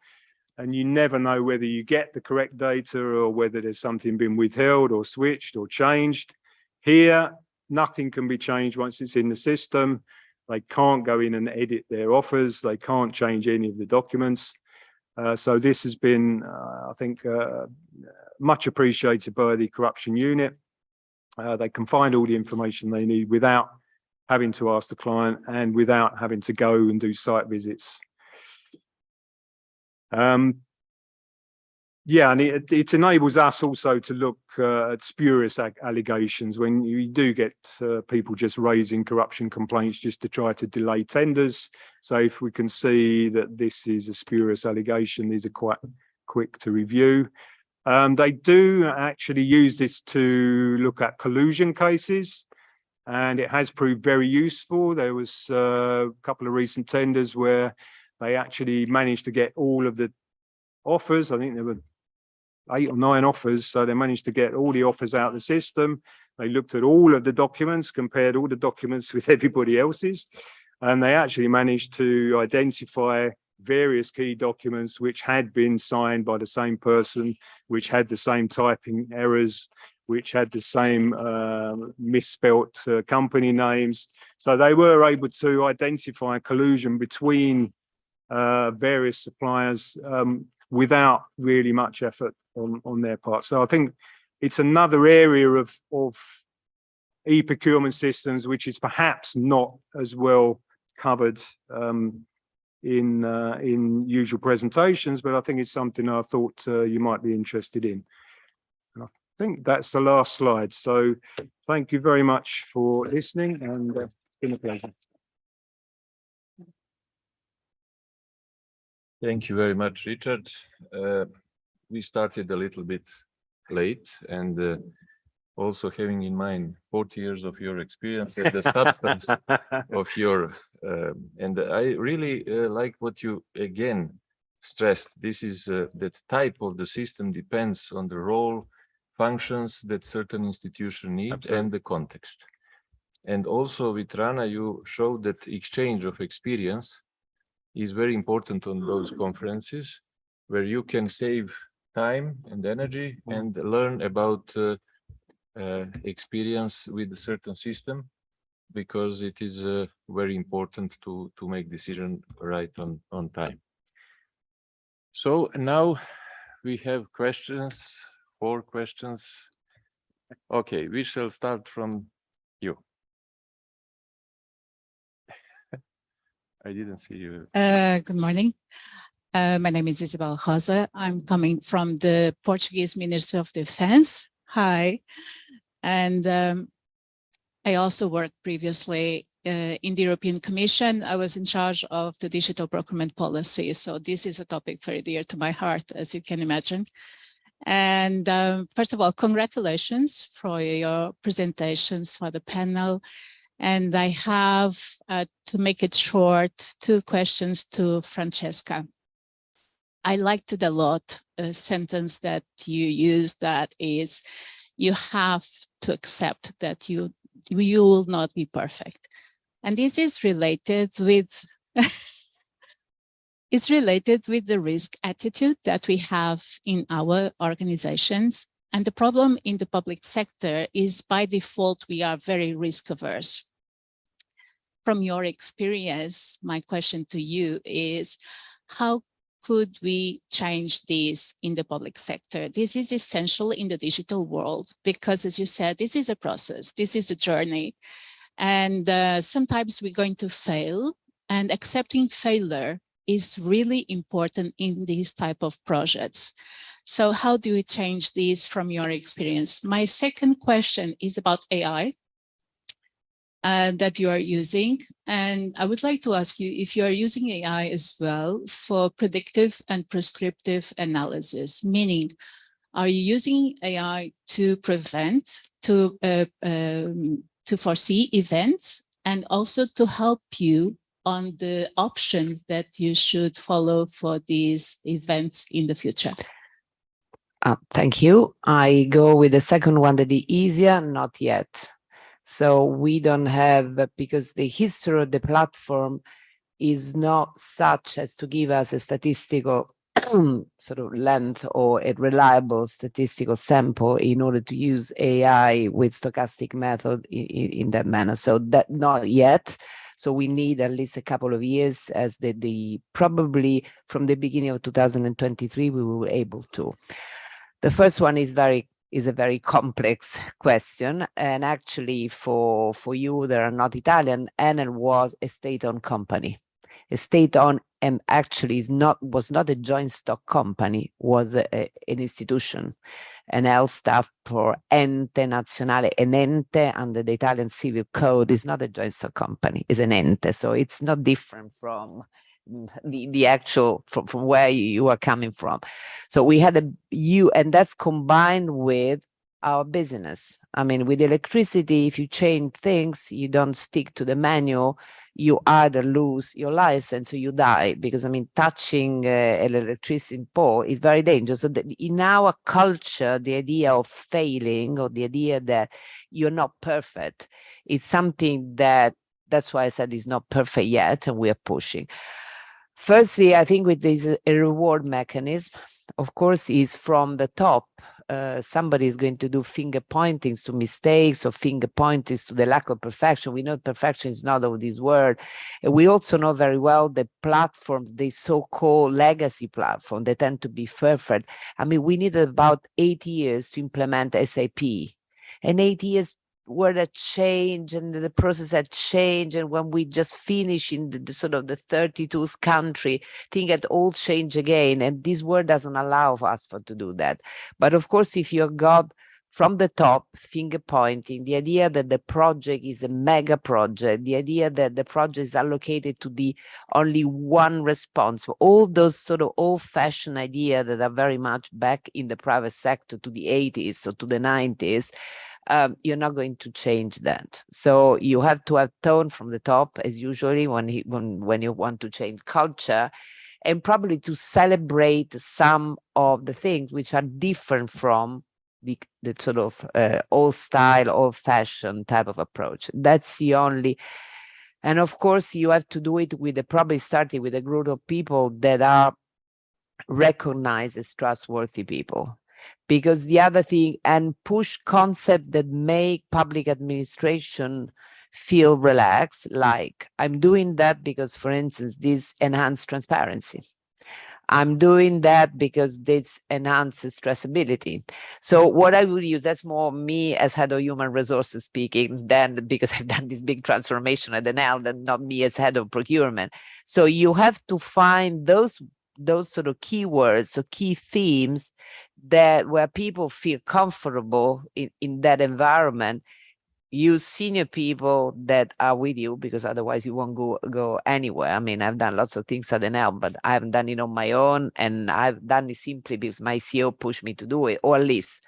and you never know whether you get the correct data or whether there's something been withheld or switched or changed. Here, nothing can be changed once it's in the system. They can't go in and edit their offers. They can't change any of the documents. So this has been, I think, much appreciated by the corruption unit. They can find all the information they need without having to ask the client and without having to go and do site visits. Yeah, and it enables us also to look at spurious allegations when you do get people just raising corruption complaints just to try to delay tenders. So if we can see that this is a spurious allegation, these are quite quick to review. They do actually use this to look at collusion cases, and it has proved very useful. There was a couple of recent tenders where they actually managed to get all of the offers. I think there were 8 or 9 offers, so they managed to get all the offers out of the system. They looked at all of the documents, compared all the documents with everybody else's, and they actually managed to identify various key documents which had been signed by the same person, which had the same typing errors, which had the same misspelt company names. So they were able to identify collusion between various suppliers without really much effort on their part. So I think it's another area of e-procurement systems which is perhaps not as well covered in usual presentations, but I think it's something I thought you might be interested in. And I think that's the last slide. So thank you very much for listening, and it's been a pleasure. Thank you very much, Richard. We started a little bit late, and also having in mind 40 years of your experience and the substance of your, and I really like what you again stressed. This is that type of the system depends on the role, functions that certain institution need. Absolutely. And the context. And also with Rana, you showed that exchange of experience is very important on those conferences, where you can save time and energy and learn about experience with a certain system, because it is very important to make decision right on time. So now we have questions, 4 questions. Okay, we shall start from you. I didn't see you. Good morning. My name is Isabel Rosa. I'm coming from the Portuguese Ministry of Defense. Hi. And I also worked previously in the European Commission. I was in charge of the digital procurement policy. So this is a topic very dear to my heart, as you can imagine. And first of all, congratulations for your presentations, for the panel. And I have, to make it short, 2 questions to Francesca. I liked it a lot, a sentence that you used, that is, you have to accept that you will not be perfect. And this is related with, is related with the risk attitude that we have in our organizations. And the problem in the public sector is by default, we are very risk averse. From your experience, my question to you is, how could we change this in the public sector? This is essential in the digital world because, as you said, this is a process, this is a journey. And sometimes we're going to fail, and accepting failure is really important in these type of projects. So how do we change this from your experience? My second question is about AI that you are using. And I would like to ask you if you are using AI as well for predictive and prescriptive analysis, meaning, are you using AI to prevent, to foresee events, and also to help you on the options that you should follow for these events in the future? Thank you. I go with the second one, that is easier, not yet. So we don't have, because the history of the platform is not such as to give us a statistical sort of length or a reliable statistical sample in order to use AI with stochastic method in that manner. So that not yet. So we need at least a couple of years, as the probably from the beginning of 2023 we will be able to. The first one is a very complex question, and actually for you that are not Italian, Enel was a state-owned company. A state-owned, and actually was not a joint stock company, was an institution. Enel stands for Ente Nazionale. An ente under the Italian Civil Code is not a joint stock company, it's an ente. So it's not different from the actual, from where you are coming from. So we had and that's combined with our business. I mean, with electricity, if you change things, you don't stick to the manual, you either lose your license or you die, because I mean, touching an electricity pole is very dangerous. So in our culture, the idea of failing, or the idea that you're not perfect, is something that's why I said it's not perfect yet, and we are pushing. Firstly, I think with this a reward mechanism, of course, is from the top. Somebody is going to do finger pointings to mistakes, or finger pointings to the lack of perfection. We know perfection is not of this word. And we also know very well the platforms, the so-called legacy platform, they tend to be perfect. I mean, we needed about 8 years to implement SAP, and 8 years where that change and the process had changed, and when we just finish in the sort of the 32th country, things had all changed again, and this word doesn't allow us to do that. But of course, if you got from the top, finger pointing, the idea that the project is a mega project, the idea that the project is allocated to the only one response, all those sort of old-fashioned ideas that are very much back in the private sector to the 80s or to the 90s, you're not going to change that. So you have to have tone from the top, as usually when you want to change culture, and probably to celebrate some of the things which are different from the sort of old style, old fashioned type of approach. That's the only. And of course, you have to do it with probably starting with a group of people that are recognized as trustworthy people. Because the other thing, and push concepts that make public administration feel relaxed, like I'm doing that because, for instance, this enhances transparency. I'm doing that because this enhances traceability. So what I would use, that's more me as head of human resources speaking, than because I've done this big transformation at Enel, than not me as head of procurement. So you have to find those sort of keywords or key themes that where people feel comfortable in that environment. Use senior people that are with you, because otherwise you won't go anywhere. I mean, I've done lots of things at Enel, but I haven't done it on my own, and I've done it simply because my CEO pushed me to do it, or at least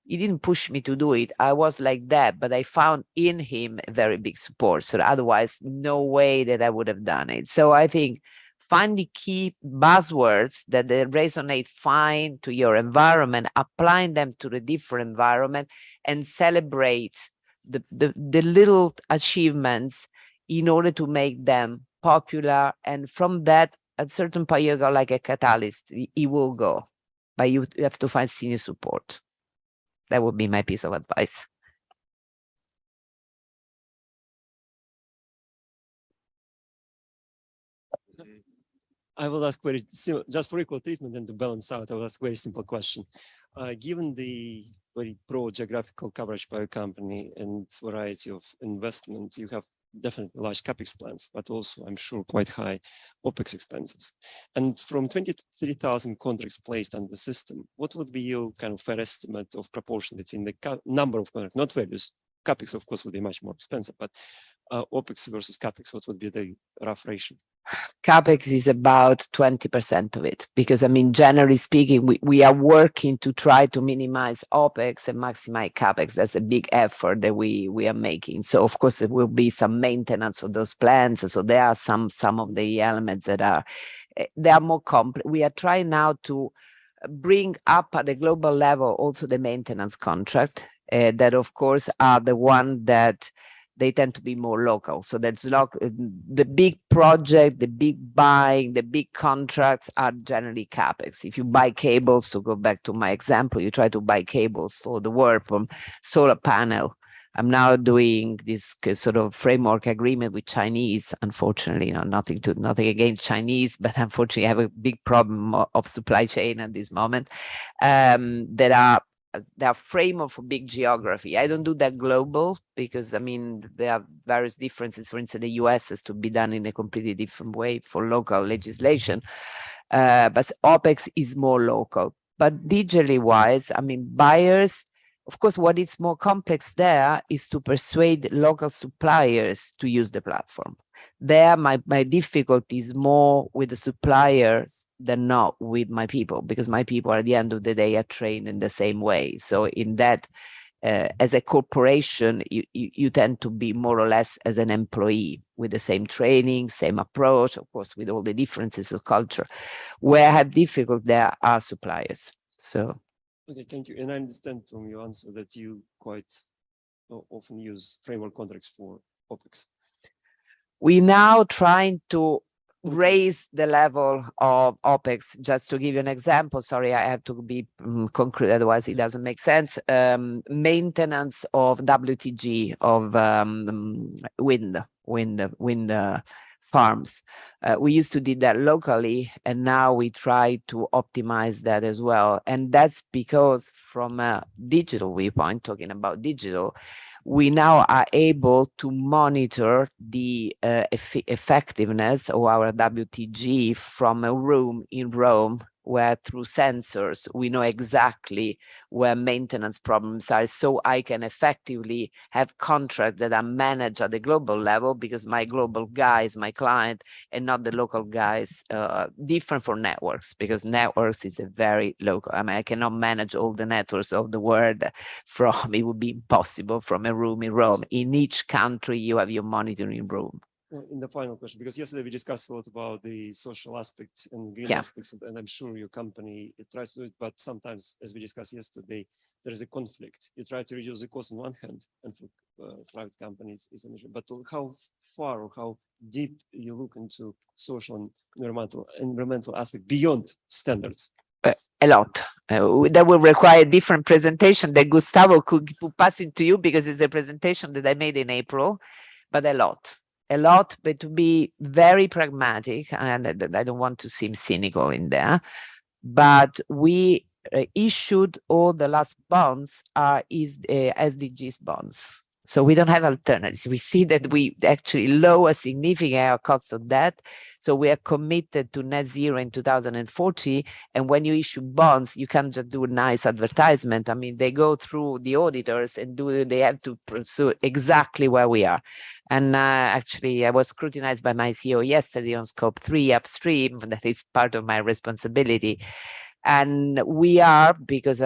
he didn't push me to do it. I was like that, but I found in him a very big support. So otherwise, no way that I would have done it. So I think find the key buzzwords that they resonate fine to your environment, applying them to the different environment, and celebrate the little achievements in order to make them popular. And from that, at certain point you go like a catalyst, it will go, but you have to find senior support. That would be my piece of advice. I will ask very simple, just for equal treatment and to balance out, I will ask a very simple question. Given the very broad geographical coverage by a company and variety of investment, you have definitely large capex plans, but also I'm sure quite high OpEx expenses. And from 23,000 contracts placed on the system, what would be your kind of fair estimate of proportion between the number of contracts, not values? Capex, of course, would be much more expensive, but OpEx versus capex, what would be the rough ratio? CapEx is about 20% of it, because I mean, generally speaking, we are working to try to minimize OpEx and maximize CapEx. That's a big effort that we are making. So of course, there will be some maintenance of those plans. So there are some of the elements that are more complex. We are trying now to bring up at the global level also the maintenance contract that of course are the one that they tend to be more local. So that's the big project, the big buying, the big contracts are generally CapEx. If you buy cables, to go back to my example, you try to buy cables for the work from solar panel. I'm now doing this sort of framework agreement with Chinese. Unfortunately, nothing against Chinese, but unfortunately I have a big problem of supply chain at this moment. There are framework for big geography. I don't do that global because I mean, there are various differences. For instance, the US has to be done in a completely different way for local legislation. But OpEx is more local. But digitally wise, I mean, buyers, of course, what is more complex there is to persuade local suppliers to use the platform. There, my difficulty is more with the suppliers than not with my people, because my people at the end of the day are trained in the same way. So in that, as a corporation, you tend to be more or less as an employee with the same training, same approach, of course, with all the differences of culture. Where I have difficulty, there are suppliers. So. Okay, thank you. And I understand from your answer that you quite often use framework contracts for OpEx. We now trying to raise the level of OpEx. Just to give you an example, sorry, I have to be concrete, otherwise it doesn't make sense. Maintenance of WTG, of wind farms. We used to do that locally, and now we try to optimize that as well. And that's because from a digital viewpoint, talking about digital, we now are able to monitor the effectiveness of our WTG from a room in Rome, where through sensors, we know exactly where maintenance problems are. So I can effectively have contracts that are managed at the global level, because my global guys, my client, and not the local guys, different from networks, because networks is a very local. I mean, I cannot manage all the networks of the world from, it would be impossible from a room in Rome. In each country, you have your monitoring room. In the final question, because yesterday we discussed a lot about the social aspects and green aspects, and I'm sure your company tries to do it, but sometimes, as we discussed yesterday, there is a conflict. You try to reduce the cost on one hand, and for private companies is an issue, but how far or how deep you look into social and environmental aspect beyond standards? A lot. That will require a different presentation that Gustavo could pass it to you, because it's a presentation that I made in April, but a lot, but to be very pragmatic, and I don't want to seem cynical in there, but we issued all the last bonds are SDGs bonds. So we don't have alternatives. We see that we actually lower significantly our cost of debt. So we are committed to net zero in 2040. And when you issue bonds, you can't just do a nice advertisement. I mean, they go through the auditors and they have to pursue exactly where we are. And actually, I was scrutinized by my CEO yesterday on Scope 3 upstream. That is part of my responsibility. And we are, because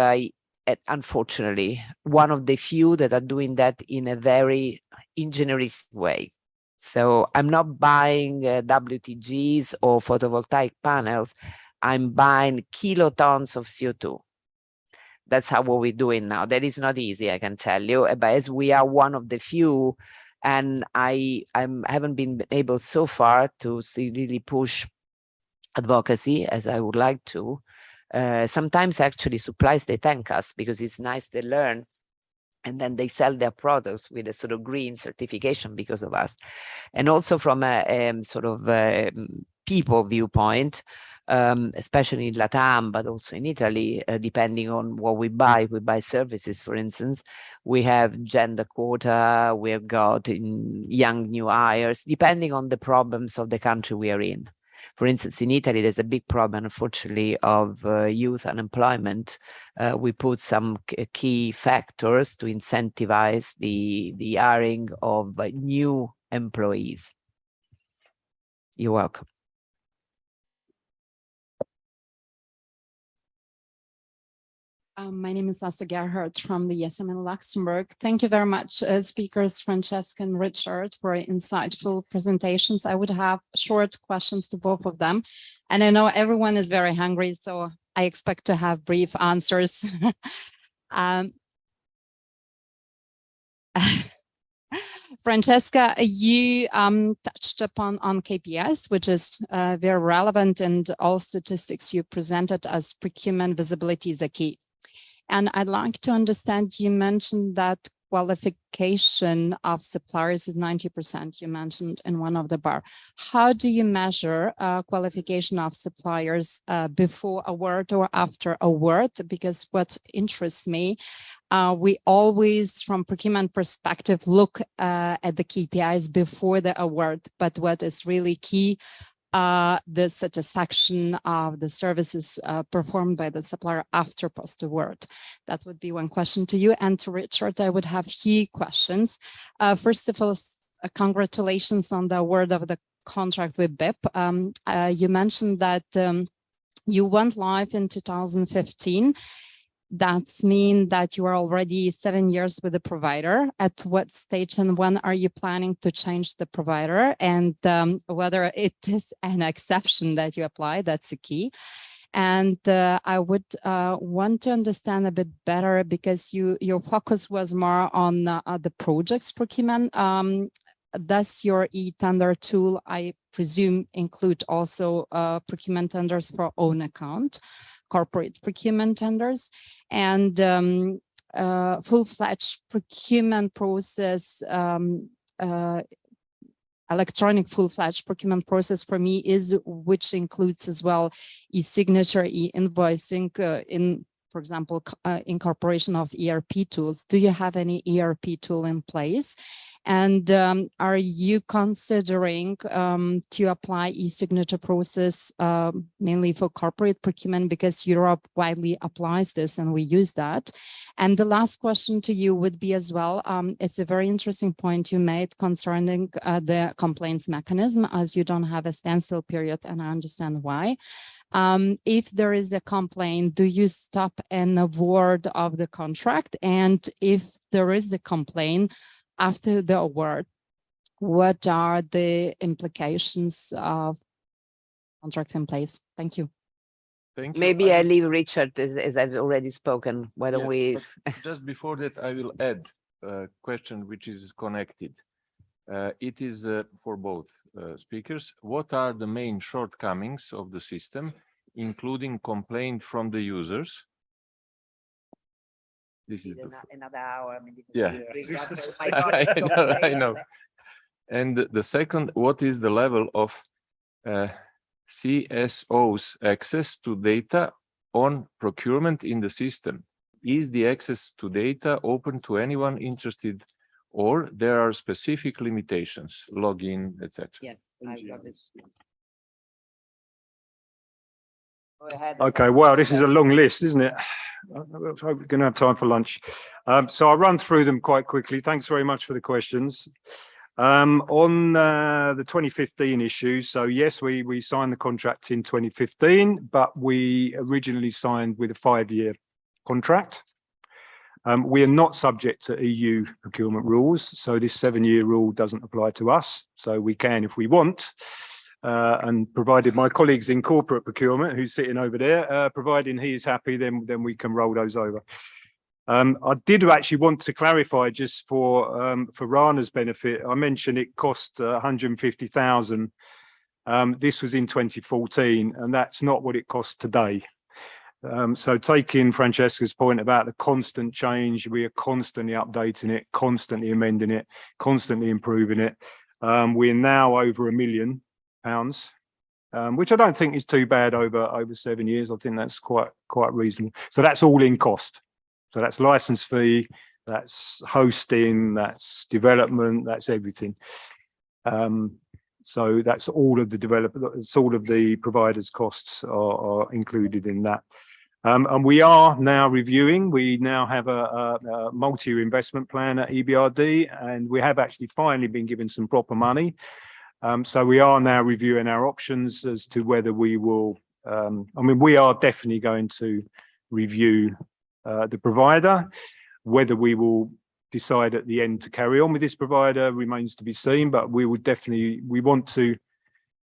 unfortunately, one of the few that are doing that in a very engineering way. So I'm not buying WTGs or photovoltaic panels. I'm buying kilotons of CO2. That's how what we're doing now. That is not easy, I can tell you, but as we are one of the few, and I haven't been able so far to really push advocacy, as I would like to. Sometimes actually suppliers, they thank us because it's nice they learn, and then they sell their products with a sort of green certification because of us. And also from a sort of people viewpoint, especially in Latam, but also in Italy, depending on what we buy services, for instance, we have gender quota, we have got young new hires, depending on the problems of the country we are in. For instance, in Italy, there's a big problem, unfortunately, of youth unemployment. We put some key factors to incentivize the hiring of new employees. You're welcome. My name is Asa Gerhardt from the ESM in Luxembourg. Thank you very much, speakers Francesca and Richard, for insightful presentations. I would have short questions to both of them. And I know everyone is very hungry, so I expect to have brief answers. Francesca, you touched upon KPIs, which is very relevant, and all statistics you presented as procurement visibility is a key. And I'd like to understand, you mentioned that qualification of suppliers is 90%, you mentioned in one of the bar. How do you measure qualification of suppliers before award or after award? Because what interests me, we always, from procurement perspective, look at the KPIs before the award, but what is really key, the satisfaction of the services performed by the supplier after post-award. That would be one question to you. And to Richard, I would have few questions. First of all, congratulations on the award of the contract with BIP. You mentioned that you went live in 2015. That's mean that you are already 7 years with the provider. At what stage and when are you planning to change the provider, and whether it is an exception that you apply? That's the key. And I would want to understand a bit better, because your focus was more on the projects procurement. Does your e-tender tool, I presume, include also procurement tenders for own account, corporate procurement tenders, and full-fledged procurement process, electronic full-fledged procurement process for me is, which includes as well e-signature, e-invoicing, for example, incorporation of ERP tools. Do you have any ERP tool in place? And are you considering to apply e-signature process mainly for corporate procurement, because Europe widely applies this and we use that? And the last question to you would be as well, it's a very interesting point you made concerning the complaints mechanism, as you don't have a standstill period, and I understand why. If there is a complaint, do you stop an award of the contract? And if there is a complaint after the award, what are the implications of contract in place? Thank you. Thank you. Maybe I leave Richard, as I've already spoken. Why don't we? Just before that, I will add a question which is connected. It is for both speakers. What are the main shortcomings of the system, including complaint from the users? This is another hour. Yeah, I know. And the second, what is the level of CSO's access to data on procurement in the system? Is the access to data open to anyone interested, or there are specific limitations, login, etc.? Yes, I've got this. Go ahead. Okay, well, this is a long list, isn't it? I hope we're going to have time for lunch. So I'll run through them quite quickly. Thanks very much for the questions. On the 2015 issue, so yes, we signed the contract in 2015, but we originally signed with a 5-year contract. We are not subject to EU procurement rules, so this 7-year rule doesn't apply to us. So we can, if we want, and provided my colleagues in corporate procurement, who's sitting over there, providing he is happy, then we can roll those over. I did actually want to clarify, just for Rana's benefit. I mentioned it cost 150,000 This was in 2014, and that's not what it costs today. So taking Francesca's point about the constant change, we are constantly updating it, constantly amending it, constantly improving it. We're now over £1 million, which I don't think is too bad over 7 years. I think that's quite reasonable. So that's all in cost. So that's license fee, that's hosting, that's development, that's everything. So that's all of the developers, all of the providers' costs are included in that. And we are now reviewing. We now have a multi-year investment plan at EBRD, and we have actually finally been given some proper money. So we are now reviewing our options as to whether we will. I mean, we are definitely going to review the provider. Whether we will decide at the end to carry on with this provider remains to be seen, but we want to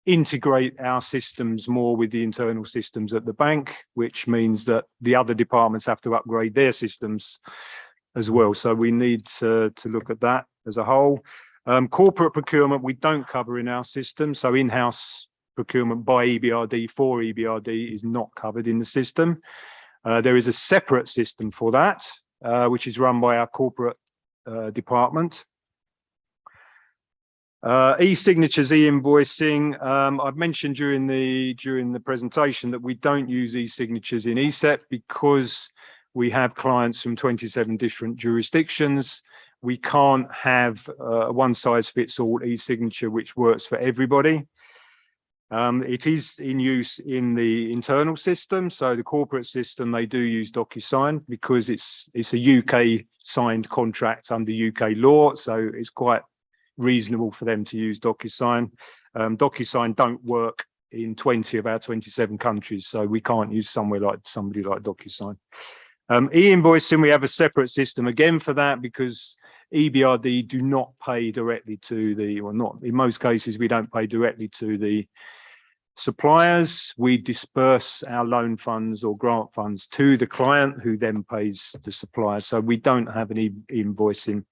integrate our systems more with the internal systems at the bank, which means that the other departments have to upgrade their systems as well. So we need to look at that as a whole. Corporate procurement, we don't cover in our system. So in-house procurement by EBRD for EBRD is not covered in the system. There is a separate system for that, which is run by our corporate department. E-signatures, e-invoicing. I've mentioned during the presentation that we don't use e-signatures in ESEP because we have clients from 27 different jurisdictions. We can't have a one-size-fits-all e-signature which works for everybody. It is in use in the internal system. So the corporate system, they do use DocuSign because it's a UK signed contract under UK law. So it's quite reasonable for them to use DocuSign. DocuSign don't work in 20 of our 27 countries. So we can't use somebody like DocuSign. E-invoicing, we have a separate system again for that because EBRD do not pay directly to in most cases, we don't pay directly to the suppliers. We disperse our loan funds or grant funds to the client who then pays the supplier. So we don't have an invoicing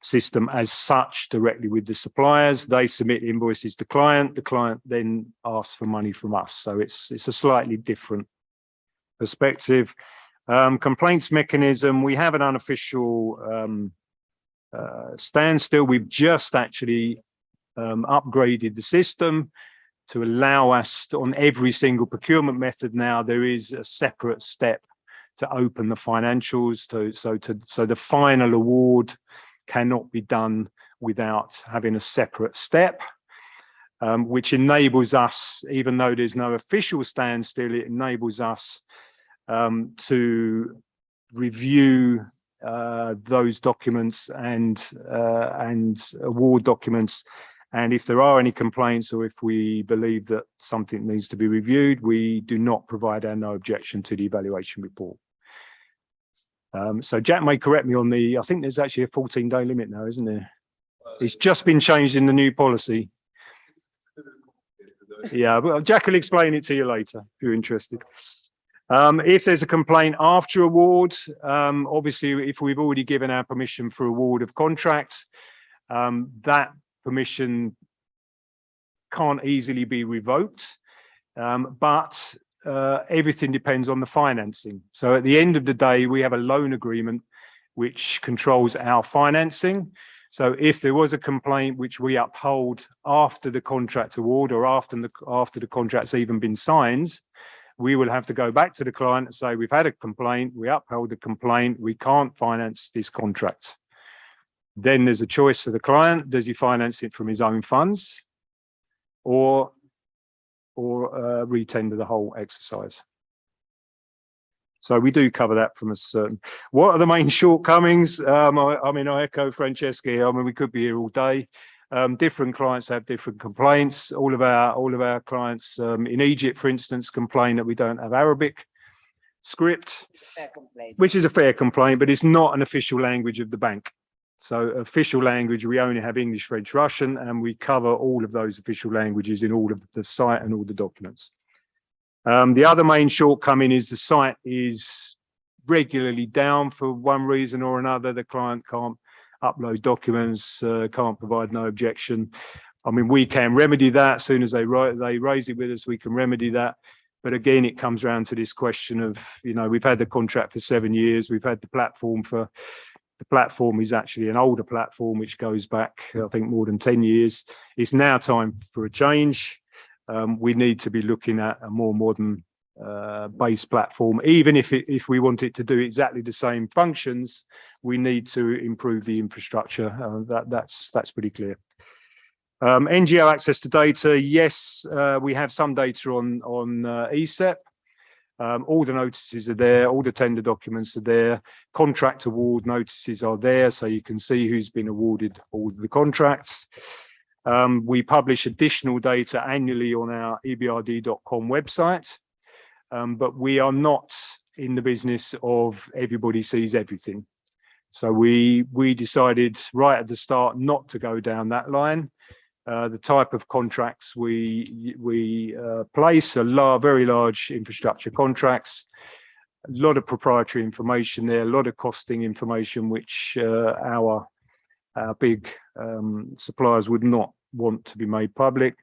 system as such directly with the suppliers. They submit invoices to the client then asks for money from us. So it's a slightly different perspective. Complaints mechanism, we have an unofficial standstill. We've just actually upgraded the system to allow us to, on every single procurement method now, there is a separate step to open the financials. So the final award cannot be done without having a separate step, which enables us, even though there's no official standstill, it enables us to review those documents and award documents. And if there are any complaints or if we believe that something needs to be reviewed, we do not provide our no objection to the evaluation report. So Jack may correct me on I think there's actually a 14-day limit now, isn't there? It's just been changed in the new policy. Yeah, but Jack will explain it to you later if you're interested. If there's a complaint after award, obviously, if we've already given our permission for award of contracts, that permission can't easily be revoked, but everything depends on the financing. So at the end of the day, we have a loan agreement which controls our financing. So if there was a complaint which we uphold after the contract award or after the contract's even been signed, we will have to go back to the client and say, we've had a complaint, we upheld the complaint, we can't finance this contract. Then there's a choice for the client. Does he finance it from his own funds or retender the whole exercise? So we do cover that from a certain. What are the main shortcomings? I mean, I echo Francesca here. I mean, we could be here all day. Different clients have different complaints. All of our clients in Egypt, for instance, complain that we don't have Arabic script, which is a fair complaint, but it's not an official language of the bank. So official language, we only have English, French, Russian, and we cover all of those official languages in all of the site and all the documents. The other main shortcoming is the site is regularly down for one reason or another. The client can't upload documents, can't provide no objection. I mean, we can remedy that as soon as they raise it with us, we can remedy that. But again, it comes around to this question of, you know, we've had the contract for 7 years, we've had the platform is actually an older platform, which goes back, I think, more than 10 years. It's now time for a change. We need to be looking at a more modern base platform. Even if we want it to do exactly the same functions, we need to improve the infrastructure. That's pretty clear. NGO access to data, yes, we have some data on ESEP. All the notices are there, all the tender documents are there, contract award notices are there, so you can see who's been awarded all the contracts. We publish additional data annually on our ebrd.com website, but we are not in the business of everybody sees everything. So we decided right at the start not to go down that line. The type of contracts we place are very large infrastructure contracts, a lot of proprietary information there, a lot of costing information, which our big suppliers would not want to be made public.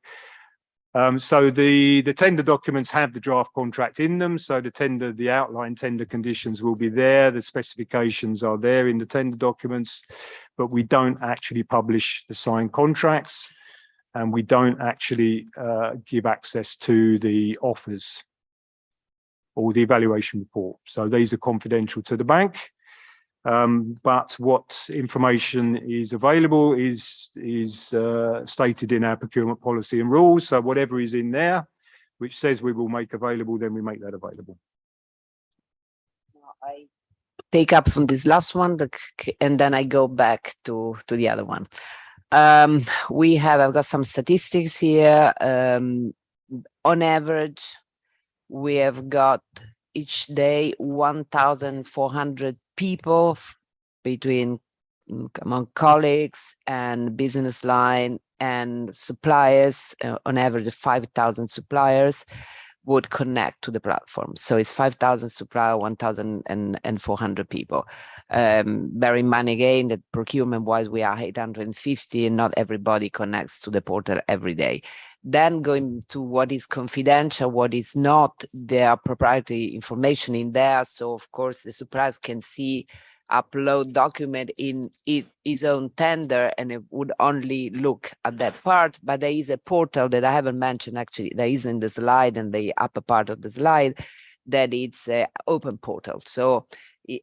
So the tender documents have the draft contract in them. So the outline tender conditions will be there. The specifications are there in the tender documents, but we don't actually publish the signed contracts. And we don't actually give access to the offers or the evaluation report. So these are confidential to the bank. But what information is available is stated in our procurement policy and rules. So whatever is in there, which says we will make available, then we make that available. I take up from this last one, and then I go back to the other one. I've got some statistics here. On average, we have got each day 1,400 people among colleagues and business line and suppliers. On average, 5,000 suppliers would connect to the platform. So it's 5,000 supplier, 1,400 people. Bear in mind again that procurement-wise, we are 850 and not everybody connects to the portal every day. Then going to what is confidential, what is not, there are proprietary information in there. So of course the suppliers can see upload document in his own tender and it would only look at that part, but there is a portal that I haven't mentioned, actually there is in the slide and the upper part of the slide, that it's an open portal. So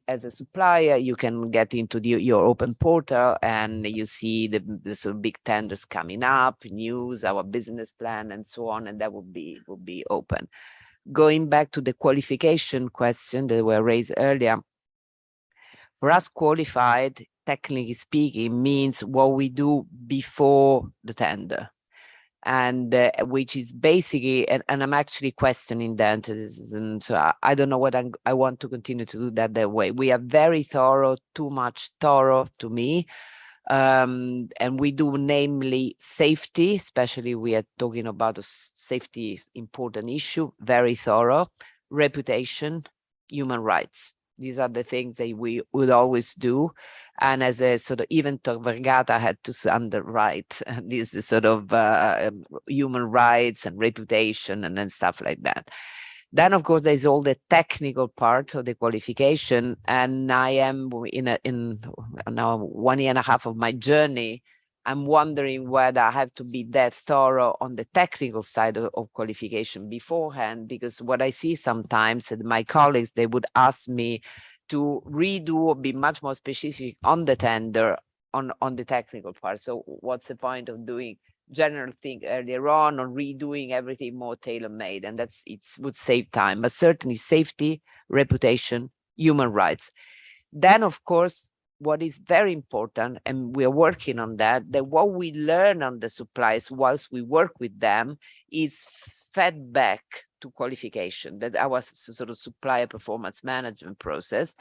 as a supplier, you can get into your open portal and you see the sort of big tenders coming up, news, our business plan and so on, and that would be open. Going back to the qualification question that were raised earlier, for us, qualified, technically speaking, means what we do before the tender, and which is basically, and I'm actually questioning that, and so I don't know what I want to continue to do that way. We are very thorough, too much thorough to me, and we do namely safety, especially we are talking about a safety important issue, very thorough, reputation, human rights. These are the things that we would always do. And as a sort of event of Vergata had to underwrite this sort of human rights and reputation and then stuff like that. Then, of course, there's all the technical part of the qualification. And I am in now 1.5 years of my journey, I'm wondering whether I have to be that thorough on the technical side of qualification beforehand, because what I see sometimes, and my colleagues, they would ask me to redo or be much more specific on the tender, on the technical part. So what's the point of doing general thing earlier on or redoing everything more tailor-made? And it would save time, but certainly safety, reputation, human rights. Then, of course, what is very important, and we are working on that what we learn on the suppliers whilst we work with them is fed back to qualification, that our sort of supplier performance management process.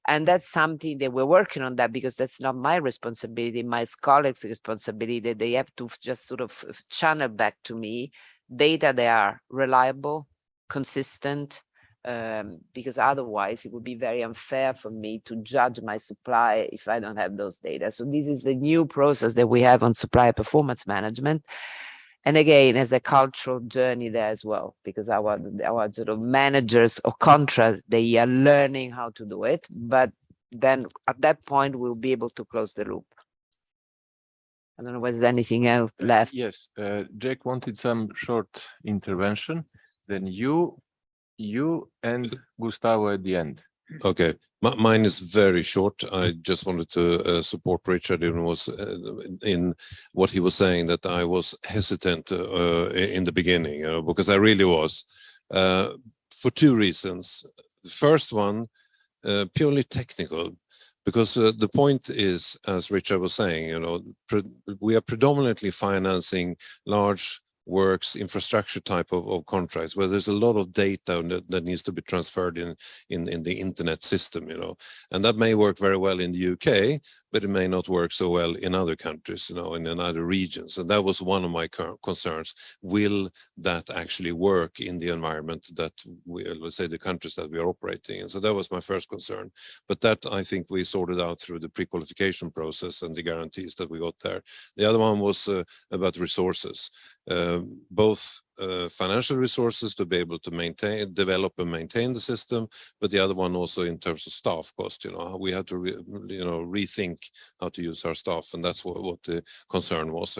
And that's something that we're working on that, because that's not my responsibility, my colleagues' responsibility, that they have to just sort of channel back to me data that are reliable, consistent, because otherwise it would be very unfair for me to judge my supply if I don't have those data. So this is the new process that we have on supplier performance management. And again, as a cultural journey there as well, because our sort of managers or contracts, they are learning how to do it. But then at that point, we'll be able to close the loop. I don't know whether there's anything else left. Yes, Jack wanted some short intervention. Then you and Gustavo at the end. Okay, mine is very short. I just wanted to support Richard in what he was saying, that I was hesitant in the beginning, because I really was, for two reasons. The first one, purely technical, because the point is, as Richard was saying, we are predominantly financing large works infrastructure type of contracts where there's a lot of data that needs to be transferred in the internet system, and that may work very well in the UK, but it may not work so well in other countries, and in other regions. And that was one of my concerns. Will that actually work in the environment that let's say the countries that we are operating in? So that was my first concern. But that I think we sorted out through the pre-qualification process and the guarantees that we got there. The other one was about resources, both financial resources to be able to develop and maintain the system, but the other one also in terms of staff cost. We had to rethink how to use our staff, and that's what the concern was.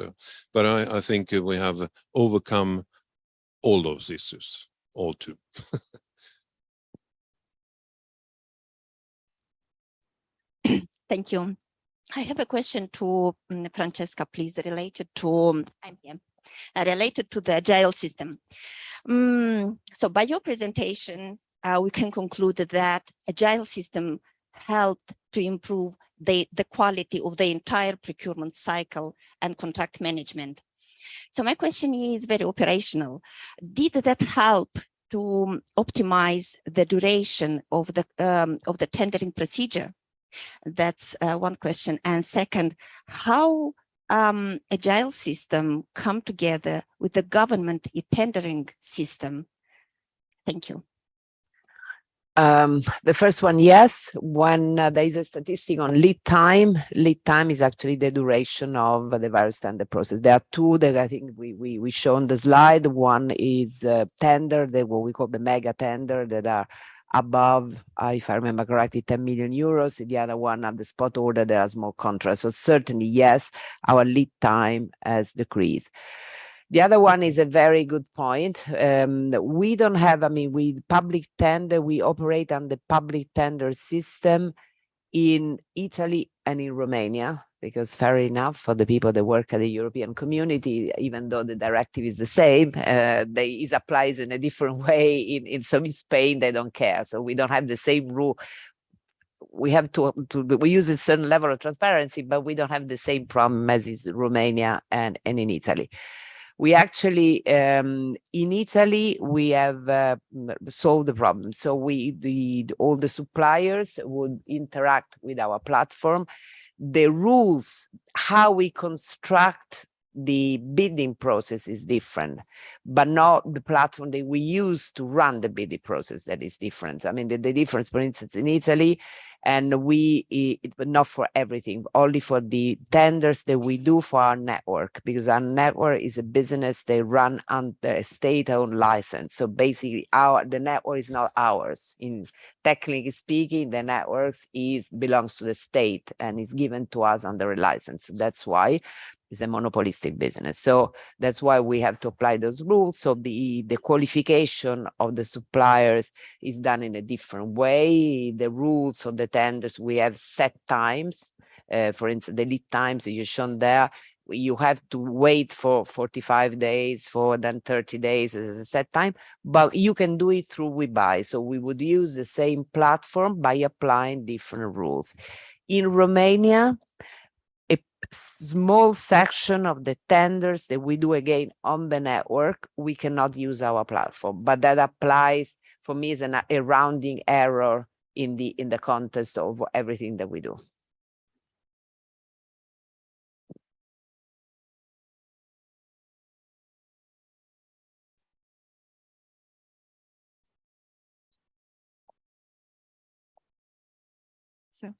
But I think we have overcome all those issues, all two. Thank you. I have a question to Francesca, please, related to related to the agile system. So by your presentation, we can conclude that agile system helped to improve the quality of the entire procurement cycle and contract management. So my question is very operational. Did that help to optimize the duration of the tendering procedure? That's one question. And second, how agile system come together with the government tendering system? Thank you. The first one, yes. When there is a statistic on lead time is actually the duration of the various tender process. There are two that I think we show on the slide. One is tender, what we call the mega tender, that are above, if I remember correctly, 10 million euros. The other one at the spot order, there are small contracts. So certainly, yes, our lead time has decreased. The other one is a very good point. We don't have, with public tender, we operate on the public tender system in Italy and in Romania, because fair enough, for the people that work at the European community, even though the directive is the same, it applies in a different way. In Spain, they don't care. So we don't have the same rule. We have we use a certain level of transparency, but we don't have the same problem as is Romania and in Italy. We actually, in Italy, we have solved the problem. So all the suppliers would interact with our platform. The rules, how we construct the bidding process is different, but not the platform that we use to run the bidding process that is different. The difference, for instance, in Italy, and but not for everything, only for the tenders that we do for our network, because our network is a business they run under a state-owned license. So basically, the network is not ours. Technically speaking, the network belongs to the state and is given to us under a license. So that's why it's a monopolistic business. So that's why we have to apply those rules. So the qualification of the suppliers is done in a different way. The rules of the tenders, we have set times. For instance, the lead times that you've shown there, you have to wait for 45 days, then 30 days as a set time, but you can do it through WeBuy. So we would use the same platform by applying different rules. In Romania, a small section of the tenders that we do again on the network, we cannot use our platform, but that applies for me as a rounding error in the context of everything that we do. So,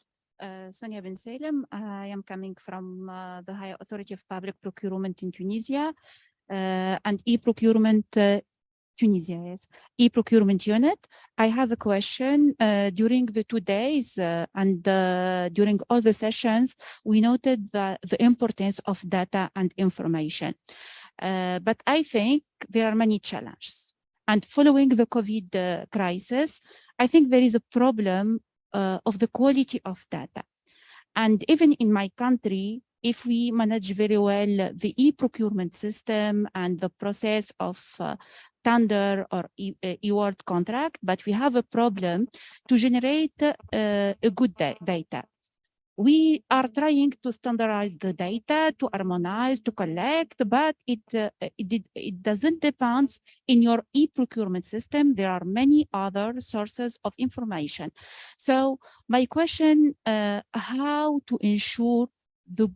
Sonia Ben Salem, I am coming from the High Authority of Public Procurement in Tunisia and e-procurement Tunisia, yes, e-procurement unit. I have a question. During the 2 days and during all the sessions, we noted the importance of data and information. But I think there are many challenges. And following the COVID crisis, I think there is a problem of the quality of data. And even in my country, if we manage very well the e-procurement system and the process of tender or e-award contract, but we have a problem to generate a good data. We are trying to standardize the data, to harmonize, to collect, but it doesn't depend in your e-procurement system. There are many other sources of information. So my question, how to ensure the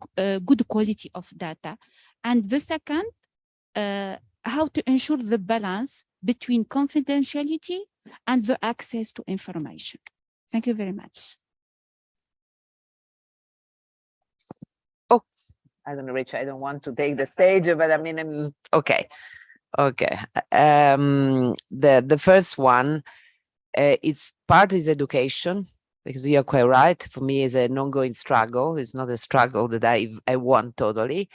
good quality of data? And the second, how to ensure the balance between confidentiality and the access to information. Thank you very much. Oh, I don't know, Rich, I don't want to take the stage, but I mean, okay. Okay. The first one, it's part is education, because you are quite right. For me, it's an ongoing struggle. It's not a struggle that I want totally.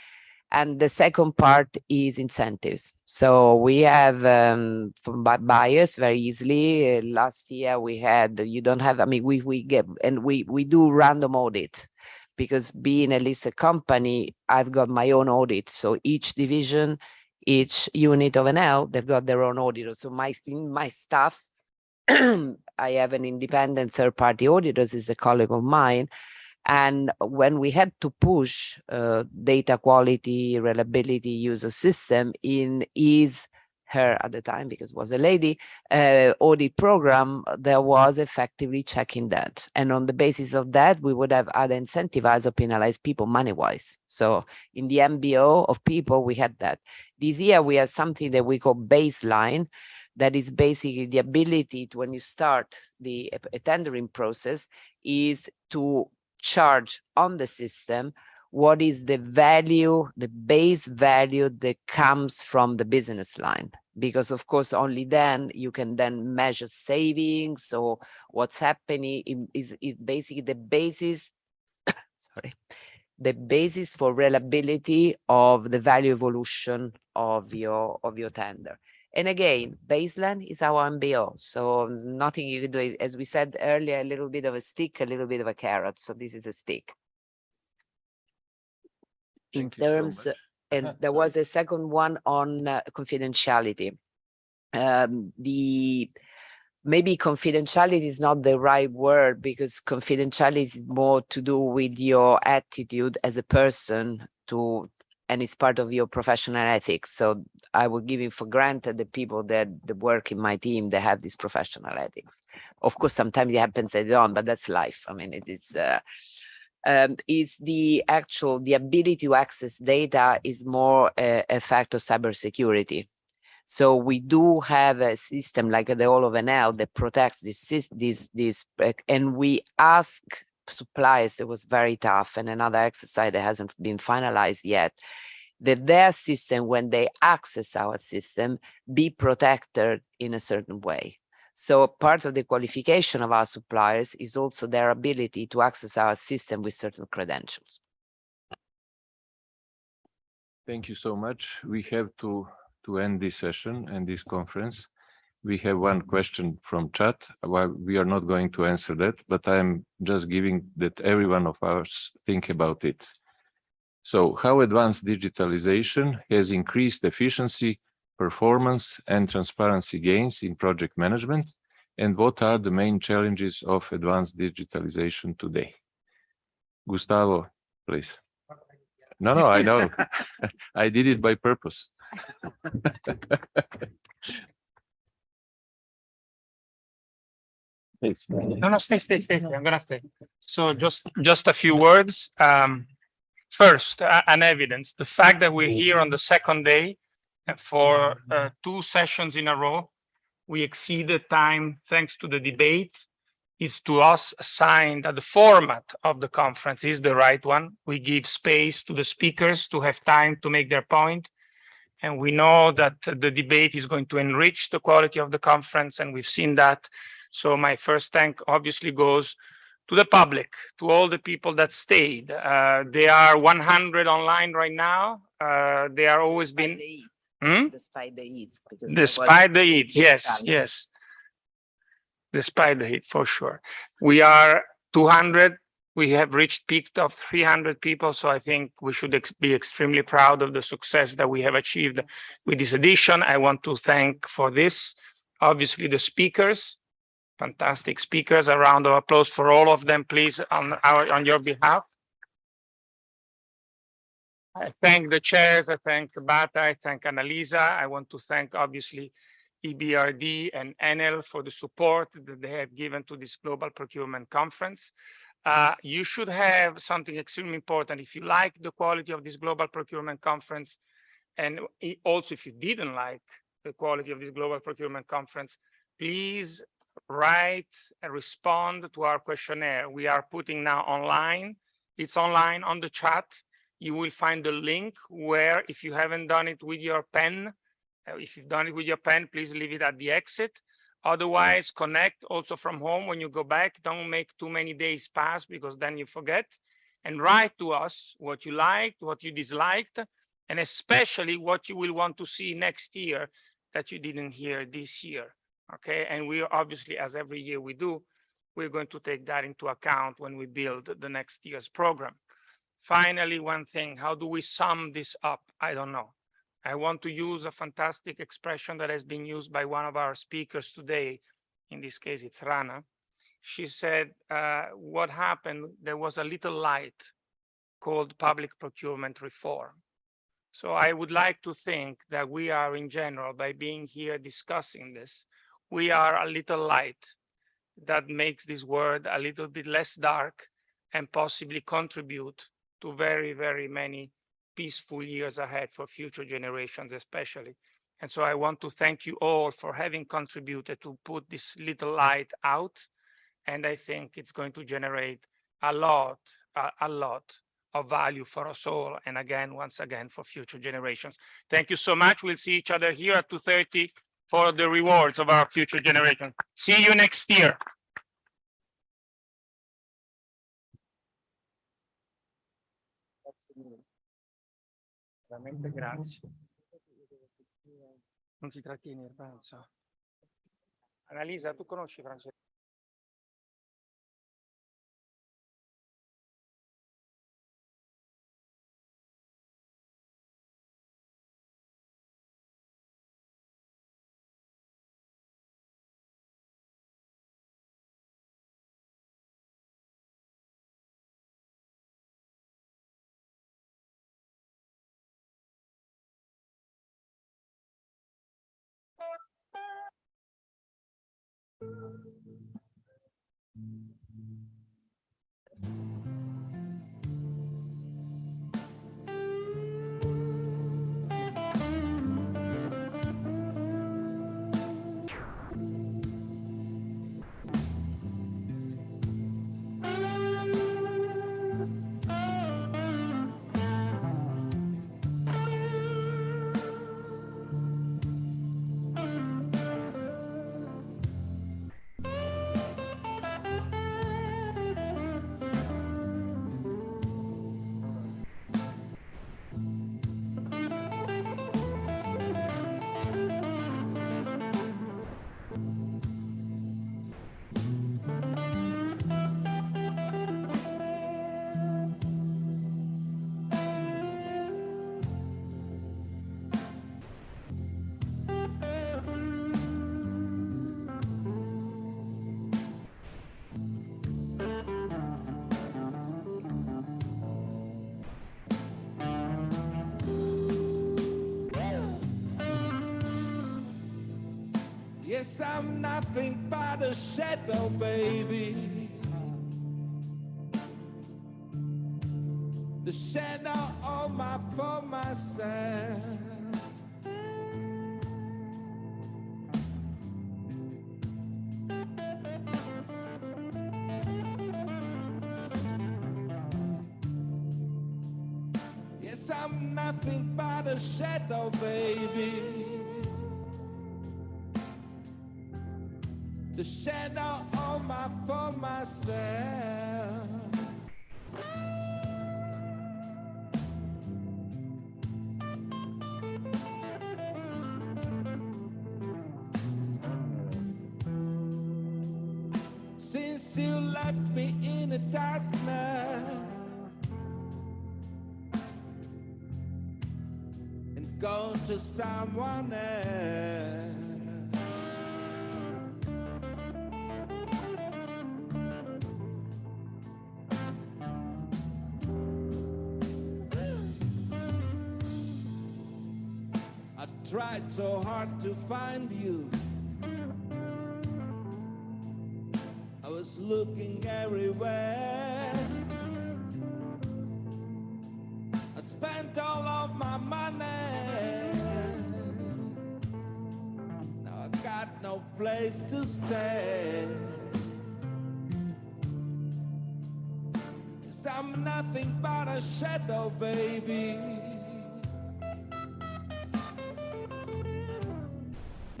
And the second part is incentives. So we have from buyers very easily. Last year we had, you don't have, I mean, we get, and we do random audit, because being a listed company, I've got my own audit. So each division, each unit of NL, they've got their own auditor. So in my staff, I have an independent third-party auditors, is a colleague of mine. And when we had to push data quality, reliability, user system in her at the time, because it was a lady, audit program, there was effectively checking that. And on the basis of that, we would have either incentivized or penalized people money-wise. So in the MBO of people, we had that. This year, we have something that we call baseline, that is basically the ability to, when you start a tendering process, is to charge on the system what is the value, the base value that comes from the business line. Because of course, only then you can then measure savings or what's happening is basically the basis, sorry, the basis for reliability of the value evolution of your tender. And again, baseline is our MBO. So nothing you can do, as we said earlier, a little bit of a stick, a little bit of a carrot. So this is a stick. In terms, and there was a second one on confidentiality. Maybe confidentiality is not the right word, because confidentiality is more to do with your attitude as a person and it's part of your professional ethics. So I would give it for granted the people that work in my team, they have this professional ethics. Of course, sometimes it happens they don't, but that's life. I mean, is the ability to access data is more a fact of cybersecurity. So we do have a system like the whole of NL that protects this, and we ask suppliers, that was very tough, and another exercise that hasn't been finalized yet, that their system, when they access our system, be protected in a certain way. So part of the qualification of our suppliers is also their ability to access our system with certain credentials. Thank you so much. We have to end this session and this conference. We have one question from chat. Well, we are not going to answer that, but I'm just giving that every one of us think about it. So how advanced digitalization has increased efficiency, performance, and transparency gains in project management? And what are the main challenges of advanced digitalization today? Gustavo, please. No, I know. I did it by purpose. No, stay. I'm gonna stay. So just a few words. First, an evidence, the fact that we're here on the second day for 2 sessions in a row, we exceeded time thanks to the debate, is to us a sign that the format of the conference is the right one. We give space to the speakers to have time to make their point. And we know that the debate is going to enrich the quality of the conference, and we've seen that. So my first thank obviously goes to the public, to all the people that stayed. There are 100 online right now. They are always been. Despite the heat. Despite the heat, yes, yes. Despite the heat, for sure. We are 200. We have reached peak of 300 people. So I think we should be extremely proud of the success that we have achieved with this edition. I want to thank for this, obviously, the speakers, fantastic speakers. A round of applause for all of them, please, on your behalf. I thank the chairs, I thank Bata, I thank Annalisa. I want to thank, obviously, EBRD and Enel for the support that they have given to this global procurement conference. You should have something extremely important. If you like the quality of this global procurement conference, and also if you didn't like the quality of this global procurement conference, please write and respond to our questionnaire. We are putting now online. It's online on the chat. You will find the link where, if you haven't done it with your pen, if you've done it with your pen, please leave it at the exit. Otherwise, connect also from home when you go back. Don't make too many days pass, because then you forget. And write to us what you liked, what you disliked, and especially what you will want to see next year that you didn't hear this year. Okay, and we obviously, as every year we do, we're going to take that into account when we build the next year's program. Finally, one thing, how do we sum this up? I don't know. I want to use a fantastic expression that has been used by one of our speakers today. In this case, it's Rana. She said, what happened, there was a little light called public procurement reform. So I would like to think that we are, in general, by being here discussing this, we are a little light that makes this world a little bit less dark and possibly contribute to very, very many peaceful years ahead for future generations, especially. And so I want to thank you all for having contributed to put this little light out. And I think it's going to generate a lot of value for us all. And again, once again, for future generations. Thank you so much. We'll see each other here at 2:30 for the rewards of our future generation. See you next year. Veramente grazie. Non ti trattieni, penso. Annalisa, tu conosci Francesco? Yes, I'm nothing but a shadow, baby. The shadow for myself. nothing but a shadow, baby. The shadow for myself. Since you left me in the darkness and gone to someone else, I tried so hard to find you. I was looking everywhere. I spent all of my money. Now I got no place to stay. 'Cause I'm nothing but a shadow, baby.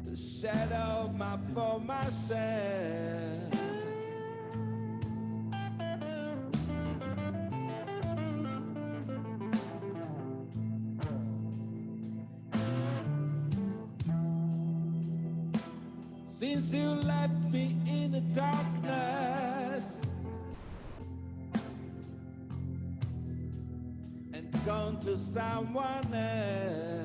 The shadow for myself. Since you left me in the darkness and gone to someone else,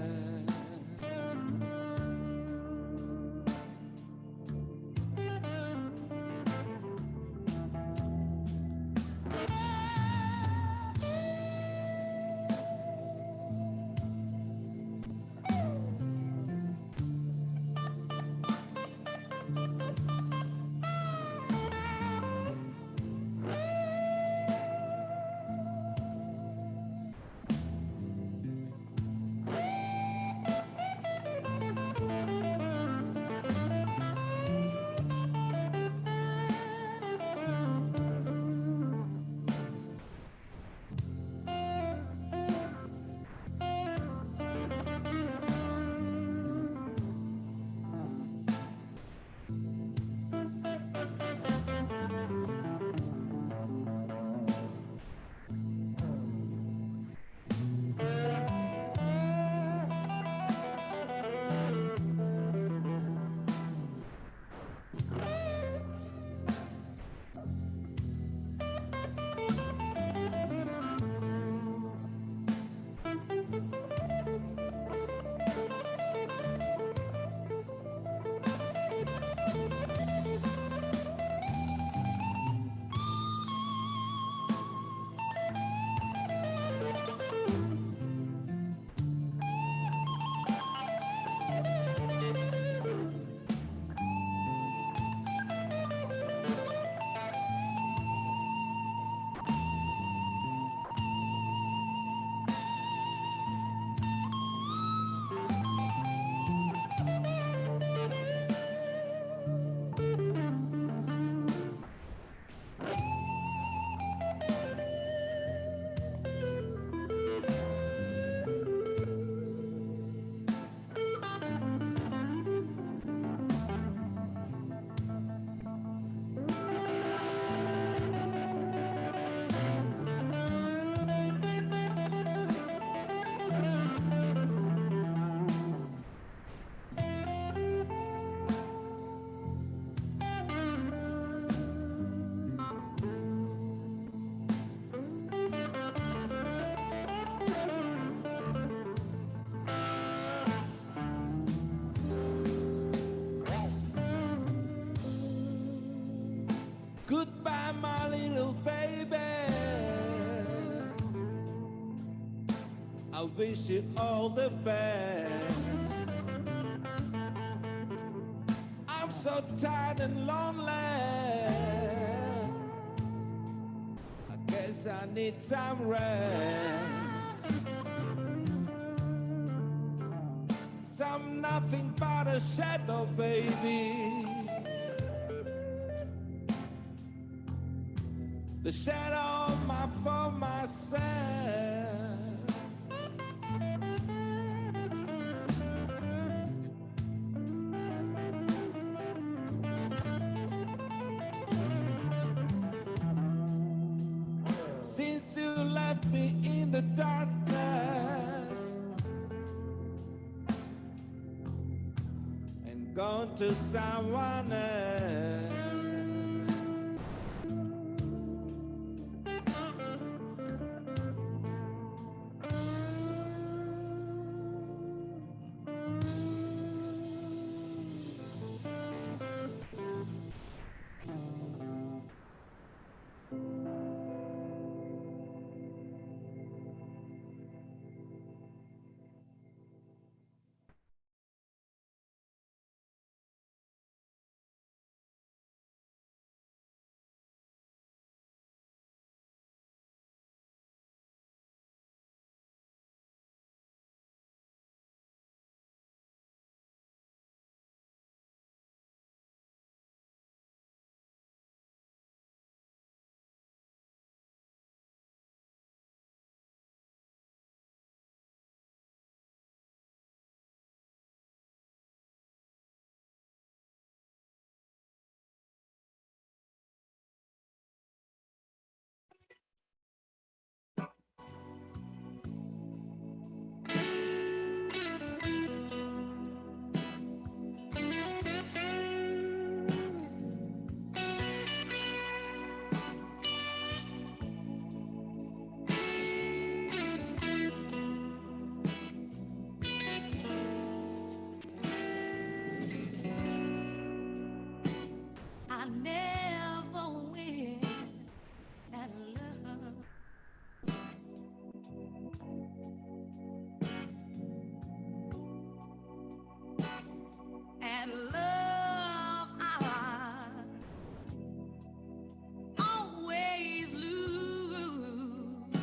goodbye, my little baby. I wish you all the best. I'm so tired and lonely. I guess I need some rest. I'm nothing but a shadow, baby. The shadow for myself. left me in the darkness and gone to someone else. I never win at love. And love, I always lose.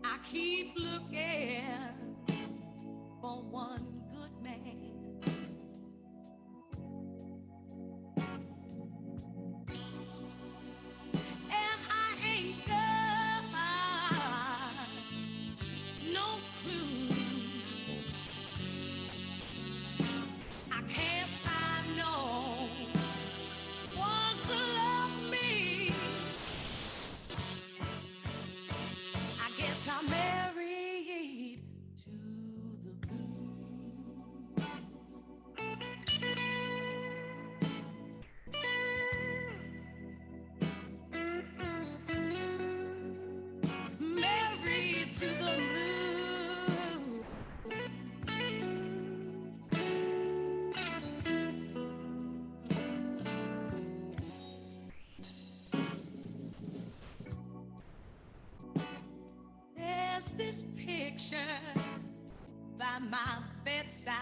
I keep looking for one good man. And I ain't got no clue. I can't find no one to love me. I guess I'm married to the blue. Married to the blue. There's this picture by my bedside.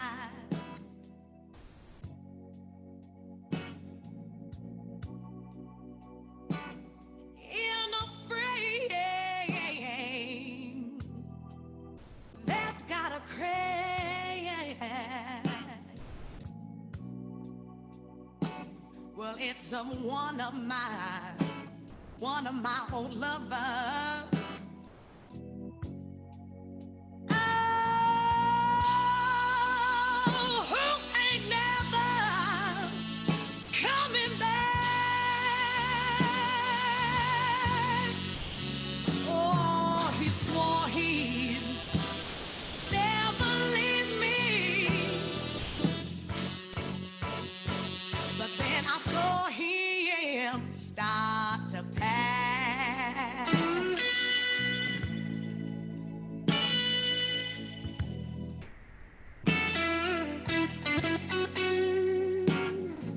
In a frame that's got a crayon. Well, it's one of my old lovers. Oh, who ain't never coming back. Oh, he swore he'd never leave me, but then I saw him start to pack.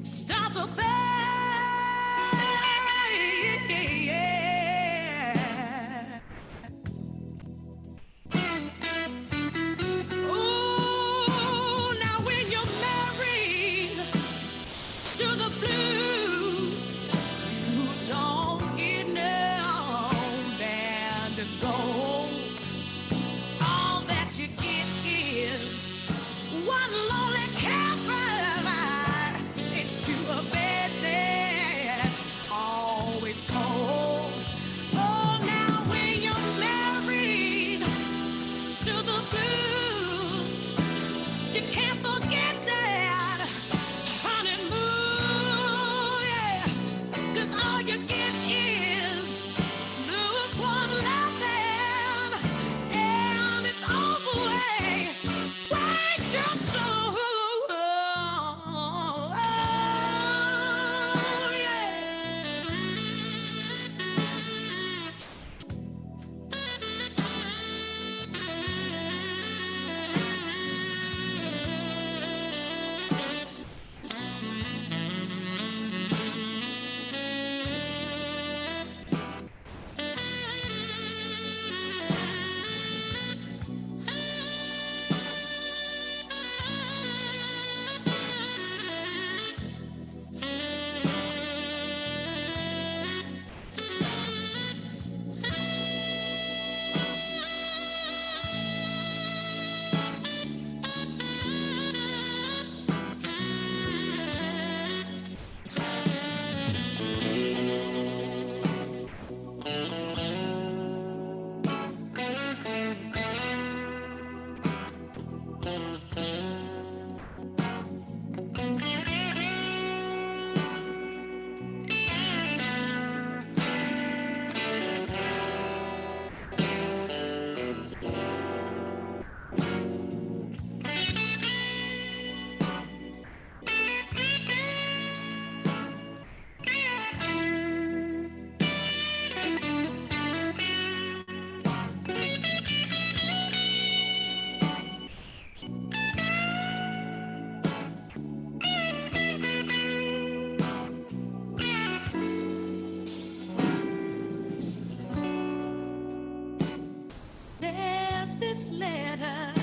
Start to pack. There's this letter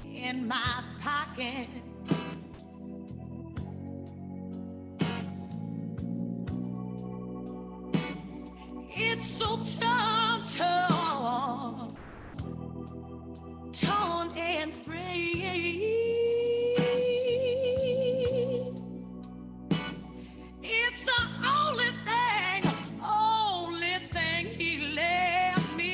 in my pocket. It's so torn and frayed. It's the only thing he left me.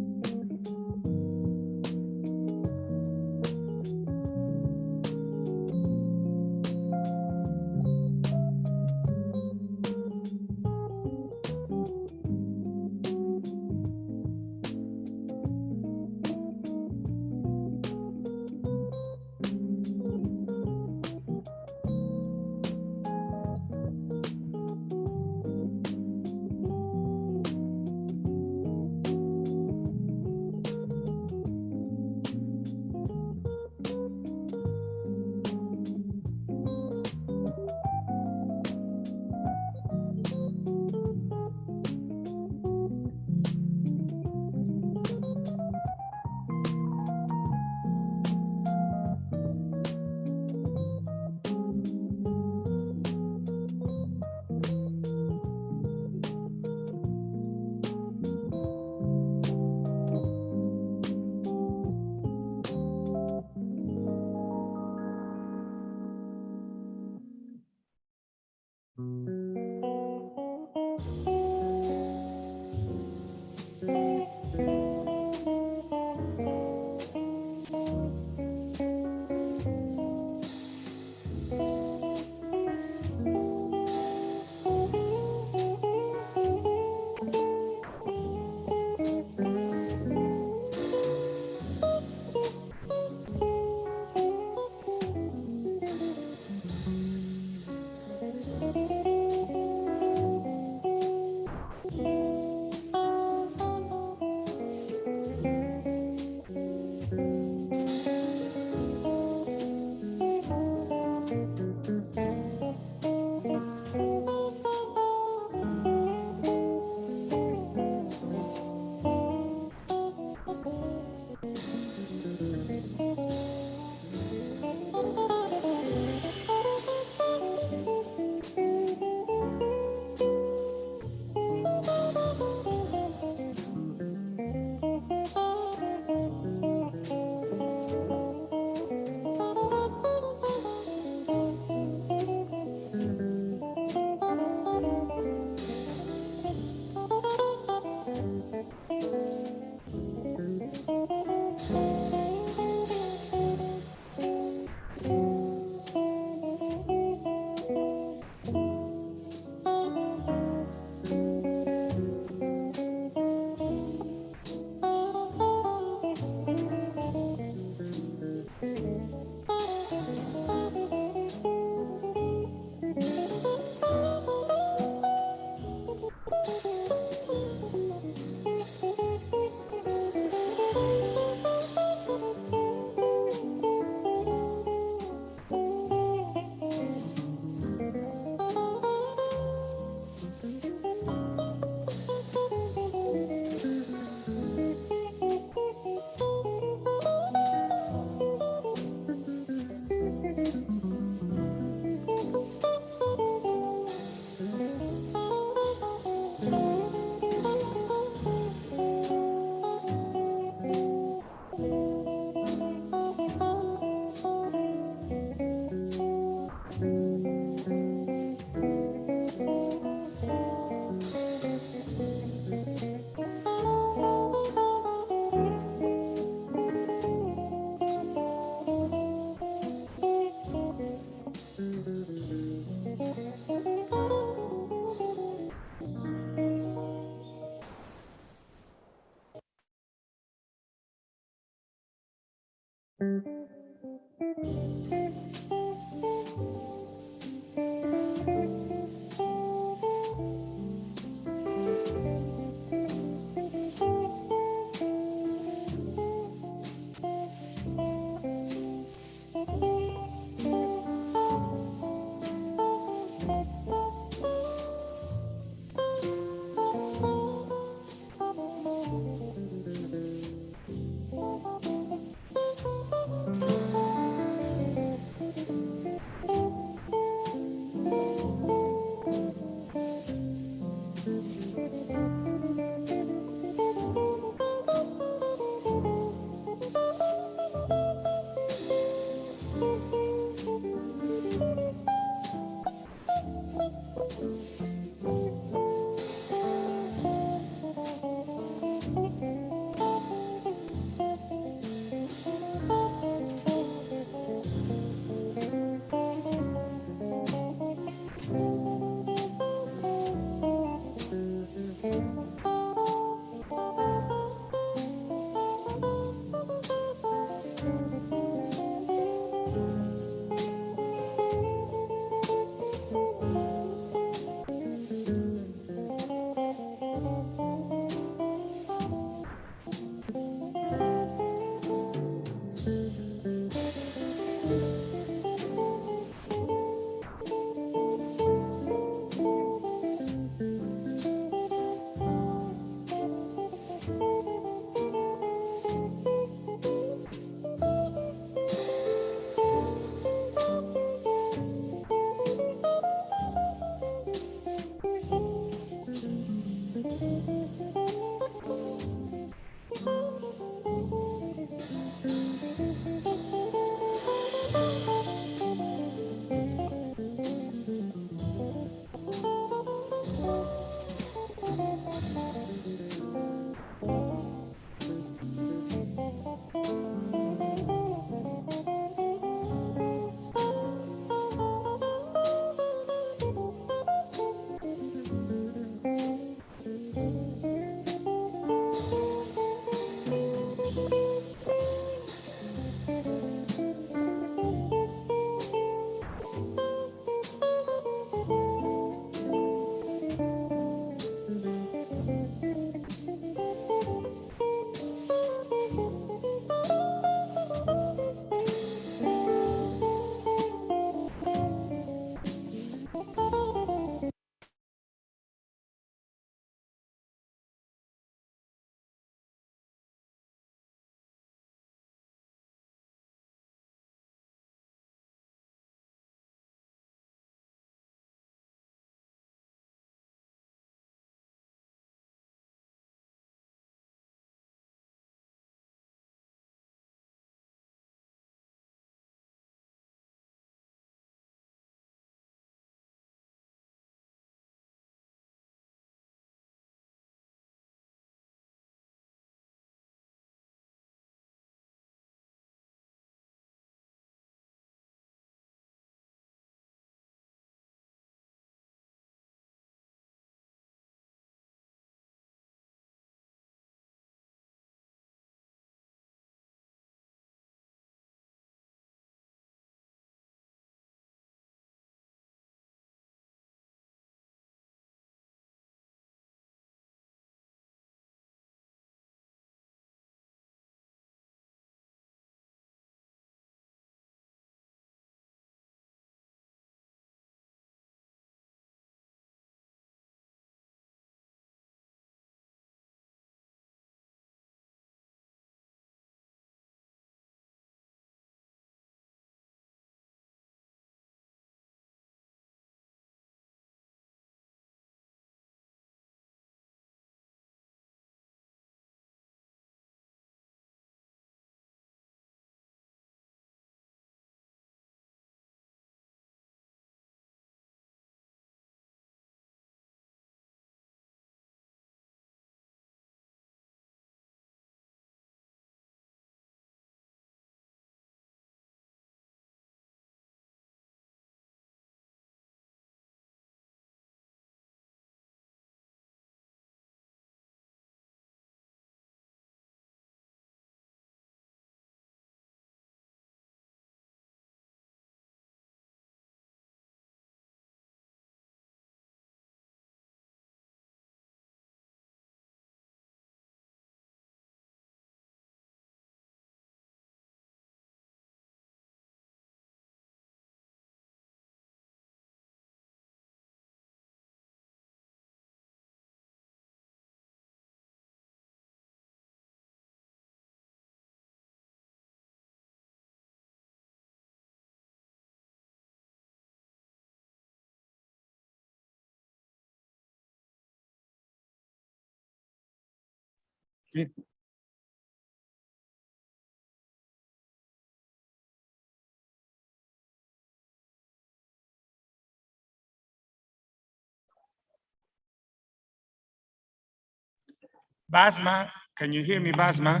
Basma, can you hear me, Basma?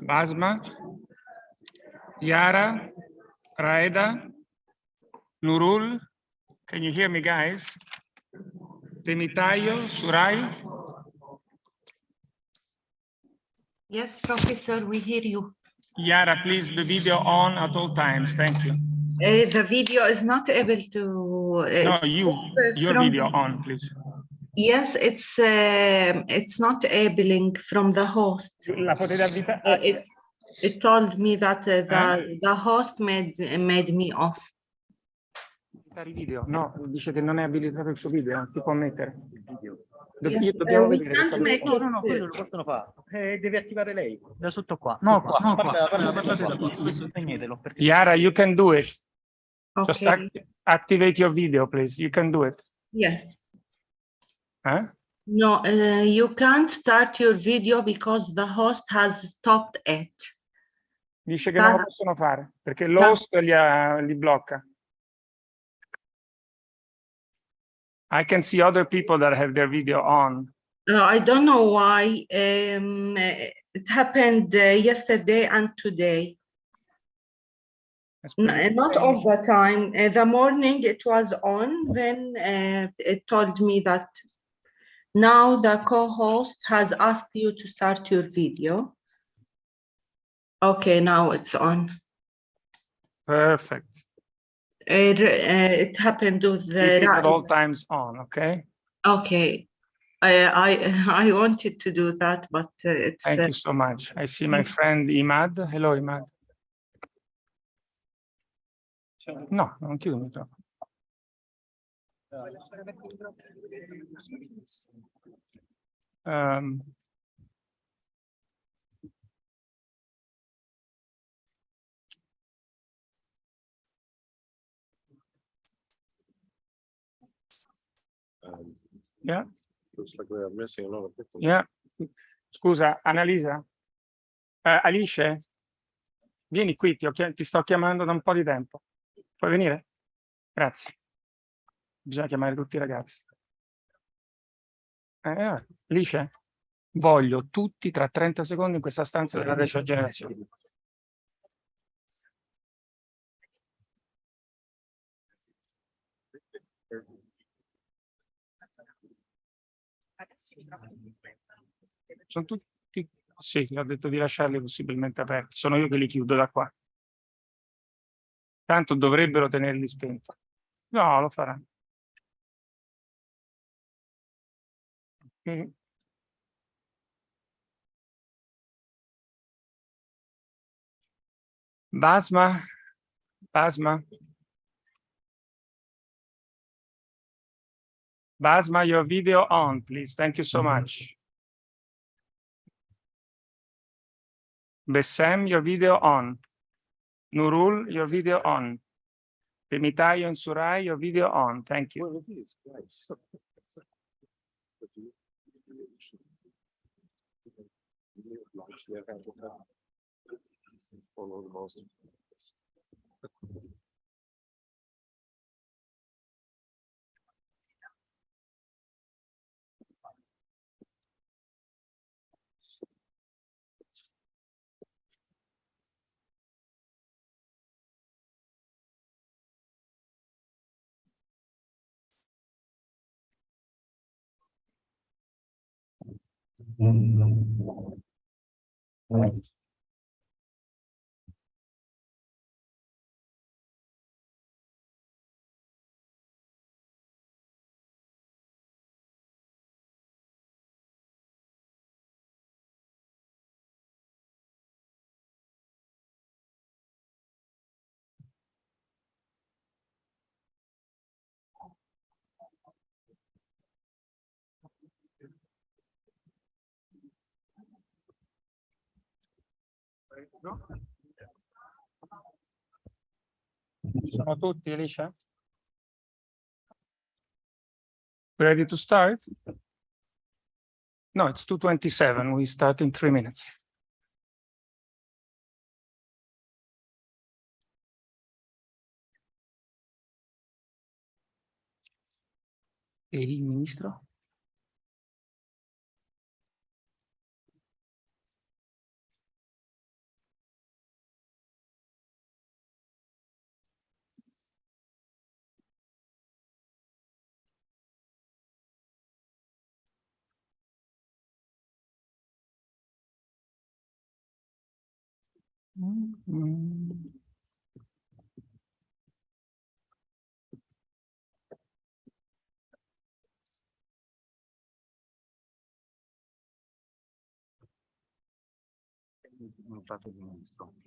Basma? Yara? Raeda? Nurul? Can you hear me, guys? Temitayo? Surai? Yes, Professor, we hear you. Yara, please, the video on at all times. Thank you. The video is not able to. No, your video on, please. Yes, it's not enabling from the host. La potete It told me that the host made me off. Video. No, dice che non è abilitato il suo video, non si può mettere. Yes, Dobbiamo we vedere. can't make No, it. no, no, quello lo possono fare. Devi attivare lei, da sotto qua. No, Sotto qua. Parlate da qua. Spegnetelo. Yara, you can do it. Just Okay. activate your video, please. You can do it. Yes. Huh? No, you can't start your video because the host has stopped it. Dice che non lo possono fare perché l'host li blocca. I can see other people that have their video on. I don't know why. It happened yesterday and today. Not all the time. The morning it was on, then it told me that now the co-host has asked you to start your video. Okay, now it's on. Perfect. It happened with Keep it at the. all times on, okay? Okay, I wanted to do that, but it's. Thank you so much. I see my friend Imad. Hello, Imad. No, non chiudo il microfono. Yeah. Looks like we are missing a lot of people. Yeah. Scusa, Annalisa. Alice, vieni qui, ti sto chiamando da un po' di tempo. Puoi venire? Grazie. Bisogna chiamare tutti i ragazzi. Alice, voglio tutti tra 30 secondi in questa stanza della 10ª generazione. Sono tutti, sì, ho detto di lasciarli possibilmente aperti, sono io che li chiudo da qua. Tanto dovrebbero tenerli spenti. No, lo faranno. Basma, Basma. Basma, your video on, please. Thank you so much. Bessem, your video on. Nurul, your video on. Temitayo and Surai, your video on. Thank you. Sono tutti, Alicia? Ready to start? No, it's 2:27. We start in 3 minutes. Il ministro?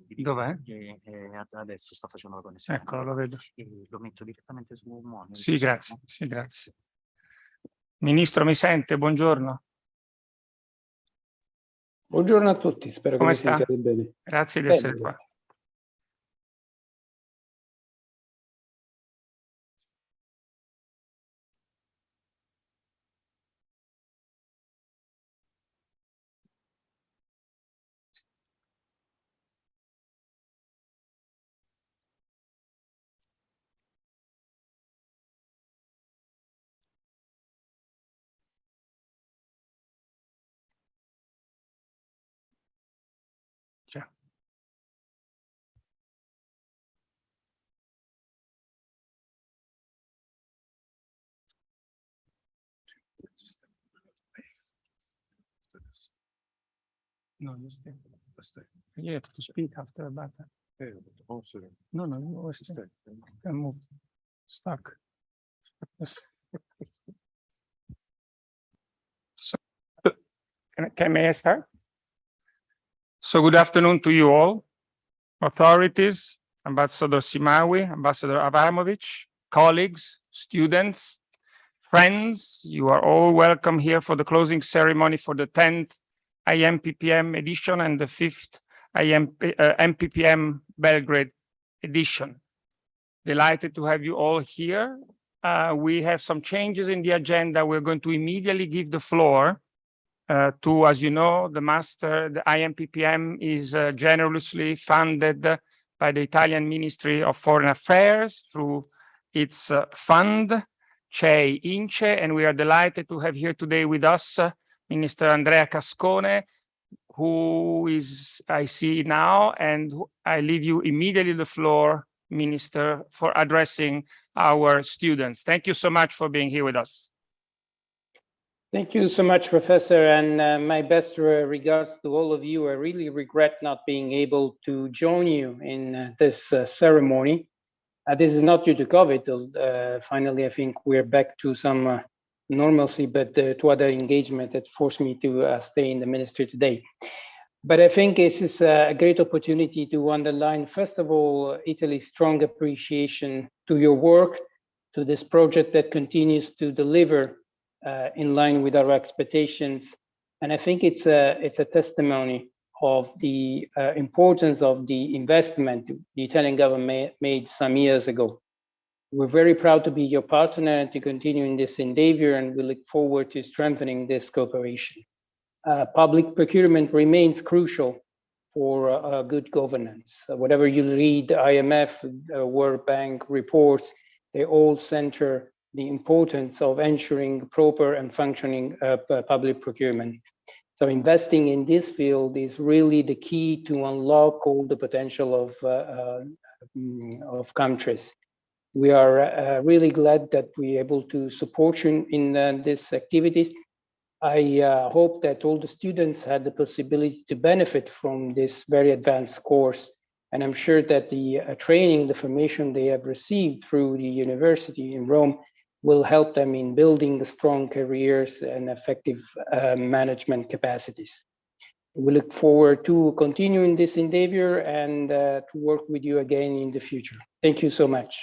Dov'è? Adesso sta facendo la connessione. Ecco, lo vedo. Lo metto direttamente su monitor. Sì, grazie. Sì, grazie. Ministro, mi sente? Buongiorno. Buongiorno a tutti, spero Come che mi sta? sentiate bene. Grazie di Bene, essere qua. Ciao. No, you stay. You have to speak after that. No, no, you stay. Can move. Stuck. So, may I start? So good afternoon to you all, authorities, Ambassador Simawi, Ambassador Avramovich, colleagues, students, friends. You are all welcome here for the closing ceremony for the 10th IMPPM edition and the 5th MPPM Belgrade edition. Delighted to have you all here. We have some changes in the agenda. We're going to immediately give the floor to, as you know, the IMPPM is generously funded by the Italian Ministry of Foreign Affairs through its fund, CEI INCE, and we are delighted to have here today with us Minister Andrea Cascone, who is, I see now, and I leave you immediately the floor, Minister, for addressing our students. Thank you so much for being here with us. Thank you so much, Professor, and my best regards to all of you. I really regret not being able to join you in this ceremony. This is not due to COVID. Finally, I think we're back to some normalcy, but to other engagement that forced me to stay in the ministry today. But I think this is a great opportunity to underline, first of all, Italy's strong appreciation to your work, to this project that continues to deliver in line with our expectations. And I think it's a testimony of the importance of the investment the Italian government made some years ago. We're very proud to be your partner and to continue in this endeavor, and we look forward to strengthening this cooperation. Public procurement remains crucial for good governance. Whatever you read, IMF, World Bank reports, they all center the importance of ensuring proper and functioning public procurement. So investing in this field is really the key to unlock all the potential of countries. We are really glad that we're able to support you in these activities. I hope that all the students had the possibility to benefit from this very advanced course. And I'm sure that the training, the formation they have received through the university in Rome will help them in building the strong careers and effective management capacities. We look forward to continuing this endeavor and to work with you again in the future. Thank you so much.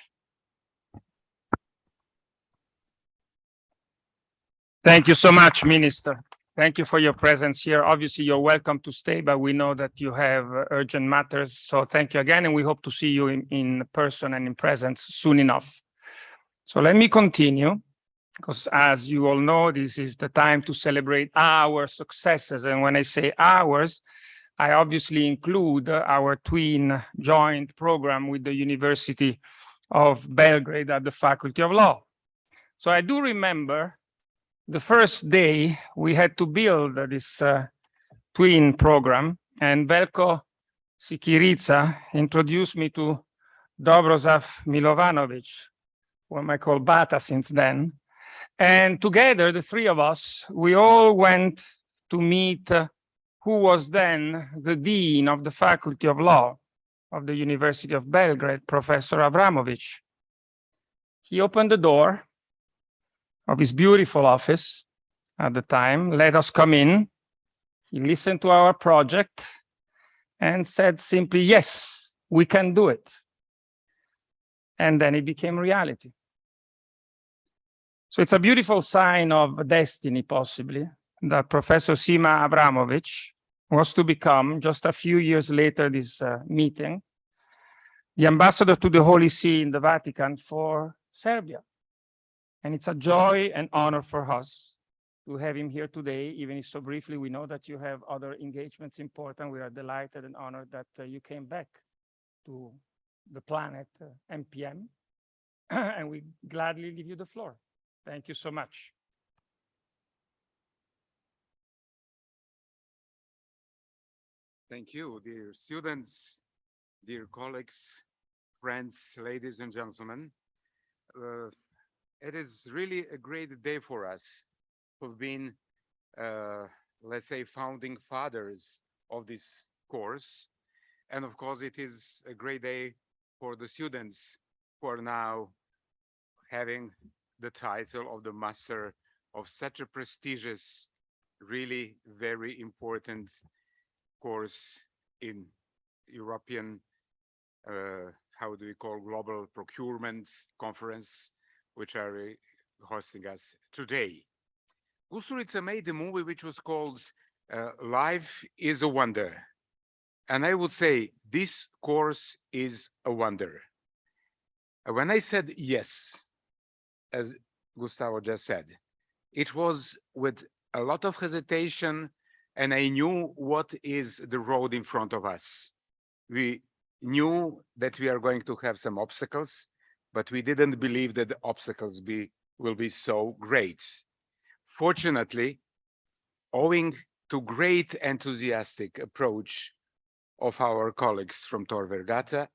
Thank you so much, Minister. Thank you for your presence here. Obviously, you're welcome to stay, but we know that you have urgent matters. So thank you again, and we hope to see you in person and in presence soon enough. So let me continue. because as you all know, this is the time to celebrate our successes. And when I say ours, I obviously include our twin joint program with the University of Belgrade at the Faculty of Law. So I do remember the first day we had to build this twin program, and Veljko Sikirica introduced me to Dobroslav Milovanovic, whom I call Bata since then. And together, the three of us, we all went to meet who was then the dean of the Faculty of Law of the University of Belgrade, Professor Avramovic. He opened the door of his beautiful office at the time, let us come in. He listened to our project and said simply, yes, we can do it. And then it became reality. So it's a beautiful sign of destiny, possibly, that Professor Sima Abramovic was to become, just a few years later this meeting, the ambassador to the Holy See in the Vatican for Serbia. And it's a joy and honor for us to have him here today, even if so briefly. We know that you have other engagements important. We are delighted and honored that you came back to the planet MPM, and we gladly give you the floor. Thank you so much. Thank you, dear students, dear colleagues, friends, ladies and gentlemen. It is really a great day for us who've been, let's say, founding fathers of this course. And of course, it is a great day for the students who are now having the title of the master of such a prestigious, really very important course in European, how do we call, global procurement conference, which are hosting us today. Kusturica made a movie which was called Life is a Wonder. And I would say this course is a wonder. When I said yes, as Gustavo just said, it was with a lot of hesitation, and I knew what is the road in front of us. We knew that we are going to have some obstacles, but we didn't believe that the obstacles will be so great. Fortunately, owing to great enthusiastic approach of our colleagues from Tor Vergata,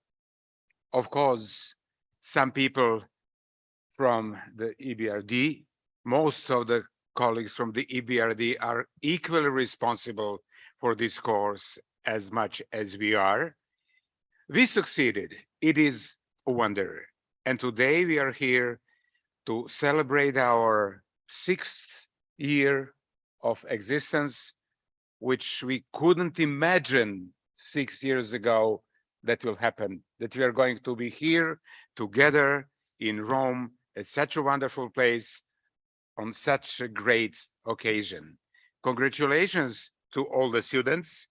of course, some people from the EBRD, most of the colleagues from the EBRD are equally responsible for this course as much as we are. We succeeded. It is a wonder. And today we are here to celebrate our 6th year of existence, which we couldn't imagine 6 years ago that will happen, that we are going to be here together in Rome at such a wonderful place on such a great occasion. Congratulations to all the students,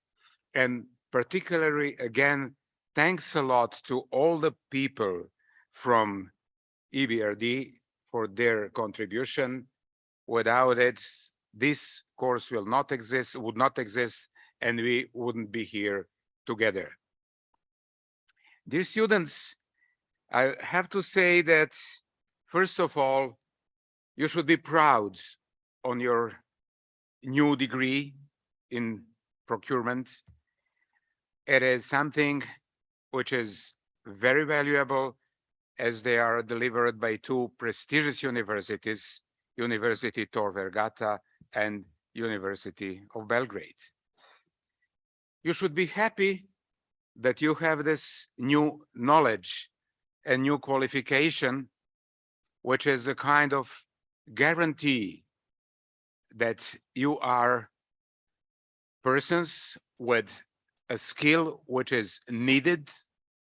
and particularly, again, thanks a lot to all the people from EBRD for their contribution. Without it, this course would not exist, and we wouldn't be here together. Dear students, I have to say that, first of all, you should be proud on your new degree in procurement. It is something which is very valuable, as they are delivered by 2 prestigious universities, University Tor Vergata and University of Belgrade. You should be happy that you have this new knowledge and new qualification, which is a kind of guarantee that you are persons with a skill which is needed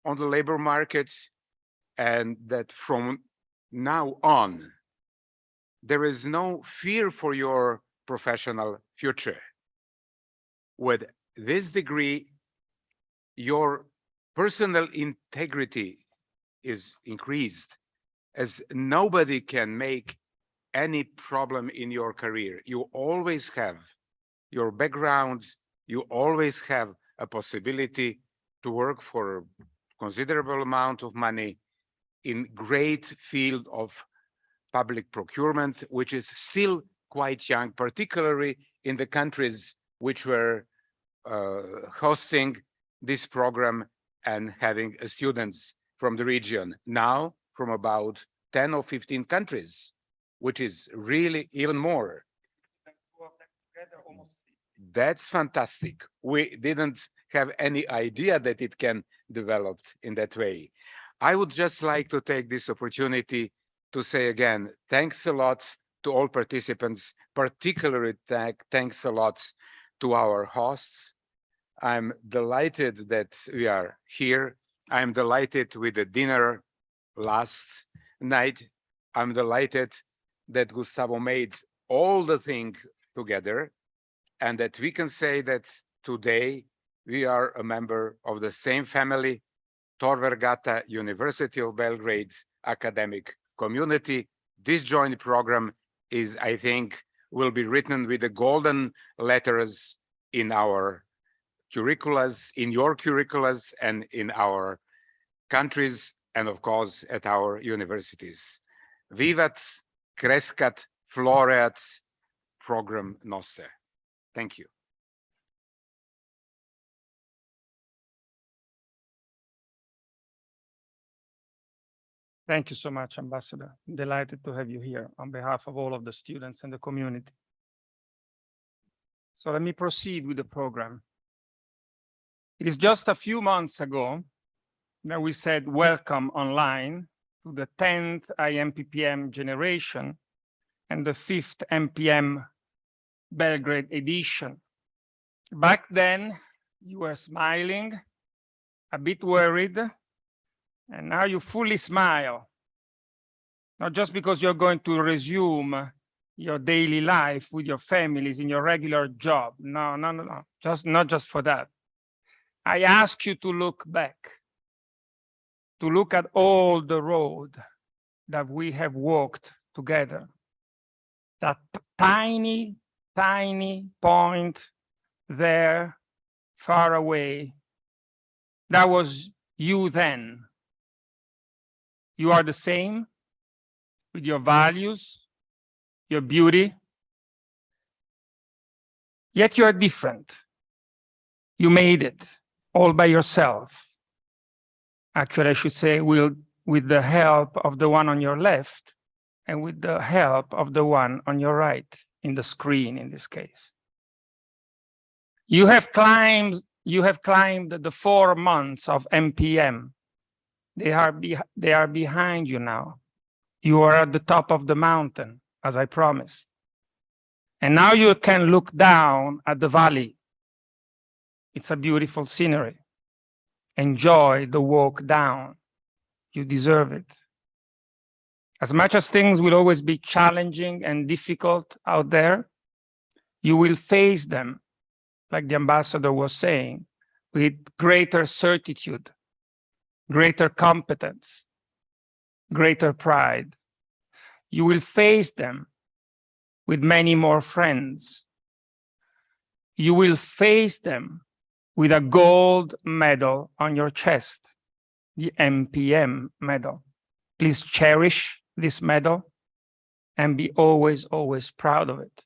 on the labor market, and that from now on, there is no fear for your professional future. With this degree, your personal integrity is increased, as nobody can make any problem in your career. You always have your background, you always have a possibility to work for a considerable amount of money in great field of public procurement, which is still quite young, particularly in the countries which were hosting this program and having students from the region. Now, from about 10 or 15 countries, which is really even more. That's fantastic. We didn't have any idea that it can develop in that way. I would just like to take this opportunity to say again, thanks a lot to all participants, particularly thanks a lot to our hosts. I'm delighted that we are here. I'm delighted with the dinner last night. I'm delighted that Gustavo made all the things together and that we can say that today we are a member of the same family, Tor Vergata University of Belgrade academic community. This joint program is, I think, will be written with the golden letters in our curriculums, in your curriculums, and in our countries, and of course, at our universities. Vivat, crescat, floreat, program noster. Thank you. Thank you so much, Ambassador. Delighted to have you here on behalf of all of the students and the community. So let me proceed with the program. It is just a few months ago that we said welcome online to the 10th IMPPM generation and the 5th MPM Belgrade edition. Back then, you were smiling, a bit worried, and now you fully smile. Not just because you're going to resume your daily life with your families in your regular job. No, not just for that. I ask you to look back, to look at all the road that we have walked together. That tiny, tiny point there, far away, that was you then. You are the same with your values, your beauty, yet you are different. You made it all by yourself. Actually, I should say with the help of the one on your left and with the help of the one on your right, in the screen in this case. You have climbed the 4 months of MPM. They are behind you now. You are at the top of the mountain, as I promised. And now you can look down at the valley. It's a beautiful scenery. Enjoy the walk down. You deserve it. As much as things will always be challenging and difficult out there, you will face them, like the ambassador was saying, with greater certitude, greater competence, greater pride. You will face them with many more friends. You will face them with a gold medal on your chest, the MPM medal. Please cherish this medal and be always, always proud of it.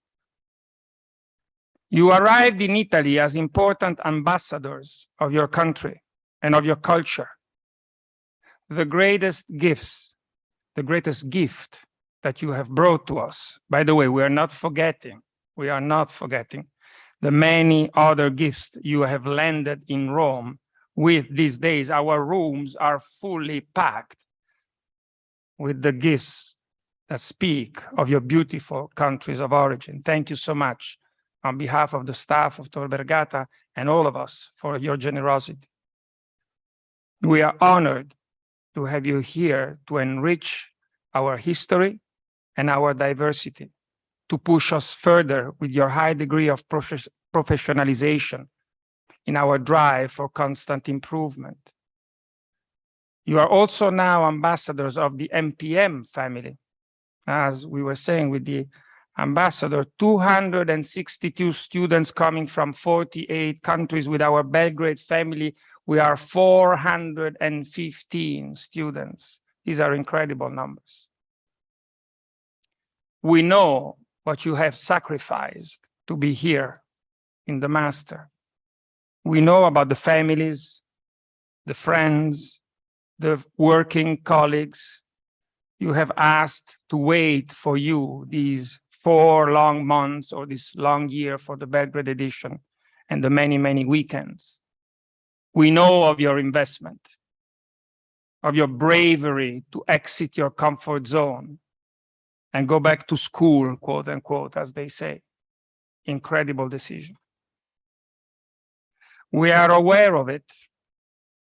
You arrived in Italy as important ambassadors of your country and of your culture. The greatest gifts, the greatest gift that you have brought to us. By the way, we are not forgetting the many other gifts you have landed in Rome with these days. Our rooms are fully packed with the gifts that speak of your beautiful countries of origin. Thank you so much on behalf of the staff of Tor Vergata and all of us for your generosity. We are honored to have you here to enrich our history and our diversity, to push us further with your high degree of professionalization in our drive for constant improvement. You are also now ambassadors of the MPM family, as we were saying with the ambassador, 262 students coming from 48 countries. With our Belgrade family, we are 415 students. These are incredible numbers. We know what you have sacrificed to be here in the master. We know about the families, the friends, the working colleagues. You have asked to wait for you these 4 long months or this long year for the Belgrade edition and the many, many weekends. We know of your investment, of your bravery to exit your comfort zone and go back to school, quote unquote, as they say. Incredible decision. We are aware of it,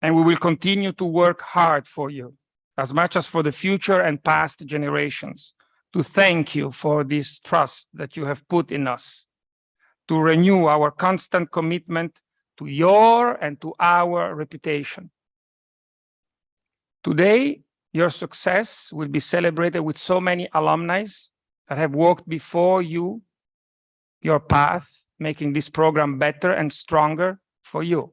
and we will continue to work hard for you, as much as for the future and past generations, to thank you for this trust that you have put in us, to renew our constant commitment to your and to our reputation. Today, your success will be celebrated with so many alumni that have walked before you, your path, making this program better and stronger for you.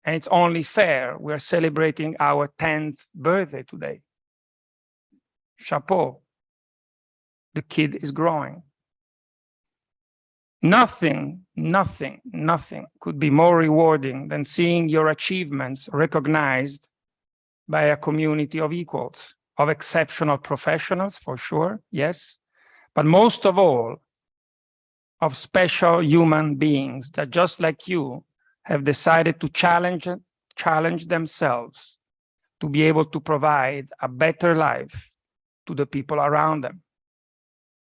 And it's only fair we're celebrating our 10th birthday today. Chapeau. The kid is growing. Nothing could be more rewarding than seeing your achievements recognized by a community of equals, of exceptional professionals, for sure, yes, but most of all, of special human beings that, just like you, have decided to challenge themselves to be able to provide a better life to the people around them.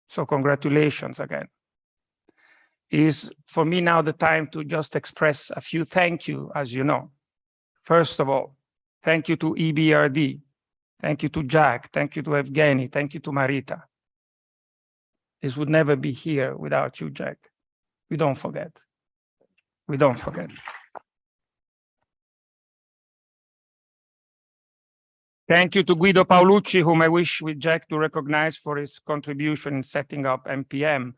So congratulations again. It is for me now the time to just express a few thank you, as you know. First of all, thank you to EBRD. Thank you to Jack. Thank you to Evgeny. Thank you to Marita. This would never be here without you, Jack. We don't forget. We don't forget. Thank you to Guido Paolucci, whom I wish with Jack to recognize for his contribution in setting up MPM.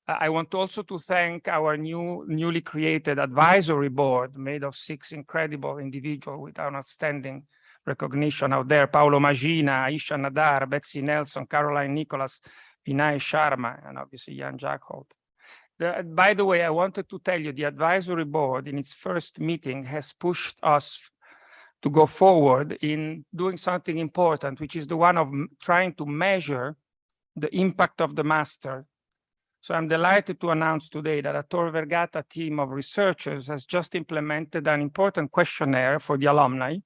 I want also to thank our newly created advisory board made of 6 incredible individuals with an outstanding recognition out there. Paolo Magina, Aisha Nadar, Betsy Nelson, Caroline Nicholas, Vinay Sharma, and obviously Jan Jackholt. By the way, I wanted to tell you the advisory board in its first meeting has pushed us to go forward in doing something important, which is the one of trying to measure the impact of the master. So I'm delighted to announce today that a Tor Vergata team of researchers has just implemented an important questionnaire for the alumni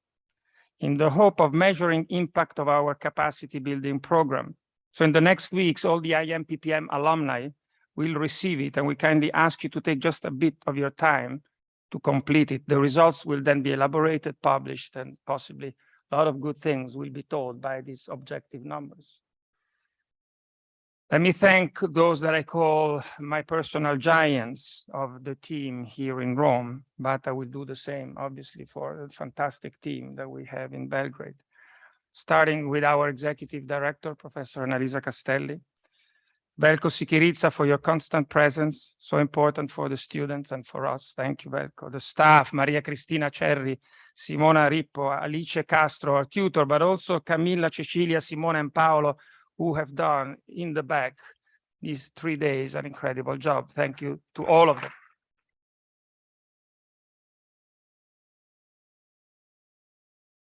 in the hope of measuring impact of our capacity building program. So in the next weeks, all the IMPPM alumni will receive it, and we kindly ask you to take just a bit of your time to complete it. The results will then be elaborated, published, and possibly a lot of good things will be told by these objective numbers. Let me thank those that I call my personal giants of the team here in Rome, but I will do the same, obviously, for the fantastic team that we have in Belgrade. Starting with our executive director, Professor Annalisa Castelli. Velko Sikirica, for your constant presence, so important for the students and for us. Thank you, Velko. The staff, Maria Cristina Cerri, Simona Rippo, Alice Castro, our tutor, but also Camilla, Cecilia, Simona, and Paolo, who have done in the back these 3 days an incredible job. Thank you to all of them.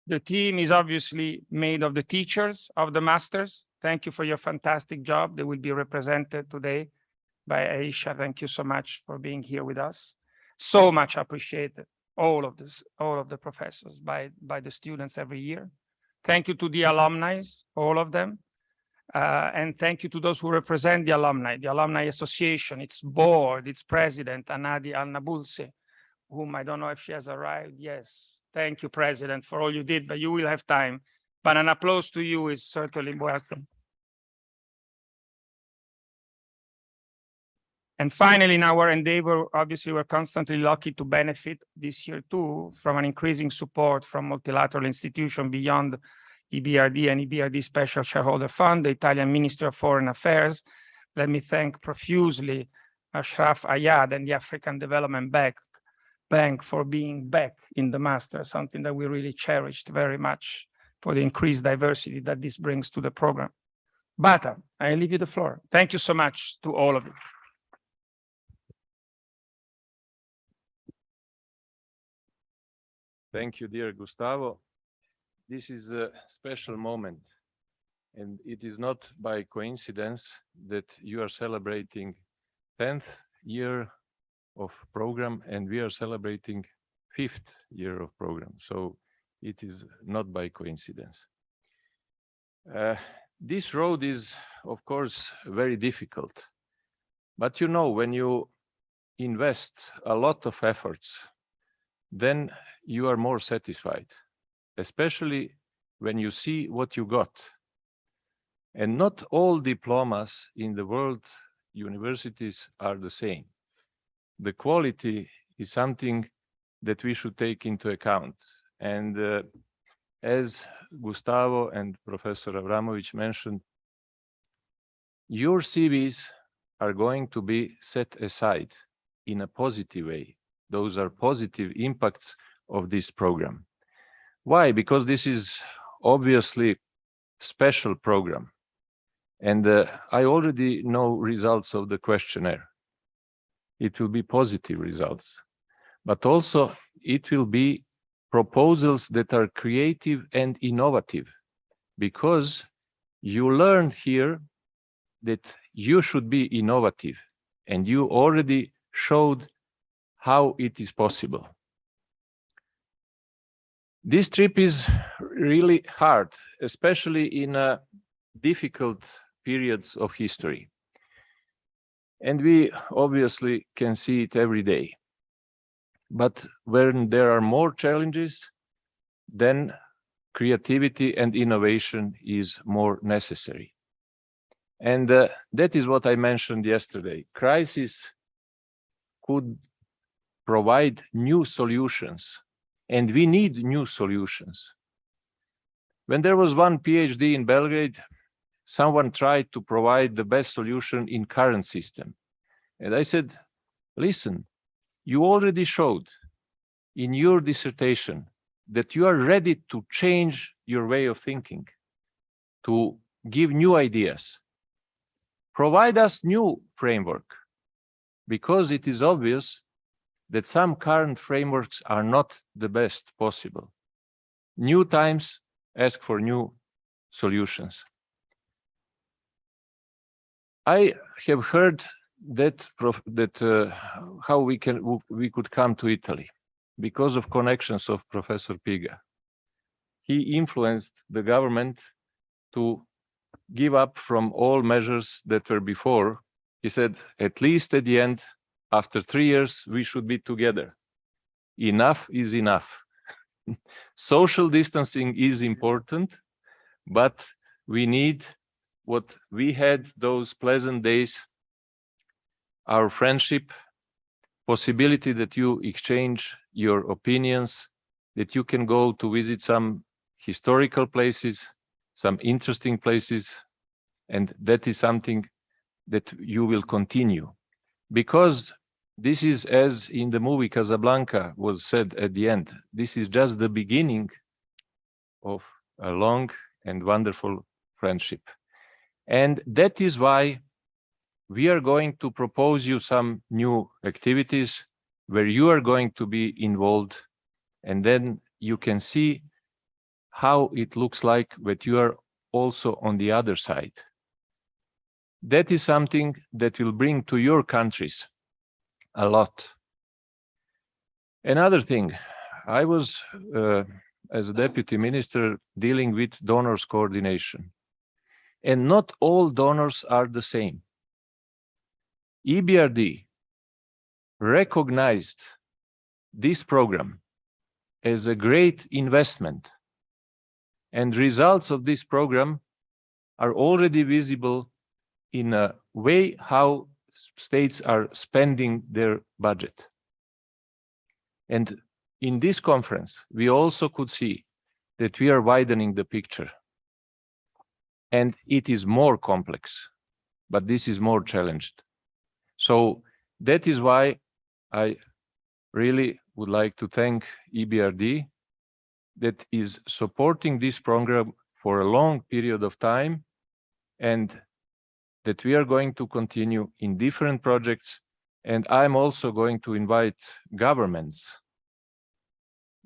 The team is obviously made of the teachers of the masters. Thank you for your fantastic job. They will be represented today by Aisha. Thank you so much for being here with us. So much appreciated, all of the professors by the students every year. Thank you to the alumni, all of them. And thank you to those who represent the Alumni Association, its board, its president, Anadi Al-Nabulsi, whom I don't know if she has arrived. Yes, thank you, President, for all you did, but you will have time. But an applause to you is certainly welcome. And finally, in our endeavor, obviously, we're constantly lucky to benefit this year too from an increasing support from multilateral institutions beyond EBRD and EBRD Special Shareholder Fund, the Italian Ministry of Foreign Affairs. Let me thank profusely Ashraf Ayad and the African Development Bank for being back in the master, something that we really cherished very much for the increased diversity that this brings to the program. Bata, I leave you the floor. Thank you so much to all of you. Thank you, dear Gustavo. This is a special moment, and it is not by coincidence that you are celebrating 10th year of program and we are celebrating 5th year of program. So it is not by coincidence. This road is, of course, very difficult, but you know, when you invest a lot of efforts, then you are more satisfied, especially when you see what you got. And not all diplomas in the world universities are the same. The quality is something that we should take into account. And as Gustavo and Professor Avramovic mentioned, your CVs are going to be set aside in a positive way. Those are positive impacts of this program. Why? Because this is obviously special program. And I already know results of the questionnaire. It will be positive results, but also it will be proposals that are creative and innovative, because you learned here that you should be innovative, and you already showed how it is possible. This trip is really hard, especially in difficult periods of history. And we obviously can see it every day. But when there are more challenges, then creativity and innovation is more necessary. And that is what I mentioned yesterday. Crisis could provide new solutions, and we need new solutions. When there was one PhD in Belgrade, someone tried to provide the best solution in current system. And I said, listen, you already showed in your dissertation that you are ready to change your way of thinking, to give new ideas. Provide us new framework, because it is obvious that some current frameworks are not the best possible. New times ask for new solutions. I have heard that how we could come to Italy because of connections of Professor Piga. He influenced the government to give up from all measures that were before. He said, at least at the end, after 3 years, we should be together. Enough is enough. Social distancing is important, but we need what we had those pleasant days, our friendship, possibility that you exchange your opinions, that you can go to visit some historical places, some interesting places, and that is something that you will continue. Because this is, as in the movie Casablanca was said at the end, this is just the beginning of a long and wonderful friendship. And that is why we are going to propose you some new activities where you are going to be involved, and then you can see how it looks like when you are also on the other side. That is something that will bring to your countries a lot. Another thing, I was, as a deputy minister, dealing with donors coordination. And not all donors are the same. EBRD recognized this program as a great investment, and results of this program are already visible in a way how states are spending their budget. And in this conference, we also could see that we are widening the picture. And it is more complex, but this is more challenged. So that is why I really would like to thank EBRD that is supporting this program for a long period of time, and that we are going to continue in different projects. And I'm also going to invite governments,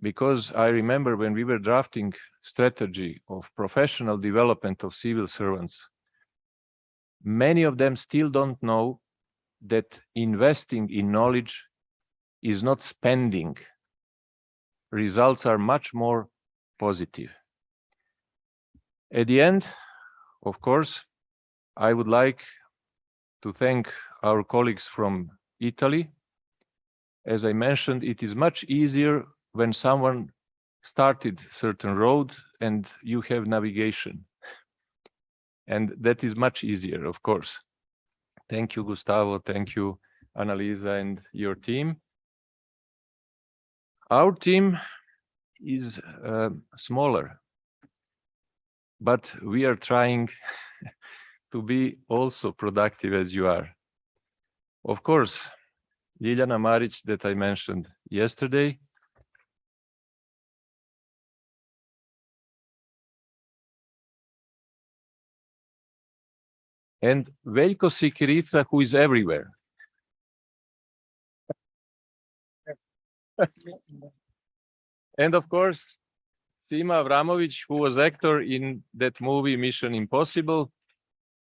because I remember when we were drafting strategy of professional development of civil servants, many of them still don't know that investing in knowledge is not spending. Results are much more positive. At the end, of course, I would like to thank our colleagues from Italy. As I mentioned, it is much easier when someone started certain road and you have navigation. And that is much easier, of course. Thank you, Gustavo. Thank you, Annalisa, and your team. Our team is smaller, but we are trying to be also productive as you are. Of course, Ljiljana Marić that I mentioned yesterday. And Veljko Sikirica, who is everywhere. And of course, Sima Avramovic, who was actor in that movie Mission Impossible.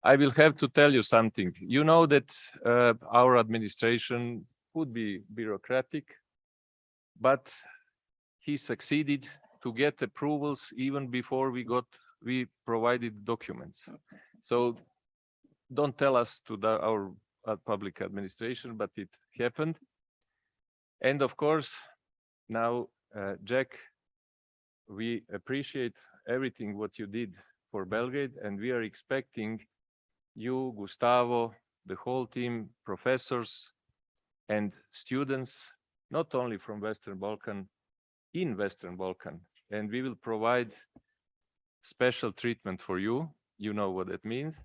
I will have to tell you something. You know that our administration could be bureaucratic, but he succeeded to get approvals even before we provided documents. So don't tell us to our public administration, but it happened. And of course, now, Jack, we appreciate everything what you did for Belgrade, and we are expecting you, Gustavo, the whole team, professors and students, not only from Western Balkan, in Western Balkan. And we will provide special treatment for you. You know what that means.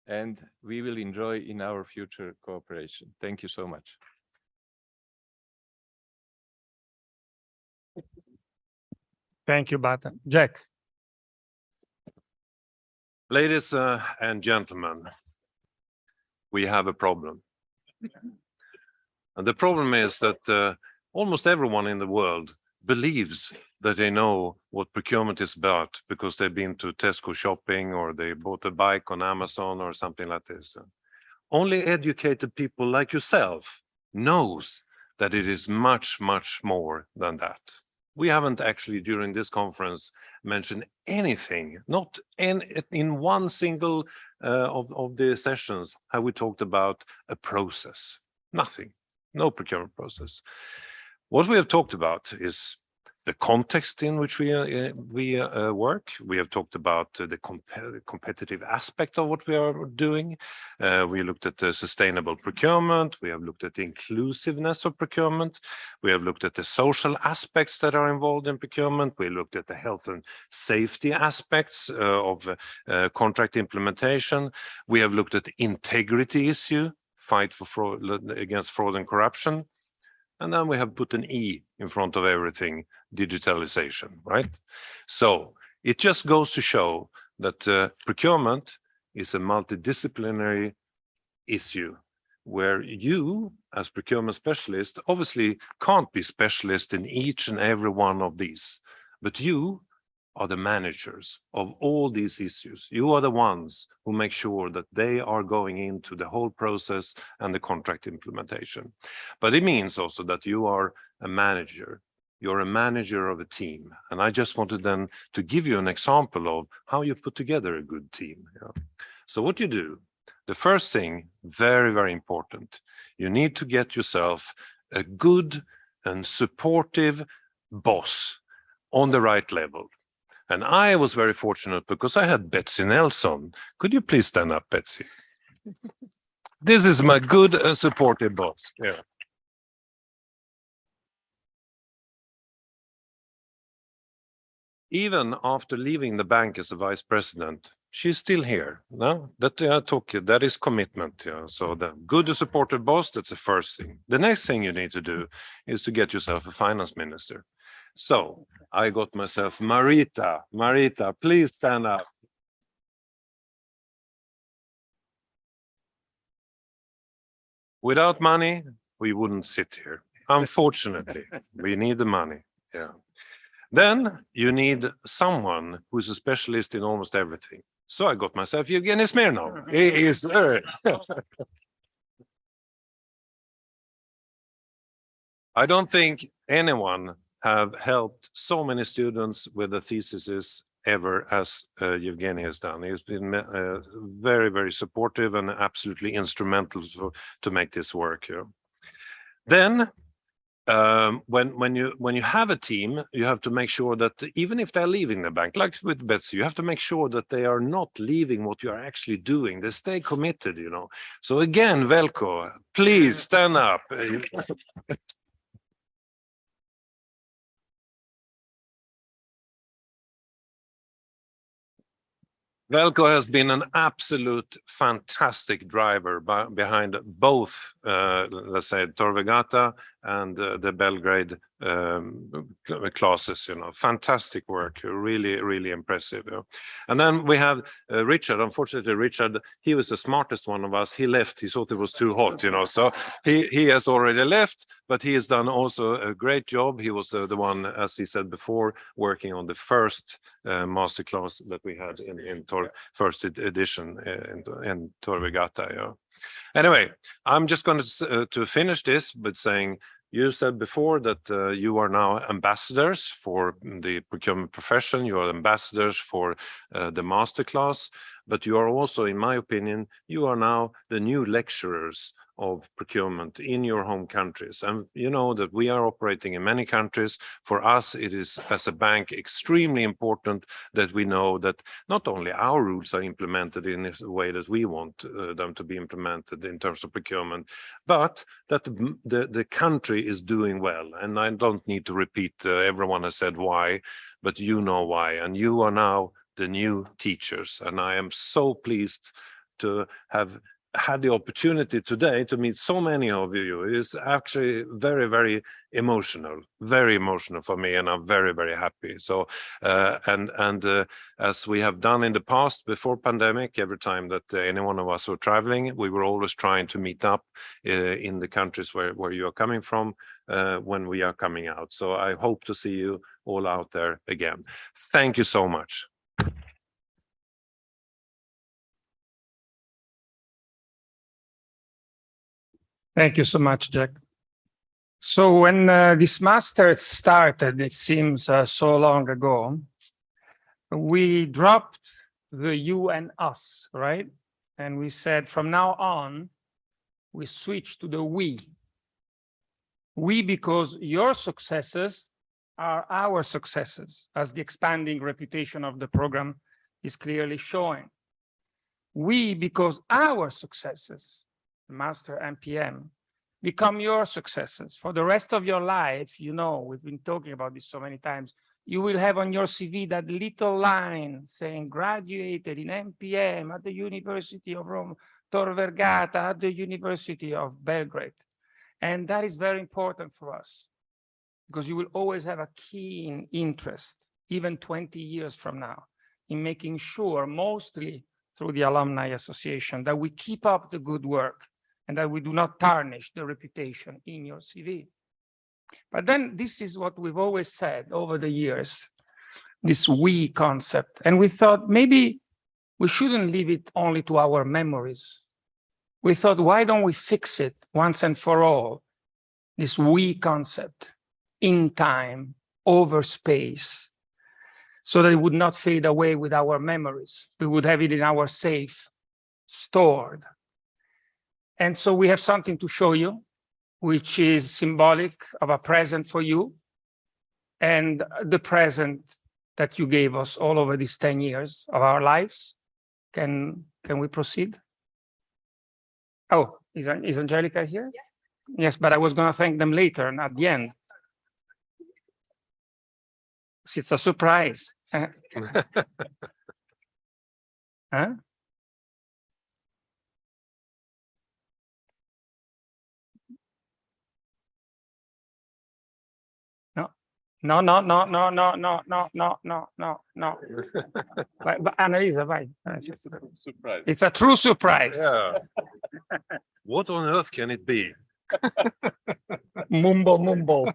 And we will enjoy in our future cooperation. Thank you so much. Thank you, Bata. Jack. Ladies and gentlemen, we have a problem. And the problem is that almost everyone in the world believes that they know what procurement is about because they've been to Tesco shopping or they bought a bike on Amazon or something like this. Only educated people like yourself knows that it is much, much more than that. We haven't actually during this conference mentioned anything, not in one single of the sessions have we talked about a process. Nothing, no procurement process. What we have talked about is the context in which we work. We have talked about the competitive aspect of what we are doing. We looked at the sustainable procurement. We have looked at the inclusiveness of procurement. We have looked at the social aspects that are involved in procurement. We looked at the health and safety aspects of contract implementation. We have looked at the integrity issue, fight for fraud, against fraud and corruption. And then we have put an E in front of everything, digitalization, right? So it just goes to show that procurement is a multidisciplinary issue where you, as procurement specialist, obviously can't be specialist in each and every one of these, but you are the managers of all these issues. You are the ones who make sure that they are going into the whole process and the contract implementation. But it means also that you are a manager. You're a manager of a team. And I just wanted then to give you an example of how you put together a good team. So what you do, the first thing, very, very important, you need to get yourself a good and supportive boss on the right level. And I was very fortunate because I had Betsy Nelson. Could you please stand up, Betsy? This is my good and supportive boss. Yeah. even after leaving the bank as a vice president, she's still here. No, that is commitment. Yeah. So the good supported boss, that's the first thing. The next thing you need to do is to get yourself a finance minister. So I got myself Marita. Marita, please stand up. Without money, we wouldn't sit here. Unfortunately, we need the money. Yeah. Then you need someone who's a specialist in almost everything. So I got myself Evgeny Smirnov. He is I don't think anyone have helped so many students with the theses ever as Evgeny has done. He's been very, very supportive and absolutely instrumental to make this work. Yeah. Then when you have a team, you have to make sure that even if they're leaving the bank, like with Betsy, you have to make sure that they are not leaving what you are actually doing. They stay committed, you know. So again, Velko, please stand up. Velko has been an absolute fantastic driver behind both, let's say, Tor Vergata and the Belgrade classes. You know, fantastic work, really, really impressive. You know. And then we have Richard. Unfortunately, Richard, he was the smartest one of us. He left. He thought it was too hot, you know. So he has already left, but he has done also a great job. He was the one, as he said before, working on the first masterclass that we had in first edition in Tor Vergata. Yeah. Anyway, I'm just going to finish this with saying, you said before that you are now ambassadors for the procurement profession. You are ambassadors for the masterclass, but you are also, in my opinion, you are now the new lecturers of procurement in your home countries. And you know that we are operating in many countries. For us, it is, as a bank, extremely important that we know that not only our rules are implemented in the way that we want them to be implemented in terms of procurement, but that the country is doing well. And I don't need to repeat, everyone has said why, but you know why. And you are now the new teachers. And I am so pleased to have had the opportunity today to meet so many of you. It is actually very, very emotional for me, and I'm very, very happy. So as we have done in the past before pandemic, every time that any one of us were traveling, we were always trying to meet up in the countries where you are coming from when we are coming out. So I hope to see you all out there again. Thank you so much. Thank you so much, Jack. So when this master started, it seems so long ago, we dropped the you and us, right? And we said, from now on, we switch to the we. We, because your successes are our successes, as the expanding reputation of the program is clearly showing. We, because our successes, Master and PM, become your successes. For the rest of your life, you know, we've been talking about this so many times, you will have on your CV that little line saying graduated in MPM at the University of Rome, Tor Vergata at the University of Belgrade. And that is very important for us because you will always have a keen interest, even 20 years from now, in making sure, mostly through the Alumni Association, that we keep up the good work and that we do not tarnish the reputation in your CV. But then this is what we've always said over the years, this we concept. And we thought maybe we shouldn't leave it only to our memories. We thought, why don't we fix it once and for all, this we concept in time, over space, so that it would not fade away with our memories. We would have it in our safe, stored. And so we have something to show you, which is symbolic of a present for you and the present that you gave us all over these 10 years of our lives. Can we proceed? Oh, is Angelica here? Yeah. Yes, but I was going to thank them later and at the end. It's a surprise. Huh? No, no, no, no, no, no, no, no, no, no, no. But Annalisa, vai. Surprise. It's a true surprise. Yeah. What on earth can it be? Mumble, mumble.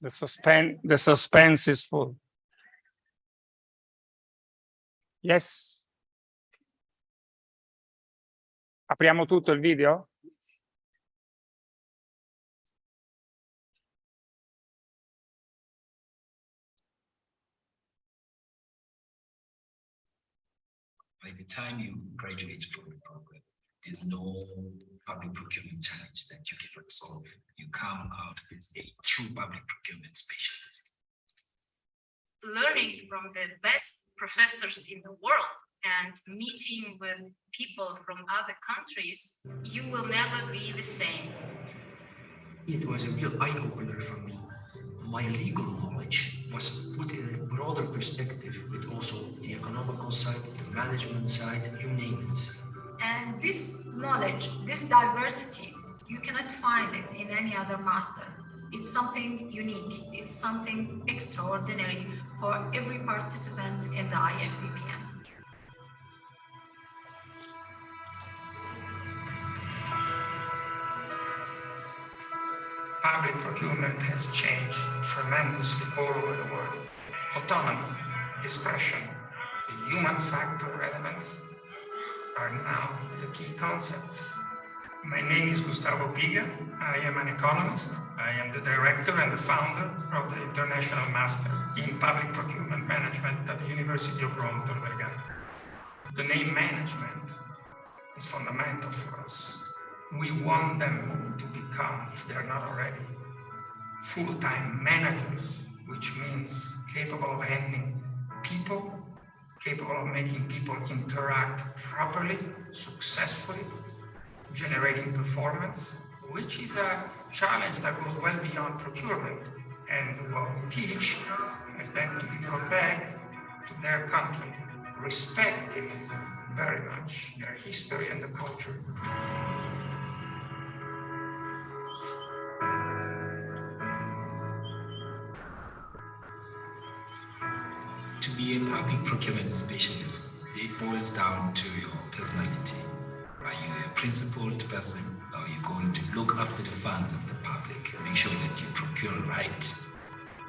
The suspense is full. Yes. Apriamo tutto il video? By the time you graduate from the program, there's no public procurement challenge that you cannot solve. You come out as a true public procurement specialist. Learning from the best professors in the world and meeting with people from other countries, you will never be the same. It was a real eye-opener for me. My legal knowledge was put in a broader perspective with also the economical side, the management side, you name it. And this knowledge, this diversity, you cannot find it in any other master. It's something unique. It's something extraordinary for every participant in the IFBPM. Public procurement has changed tremendously all over the world. Autonomy, discretion, the human factor elements are now the key concepts. My name is Gustavo Piga. I am an economist. I am the director and the founder of the International Master in Public Procurement Management at the University of Rome, Tor Vergata. The name management is fundamental for us. We want them to become, if they're not already, full-time managers, which means capable of handling people, capable of making people interact properly, successfully, generating performance, which is a challenge that goes well beyond procurement. And what we teach is them to go back to their country, respecting very much their history and the culture. To be a public procurement specialist, it boils down to your personality. Are you a principled person? Are you going to look after the funds of the public? Make sure that you procure right.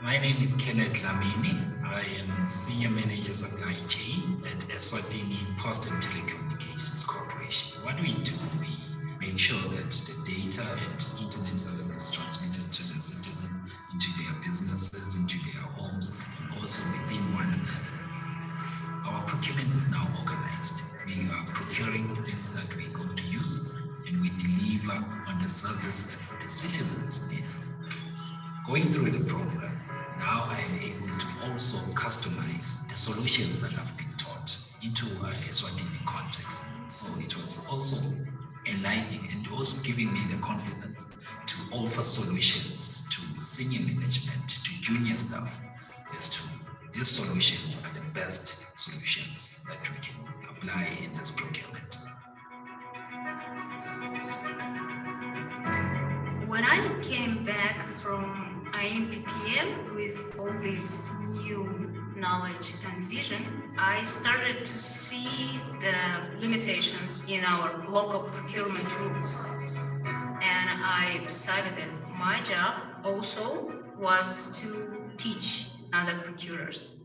My name is Kenneth Lamini. I am Senior Manager Supply Chain at Eswatini Post and Telecommunications Corporation. What do? We make sure that the data and internet services transmitted to the citizens, into their businesses, into their homes, and also within one another. Our procurement is now organized. We are procuring things that we're going to use, and we deliver on the service that the citizens need. Going through the program, now I am able to also customize the solutions that have been taught into a Swahili context. So it was also enlightening and also giving me the confidence to offer solutions to senior management, to junior staff, as to these solutions are the best solutions that we can apply in this procurement. When I came back from IMPPM with all this new knowledge and vision, I started to see the limitations in our local procurement rules. And I decided that my job also was to teach other procurers.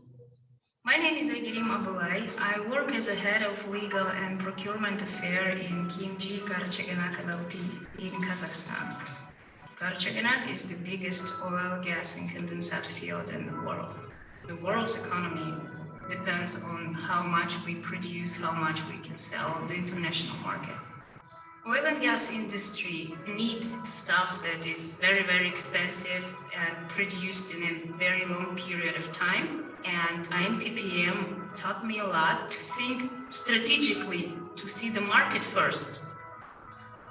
My name is Aygirim Abulay. I work as a head of legal and procurement affair in Kimji Karachaganak LLP in Kazakhstan. Karachaganak is the biggest oil, gas, and condensate field in the world. The world's economy depends on how much we produce, how much we can sell on the international market. Oil and gas industry needs stuff that is very, very expensive and produced in a very long period of time. And IMPPM taught me a lot to think strategically, to see the market first.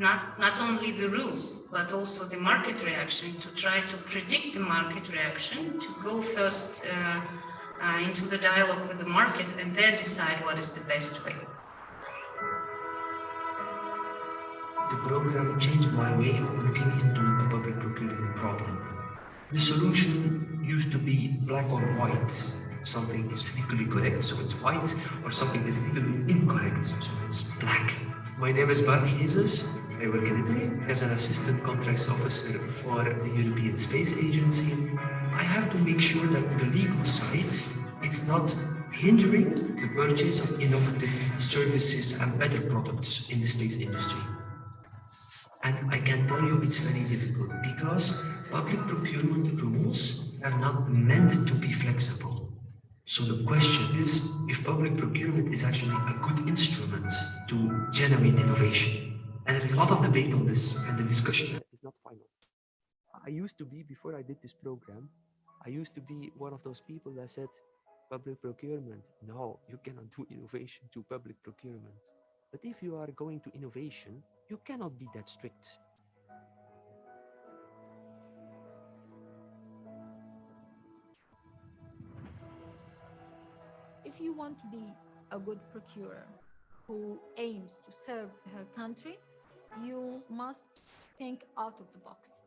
Not only the rules, but also the market reaction, to try to predict the market reaction, to go first into the dialogue with the market and then decide what is the best way. The program changed my way of looking into a public procurement problem. The solution used to be black or white. Something is legally correct, so it's white, or something is legally incorrect, so it's black. My name is Bart Jesus. I work in Italy as an assistant contracts officer for the European Space Agency. I have to make sure that the legal side is not hindering the purchase of innovative services and better products in the space industry. And I can tell you it's very difficult because public procurement rules are not meant to be flexible. So the question is if public procurement is actually a good instrument to generate innovation. And there is a lot of debate on this, and the discussion is not final. I used to be, before I did this program, I used to be one of those people that said, public procurement, no, you cannot do innovation to public procurement. But if you are going to innovation, you cannot be that strict. If you want to be a good procurer who aims to serve her country, you must think out of the box.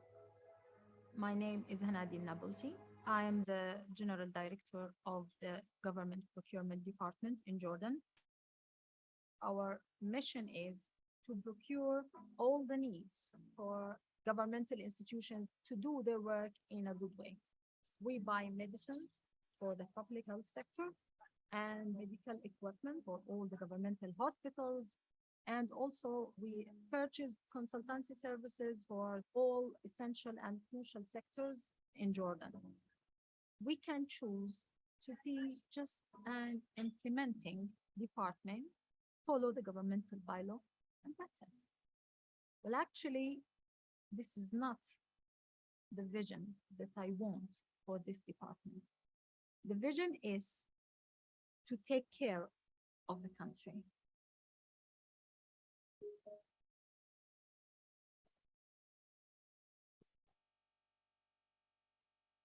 My name is Hanadi Nabulsi. I am the General Director of the Government Procurement Department in Jordan. Our mission is to procure all the needs for governmental institutions to do their work in a good way. We buy medicines for the public health sector and medical equipment for all the governmental hospitals. And also we purchase consultancy services for all essential and crucial sectors in Jordan. We can choose to be just an implementing department, follow the governmental bylaw, and that's it. Well, actually, this is not the vision that I want for this department. The vision is to take care of the country.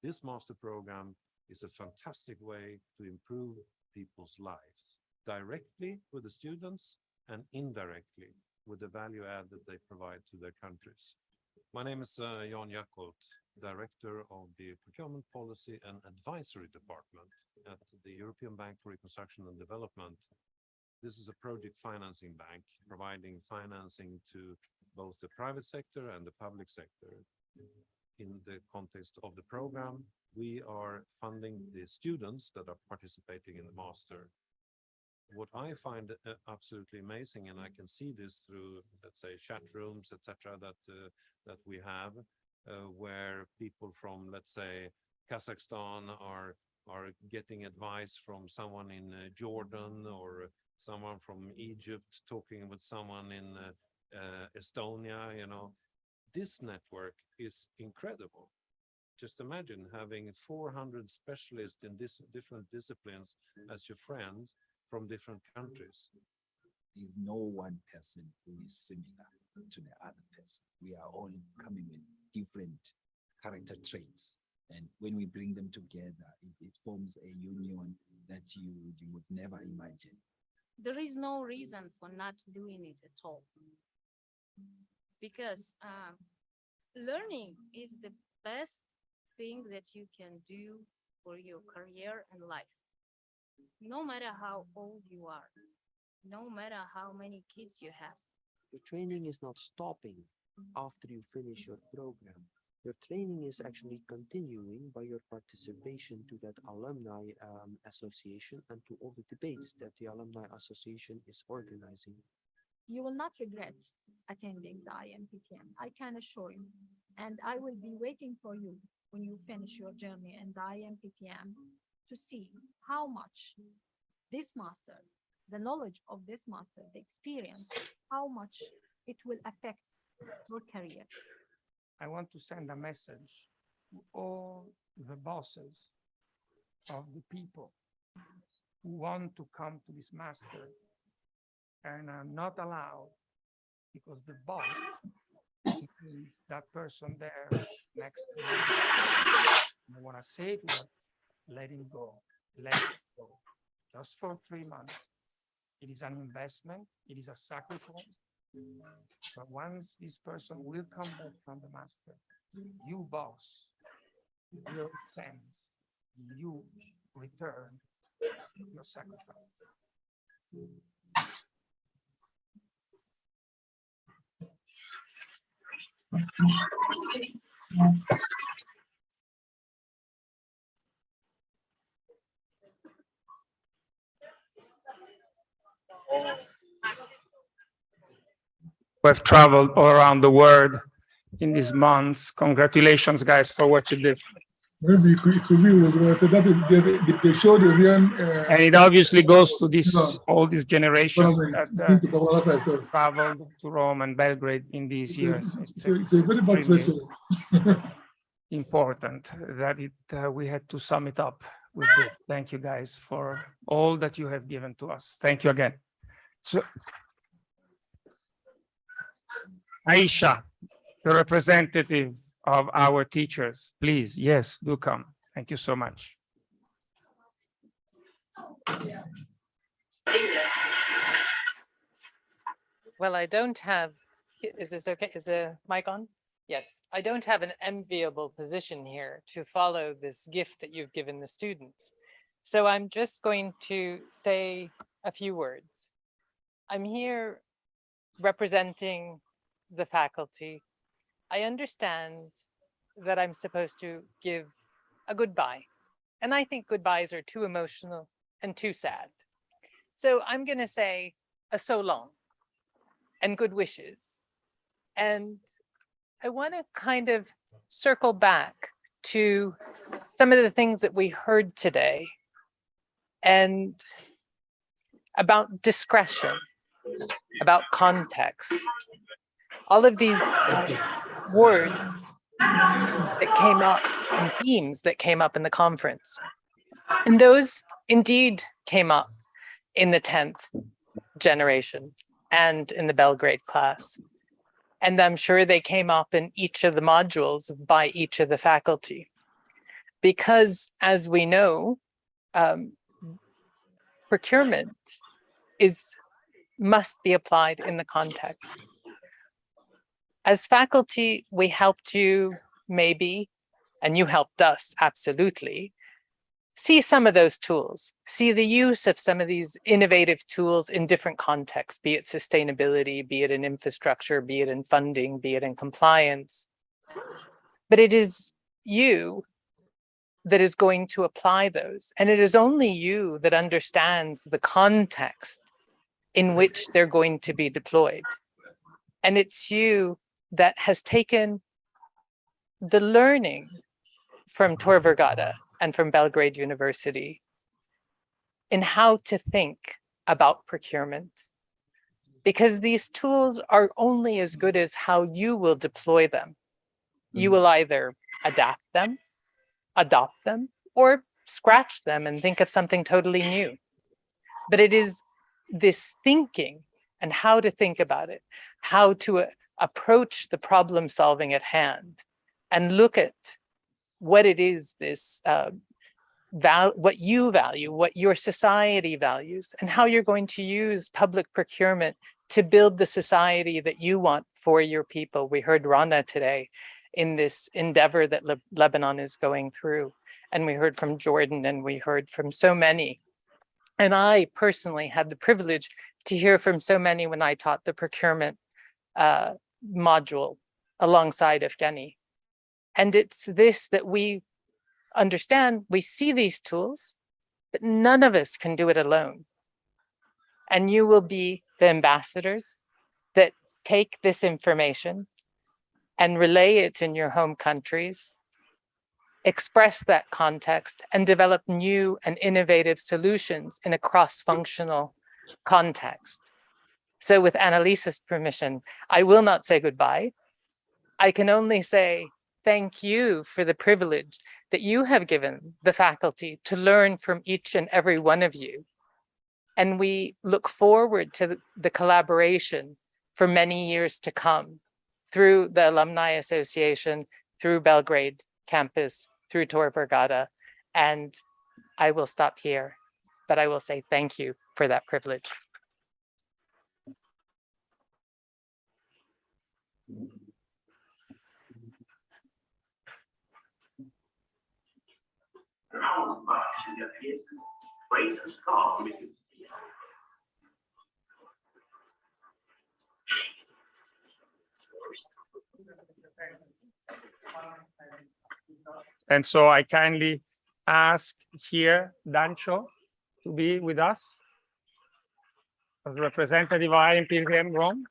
This master program is a fantastic way to improve people's lives, directly with the students and indirectly with the value add that they provide to their countries. My name is Jan Jakolt, Director of the Procurement Policy and Advisory Department at the European Bank for Reconstruction and Development. This is a project financing bank providing financing to both the private sector and the public sector. In the context of the program, we are funding the students that are participating in the master. What I find absolutely amazing, and I can see this through, let's say, chat rooms, etc., that we have, where people from, let's say, Kazakhstan are getting advice from someone in Jordan, or someone from Egypt talking with someone in Estonia. You know, this network is incredible. Just imagine having 400 specialists in different disciplines as your friends from different countries. There is no one person who is similar to the other person. We are all coming with different character traits. And when we bring them together, it forms a union that you would never imagine. There is no reason for not doing it at all. Because learning is the best thing that you can do for your career and life. No matter how old you are, no matter how many kids you have. Your training is not stopping after you finish your program. Your training is actually continuing by your participation to that alumni association and to all the debates that the alumni association is organizing. You will not regret attending the IMPPM, I can assure you. And I will be waiting for you when you finish your journey in the IMPPM to see how much this master, the knowledge of this master, the experience, how much it will affect your career. I want to send a message to all the bosses of the people who want to come to this master and are not allowed because the boss is that person there next to you. I want to say to them, let him go, let him go. Just for 3 months. It is an investment, it is a sacrifice. But once this person will come back from the master, you boss will sense you return your sacrifice. We've traveled all around the world in these months. Congratulations, guys, for what you did. Maybe it could be so that they show the real. And it obviously goes to this all these generations that to traveled to Rome and Belgrade in these years. It's a very bad extremely treasure. important that we had to sum it up with this. Thank you, guys, for all that you have given to us. Thank you again. So, Aisha, the representative of our teachers, please, yes, do come. Thank you so much. Well, I don't have, is this okay? Is the mic on? Yes, I don't have an enviable position here to follow this gift that you've given the students. So I'm just going to say a few words. I'm here representing the faculty. I understand that I'm supposed to give a goodbye. And I think goodbyes are too emotional and too sad. So I'm going to say a so long and good wishes. And I want to kind of circle back to some of the things that we heard today and about discretion, about context, all of these words that came up and themes that came up in the conference. And those indeed came up in the 10th generation and in the Belgrade class. And I'm sure they came up in each of the modules by each of the faculty. Because as we know, procurement must be applied in the context. As faculty, we helped you maybe, and you helped us absolutely, see some of those tools, see the use of some of these innovative tools in different contexts, be it sustainability, be it in infrastructure, be it in funding, be it in compliance. But it is you that is going to apply those. And it is only you that understands the context in which they're going to be deployed. And it's you that has taken the learning from Tor Vergata and from Belgrade University in how to think about procurement. Because these tools are only as good as how you will deploy them. You will either adapt them, adopt them, or scratch them and think of something totally new. But it is this thinking and how to think about it, how to approach the problem solving at hand and look at what it is this what you value, what your society values, and how you're going to use public procurement to build the society that you want for your people. We heard Rana today in this endeavor that Lebanon is going through, and we heard from Jordan, and we heard from so many. And I personally had the privilege to hear from so many when I taught the procurement module alongside Evgeny. And it's this that we understand, we see these tools, but none of us can do it alone. And you will be the ambassadors that take this information and relay it in your home countries, express that context, and develop new and innovative solutions in a cross-functional context. So with Annalisa's permission, I will not say goodbye. I can only say thank you for the privilege that you have given the faculty to learn from each and every one of you. And we look forward to the collaboration for many years to come through the Alumni Association, through Belgrade campus, through Tor Vergata. And I will stop here, but I will say thank you for that privilege. And so I kindly ask here Dancho to be with us as representative of IMPPM Rome.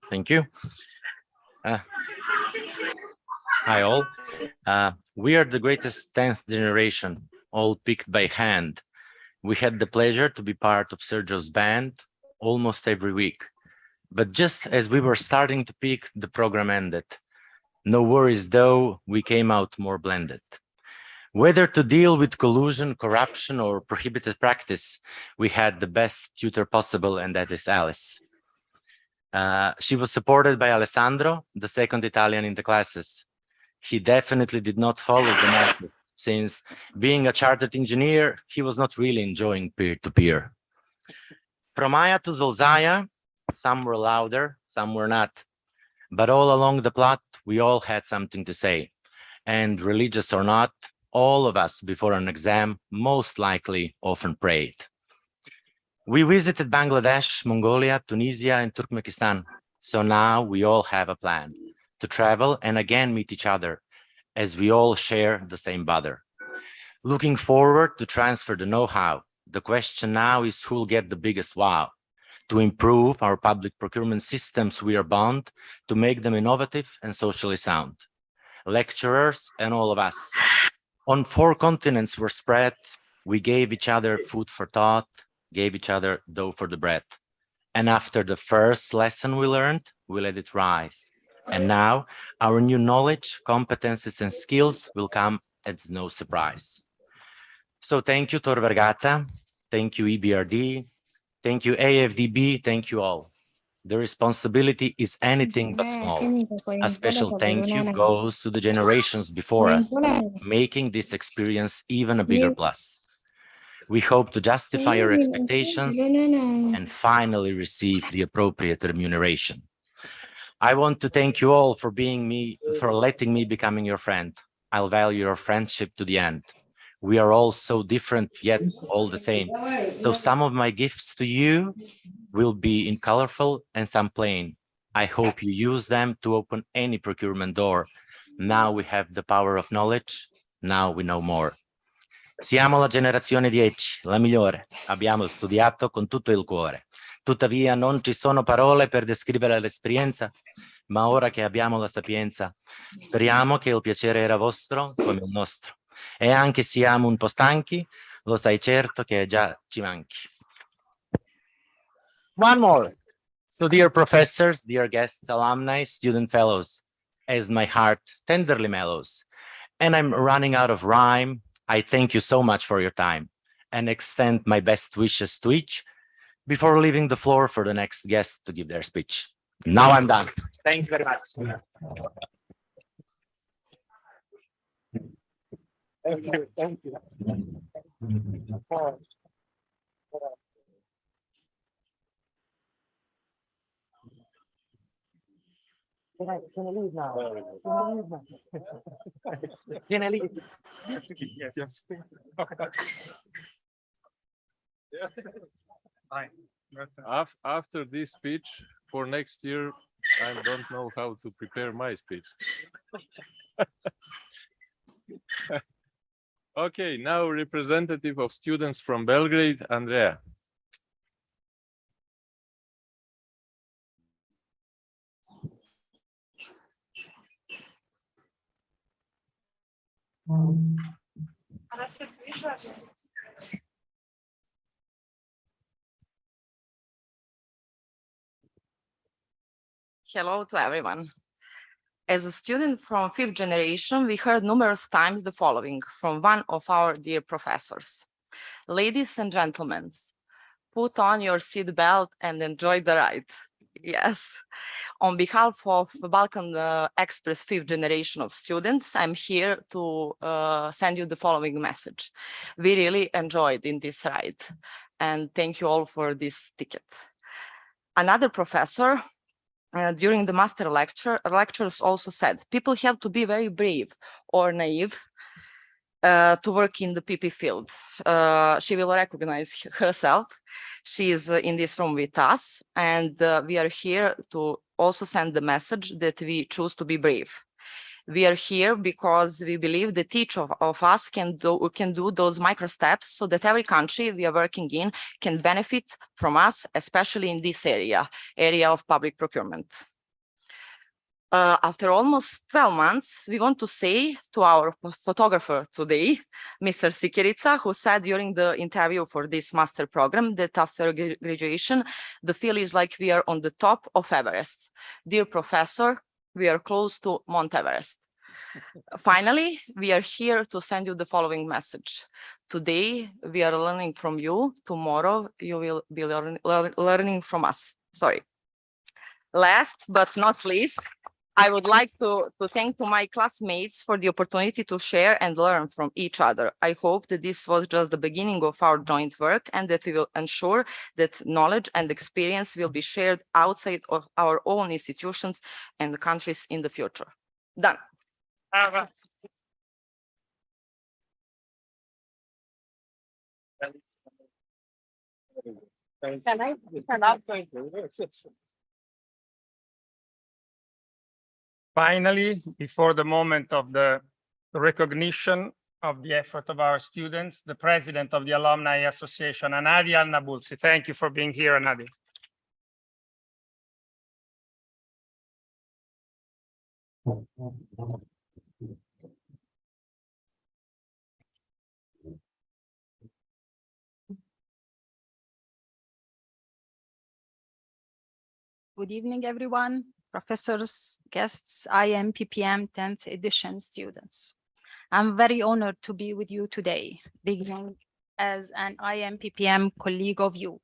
Thank you. Hi all. We are the greatest 10th generation, all picked by hand. We had the pleasure to be part of Sergio's band almost every week. But just as we were starting to peak, the program ended. No worries though, we came out more blended. Whether to deal with collusion, corruption, or prohibited practice, we had the best tutor possible, and that is Alice. She was supported by Alessandro, the second Italian in the classes. He definitely did not follow the method, since being a chartered engineer, he was not really enjoying peer-to-peer. From Aya to Zolzaya, some were louder, some were not. But all along the plot, we all had something to say. And religious or not, all of us before an exam most likely often prayed. We visited Bangladesh, Mongolia, Tunisia, and Turkmenistan. So now we all have a plan to travel and again meet each other as we all share the same bother. Looking forward to transfer the know-how. The question now is who will get the biggest wow. To improve our public procurement systems, we are bound to make them innovative and socially sound. Lecturers and all of us. On 4 continents were spread. We gave each other food for thought, gave each other dough for the bread. And after the first lesson we learned, we let it rise. And now our new knowledge, competences, and skills will come as no surprise. So thank you, Tor Vergata. Thank you, EBRD. Thank you, AFDB. Thank you all. The responsibility is anything but small. A special thank you goes to the generations before us, making this experience even a bigger plus. We hope to justify your expectations and finally receive the appropriate remuneration. I want to thank you all for letting me becoming your friend. I'll value your friendship to the end. We are all so different, yet all the same. So some of my gifts to you will be in colorful and some plain. I hope you use them to open any procurement door. Now we have the power of knowledge. Now we know more. Siamo la generazione 10, la migliore. Abbiamo studiato con tutto il cuore. Tuttavia non ci sono parole per descrivere l'esperienza, ma ora che abbiamo la sapienza, speriamo che il piacere era vostro come il nostro. E anche siamo un po' stanchi, lo sai certo che già ci manchi. One more. So dear professors, dear guests, alumni, student fellows, as my heart tenderly mellows, and I'm running out of rhyme, I thank you so much for your time and extend my best wishes to each before leaving the floor for the next guest to give their speech. Now I'm done. Thank you very much. Thank you. Thank you. Can I leave now? Can I leave? Yes. Fine. After this speech, for next year, I don't know how to prepare my speech. Okay, now representative of students from Belgrade, Andrea. Hello to everyone. As a student from 5th generation, we heard numerous times the following from one of our dear professors. Ladies and gentlemen, put on your seatbelt and enjoy the ride. Yes. On behalf of Balkan Express 5th generation of students, I'm here to send you the following message. We really enjoyed in this ride, and thank you all for this ticket. Another professor during the master lectures also said, people have to be very brave or naive to work in the PP field. She will recognize herself. She is in this room with us, and we are here to also send the message that we choose to be brave. We are here because we believe that each of us can do those micro steps so that every country we are working in can benefit from us, especially in this area of public procurement. After almost 12 months, we want to say to our photographer today, Mr. Sikirica, who said during the interview for this master program that after graduation, the feel is like we are on the top of Everest. Dear professor, we are close to Mount Everest. Finally, we are here to send you the following message. Today, we are learning from you. Tomorrow, you will be learning from us. Sorry. Last but not least, I would like to thank to my classmates for the opportunity to share and learn from each other. I hope that this was just the beginning of our joint work and that we will ensure that knowledge and experience will be shared outside of our own institutions and countries in the future. Done. Can I stand up? Finally, before the moment of the recognition of the effort of our students, the president of the Alumni Association, Anadi Al-Nabulsi. Thank you for being here, Anadi. Good evening, everyone, professors, guests, IM PPM 10th edition students. I'm very honored to be with you today, beginning as an IM PPM colleague of you,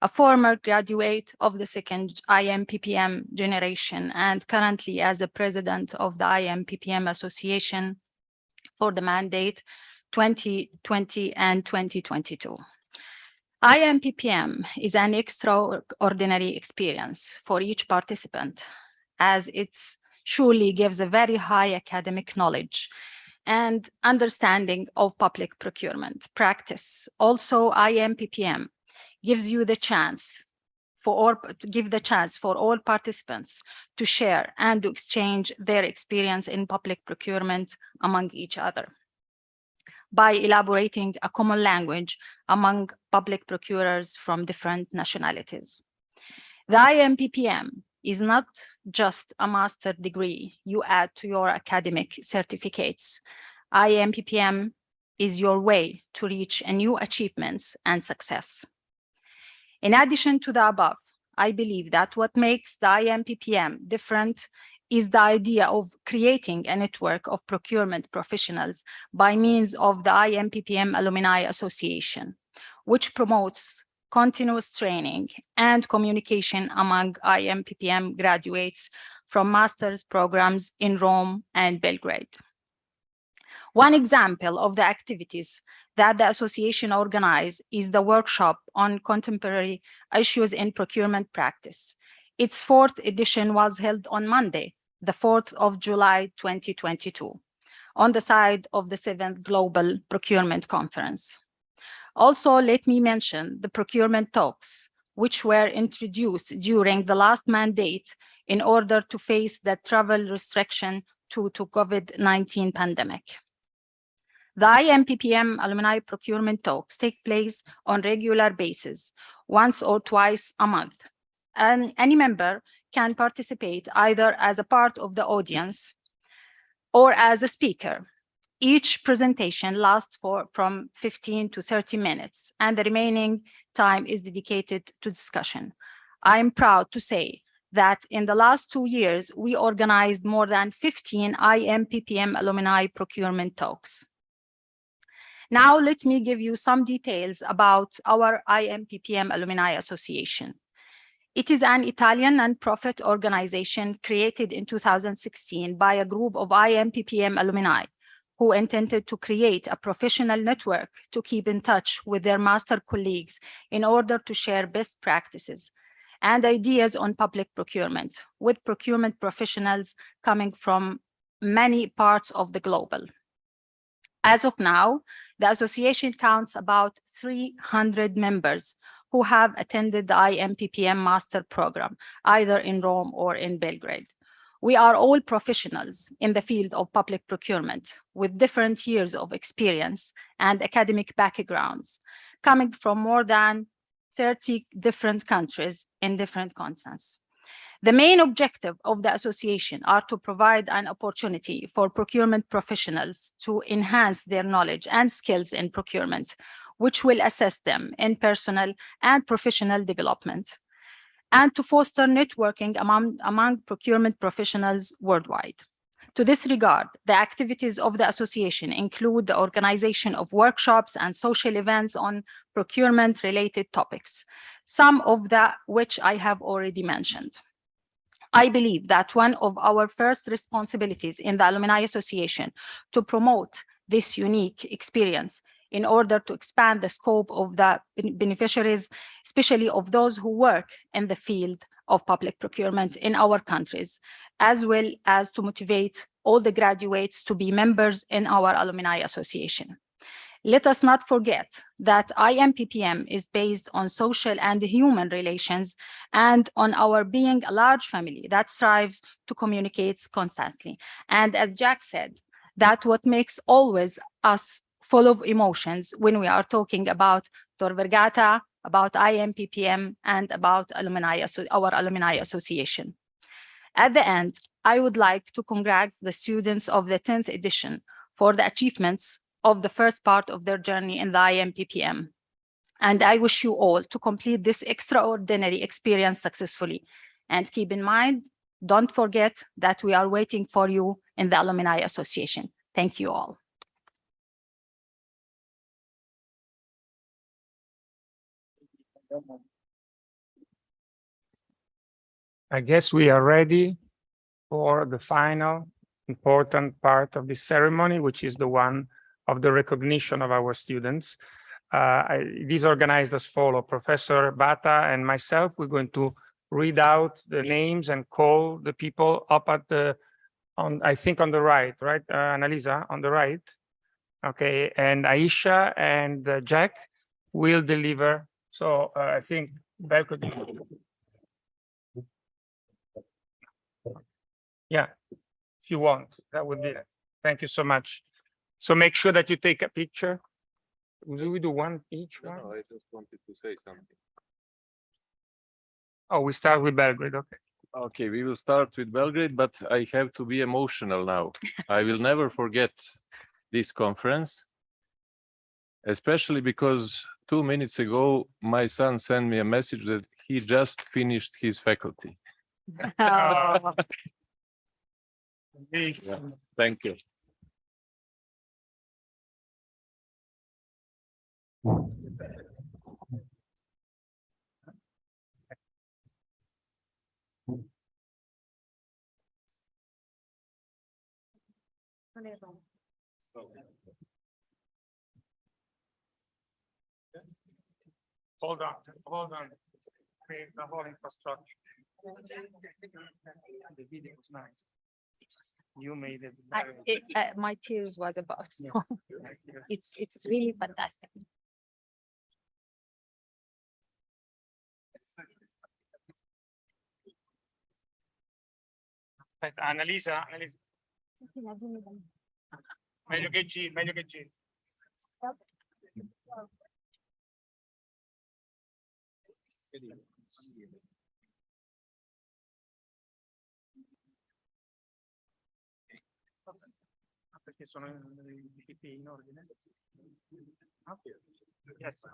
a former graduate of the second IM PPM generation, and currently as a president of the IM PPM Association for the mandate 2020 and 2022. IM PPM is an extraordinary experience for each participant, as it surely gives a very high academic knowledge and understanding of public procurement practice. Also, IM PPM gives you the chance for all participants to share and to exchange their experience in public procurement among each other by elaborating a common language among public procurers from different nationalities. The IM PPM is not just a master degree you add to your academic certificates. IM PPM is your way to reach new achievements and success. In addition to the above, I believe that what makes the IM PPM different is the idea of creating a network of procurement professionals by means of the IM PPM Alumni Association, which promotes continuous training and communication among IM PPM graduates from master's programs in Rome and Belgrade. One example of the activities that the association organized is the workshop on contemporary issues in procurement practice. Its 4th edition was held on Monday, the 4th of July, 2022, on the side of the 7th Global Procurement Conference. Also, let me mention the procurement talks, which were introduced during the last mandate in order to face the travel restriction due to COVID-19 pandemic. The IMPPM alumni procurement talks take place on regular basis, once or twice a month. And any member can participate either as a part of the audience or as a speaker. Each presentation lasts from 15 to 30 minutes, and the remaining time is dedicated to discussion. I am proud to say that in the last 2 years, we organized more than 15 IMPPM alumni procurement talks. Now, let me give you some details about our IMPPM Alumni Association. It is an Italian non-profit organization created in 2016 by a group of IMPPM alumni who intended to create a professional network to keep in touch with their master colleagues in order to share best practices and ideas on public procurement with procurement professionals coming from many parts of the globe. As of now, the association counts about 300 members who have attended the IMPPM master program, either in Rome or in Belgrade. We are all professionals in the field of public procurement with different years of experience and academic backgrounds, coming from more than 30 different countries in different continents. The main objective of the association are to provide an opportunity for procurement professionals to enhance their knowledge and skills in procurement, which will assist them in personal and professional development, and to foster networking among procurement professionals worldwide. To this regard, the activities of the association include the organization of workshops and social events on procurement-related topics, some of which I have already mentioned. I believe that one of our first responsibilities in the Alumni Association to promote this unique experience in order to expand the scope of the beneficiaries, especially of those who work in the field of public procurement in our countries, as well as to motivate all the graduates to be members in our Alumni Association. Let us not forget that IMPPM is based on social and human relations and on our being a large family that strives to communicate constantly. And as Jack said, that's what makes always us full of emotions when we are talking about Tor Vergata, about IMPPM, and about our Alumni Association. At the end, I would like to congratulate the students of the 10th edition for the achievements of the first part of their journey in the IMPPM. And I wish you all to complete this extraordinary experience successfully. And keep in mind, don't forget that we are waiting for you in the Alumni Association. Thank you all. I guess we are ready for the final important part of this ceremony, which is the one of the recognition of our students. It is organized as follows. Professor Bata and myself, we're going to read out the names and call the people up at I think on the right, Annalisa, on the right. Okay, and Aisha and Jack will deliver. So I think Belko. Yeah, if you want, that would be it. Thank you so much. So make sure that you take a picture. Do we do one each one? No, I just wanted to say something. Oh, we start with Belgrade, okay. Okay, we will start with Belgrade, but I have to be emotional now. I will never forget this conference, especially because 2 minutes ago, my son sent me a message that he just finished his faculty. Oh. Yeah, thank you. Hold on. Create the whole infrastructure. The video was nice. You made it. My tears was about. It's really fantastic. Aspetta, Annalisa, meglio che giri, meglio che giri. Perché sono i PP in ordine? Yes.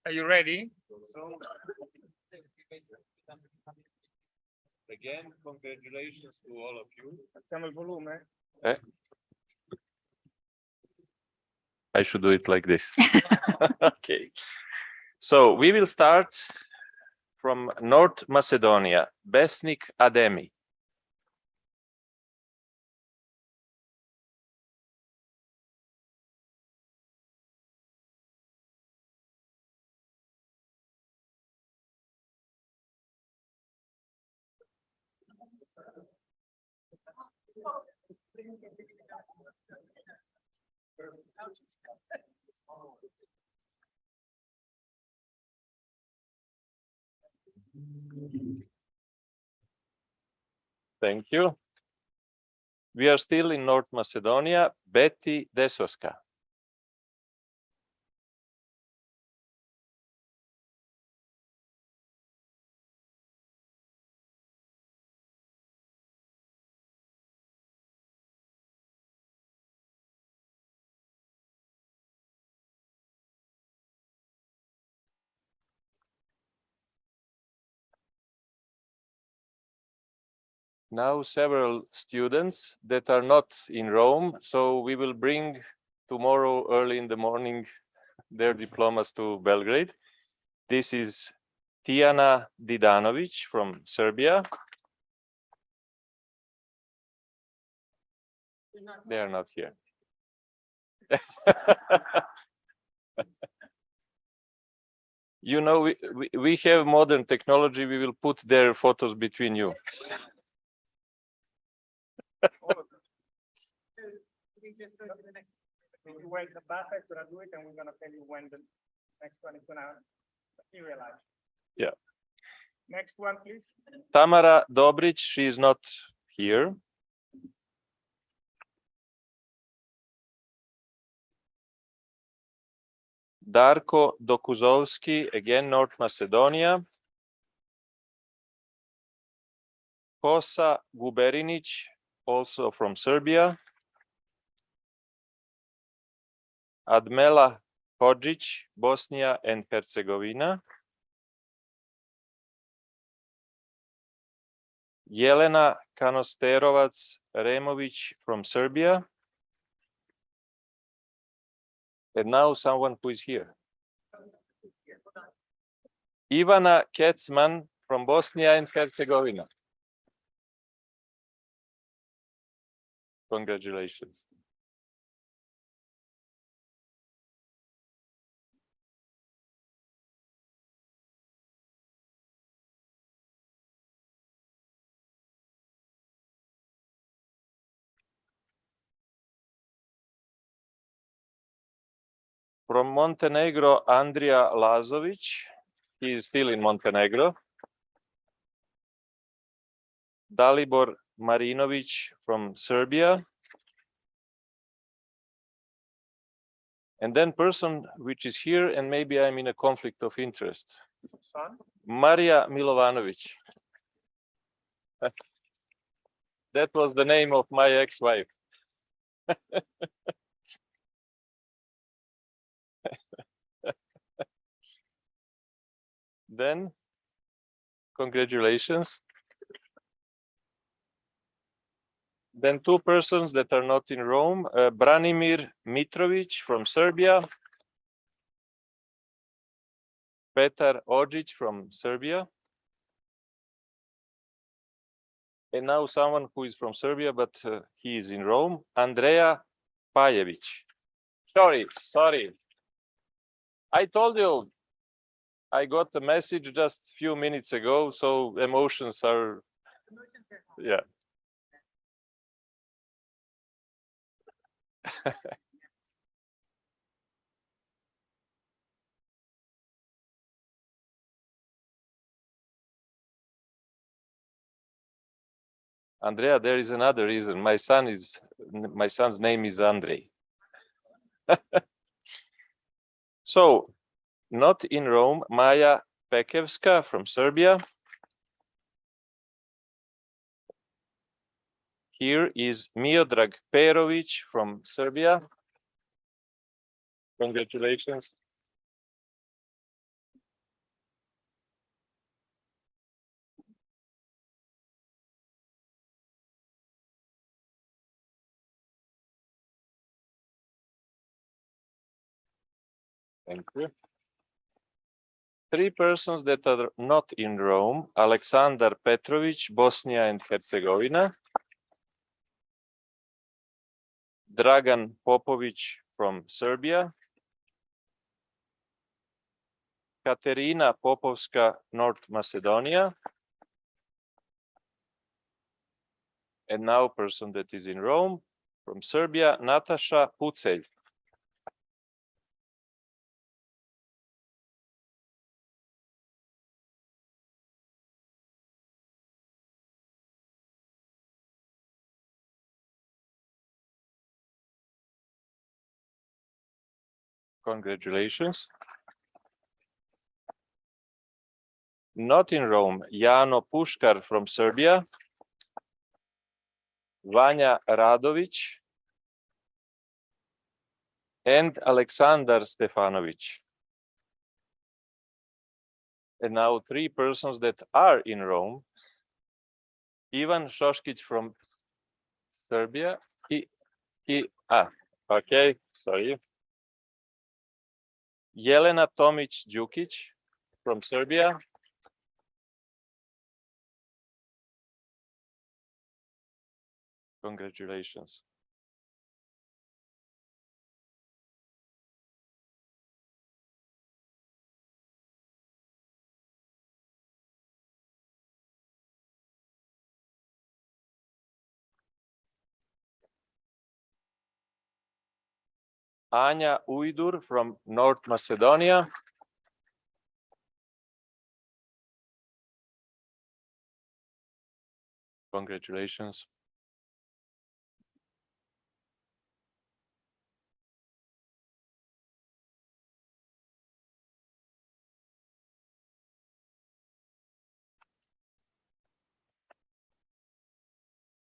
Are you ready? Again, congratulations to all of you. Facciamo il volume? I should do it like this. Okay. So we will start from North Macedonia, Besnik Ademi. Thank you. We are still in North Macedonia, Betty Desoska. Now several students that are not in Rome, so we will bring tomorrow early in the morning their diplomas to Belgrade. This is Tijana Didanovic from Serbia. They are not here. You know, we have modern technology. We will put their photos between you. When the buffer is gonna do it, and we're gonna tell you when the next one is gonna materialize. Yeah. Next one, please. Tamara Dobric, she is not here. Darko Dokuzovski, again, North Macedonia. Kosa Guberinic, also from Serbia. Admela Hodžić, Bosnia and Herzegovina. Jelena Kanosterovac Removic from Serbia. And now someone who is here. Ivana Kecman from Bosnia and Herzegovina. Congratulations. From Montenegro, Andrija Lazovic. He is still in Montenegro. Dalibor Marinovic from Serbia. And then person which is here, and maybe I'm in a conflict of interest. Son? Marija Milovanovic. That was the name of my ex-wife. Then, congratulations. Then two persons that are not in Rome, Branimir Mitrovic from Serbia, Petar Ojic from Serbia, and now someone who is from Serbia, but he is in Rome, Andrea Pajevic. Sorry. I told you, I got the message just a few minutes ago, so emotions are Yeah. Andrea, there is another reason. My son's name is Andrei. So, not in Rome, Maja Pekevska from Serbia. Here is Miodrag Perovic from Serbia. Congratulations. Thank you. 3 persons that are not in Rome: Aleksandar Petrovic, Bosnia and Herzegovina; Dragan Popovic from Serbia; Katerina Popovska, North Macedonia; and now person that is in Rome from Serbia, Natasha Pucelj. Congratulations. Not in Rome, Jano Puškar from Serbia, Vanja Radovic, and Aleksandar Stefanovic. And now 3 persons that are in Rome: Ivan Šoškić from Serbia. Okay, sorry. Jelena Tomić Đukić from Serbia. Congratulations. Anja Ujdur from North Macedonia. Congratulations.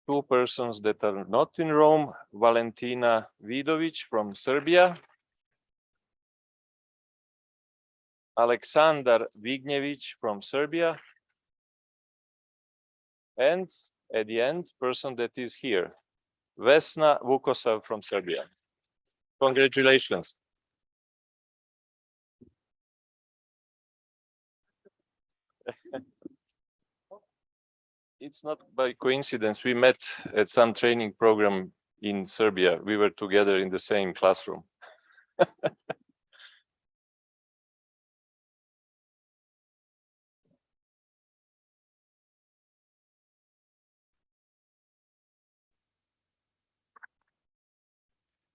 Two persons that are not in Rome: Valentina Vidovic from Serbia, Aleksandar Vignjevic from Serbia, and at the end, person that is here, Vesna Vukosav from Serbia. Congratulations. It's not by coincidence. We met at some training program in Serbia. We were together in the same classroom.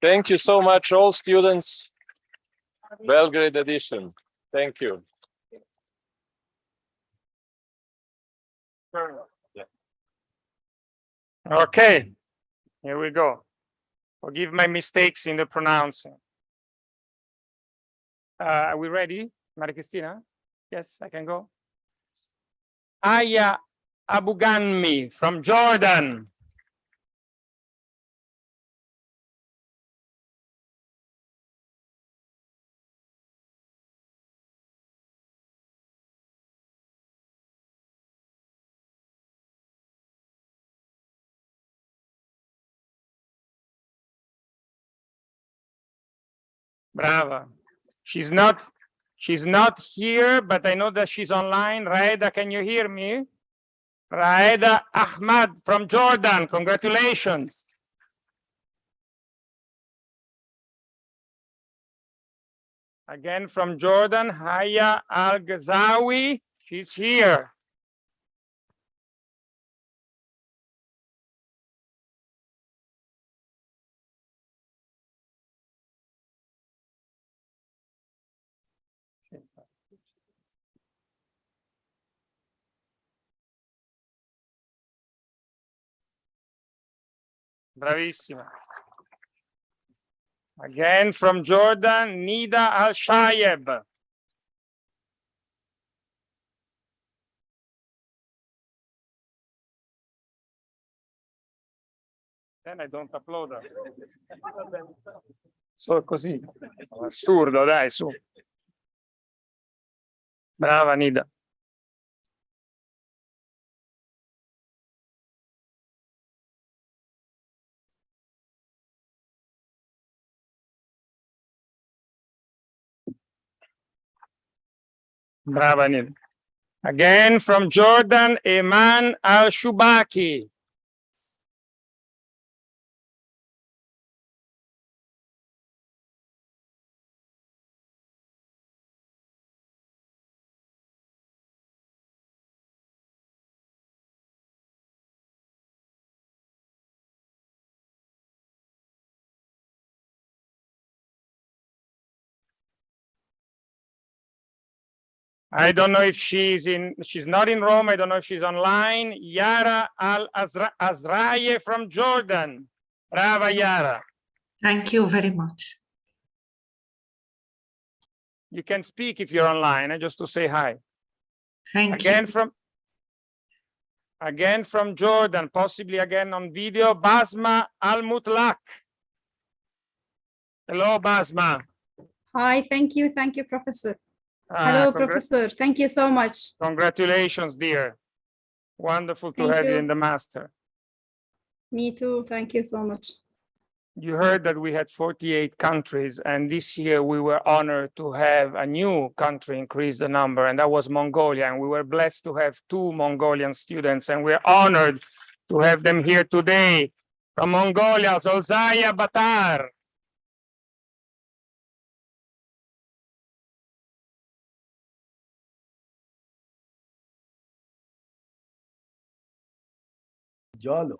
Thank you so much, all students. Belgrade edition. Thank you. Okay, here we go. Forgive my mistakes in the pronouncing. Are we ready, Maria Cristina? Yes, I can go. Aya Abuganmi from Jordan. Brava. She's not here, but I know that she's online. Raeda, can you hear me? Raeda Ahmad from Jordan. Congratulations. Again from Jordan, Haya Al Ghazawi. She's here. Bravissima. Again from Jordan, Nida Al-Shayeb. Then I don't upload her. So così. Assurdo, dai, su. Brava Nida. Brava Nida. Again from Jordan, Eman Al-Shubaki. I don't know if she's not in Rome. I don't know if she's online. Yara Al-Azraye from Jordan. Brava Yara. Thank you very much. You can speak if you're online, just to say hi. Thank you. Again from Jordan, possibly again on video, Basma Al-Mutlaq. Hello, Basma. Hi, thank you, Professor. Ah, Hello, Professor. Thank you so much. Congratulations, dear. Wonderful to Thank have you you. in the master. Me too. Thank you so much. You heard that we had 48 countries, and this year we were honored to have a new country increase the number, and that was Mongolia. And we were blessed to have 2 Mongolian students, and we're honored to have them here today. From Mongolia, Zolzaya Batar. Jalo.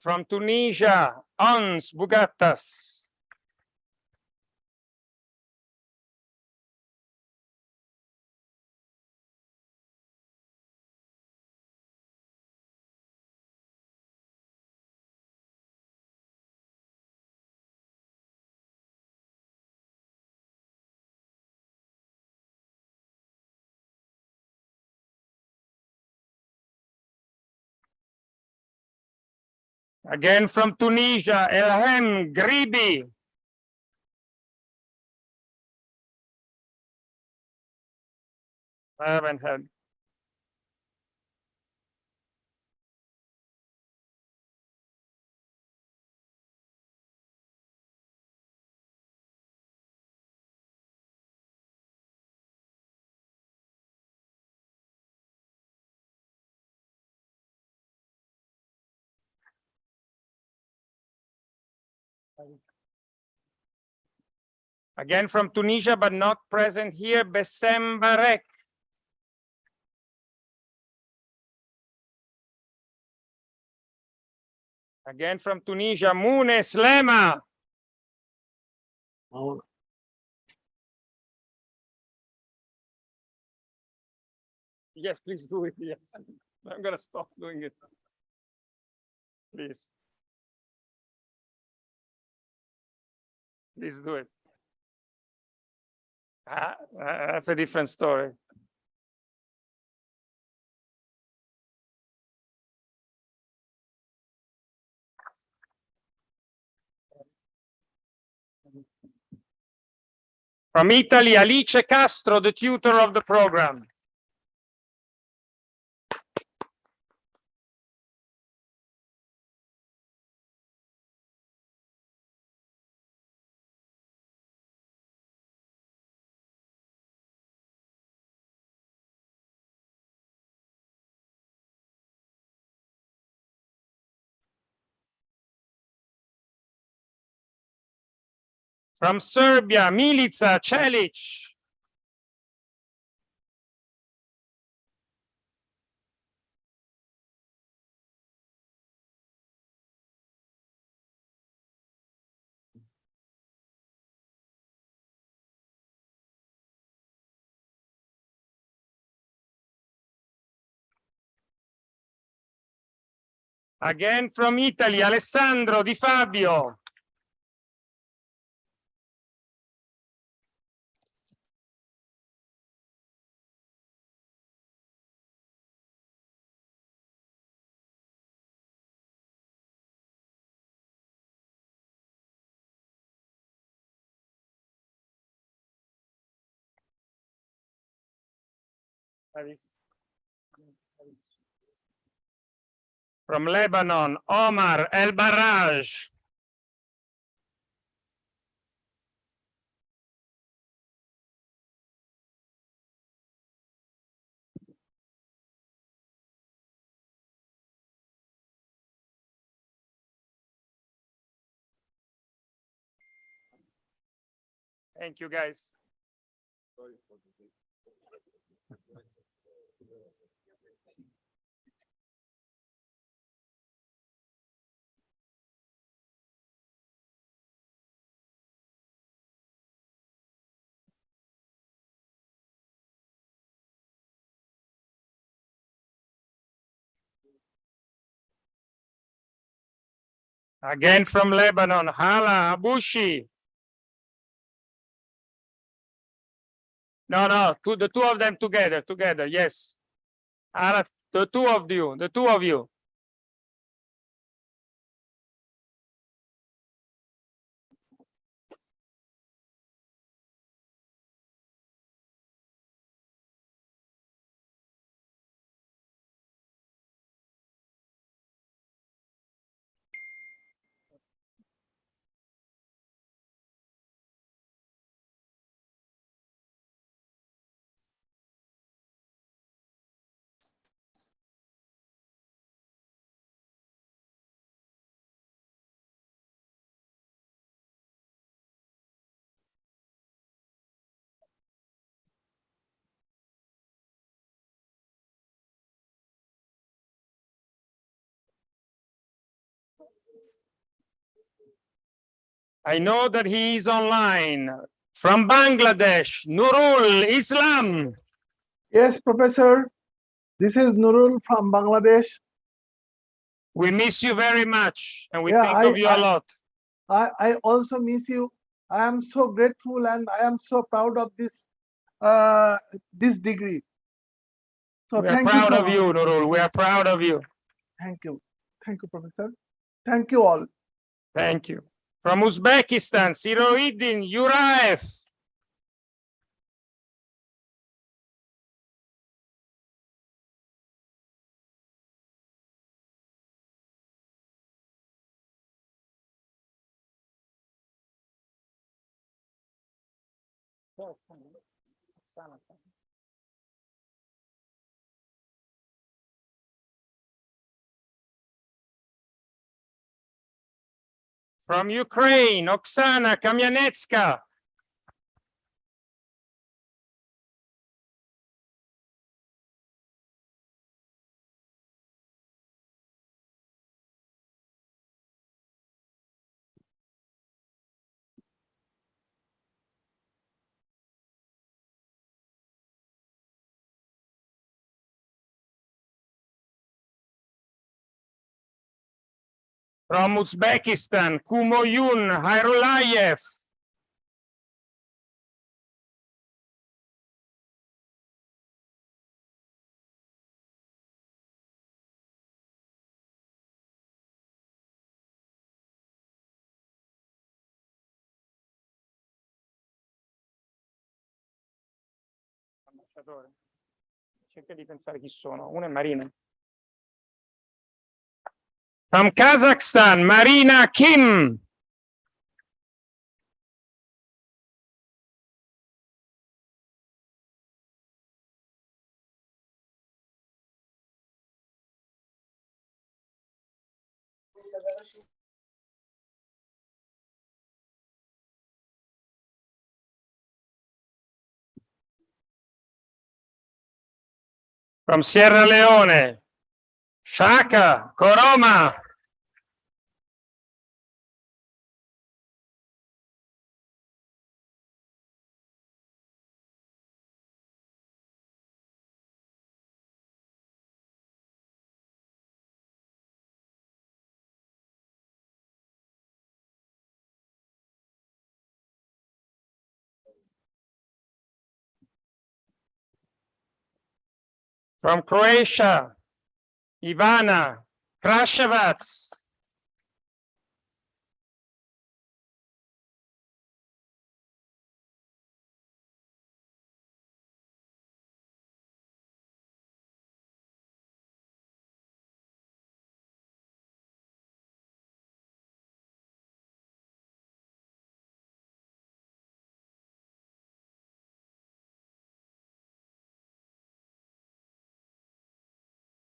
From Tunisia, Ons Bugatas. Again from Tunisia, Elhem Gribi. I haven't had. Again from Tunisia, but not present here, Bessem Barek. Again from Tunisia, Mounes Lema. Oh. Yes, please do it. Yes. I'm gonna stop doing it. Please. Please do it. That's a different story. From Italy, Alice Castro, the tutor of the program. From Serbia, Milica Celic. Again from Italy, Alessandro Di Fabio. From Lebanon, Omar El Barraj. Thank you, guys. Again from Lebanon, Hala Abushi. No, the two of them together, yes. Hala, the two of you. I know that he is online. From Bangladesh, Nurul Islam. Yes, Professor. This is Nurul from Bangladesh. We miss you very much and we think of you a lot. I also miss you. I am so grateful and I am so proud of this this degree. So We are proud of you, Nurul. We are proud of you. Thank you. Thank you, Professor. Thank you all. Thank you. From Uzbekistan, Siroiddin Yuraev. From Ukraine, Oksana Kamyanetska. From Uzbekistan, Kumoyun Hairulayev. Cerca di pensare chi sono. Uno è Marina. From Kazakhstan, Marina Kim. From Sierra Leone, Shaka Koroma. From Croatia, Ivana Kraševac.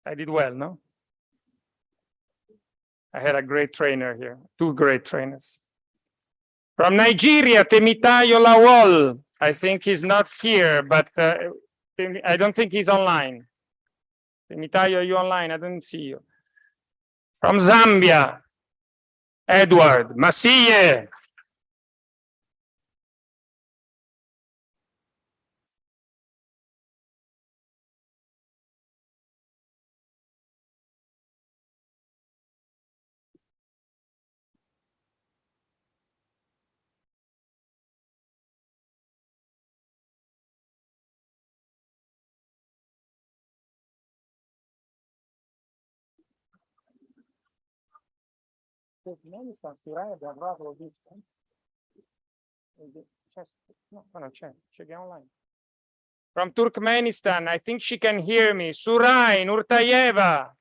I did well, no? I had a great trainer here, two great trainers. From Nigeria, Temitayo Lawol. I think he's not here, but I don't think he's online. Temitayo, are you online? I don't see you. From Zambia, Edward Masiye. From Turkmenistan, I think she can hear me. Suray Nurtayeva.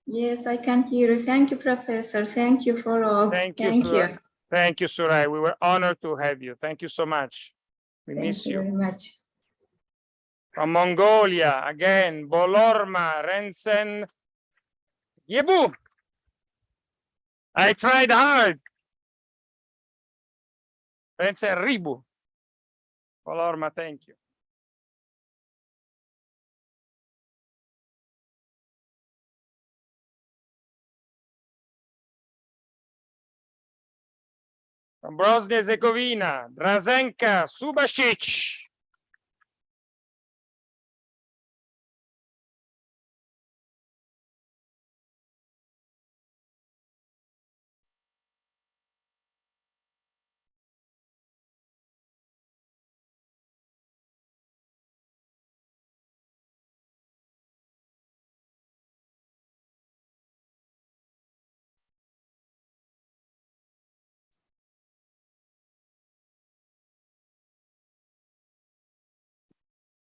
Yes, I can hear you. Thank you, Professor. Thank you for all. Thank you, Suray. Thank you, Suray. We were honored to have you. Thank you so much. We miss you. Thank you very much. From Mongolia, again, Bolorma Rensen Yebu. I tried hard. Rensen Ribu. Bolorma, thank you. From Bosnia and Herzegovina, Drazenka Subasic.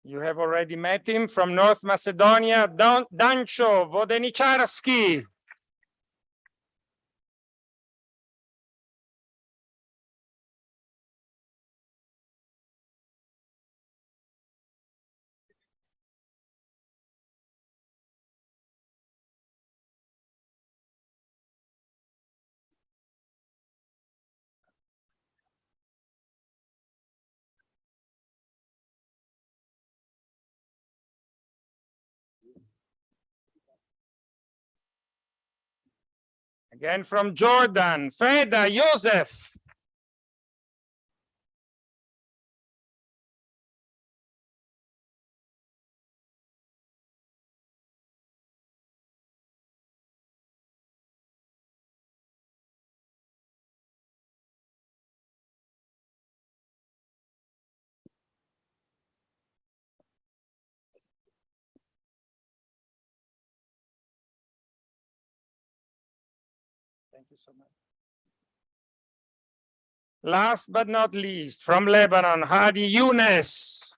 You have already met him. From North Macedonia, Dancho Vodenicharski. Again from Jordan, Freda Yosef. Thank you so much. Last but not least, from Lebanon, Hadi Younes.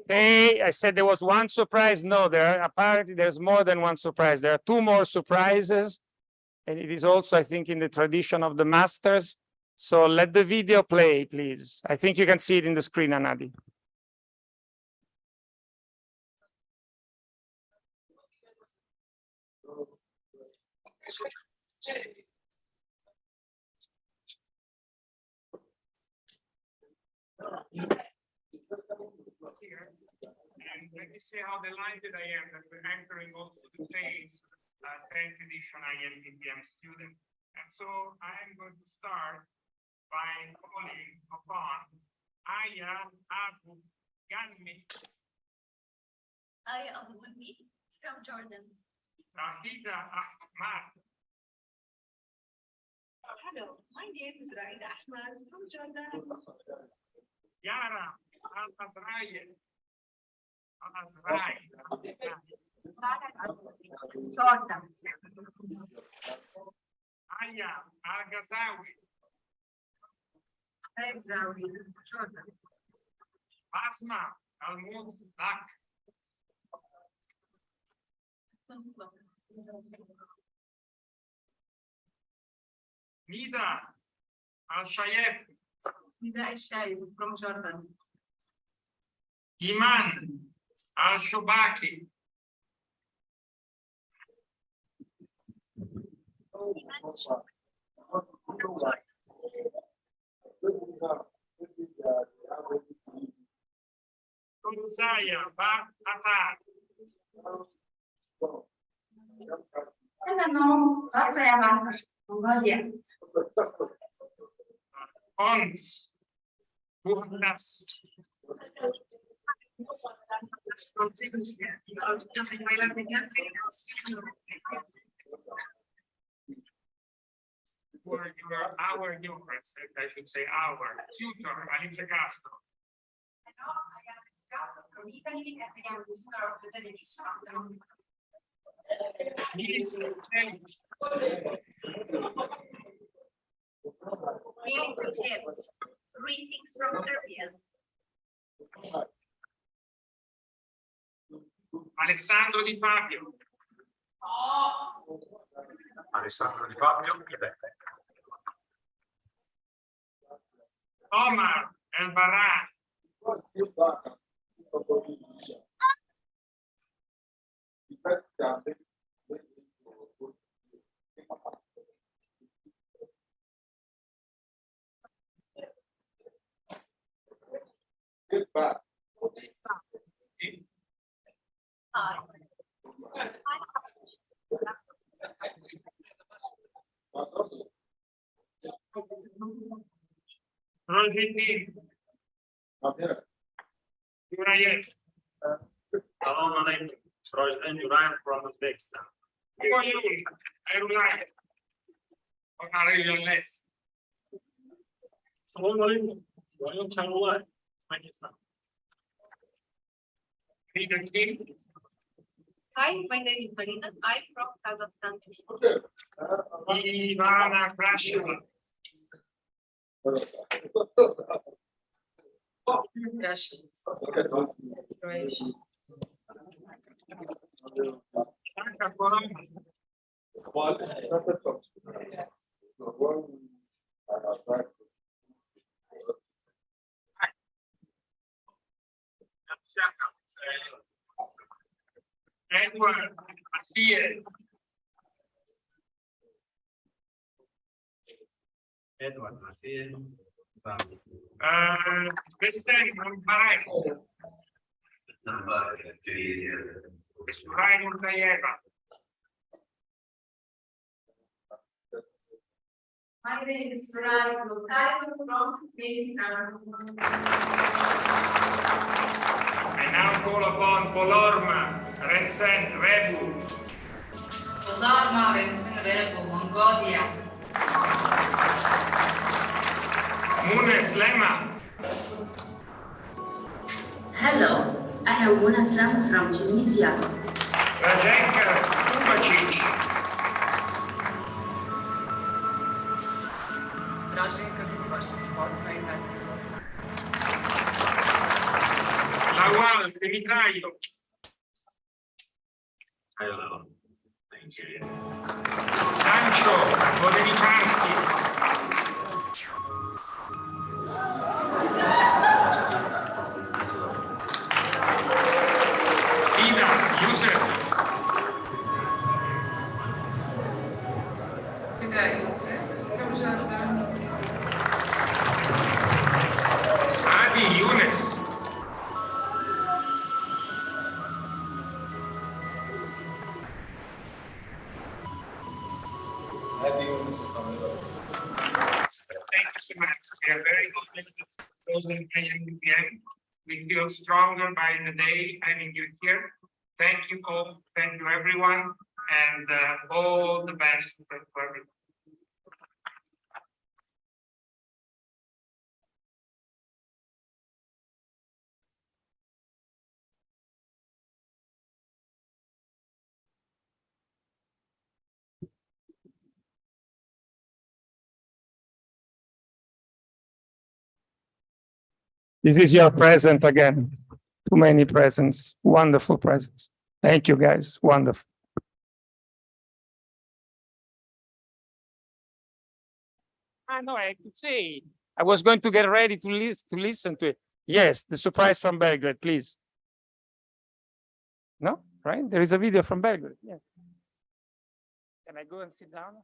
Okay, I said there was one surprise. No, apparently there's more than one surprise. There are two more surprises. And it is also, I think, in the tradition of the masters. So let the video play, please. I think you can see it in the screen, Anadi. here. And let me say how delighted I am that we're entering also the phase 10th edition IMPPM student. And so I am going to start by calling upon Aya Abu Ganmi. Aya Abu Ganmi from Jordan. Rahida Ahmad. Hello, my name is Rahida Ahmad from Jordan. Yara Al-Azrai. Jordan. Aya Al-Ghazawi. Jordan. Asma Al-Mutlaq. Nida Al-Shayeb. Nida Al-Shayeb from Jordan. Iman Al-Shubaki. Tulzaya Bar Atar. Ons Buhnas. Our new president, I should say our tutor, Alice Castro. Greetings from Serbia. Alessandro Di Fabio. Alessandro Di Fabio, Quebec. Omar El Barat. Rositi. Jurayev. Salam alaikum. Srojden Jurayev from Uzbekistan. Who are you? Erulay. Or Arabian less. Salam alaikum. Jurayev Charulay, Pakistan. Peter King. Hi, my name is Marina. I'm from Kazakhstan. Ivana Krasheva. Russians. Croatian. Edward Asiel. Edward Asiel. Christian Mbarak. Ryan Murtayeva. My name is Ryan Murtayeva from Pakistan. I now call upon Polorma Rensen Rebu. Polorma Rensen Rebu, Mongolia. Munes Lema. Hello, I am Muna Slam from Tunisia. Rajenka Subacic. Rajenka Subacic, Bosnia and Herzegovina. Lawal Dimitraio. Hello, Nigeria. Sancho Vodeniczanski. Ida Yusuf. Ida Yusuf from Jordan. Adi Younes. so much. We are very honored to closing IMPPM. We feel stronger by the day having you here. Thank you all. Thank you everyone, and all the best for everyone. This is your present again. Too many presents. Wonderful presents. Thank you, guys. Wonderful. I know, I have to say. I was going to get ready to listen to it. Yes, the surprise from Belgrade, please. No, right? There is a video from Belgrade. Yeah. Can I go and sit down?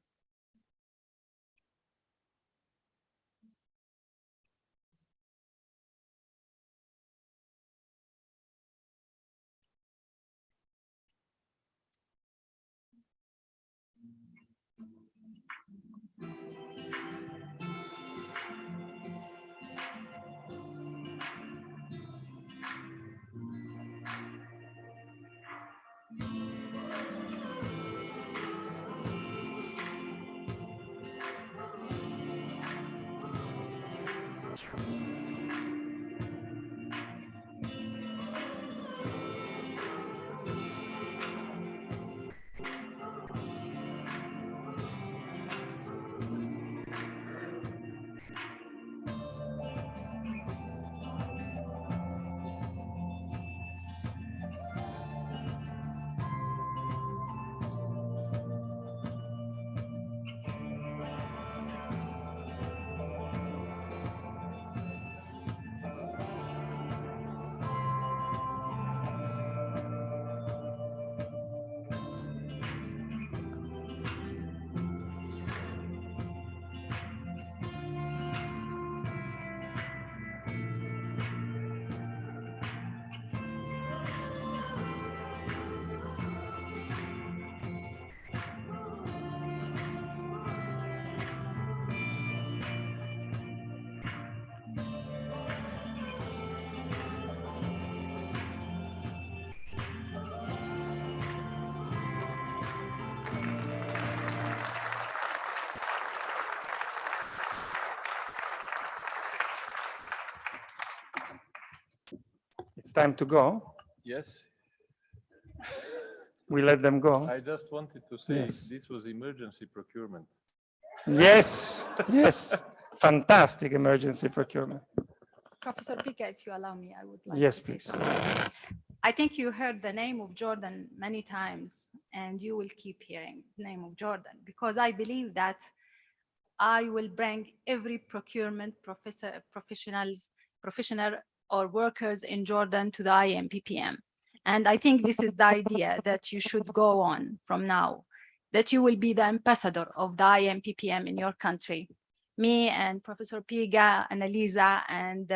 It's time to go. Yes. We let them go. I just wanted to say Yes. this was emergency procurement. Yes, yes. Fantastic emergency procurement. Professor Pica, if you allow me, I would like Yes, to say please. something. I think you heard the name of Jordan many times, and you will keep hearing the name of Jordan, because I believe that I will bring every procurement professional or workers in Jordan to the IMPPM. And I think this is the idea that you should go on from now, that you will be the ambassador of the IMPPM in your country. Me and Professor Piga, Annalisa, and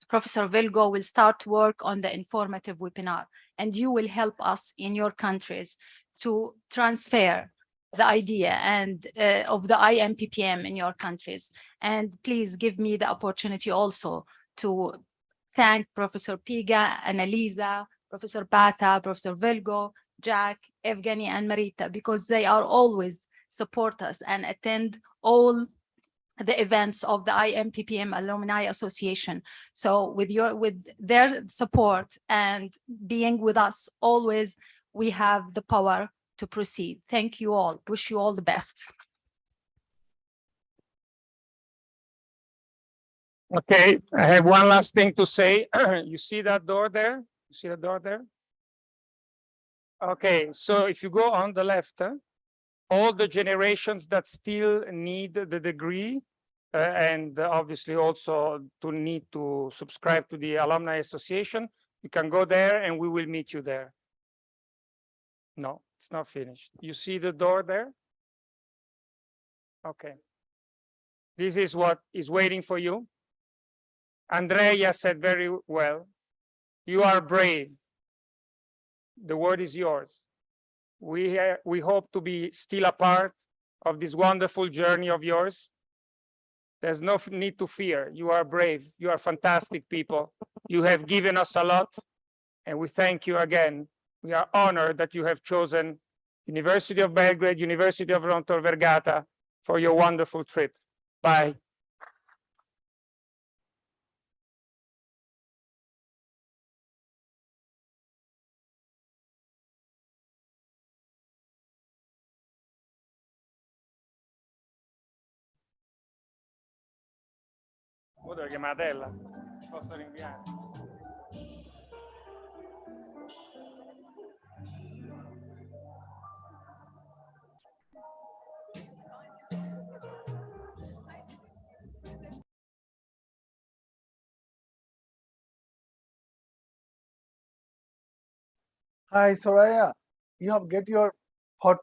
Professor Vilgo will start work on the informative webinar, and you will help us in your countries to transfer the idea and of the IMPPM in your countries. And please give me the opportunity also to thank Professor Piga, Annalisa, Professor Bata, Professor Vilgo, Jack, Evgeny, and Marita, because they are always support us and attend all the events of the IMPPM Alumni Association. So with their support and being with us always, we have the power to proceed. Thank you all. Wish you all the best. Okay, I have one last thing to say. You see that door there? You see the door there? Okay, so if you go on the left, all the generations that still need the degree and obviously also to need to subscribe to the Alumni Association, you can go there and we will meet you there. No, it's not finished. You see the door there? Okay. This is what is waiting for you. Andrea said very well, you are brave. The word is yours. We hope to be still apart, of this wonderful journey of yours. There's no need to fear. You are brave. You are fantastic people. You have given us a lot, and we thank you again. We are honored that you have chosen University of Belgrade, University of Tor Vergata for your wonderful trip. Bye. Devo chiamatela, posso rinviare. Hi, Soraya. You have get your photo.